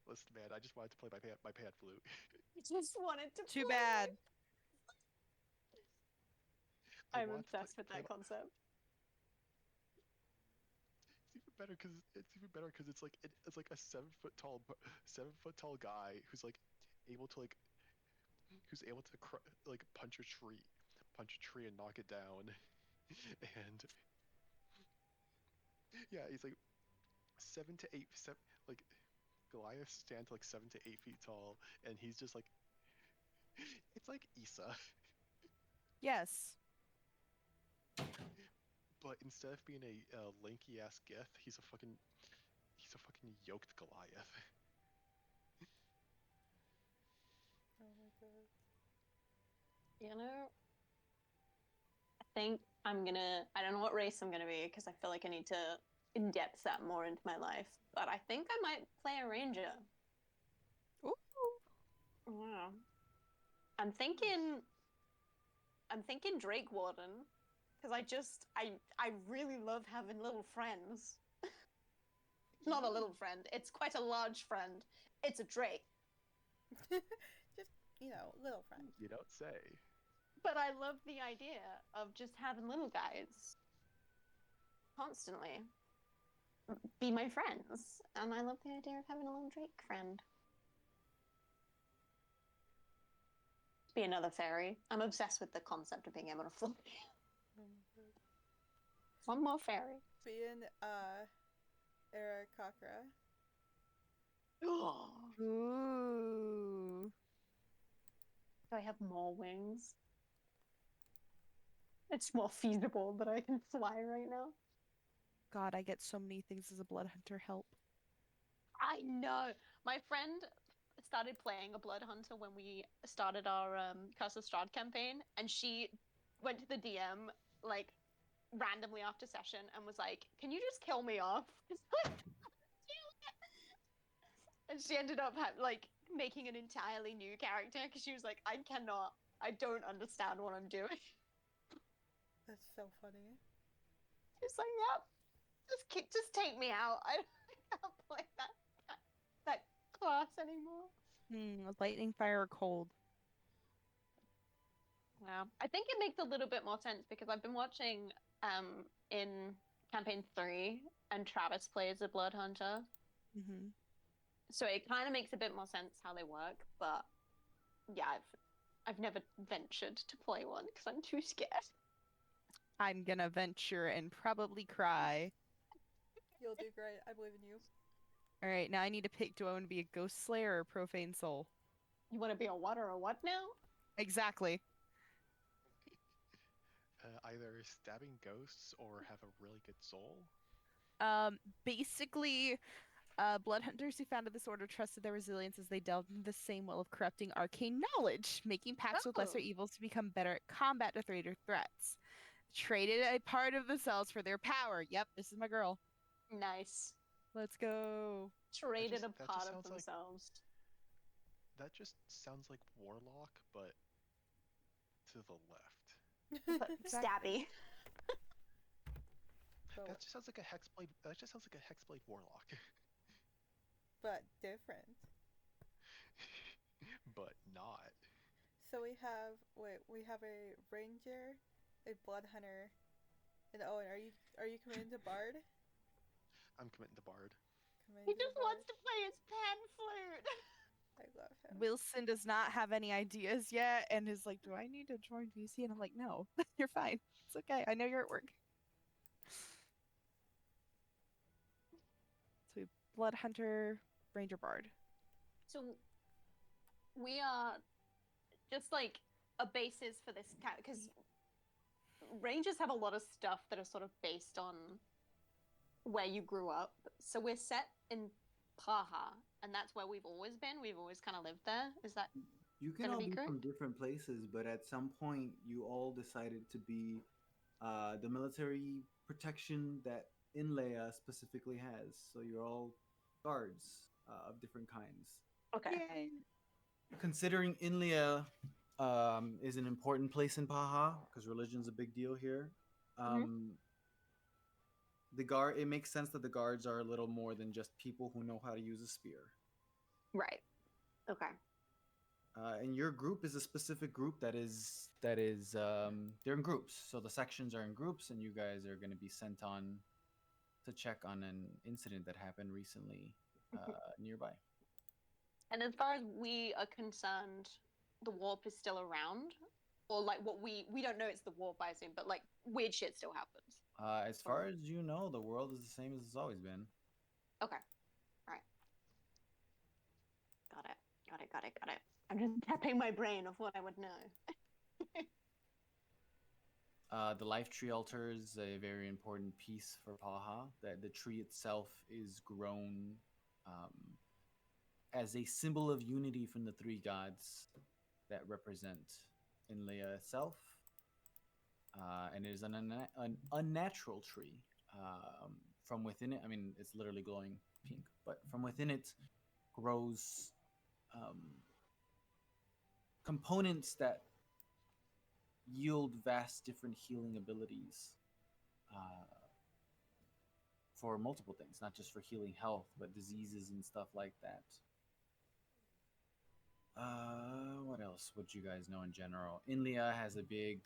Speaker 5: listen, man, I just wanted to play my pan flute.
Speaker 1: Just wanted to
Speaker 3: Too
Speaker 1: play.
Speaker 3: bad.
Speaker 5: I
Speaker 1: I'm
Speaker 5: wanted to
Speaker 1: obsessed with
Speaker 5: play
Speaker 1: that concept.
Speaker 5: It's even better because it's like a 7 foot tall 7 foot tall guy who's like able to like who's able to like punch a tree and knock it down, and yeah, he's like 7 to 8 like Goliath stands like 7 to 8 feet tall, and he's just like it's like Issa,
Speaker 3: Yes.
Speaker 5: but instead of being a lanky ass Gith, he's a fucking yoked Goliath.
Speaker 2: Oh my god.
Speaker 1: You know, I think I don't know what race I'm gonna be because I feel like I need to in-depth that more into my life. But I think I might play a ranger.
Speaker 3: Ooh.
Speaker 1: Wow. I'm thinking Drake Warden because I really love having little friends. Not a little friend. It's quite a large friend. It's a Drake.
Speaker 2: Just, little friend.
Speaker 5: You don't say.
Speaker 1: But I love the idea of just having little guys constantly be my friends. And I love the idea of having a little Drake friend. Be another fairy. I'm obsessed with the concept of being able to fly.
Speaker 2: Oh my god.
Speaker 1: One more fairy.
Speaker 2: Being, Era Kakra.
Speaker 3: Ooh.
Speaker 1: Do I have more wings? It's more feasible that I can fly right now.
Speaker 3: God, I get so many things as a blood hunter. Help.
Speaker 1: I know. My friend started playing a blood hunter when we started our Curse of Strahd campaign, and she went to the DM like randomly after session and was like, "Can you just kill me off?" And she ended up like making an entirely new character because she was like, I don't understand what I'm doing."
Speaker 2: That's so funny.
Speaker 1: She's like, "Yep, just take me out. I can't play that class anymore."
Speaker 3: Lightning, fire, or cold.
Speaker 1: Yeah, I think it makes a little bit more sense because I've been watching in campaign 3 and Travis plays a blood hunter,
Speaker 3: Mm-hmm.
Speaker 1: so it kind of makes a bit more sense how they work. But yeah, I've never ventured to play one because I'm too scared.
Speaker 3: I'm gonna venture and probably cry.
Speaker 2: You'll do great. I believe in you.
Speaker 3: All right, now I need to pick. Do I want to be a ghost slayer or a profane soul?
Speaker 1: You want to be a what or a what now?
Speaker 3: Exactly.
Speaker 5: Either stabbing ghosts or have a really good soul.
Speaker 3: Basically, blood hunters who founded this order trusted their resilience as they delved into the same well of corrupting arcane knowledge, making pacts with lesser
Speaker 1: Oh.
Speaker 3: evils to become better at combat with greater threats. Traded a part of themselves for their power. Yep, this is my girl.
Speaker 1: Nice.
Speaker 3: Let's go.
Speaker 1: Traded
Speaker 5: that
Speaker 1: a
Speaker 5: just
Speaker 1: part of
Speaker 5: sounds like-
Speaker 1: themselves.
Speaker 5: That just sounds like Warlock, but to the left.
Speaker 1: But stabby.
Speaker 5: That just sounds like a hexblade. That just sounds like a hexblade Warlock.
Speaker 2: But different.
Speaker 5: but not.
Speaker 2: So we have a ranger, a blood hunter, and Owen. Are you committed to bard?
Speaker 5: I'm committing to Bard.
Speaker 1: He just wants to play his pan flute.
Speaker 2: I love him.
Speaker 3: Wilson does not have any ideas yet and is like, do I need to join VC? And I'm like, no, you're fine. It's okay. I know you're at work. So Blood Hunter, Ranger Bard.
Speaker 1: So we are just like a basis for this cat because rangers have a lot of stuff that are sort of based on where you grew up. So we're set in Praha, and that's where we've always been. We've always kind of lived there. Is that
Speaker 6: You can
Speaker 1: gonna
Speaker 6: all
Speaker 1: be
Speaker 6: be
Speaker 1: correct?
Speaker 6: from different places, but at some point you all decided to be the military protection that Inlea specifically has. So you're all guards of different kinds.
Speaker 1: okay?
Speaker 3: Yay.
Speaker 6: Considering Inlea is an important place in Paha because religion's a big deal here. It makes sense that the guards are a little more than just people who know how to use a spear.
Speaker 1: Right. Okay.
Speaker 6: And your group is a specific group that is they're in groups. So the sections are in groups, and you guys are going to be sent on to check on an incident that happened recently nearby.
Speaker 1: And as far as we are concerned, the warp is still around, or like what we don't know it's the warp, I assume, but like weird shit still happens.
Speaker 6: As far as you know, the world is the same as it's always been.
Speaker 1: Okay. All right. Got it. I'm just tapping my brain of what I would know.
Speaker 6: The life tree altar is a very important piece for Paha. That the tree itself is grown as a symbol of unity from the three gods that represent Inlea itself. And it is an unnatural tree. From within it, I mean, it's literally glowing pink, but from within it grows components that yield vast different healing abilities for multiple things, not just for healing health, but diseases and stuff like that. What else would you guys know in general? Inlea has a big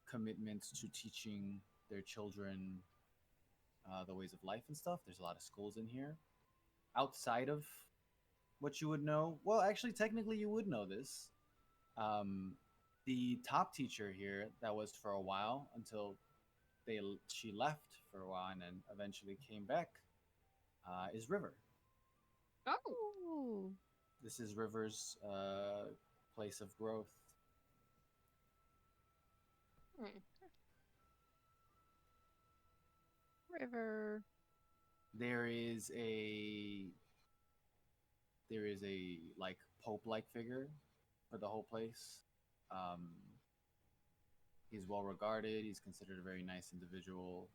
Speaker 6: commitment to teaching their children the ways of life and stuff. There's a lot of schools in here. Outside of what you would know, well, actually, technically, you would know this. The top teacher here that was for a while until she left for a while and then eventually came back is River.
Speaker 1: Oh.
Speaker 6: This is River's place of growth.
Speaker 3: River.
Speaker 6: There is a like Pope-like figure for the whole place. He's well regarded. He's considered a very nice individual.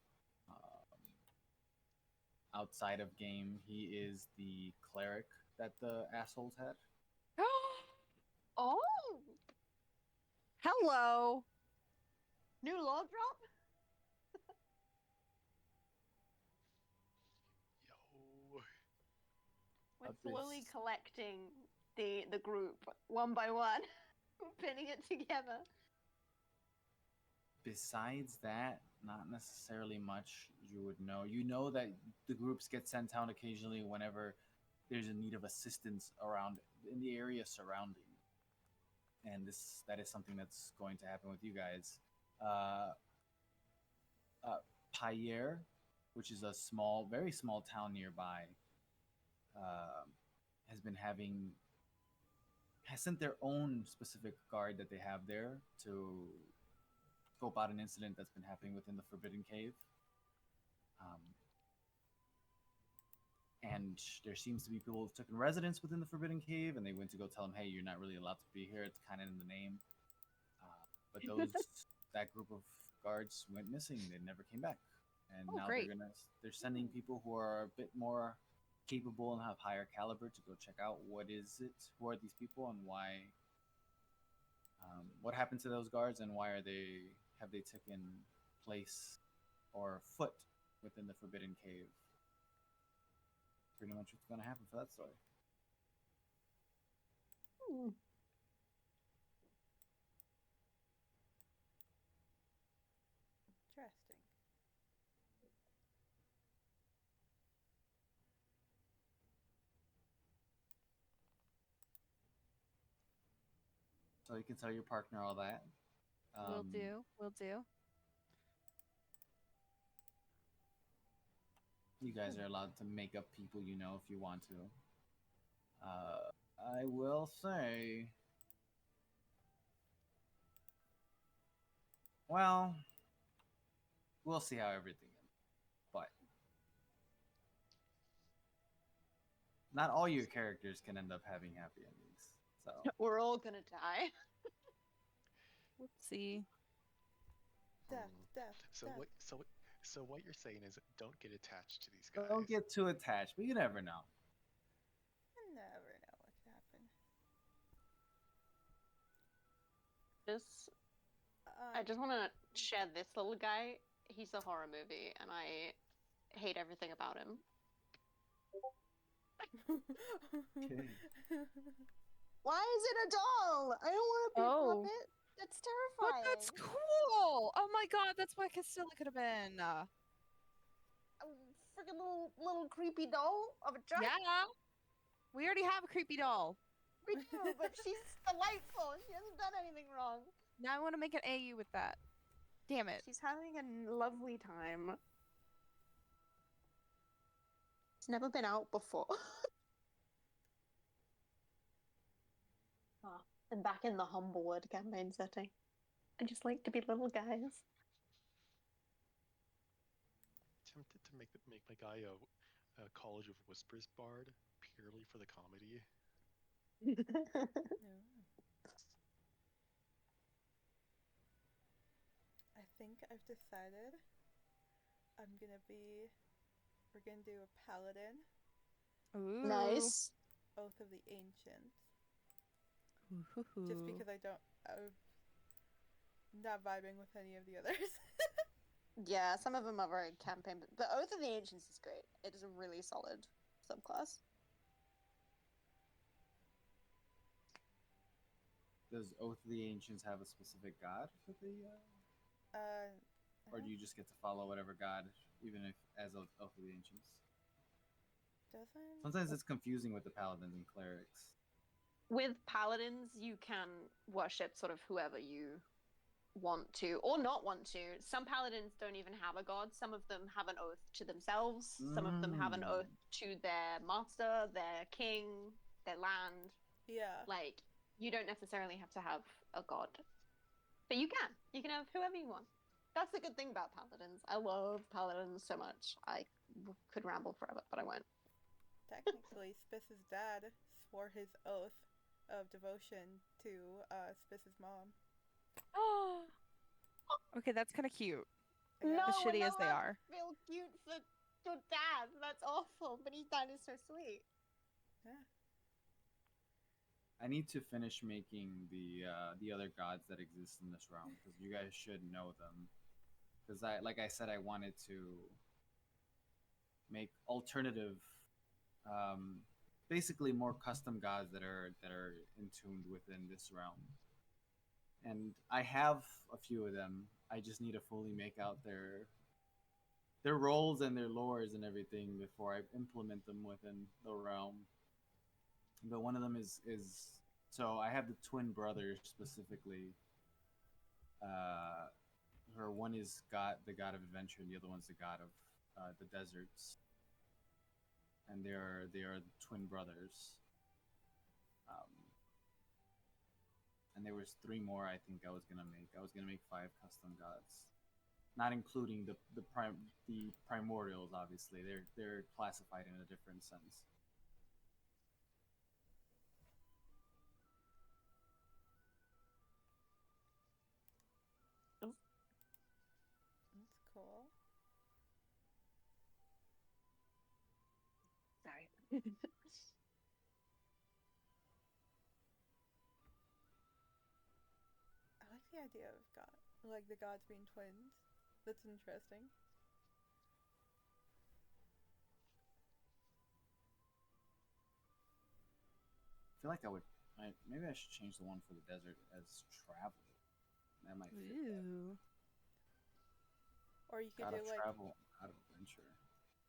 Speaker 6: Outside of game, he is the cleric that the assholes had.
Speaker 1: Oh.
Speaker 3: Hello.
Speaker 1: New log drop?
Speaker 5: Yo.
Speaker 1: We're
Speaker 6: Abyss.
Speaker 1: slowly collecting the group one by one, pinning it together.
Speaker 6: Besides that, not necessarily much you would know. You know that the groups get sent out occasionally whenever there's a need of assistance around in the area surrounding. And that is something that's going to happen with you guys. Payer, which is a very small town nearby, has sent their own specific guard that they have there to scope out an incident that's been happening within the Forbidden Cave. And there seems to be people who've taken residence within the Forbidden Cave, and they went to go tell them, hey, you're not really allowed to be here. It's kind of in the name. But that group of guards went missing. They never came back. And now
Speaker 3: great.
Speaker 6: they're sending people who are a bit more capable and have higher caliber to go check out who are these people, and why, what happened to those guards, and why have they taken place or foot within the Forbidden Cave. Pretty much what's going to happen for that story.
Speaker 1: Hmm.
Speaker 2: Interesting.
Speaker 4: So you can tell your partner all that.
Speaker 3: Will do. Will do.
Speaker 4: You guys are allowed to make up people you know if you want to. I will say. Well, we'll see how everything ends. But not all your characters can end up having happy endings. So
Speaker 1: We're all gonna die.
Speaker 3: Whoopsie.
Speaker 2: Death,
Speaker 5: Hmm.
Speaker 2: death,
Speaker 5: So
Speaker 2: death.
Speaker 5: so what you're saying is don't get attached to these guys.
Speaker 4: don't get too attached, but you never know.
Speaker 2: I never know what could happen.
Speaker 1: I just want to share this little guy. He's a horror movie, and I hate everything about him.
Speaker 4: Okay.
Speaker 1: Why is it a doll? I don't want to be
Speaker 3: Oh.
Speaker 1: a puppet. That's
Speaker 3: But
Speaker 1: terrifying.
Speaker 3: that's cool! Oh my god, that's what Castilla could have been.
Speaker 1: A freaking little creepy doll of a giant.
Speaker 3: Yeah. We already have a creepy doll.
Speaker 1: We do, but she's delightful. She hasn't done anything wrong.
Speaker 3: Now I want to make an AU with that. Damn it.
Speaker 1: She's having a lovely time. It's never been out before. Oh, I'm back in the Humblewood campaign setting. I just like to be little guys.
Speaker 5: Tempted to make my guy a College of Whispers bard purely for the comedy.
Speaker 2: No. I think I've decided we're gonna do a paladin,
Speaker 3: Ooh.
Speaker 1: Nice.
Speaker 2: Oath of the Ancients.
Speaker 3: Ooh.
Speaker 2: Just because I'm not vibing with any of the others.
Speaker 1: Yeah, some of them are very campaign, but Oath of the Ancients is great. It is a really solid subclass.
Speaker 4: Does Oath of the Ancients have a specific god for the, or do you just get to follow whatever god, even if as Oath of the Ancients?
Speaker 2: Doesn't?
Speaker 4: Sometimes it's confusing with the paladins and clerics.
Speaker 1: With paladins, you can worship sort of whoever you want to or not want to. Some paladins don't even have a god. Some of them have an oath to themselves. Some of them have an oath to their master, their king, their land.
Speaker 2: Yeah.
Speaker 1: Like, you don't necessarily have to have a god. But you can. You can have whoever you want. That's the good thing about paladins. I love paladins so much. I could ramble forever, but I won't.
Speaker 2: Technically, Spis's dad swore his oath of devotion to Spis's mom.
Speaker 3: Okay, that's kind of cute.
Speaker 2: Yeah.
Speaker 1: No,
Speaker 3: As
Speaker 1: we're
Speaker 3: shitty
Speaker 1: not
Speaker 3: as they
Speaker 1: allowed
Speaker 3: are.
Speaker 1: to feel cute for your dad. That's awful. But his dad is so sweet.
Speaker 2: Yeah.
Speaker 4: I need to finish making the other gods that exist in this realm because you guys should know them. Because like I said, I wanted to make alternative, basically more custom gods that are entombed within this realm. And I have a few of them. I just need to fully make out their roles and their lores and everything before I implement them within the realm. But one of them is so I have the twin brothers specifically. Her one is the god of adventure, and the other one's the god of the deserts. And they are the twin brothers. And there was 3 more I think I was gonna make. I was gonna make 5 custom gods, not including the primordials. Obviously, they're classified in a different sense.
Speaker 2: That's cool.
Speaker 1: Sorry.
Speaker 2: I like the idea of the gods being twins. That's interesting.
Speaker 4: I feel like I
Speaker 6: Maybe I should change the one for the desert as travel. That might fit better.
Speaker 3: Ooh.
Speaker 2: Or you could
Speaker 6: Gotta
Speaker 2: do like,
Speaker 6: travel, gotta adventure.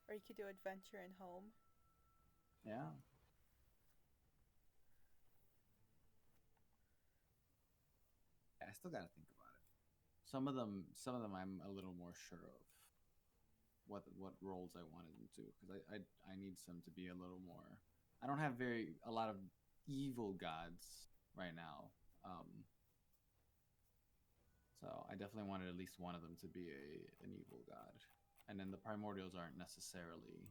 Speaker 2: or you could do adventure and home.
Speaker 6: Yeah. I still gotta think about it. Some of them I'm a little more sure of what roles I wanted them to, because I need some to be a little more. I don't have a lot of evil gods right now, so I definitely wanted at least one of them to be an evil god, and then the primordials aren't necessarily,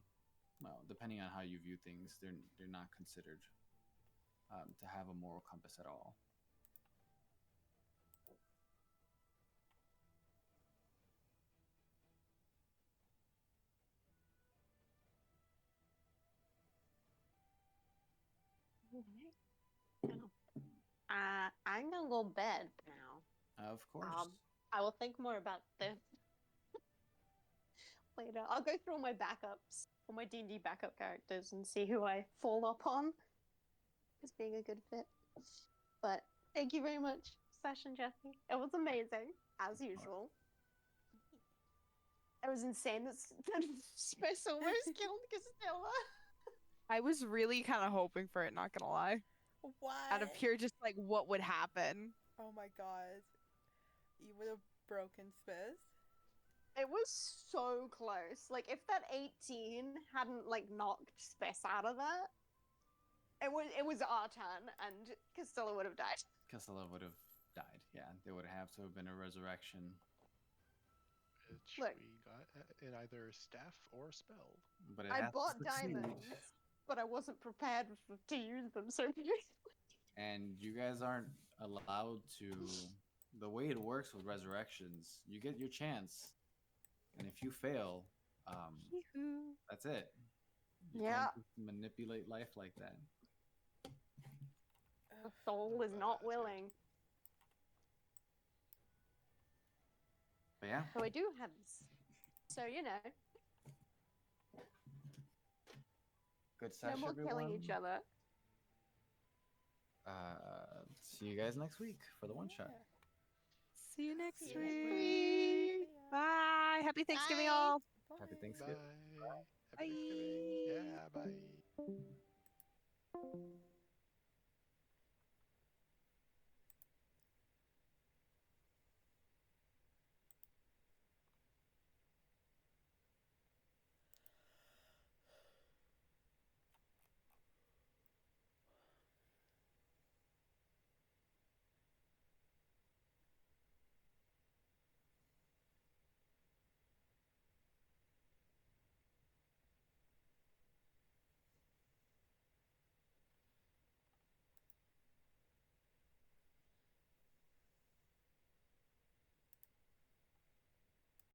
Speaker 6: well, depending on how you view things, they're not considered to have a moral compass at all.
Speaker 1: I'm gonna go bed now.
Speaker 6: Of course.
Speaker 1: I will think more about this later. I'll go through all my backups, all my D&D backup characters, and see who I fall upon as being a good fit. But thank you very much, Sash and Jesse. It was amazing, as usual. It was insane that Spis almost killed Castilla.
Speaker 3: I was really kind of hoping for it, not gonna lie.
Speaker 2: What?
Speaker 3: Out of pure just like what would happen.
Speaker 2: Oh my god. You would have broken Spis.
Speaker 1: It was so close. Like, if that 18 hadn't, like, knocked Spis out of that, it was our turn, and Castilla would have died.
Speaker 6: Castilla would have died. Yeah, there would have to have been a resurrection.
Speaker 5: Which
Speaker 1: Look.
Speaker 5: we got in either staff or spell.
Speaker 6: But it
Speaker 1: I
Speaker 6: has to
Speaker 1: bought
Speaker 6: succeed.
Speaker 1: diamonds, but I wasn't prepared to use them, so
Speaker 6: And you guys aren't allowed to. The way it works with resurrections, you get your chance, and if you fail, that's it. You
Speaker 1: Yeah.
Speaker 6: can't just manipulate life like that.
Speaker 1: the soul is not willing.
Speaker 6: But yeah,
Speaker 1: So I do have this. So, you know,
Speaker 6: good
Speaker 1: no
Speaker 6: session,
Speaker 1: more
Speaker 6: everyone.
Speaker 1: killing each other.
Speaker 6: See you guys next week for the one shot.
Speaker 3: See you next
Speaker 2: See you
Speaker 3: week.
Speaker 2: next week.
Speaker 3: Bye. Happy Thanksgiving,
Speaker 1: Bye.
Speaker 3: all.
Speaker 6: Happy
Speaker 2: Bye.
Speaker 6: Thanksgiving.
Speaker 5: Bye. Happy Thanksgiving. Yeah, bye.